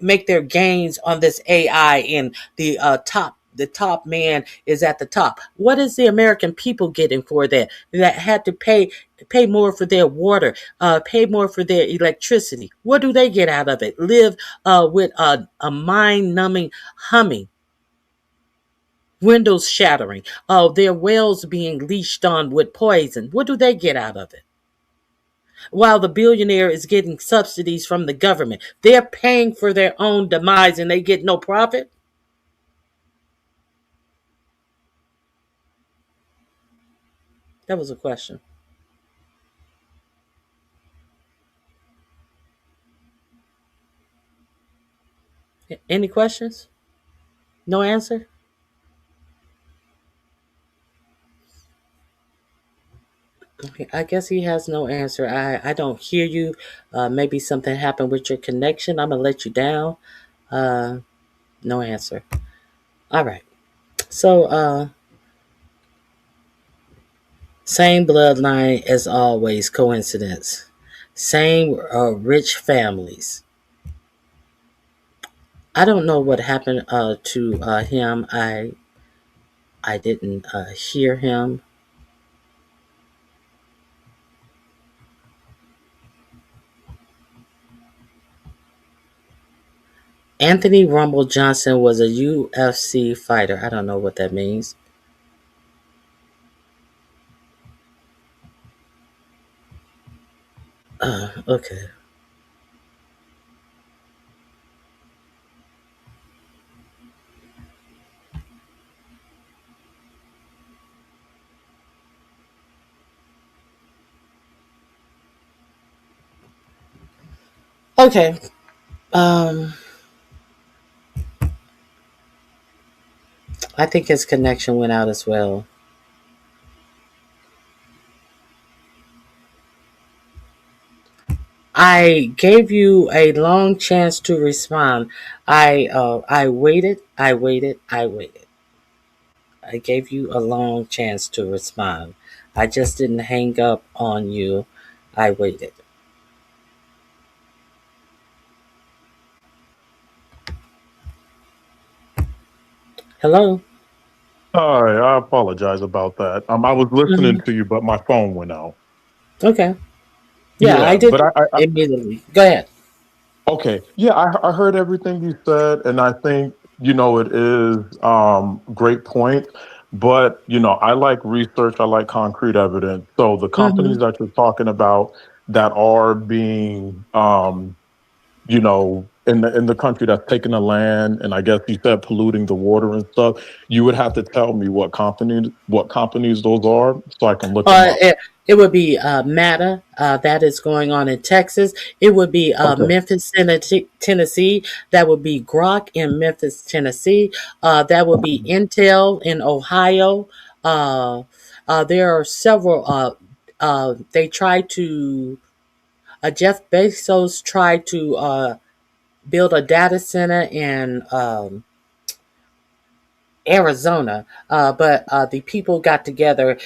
make their gains on this AI and the top man is at the top? What is the American people getting for that? That had to pay more for their water, pay more for their electricity. What do they get out of it? Live with a mind-numbing humming, windows shattering, their wells being leashed on with poison. What do they get out of it? While the billionaire is getting subsidies from the government, they're paying for their own demise and they get no profit. That was a question. Any questions? No answer? Okay, I guess he has no answer. I don't hear you. Maybe something happened with your connection. I'm going to let you down. No answer. All right. So, same bloodline as always, coincidence. Same rich families. I don't know what happened to him. I didn't hear him. Anthony Rumble Johnson was a UFC fighter. I don't know what that means. Okay. Okay. I think his connection went out as well. I gave you a long chance to respond. I waited. I waited. I waited. I gave you a long chance to respond. I just didn't hang up on you. I waited. Hello. Hi, I apologize about that. I was listening to you, but my phone went out. Okay. Yeah, I Yeah, did but I immediately. Go ahead. okay. Yeah, I heard everything you said, and I think it is great point. But I like research. I like concrete evidence. So the companies Mm-hmm. that you're talking about that are being in the country that's taking the land, and I guess you said polluting the water and stuff, you would have to tell me what companies those are so I can look them up. It would be MATA, that is going on in Texas. It would be Okay. Memphis, Tennessee. That would be Grok in Memphis, Tennessee. That would be Intel in Ohio. Uh, there are several. They tried to. Jeff Bezos tried to build a data center in Arizona, but the people got together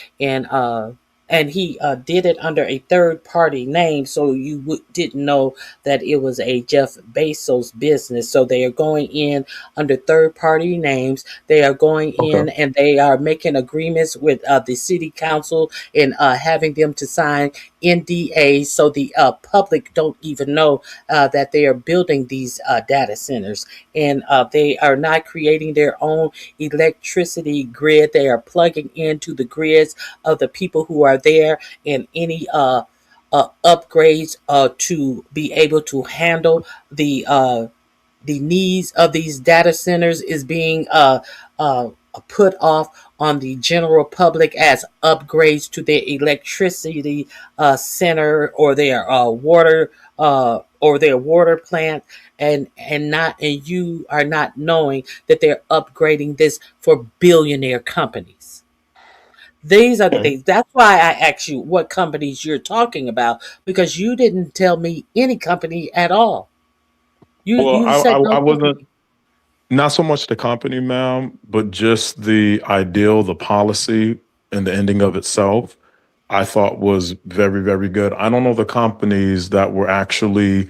and he did it under a third party name, so you didn't know that it was a Jeff Bezos business. So they are going in under third party names. They are going in Okay. and they are making agreements with the city council and having them to sign NDAs, so the public don't even know that they are building these data centers, and they are not creating their own electricity grid. They are plugging into the grids of the people who are there, and any upgrades to be able to handle the needs of these data centers is being put off on the general public as upgrades to their electricity center or their water plant, and you are not knowing that they're upgrading this for billionaire companies. These are the Okay. things. That's why I asked you what companies you're talking about, because you didn't tell me any company at all. Well, You I, said I no I wasn't company. not so much the company, ma'am, but just the ideal, the policy, and the ending of itself. I thought was very, very good. I don't know the companies that were actually,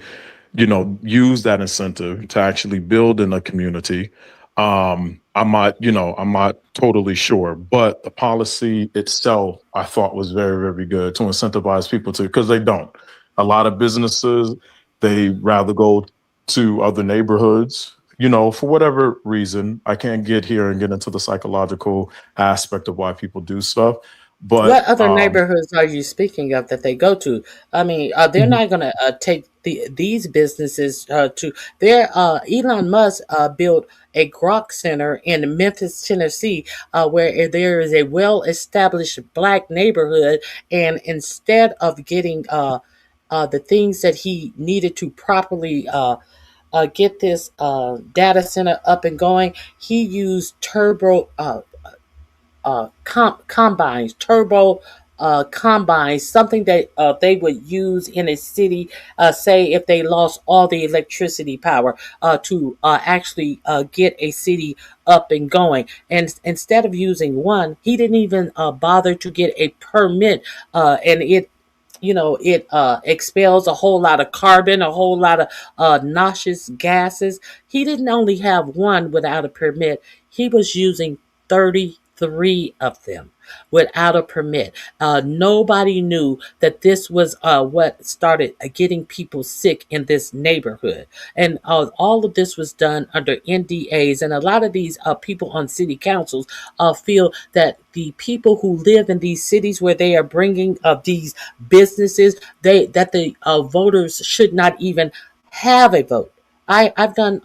use that incentive to actually build in a community. I'm not totally sure, but the policy itself, I thought was very, very good to incentivize people to, because they don't. A lot of businesses, they rather go to other neighborhoods, for whatever reason. I can't get here and get into the psychological aspect of why people do stuff, What but other neighborhoods are you speaking of that they go to? I mean, they're not going to take these businesses to. There, Elon Musk built a Grok Center in Memphis, Tennessee, where there is a well-established black neighborhood, and instead of getting the things that he needed to properly get this data center up and going, he used turbo combines, something that they would use in a city, say if they lost all the electricity power, to actually get a city up and going. And instead of using one, he didn't even bother to get a permit, and it expels a whole lot of carbon, a whole lot of noxious gases. He didn't only have one without a permit, he was using 33 of them without a permit. Nobody knew that this was what started getting people sick in this neighborhood. And all of this was done under NDAs. And a lot of these people on city councils feel that the people who live in these cities where they are bringing these businesses, that the voters should not even have a vote. I've done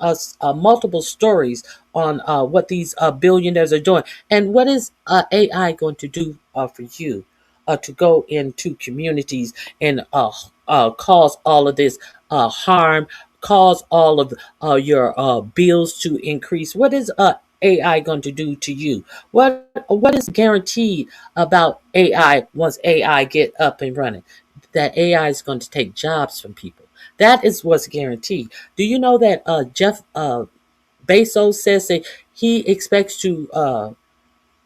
multiple stories on what these billionaires are doing. And what is AI going to do for you to go into communities and cause all of this harm, cause all of your bills to increase? What is AI going to do to you? What is guaranteed about AI once AI get up and running? That AI is going to take jobs from people. That is what's guaranteed. Do you know that Jeff Bezos says that he expects to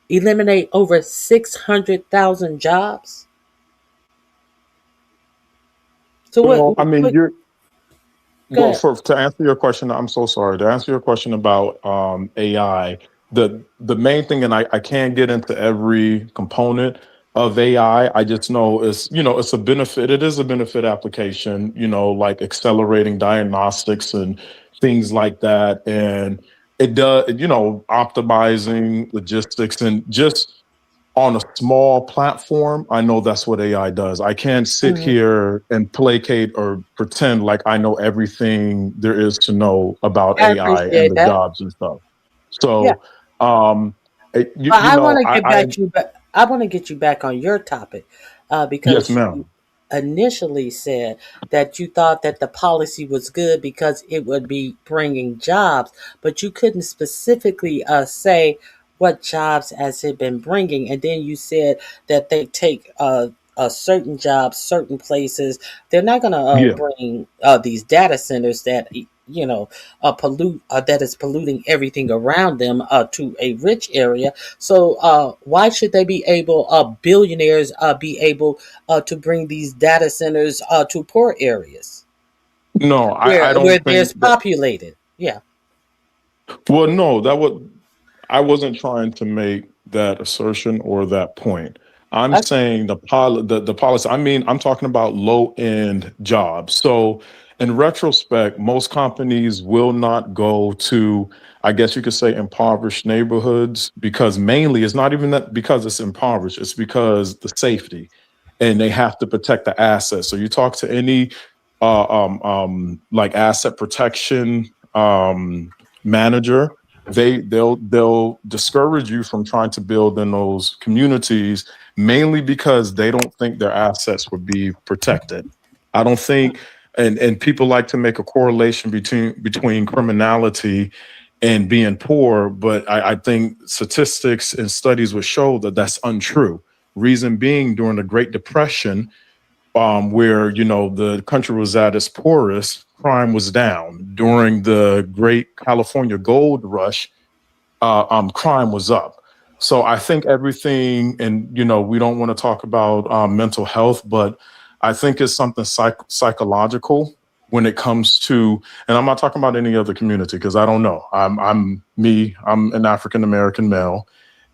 eliminate over 600,000 jobs? So Well, I mean, Go well, ahead. to answer your question, I'm so sorry. To answer your question about AI, the main thing, and I can't get into every component of AI. I just know it's a benefit. It is a benefit application, like accelerating diagnostics and things like that. And it does, optimizing logistics and just on a small platform, I know that's what AI does. I can't sit Mhm. here and placate or pretend like I know everything there is to know about I AI and appreciate the that. jobs and stuff. Yeah. So, But I want to get back you back. I want to get you back on your topic, yes, because you ma'am. initially said that you thought that the policy was good because it would be bringing jobs, but you couldn't specifically say what jobs has it been bringing, and then you said that they take certain jobs, certain places. They're not going to Yeah. bring these data centers that pollute that is polluting everything around them to a rich area. So why should they be able, billionaires be able to bring these data centers to poor areas No, I where don't think there's that. populated? Yeah. Well, no, I wasn't trying to make that assertion or that point. I'm Okay. saying the policy. I mean, I'm talking about low end jobs. So, in retrospect, most companies will not go to, I guess you could say, impoverished neighborhoods because mainly it's not even that because it's impoverished. It's because the safety, and they have to protect the assets. So you talk to any like asset protection manager, they'll discourage you from trying to build in those communities mainly because they don't think their assets would be protected. I don't think, and people like to make a correlation between criminality and being poor, but I think statistics and studies would show that that's untrue. Reason being, during the Great Depression, where the country was at its poorest, crime was down. During the Great California Gold Rush, crime was up. So I think everything, and we don't want to talk about mental health, but I think it's something psychological when it comes to, and I'm not talking about any other community because I don't know. I'm an African American male,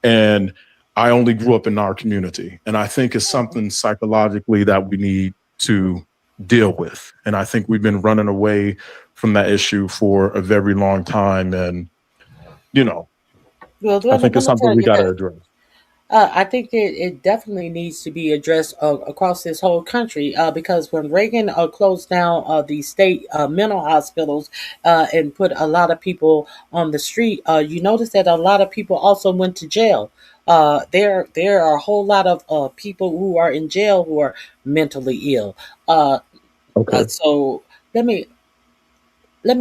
and I only grew up in our community. And I think it's something psychologically that we need to deal with. And I think we've been running away from that issue for a very long time. And, Well, I let me, think let it's me something tell we you got to this. address. I think it definitely needs to be addressed across this whole country, because when Reagan closed down the state mental hospitals and put a lot of people on the street, you notice that a lot of people also went to jail. There are a whole lot of people who are in jail who are mentally ill. Okay. So let me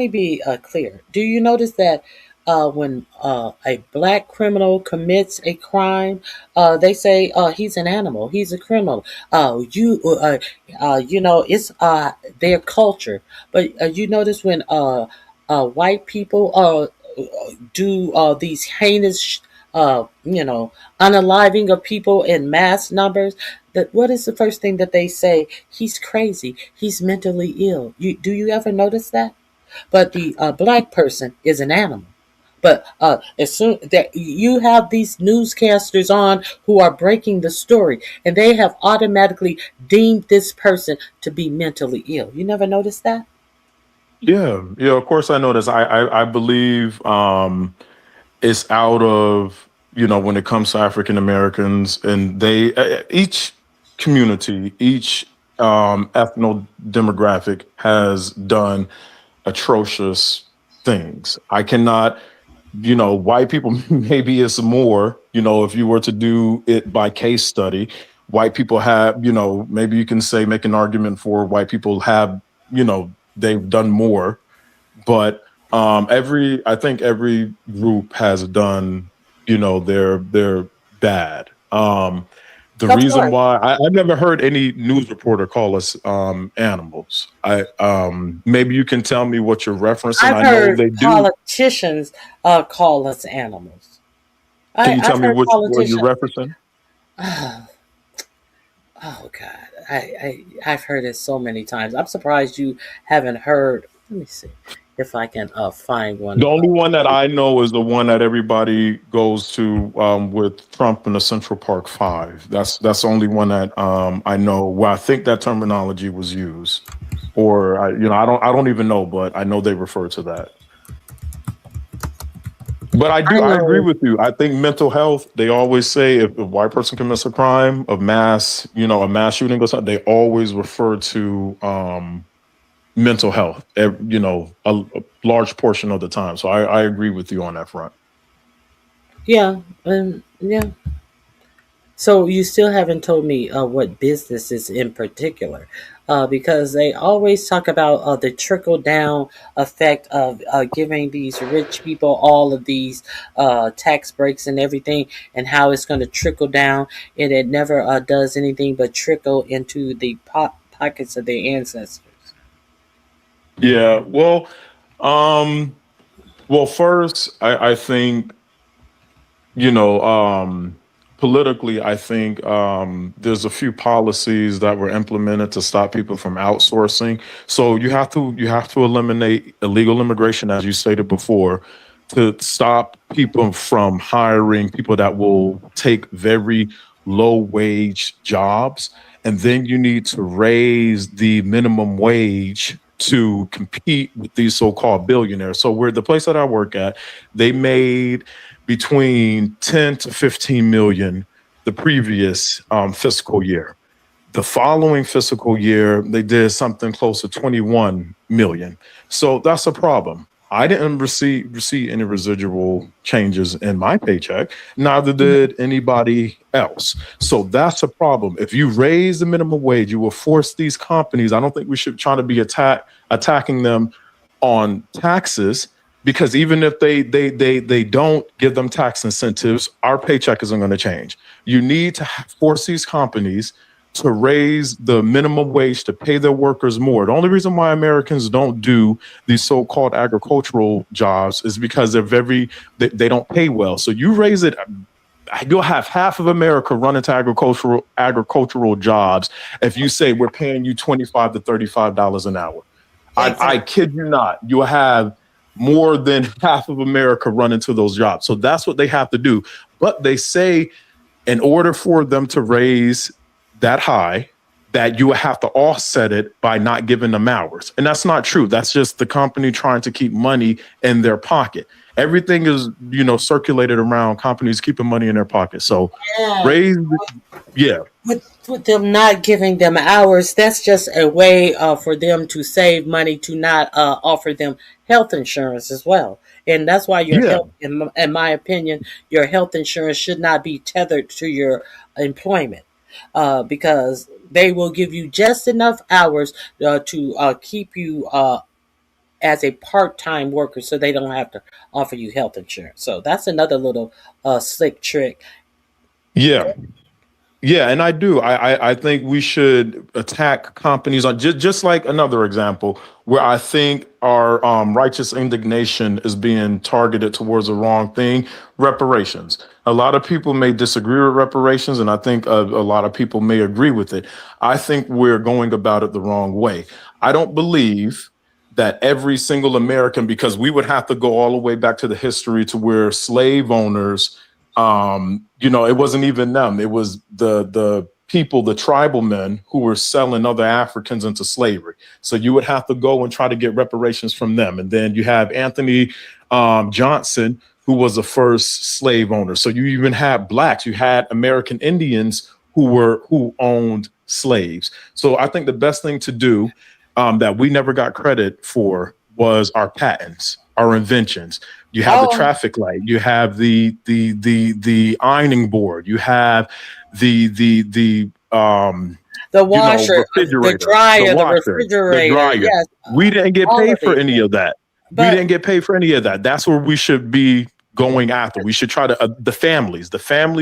be clear. Do you notice that when a black criminal commits a crime, they say he's an animal, he's a criminal. It's their culture. But you notice when white people do these heinous, unaliving of people in mass numbers. That what is the first thing that they say? He's crazy. He's mentally ill. Do you ever notice that? But the black person is an animal. But as soon that you have these newscasters on who are breaking the story, and they have automatically deemed this person to be mentally ill. You never noticed that? Yeah. Yeah. Of course, I know this. I believe it's out of, when it comes to African Americans, and each community, each ethno demographic has done atrocious things. I cannot, white people, maybe it's more, if you were to do it by case study, white people have, maybe you can say, make an argument for white people have, they've done more, but I think every group has done, their bad. The reason why I've never heard any news reporter call us animals. Maybe you can tell me what you're referencing. I've I know heard they do. politicians call us animals. Can you tell I've me heard what you're politicians. referencing? Oh God, I've heard it so many times. I'm surprised you haven't heard. Let me see if I can find one. The only one that I know is the one that everybody goes to with Trump and the Central Park Five. That's the only one that I know where I think that terminology was used, or I don't even know, but I know they refer to that. But I agree with you. I think mental health, they always say if a white person commits a crime of mass, a mass shooting or something, they always refer to mental health, a large portion of the time. So I agree with you on that front. Yeah, yeah. So you still haven't told me what businesses in particular, because they always talk about the trickle down effect of giving these rich people all of these tax breaks and everything, and how it's going to trickle down, and it never does anything but trickle into the pockets of their ancestors. Yeah. Well, first, I think, politically, I think there's a few policies that were implemented to stop people from outsourcing. So you have to eliminate illegal immigration, as you stated before, to stop people from hiring people that will take very low wage jobs. And then you need to raise the minimum wage to compete with these so-called billionaires. So where the place that I work at, they made between 10 to 15 million the previous fiscal year. The following fiscal year, they did something close to 21 million. So that's a problem. I didn't receive any residual changes in my paycheck. Neither did anybody else. So that's a problem. If you raise the minimum wage, you will force these companies. I don't think we should try to be attacking them on taxes, because even if they don't give them tax incentives, our paycheck isn't going to change. You need to force these companies to raise the minimum wage to pay their workers more. The only reason why Americans don't do these so-called agricultural jobs is because they don't pay well. So you raise it, you'll have half of America run into agricultural jobs if you say we're paying you $25 to $35 an hour. I kid you not. You'll have more than half of America run into those jobs. So that's what they have to do. But they say in order for them to raise that high, that you have to offset it by not giving them hours. And that's not true. That's just the company trying to keep money in their pocket. Everything is, circulated around companies keeping money in their pocket. So With them not giving them hours, that's just a way for them to save money, to not offer them health insurance as well. And that's why health, in my opinion, your health insurance should not be tethered to your employment. Because they will give you just enough hours to keep you as a part-time worker, so they don't have to offer you health insurance. So that's another little slick trick. Yeah, and I do. I think we should attack companies on just like another example where I think our righteous indignation is being targeted towards the wrong thing: reparations. A lot of people may disagree with reparations, and I think a lot of people may agree with it. I think we're going about it the wrong way. I don't believe that every single American, because we would have to go all the way back to the history to where slave owners, it wasn't even them. It was the people, the tribal men who were selling other Africans into slavery. So you would have to go and try to get reparations from them. And then you have Anthony Johnson, who was the first slave owner. So you even had blacks, you had American Indians who owned slaves. So I think the best thing to do that we never got credit for was our patents, our inventions. You have the traffic light, you have the ironing board, you have the washer, the dryer, the refrigerator. Yes. We didn't get paid for any of that. We didn't get paid for any of that. That's where we should be going after. We should try to the families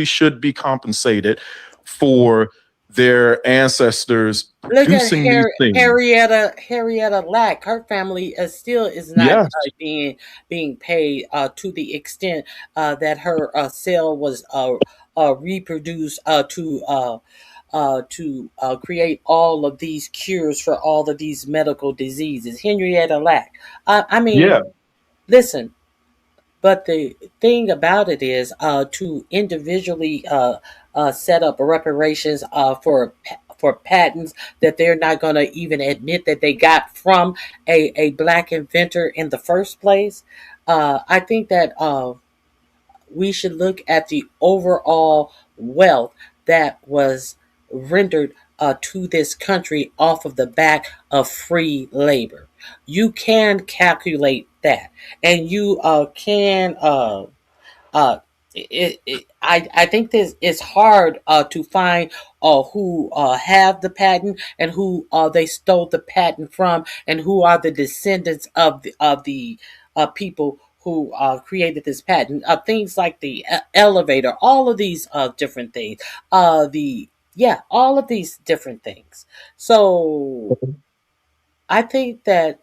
should be compensated for their ancestors Look at producing these things. Henrietta Lack. Her family still is not Yes. being paid to the extent that her cell was reproduced to create all of these cures for all of these medical diseases. Henrietta Lack. I mean, Yeah. listen. But the thing about it is to individually set up reparations for patents that they're not going to even admit that they got from a black inventor in the first place. I think that we should look at the overall wealth that was rendered to this country off of the back of free labor. You can calculate that, and you can. I think this it's hard to find who have the patent and who they stole the patent from, and who are the descendants of the people who created this patent. Things like the elevator, all of these different things. All of these different things. So I think that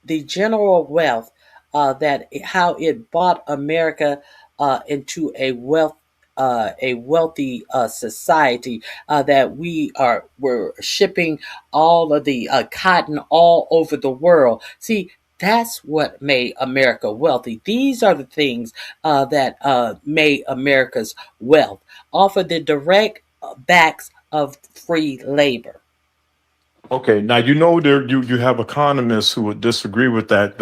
the general wealth that how it brought America into a wealthy society, that we're shipping all of the cotton all over the world. See, that's what made America wealthy. These are the things that made America's wealth off of the direct backs of free labor. Okay, now you have economists who would disagree with that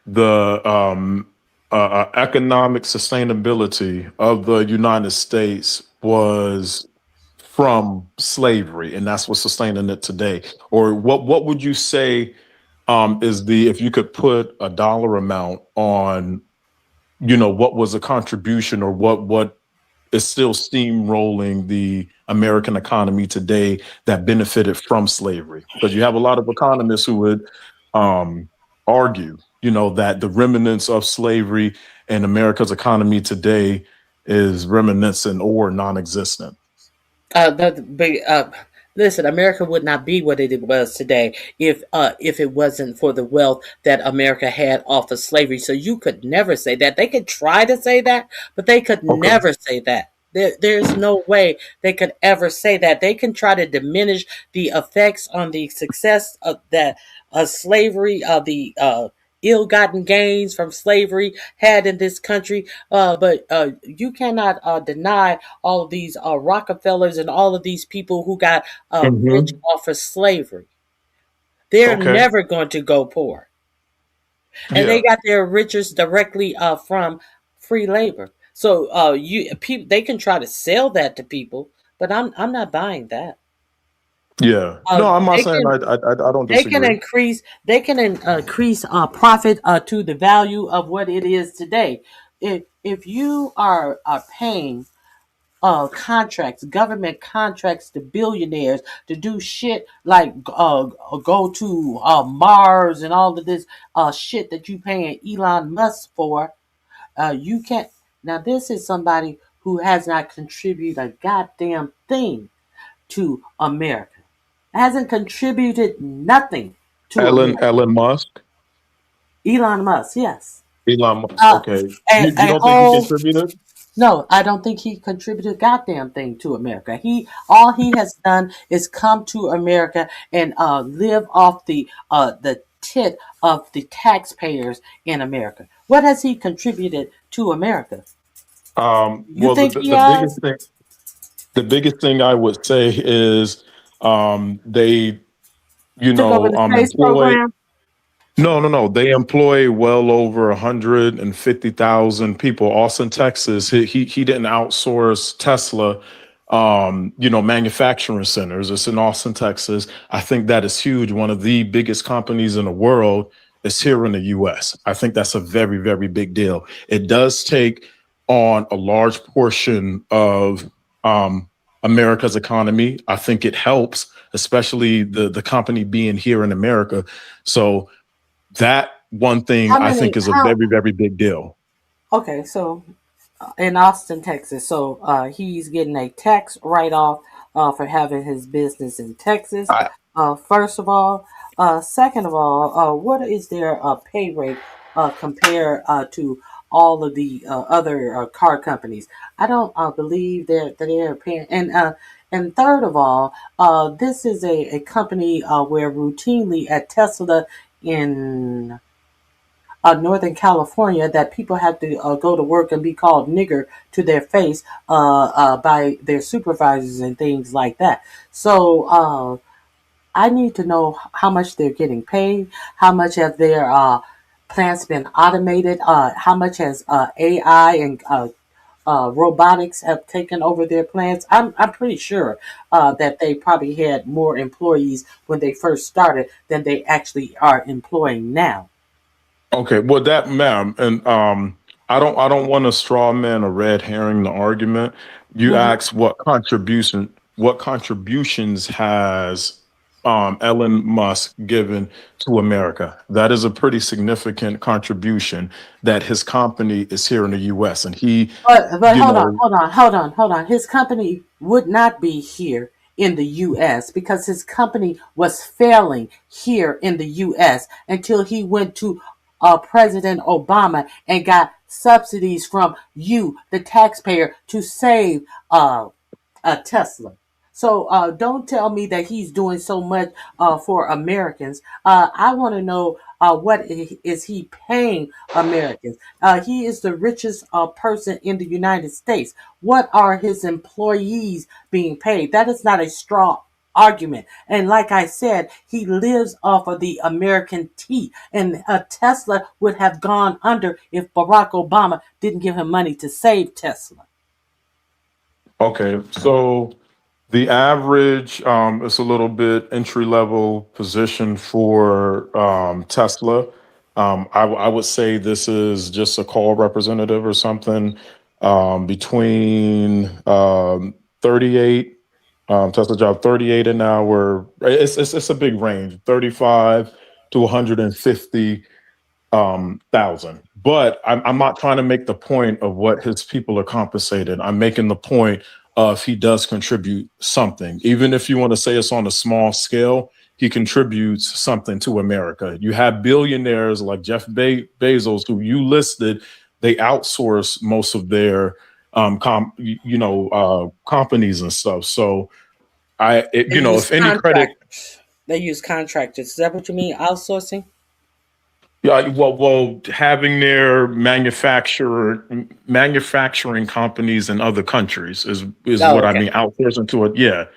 the economic sustainability of the United States was from slavery, and that's what's sustaining it today. Or what would you say is if you could put a dollar amount on, what was a contribution, or what is still steamrolling the American economy today that benefited from slavery? Because you have a lot of economists who would argue, that the remnants of slavery and America's economy today is reminiscent or non-existent. Listen, America would not be what it was today if it wasn't for the wealth that America had off of slavery. So you could never say that. They could try to say that, but they could never say that. There's no way they could ever say that. They can try to diminish the effects on the success of that slavery, the ill-gotten gains from slavery had in this country, but you cannot deny all of these Rockefellers and all of these people who got rich off of slavery. They're never going to go poor, and they got their riches directly from free labor. So they can try to sell that to people, but I'm not buying that. Yeah, no, I'm not saying I don't disagree. They can increase profit to the value of what it is today. If you are paying government contracts to billionaires to do shit like go to Mars and all of this shit that you paying Elon Musk for, you can't. Now this is somebody who has not contributed a goddamn thing to America. Hasn't contributed nothing to Elon Musk. Elon Musk, yes. Elon Musk. Okay. You don't think he contributed? No, I don't think he contributed a goddamn thing to America. All he has done is come to America and live off the tit of the taxpayers in America. What has he contributed to America? Well, the biggest thing I would say is they, employ. No. They employ well over 150,000 people. Austin, Texas. He didn't outsource Tesla, manufacturing centers. It's in Austin, Texas. I think that is huge. One of the biggest companies in the world is here in the U.S. I think that's a very, very big deal. It does take on a large portion of America's economy. I think it helps, especially the company being here in America. So that one thing I think is a very, very big deal. Okay, so in Austin, Texas. So he's getting a tax write-off for having his business in Texas. First of all, second of all, what is their pay rate compared to all of the other car companies? I don't believe that they're paying. And third of all, this is a company where routinely at Tesla in Northern California that people have to go to work and be called nigger to their face by their supervisors and things like that. So I need to know how much they're getting paid, how much have their plants been automated, how much has AI and robotics have taken over their plants. I'm pretty sure that they probably had more employees when they first started than they actually are employing now. Okay, well, that, ma'am, and I don't want to straw man or red herring the argument. You asked what contributions has Elon Musk given to America. That is a pretty significant contribution that his company is here in the U.S. and he, But you hold know, on. His company would not be here in the U.S. because his company was failing here in the U.S. until he went to President Obama and got subsidies from you, the taxpayer, to save Tesla. So don't tell me that he's doing so much for Americans. I want to know what is he paying Americans? He is the richest person in the United States. What are his employees being paid? That is not a straw argument. And like I said, he lives off of the American tea. And Tesla would have gone under if Barack Obama didn't give him money to save Tesla. okay, so the average is a little bit entry level position for Tesla. I would say this is just a call representative or something between 38 Tesla job 38 an hour. It's a big range, 35 to 150 thousand. But I'm not trying to make the point of what his people are compensated. I'm making the point of he does contribute something. Even if you want to say it's on a small scale, he contributes something to America. You have billionaires like Jeff Bezos, who you listed, they outsource most of their companies and stuff. So if any credit, they use contractors. Is that what you mean? Outsourcing? yeah, well, having their manufacturing companies in other countries is what I mean. Outsourcing to it, yeah.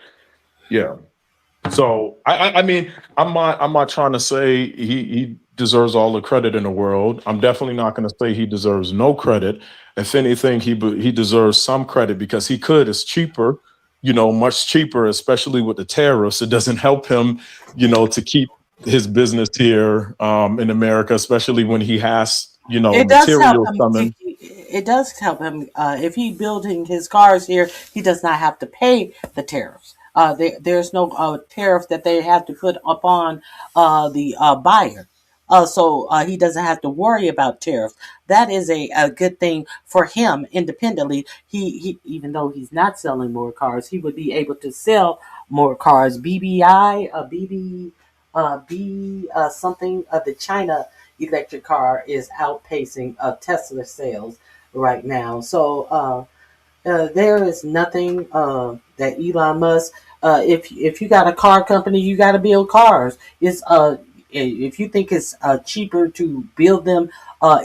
So I mean, I'm not trying to say he deserves all the credit in the world. I'm definitely not going to say he deserves no credit. If anything, he deserves some credit because he could. It's cheaper, much cheaper, especially with the tariffs. It doesn't help him, to keep his business here in America, especially when he has, It does help materials him. coming. It does help him if he building his cars here. He does not have to pay the tariffs. There's no tariff that they have to put upon the buyer. So he doesn't have to worry about tariffs. That is a good thing for him independently. He even though he's not selling more cars, he would be able to sell more cars. Something of the China electric car is outpacing Tesla sales right now. So there is nothing that Elon Musk. If you got a car company, you got to build cars. It's if you think it's cheaper to build them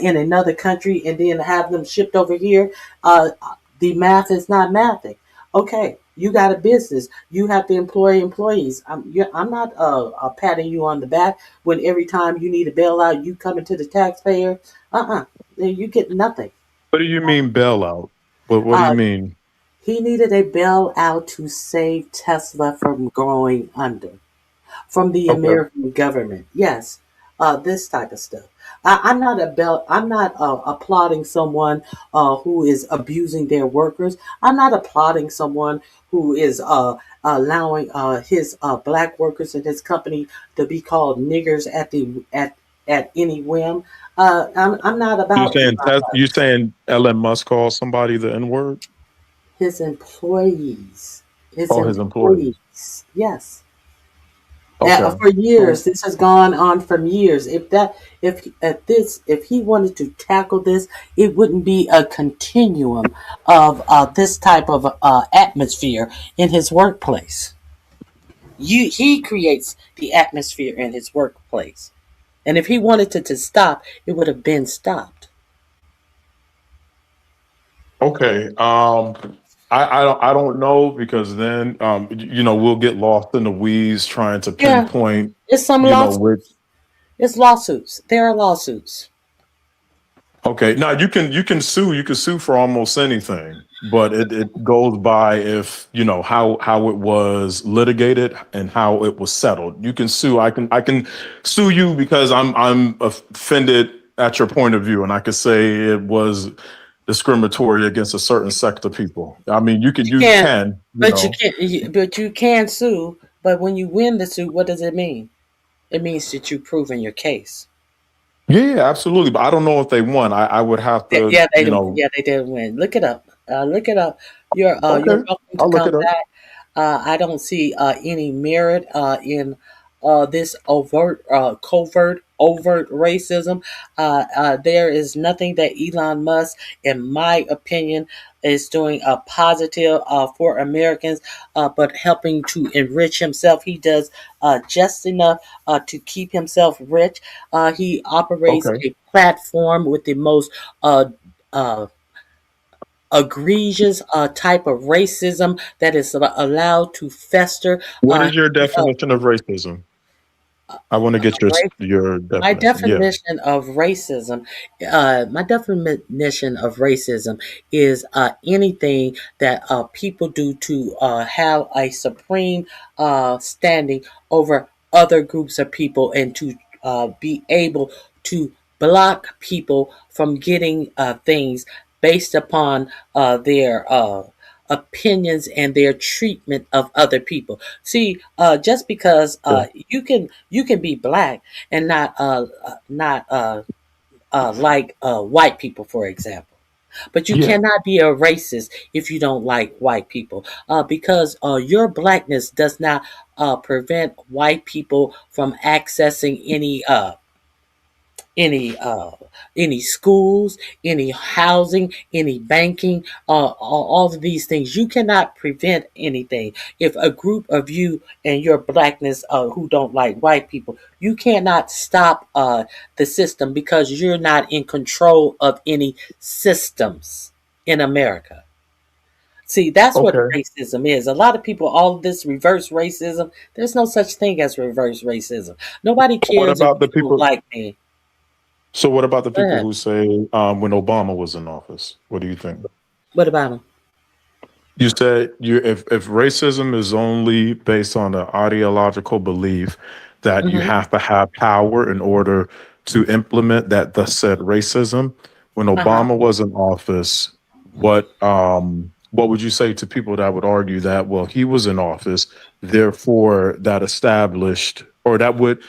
in another country and then have them shipped over here, the math is not mathing. Okay, you got a business. You have to employ employees. I'm not patting you on the back when every time you need a bailout, you come into the taxpayer. You get nothing. What do you mean bailout? What do you mean? He needed a bailout to save Tesla from going under, from the American government. Yes, this type of stuff. I'm not applauding someone who is abusing their workers. I'm not applauding someone who is allowing his black workers in his company to be called niggers at any whim. I'm not about You saying Elon Musk called somebody the N word? his employees. His Oh, his employees. Yes. Okay. For years, this has gone on for years. If he wanted to tackle this, it wouldn't be a continuum of this type of atmosphere in his workplace. He creates the atmosphere in his workplace, and if he wanted to stop, it would have been stopped. Okay. I don't know, because then we'll get lost in the weeds trying to Yeah, pinpoint it's some lawsuits. which. It's lawsuits. There are lawsuits. Okay. Now you can sue for almost anything, but it goes by if how it was litigated and how it was settled. You can sue. I can sue you because I'm offended at your point of view, and I could say it was discriminatory against a certain sect of people. I mean, you can. You can sue. But when you win the suit, what does it mean? It means that you've proven your case. Yeah, absolutely. But I don't know if they won. I would have to. Yeah, they did win. Look it up. Look it up. You're welcome to come back. I don't see any merit in this overt racism. There is nothing that Elon Musk, in my opinion, is doing a positive for Americans, but helping to enrich himself. He does just enough to keep himself rich. He operates a platform with the most egregious type of racism that is allowed to fester. What is your definition of racism? I want to get your definition. My definition of racism. My definition of racism is anything that people do to have a supreme standing over other groups of people, and to be able to block people from getting things based upon their opinions and their treatment of other people. See, just because you can be black and not like white people, for example. But you cannot be a racist if you don't like white people, because your blackness does not prevent white people from accessing any schools, any housing, any banking, all of these things. You cannot prevent anything. If a group of you and your blackness who don't like white people, you cannot stop the system, because you're not in control of any systems in America. See, that's what racism is. A lot of people, all of this reverse racism, there's no such thing as reverse racism. Nobody cares about the people like me. So what about the people who say when Obama was in office? What do you think? What about him? You said if racism is only based on an ideological belief that you have to have power in order to implement that thus said racism, when Obama was in office, what would you say to people that would argue that, well, he was in office, therefore that established, or that would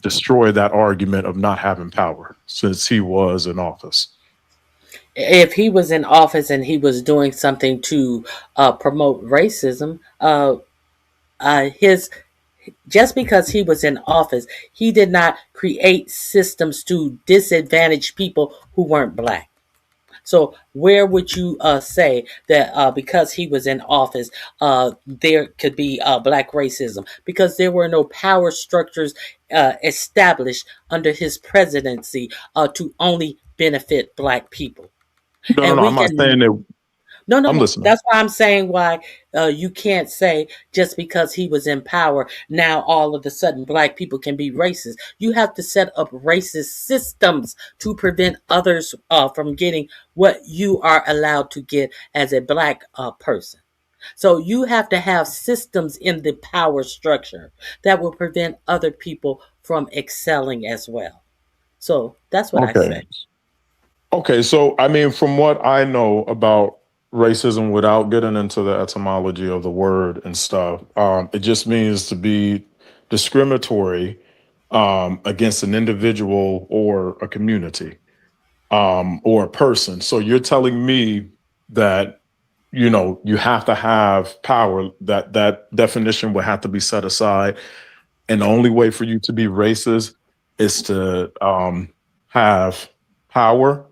destroy that argument of not having power since he was in office? If he was in office and he was doing something to promote racism, just because he was in office, he did not create systems to disadvantage people who weren't black. So where would you say that because he was in office, there could be black racism? Because there were no power structures established under his presidency to only benefit black people. No, I'm not saying that. No, I'm listening. That's why I'm saying why you can't say just because he was in power, now all of a sudden black people can be racist. You have to set up racist systems to prevent others from getting what you are allowed to get as a black person. So you have to have systems in the power structure that will prevent other people from excelling as well. So that's what I say. Okay, so I mean, from what I know about racism, without getting into the etymology of the word and stuff, it just means to be discriminatory against an individual or a community, or a person. So you're telling me that, you know, you have to have power, that definition would have to be set aside. And the only way for you to be racist is to have power,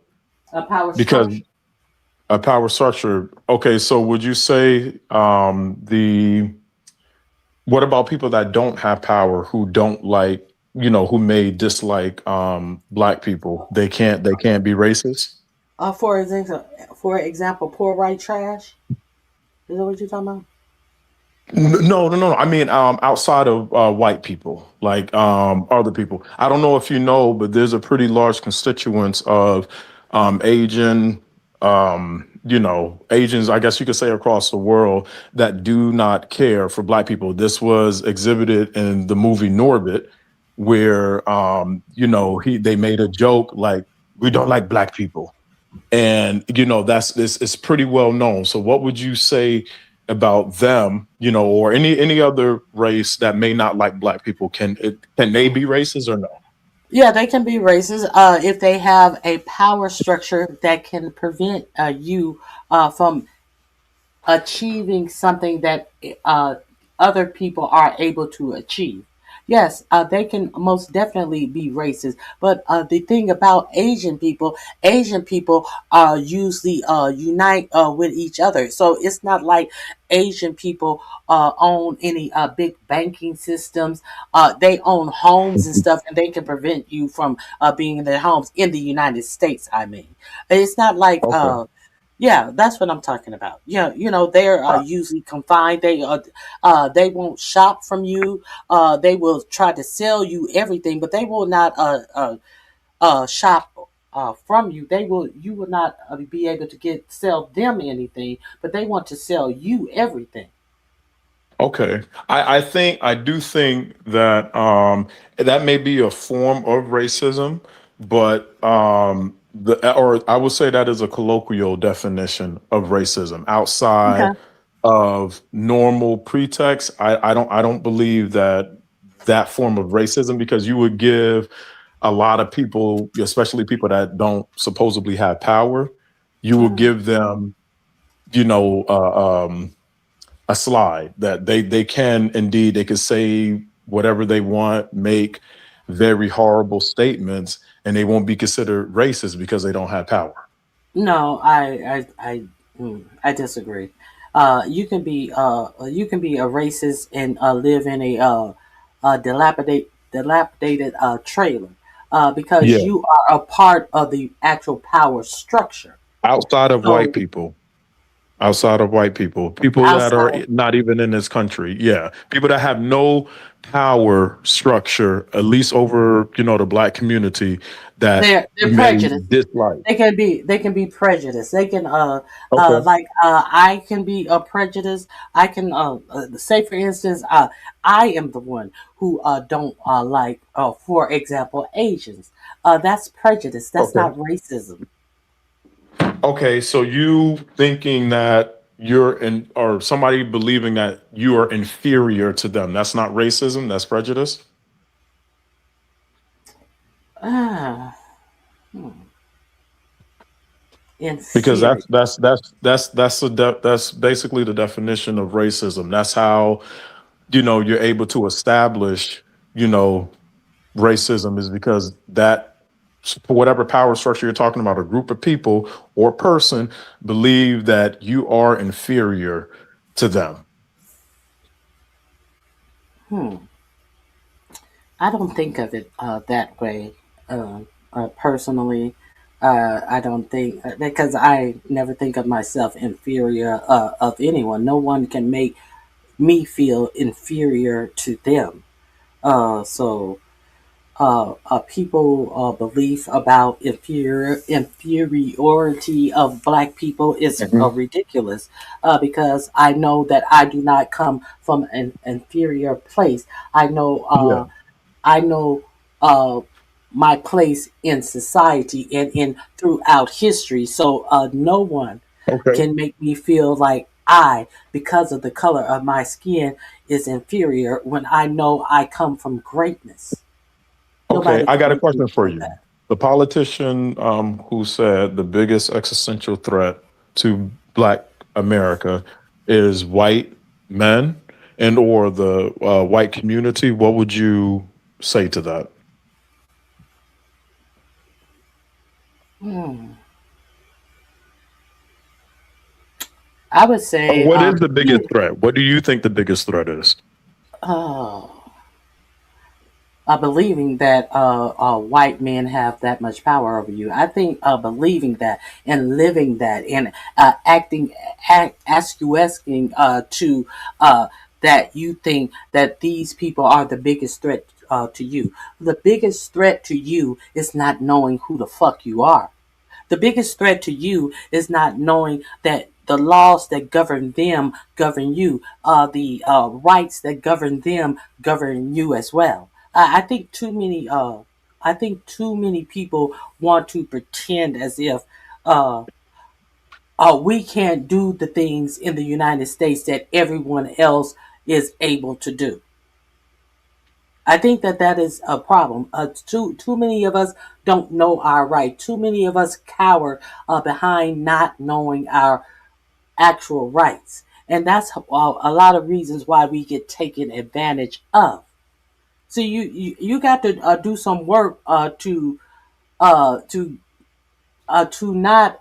A power because structure. a power structure. Okay, so would you say what about people that don't have power, who don't like, you know, who may dislike black people? They can't be racist? For example, poor white trash. Is that what you're talking about? No. I mean, outside of white people, like other people. I don't know if you know, but there's a pretty large constituents of Asian, you know, Asians, I guess you could say, across the world that do not care for black people. This was exhibited in the movie Norbit, where you know, they made a joke like, we don't like black people. And you know, it's pretty well known. So what would you say about them, you know, or any other race that may not like black people? Can they be racist or no? Yeah, they can be racist if they have a power structure that can prevent you from achieving something that other people are able to achieve. Yes, they can most definitely be racist. But the thing about Asian people usually unite with each other. So it's not like Asian people own any big banking systems. They own homes and stuff, and they can prevent you from being in their homes in the United States. I mean, it's not like. Okay. Yeah, that's what I'm talking about. Yeah, you know, they're usually confined. They won't shop from you. They will try to sell you everything, but they will not shop from you. You will not be able to sell them anything, but they want to sell you everything. Okay. I do think that that may be a form of racism, but or I would say that is a colloquial definition of racism outside Okay. of normal pretext. I don't believe that form of racism, because you would give a lot of people, especially people that don't supposedly have power, you will give them, you know, a slide that they can indeed, they can say whatever they want, make very horrible statements, and they won't be considered racist because they don't have power. No, I disagree. You can be a racist and live in a dilapidated trailer because Yeah. you are a part of the actual power structure. Outside of white So people. Outside of white people that are outside, not even in this country. Yeah. People that have no power structure, at least over, you know, the black community, that they're may prejudiced. dislike. They can be prejudiced. They can Okay. like I can be a prejudice. I can say for instance I am the one who don't like for example Asians. That's prejudice. That's Okay. not racism. Okay, so you thinking that you're in, or somebody believing that you are inferior to them, that's not racism, that's prejudice? Ah, hmm. Because Inferior. that's basically the definition of racism. That's how, you know, you're able to establish, you know, racism, is because that, for whatever power structure you're talking about, a group of people or person believe that you are inferior to them. Hmm. I don't think of it that way personally. I don't think because I never think of myself inferior of anyone. No one can make me feel inferior to them. So people belief about inferiority of black people is Mhm. ridiculous because I know that I do not come from an inferior place. I know Yeah. I know my place in society and in throughout history. So no one Okay. can make me feel like I, because of the color of my skin, is inferior when I know I come from greatness. Okay, I got a question for you. The politician who said the biggest existential threat to Black America is white men and or the white community. What would you say to that? I would say. What is the biggest threat? What do you think the biggest threat is? Believing that white men have that much power over you. I think believing that and living that and acting acquiescing to that you think that these people are the biggest threat to you. The biggest threat to you is not knowing who the fuck you are. The biggest threat to you is not knowing that the laws that govern them govern you. The rights that govern them govern you as well. I think too many people want to pretend as if we can't do the things in the United States that everyone else is able to do. I think that is a problem. Too many of us don't know our right. Too many of us cower behind not knowing our actual rights, and that's a lot of reasons why we get taken advantage of. So you got to do some work to not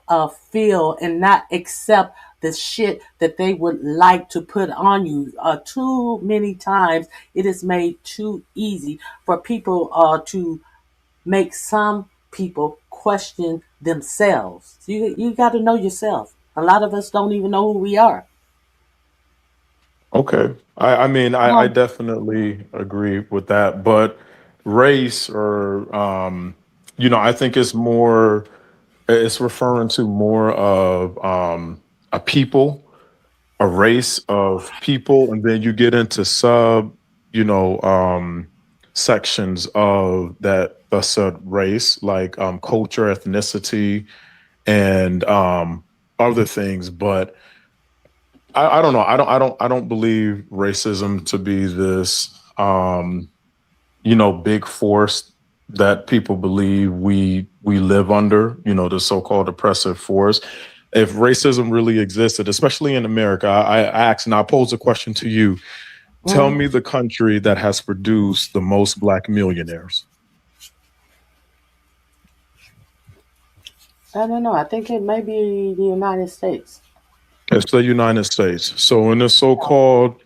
feel and not accept the shit that they would like to put on you. Too many times it is made too easy for people to make some people question themselves. You got to know yourself. A lot of us don't even know who we are. Okay. I mean, I definitely agree with that. But race or, I think it's referring to more of a people, a race of people. And then you get into sections of that said race, like culture, ethnicity, and other things. But I don't know. I don't believe racism to be this, big force that people believe we live under, the so-called oppressive force. If racism really existed, especially in America, I ask, and I pose a question to you. Tell me the country that has produced the most Black millionaires. I don't know. I think it may be the United States. It's the United States. So in a so-called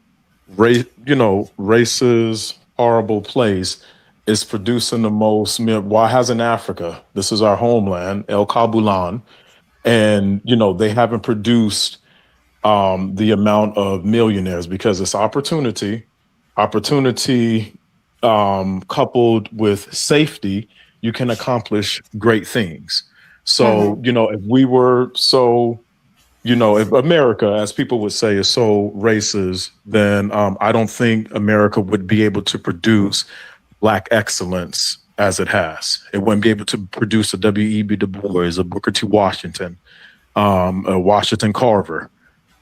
racist, horrible place, it's producing the most. Why hasn't Africa? This is our homeland, El Kabulan, and they haven't produced the amount of millionaires because it's opportunity coupled with safety. You can accomplish great things. So if we were so. If America, as people would say, is so racist, then I don't think America would be able to produce Black excellence as it has. It wouldn't be able to produce a W.E.B. Du Bois, a Booker T. Washington, a Washington Carver,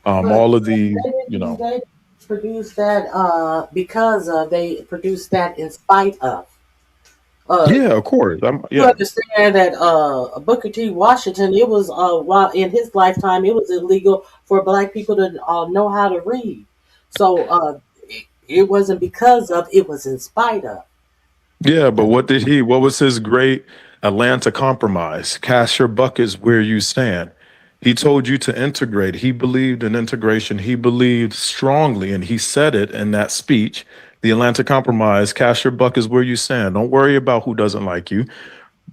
all of the, They produced that because they produced that in spite of. Yeah, of course. You understand that Booker T. Washington, it was while in his lifetime, it was illegal for Black people to know how to read. So it wasn't because of, it was in spite of. Yeah, but what was his great Atlanta Compromise? Cast your buckets where you stand. He told you to integrate. He believed in integration. He believed strongly, and he said it in that speech. The Atlanta Compromise, cast your buckets where you stand. Don't worry about who doesn't like you.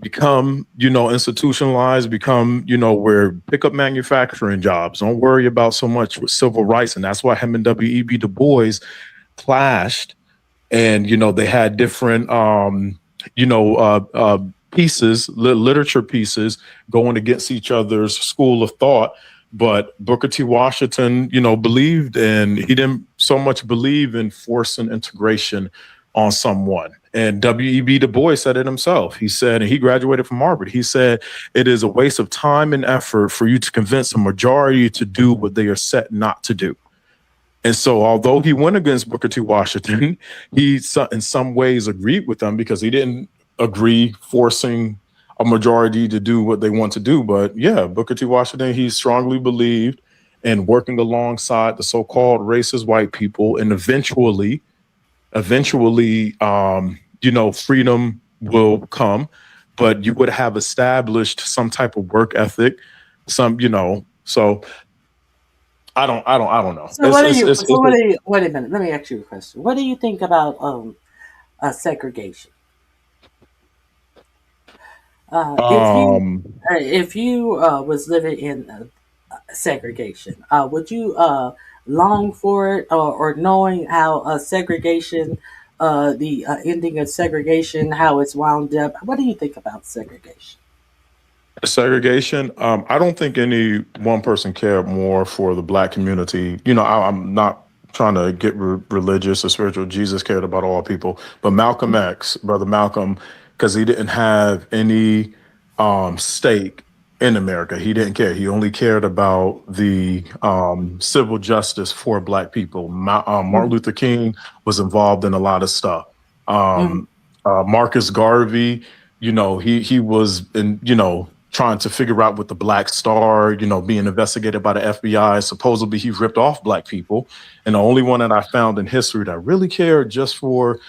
Become, institutionalized, where pick up manufacturing jobs. Don't worry about so much with civil rights. And that's why him and W.E.B. Du Bois clashed. And, they had different, pieces, literature pieces going against each other's school of thought. But Booker T. Washington, believed in, he didn't so much believe in forcing integration on someone. And W.E.B. Du Bois said it himself. He said, and he graduated from Harvard, he said, it is a waste of time and effort for you to convince a majority to do what they are set not to do. And so although he went against Booker T. Washington, he in some ways agreed with them because he didn't agree forcing a majority to do what they want to do. But yeah, Booker T. Washington, he strongly believed in working alongside the so-called racist white people, and eventually, freedom will come, but you would have established some type of work ethic, so I don't know. So what do you? Wait a minute. Let me ask you a question. What do you think about segregation? If you was living in segregation, would you long for it, or knowing how segregation, the ending of segregation, how it's wound up? What do you think about segregation? Segregation. I don't think any one person cared more for the Black community. I'm not trying to get religious or spiritual. Jesus cared about all people, but Malcolm X, Brother Malcolm, because he didn't have any stake in America. He didn't care. He only cared about the civil justice for Black people. Martin Luther King was involved in a lot of stuff. Marcus Garvey, he was trying to figure out with the Black Star, being investigated by the FBI. Supposedly he ripped off Black people. And the only one that I found in history that really cared just for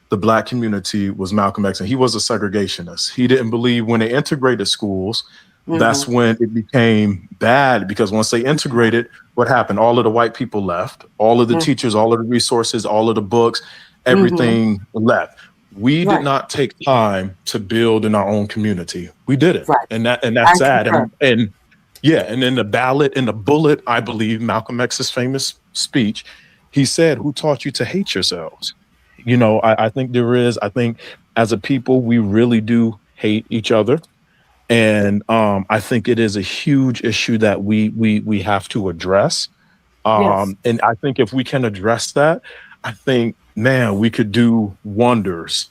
the Black community was Malcolm X. And he was a segregationist. He didn't believe when they integrated schools, that's when it became bad, because once they integrated, what happened? All of the white people left, all of the teachers, all of the resources, all of the books, everything left. We did not take time to build in our own community. We did it. And that's sad. And then the ballot and the bullet, I believe Malcolm X's famous speech, he said, "Who taught you to hate yourselves?" I think I think as a people, we really do hate each other. And I think it is a huge issue that we have to address. And I think if we can address that, I think, man, we could do wonders,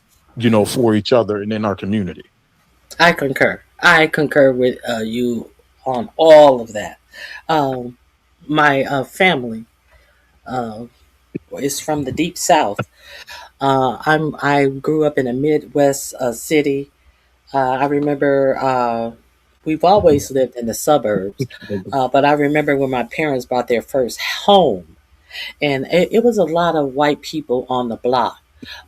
for each other and in our community. I concur with you on all of that. My family is from the Deep South. I grew up in a Midwest city. I remember we've always lived in the suburbs, but I remember when my parents bought their first home, and it was a lot of white people on the block,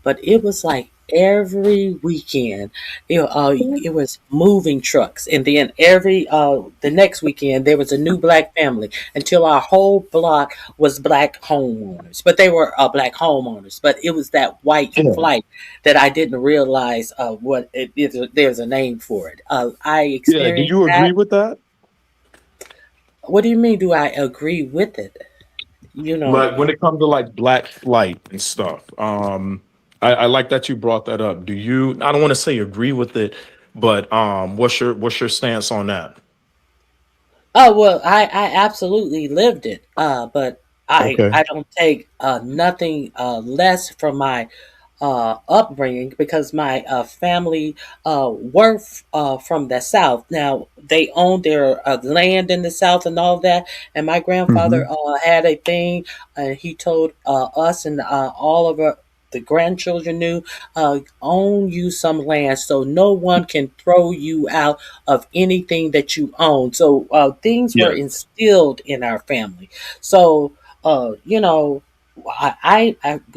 but it was like every weekend it was moving trucks, and then the next weekend there was a new Black family, until our whole block was Black homeowners. But they were Black homeowners, but it was that white flight that I didn't realize what it is. There's a name for it. I experienced. Do you agree with that? What do you mean, do I agree with it? Like when it comes to like Black flight and stuff, I like that you brought that up. Do you? I don't want to say agree with it, but what's your stance on that? Oh well, I absolutely lived it, but I don't take nothing less from my upbringing, because my family were from the South. Now they owned their land in the South and all that, and my grandfather had a thing, and he told us and all of the grandchildren knew, own you some land so no one can throw you out of anything that you own. So things were instilled in our family. So we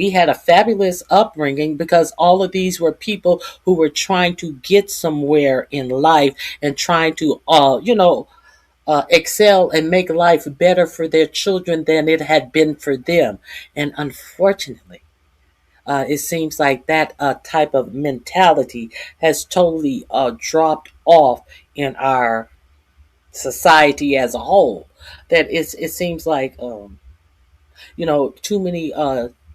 had a fabulous upbringing, because all of these were people who were trying to get somewhere in life and trying to excel and make life better for their children than it had been for them. And unfortunately, it seems like that type of mentality has totally dropped off in our society as a whole. That it seems like too many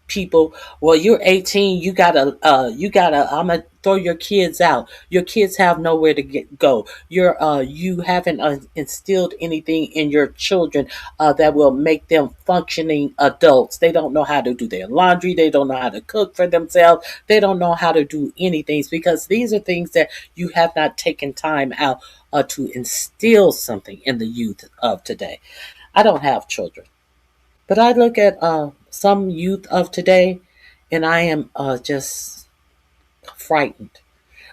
people. Well, you're 18. You gotta. I'm gonna throw your kids out. Your kids have nowhere to go. You haven't instilled anything in your children that will make them functioning adults. They don't know how to do their laundry. They don't know how to cook for themselves. They don't know how to do anything, because these are things that you have not taken time out to instill something in the youth of today. I don't have children, but I look at some youth of today, and I am just frightened.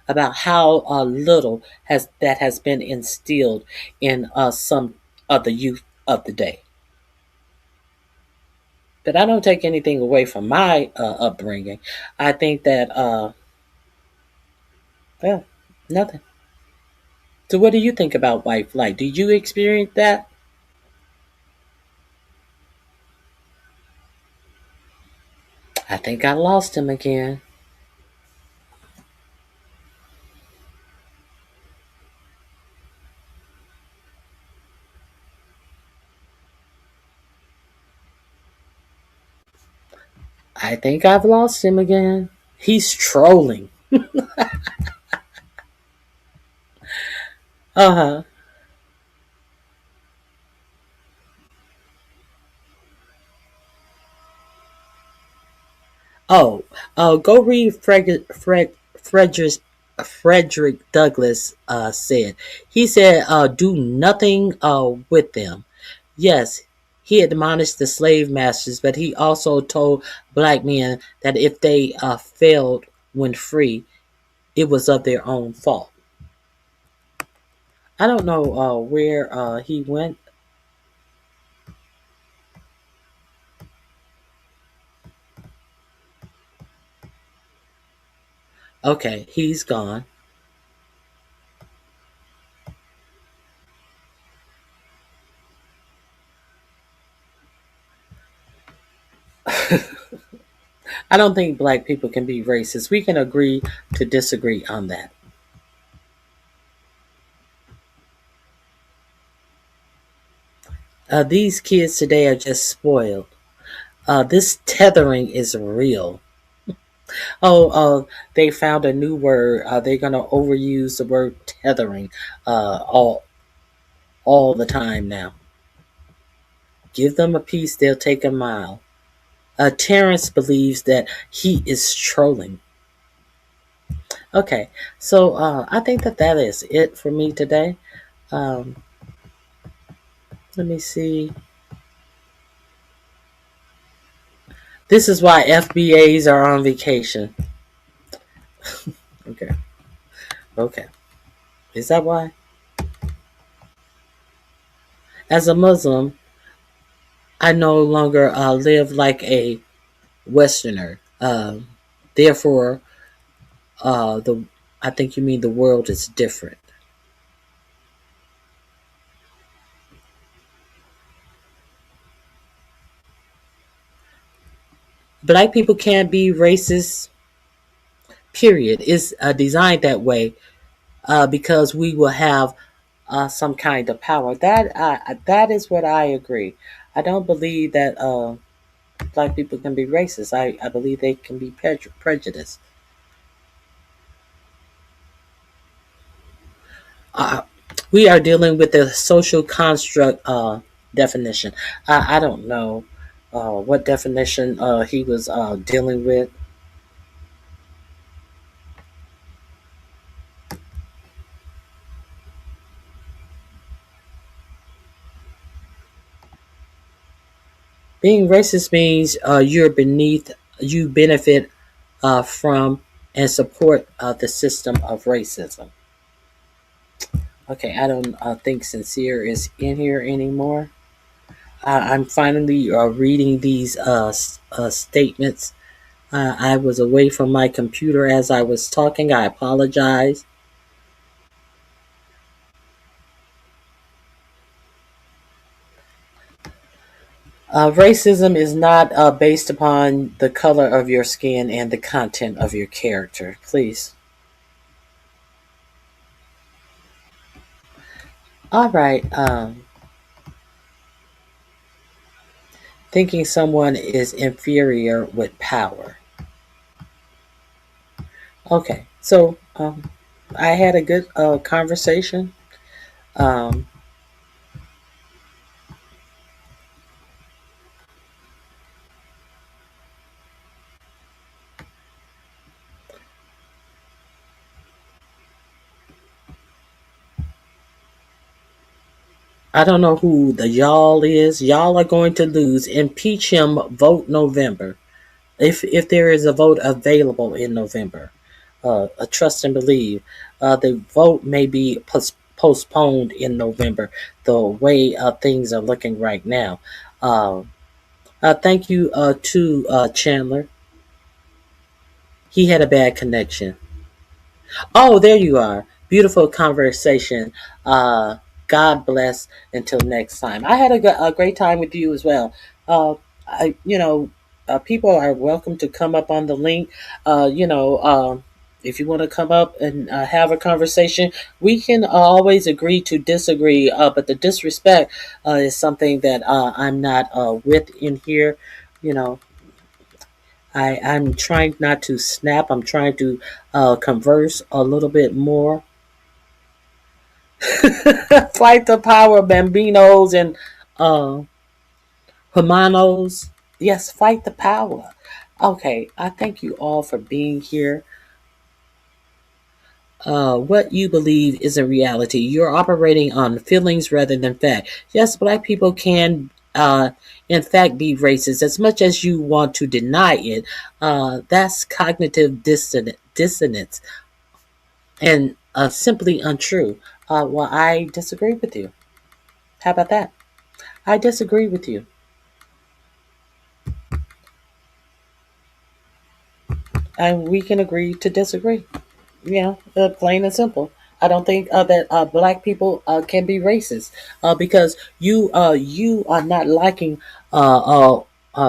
about how little has been instilled in some of the youth of the day. But I don't take anything away from my upbringing. I think that, well, nothing. So what do you think about white flight? Do you experience that? I think I lost him again. I think I've lost him again. He's trolling. Uh-huh. Oh, go read Frederick Douglass said. He said, do nothing with them. Yes, he admonished the slave masters, but he also told black men that if they failed when free, it was of their own fault. I don't know where he went. Okay, he's gone. I don't think black people can be racist. We can agree to disagree on that. These kids today are just spoiled. This tethering is real. They found a new word. They're gonna overuse the word tethering all the time now. Give them a piece, they'll take a mile. Terrence believes that he is trolling. Okay, so I think that is it for me today. Let me see. This is why FBAs are on vacation. Okay. Is that why? As a Muslim, I no longer live like a Westerner. Therefore, I think you mean the world is different. Black people can't be racist, period. It's designed that way because we will have some kind of power. That is what I agree. I don't believe that black people can be racist. I believe they can be prejudiced. We are dealing with the social construct definition. I don't know what definition he was dealing with. Being racist means you benefit from and support the system of racism. Okay, I don't think Sincere is in here anymore. I'm finally reading these statements. I was away from my computer as I was talking. I apologize. Racism is not based upon the color of your skin and the content of your character. Please. All right. Thinking someone is inferior with power. Okay. So I had a good conversation. I don't know who the y'all is. Y'all are going to lose. Impeach him. Vote November. If there is a vote available in November. trust and believe. The vote may be postponed in November, the way things are looking right now. Thank you to Chandler. He had a bad connection. Oh, there you are. Beautiful conversation. God bless until next time. I had a great time with you as well. Uh, People are welcome to come up on the link. If you want to come up and have a conversation, we can always agree to disagree. But the disrespect is something that I'm not with in here. You know, I'm trying not to snap. I'm trying to converse a little bit more. Fight the power, Bambinos and Hermanos. Yes, fight the power. Okay, I thank you all for being here. What you believe is a reality. You're operating on feelings rather than fact. Yes, black people can, in fact, be racist as much as you want to deny it. That's cognitive dissonance and simply untrue. Well, I disagree with you. How about that? I disagree with you. And we can agree to disagree. Plain and simple. I don't think that black people can be racist because you are not liking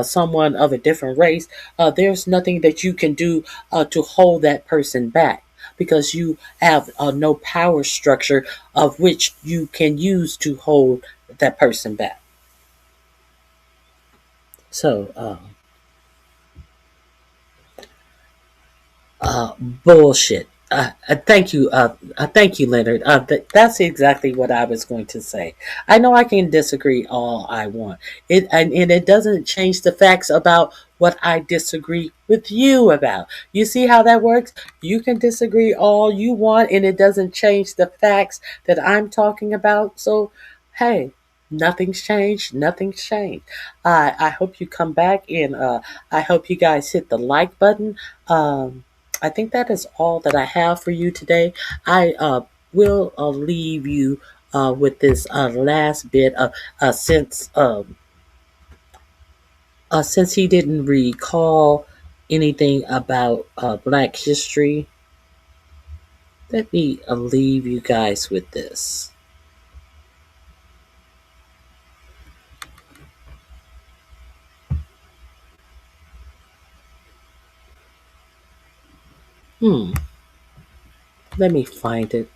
someone of a different race. There's nothing that you can do to hold that person back because you have no power structure of which you can use to hold that person back. So, bullshit. Thank you, Leonard. That's exactly what I was going to say. I know I can disagree all I want. And it doesn't change the facts about what I disagree with you about. You see how that works? You can disagree all you want, and it doesn't change the facts that I'm talking about. So, hey. Nothing's changed. Nothing's changed. I hope you come back and I hope you guys hit the like button. I think that is all that I have for you today. I will leave you with this last bit of since he didn't recall anything about Black history. Let me leave you guys with this. Let me find it.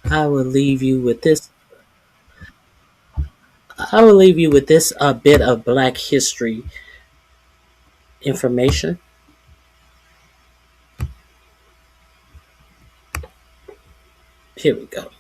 I will leave you with this. I will leave you with this bit of Black history information. Here we go.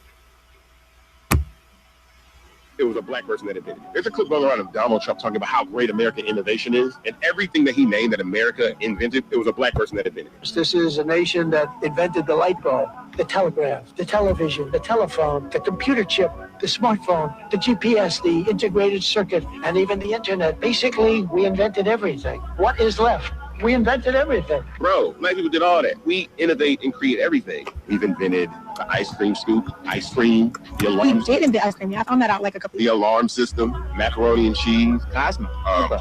It was a black person that invented it. There's a clip going around of Donald Trump talking about how great American innovation is, and everything that he named that America invented, it was a black person that invented it. This is a nation that invented the light bulb, the telegraph, the television, the telephone, the computer chip, the smartphone, the GPS, the integrated circuit, and even the internet. Basically, we invented everything. What is left? We invented everything. Bro, black people did all that. We innovate and create everything. We've invented the ice cream scoop, ice cream, the alarm. We did invent ice cream. I found that out like a couple. The alarm system, macaroni and cheese, plasma, the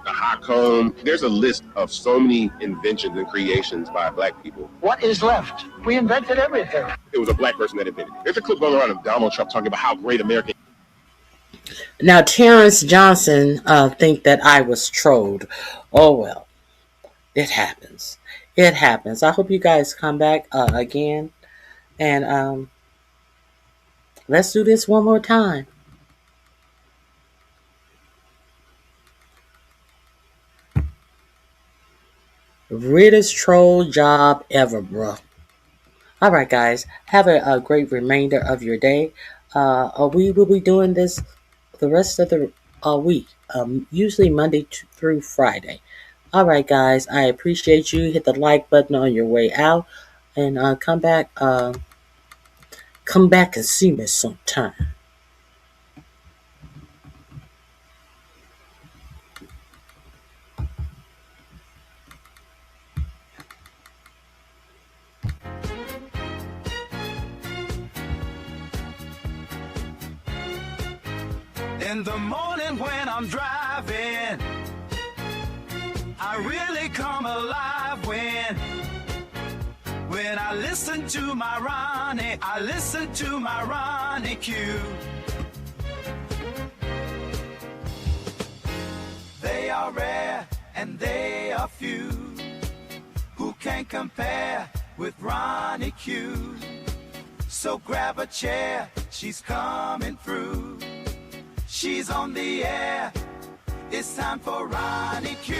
hot comb. There's a list of so many inventions and creations by black people. What is left? We invented everything. It was a black person that invented it. There's a clip going around of Donald Trump talking about how great American. Now, Terrence Johnson think that I was trolled. Oh well. It happens. It happens. I hope you guys come back again. And let's do this one more time. Weirdest troll job ever, bro. All right, guys. Have a great remainder of your day. We will be doing this the rest of the week. Usually Monday through Friday. All right, guys, I appreciate you. Hit the like button on your way out, and come back and see me sometime. In the morning when I'm driving, I really come alive when I listen to my Ronnie, I listen to my Ronnie Q. They are rare and they are few who can compare with Ronnie Q. So grab a chair, she's coming through. She's on the air, it's time for Ronnie Q.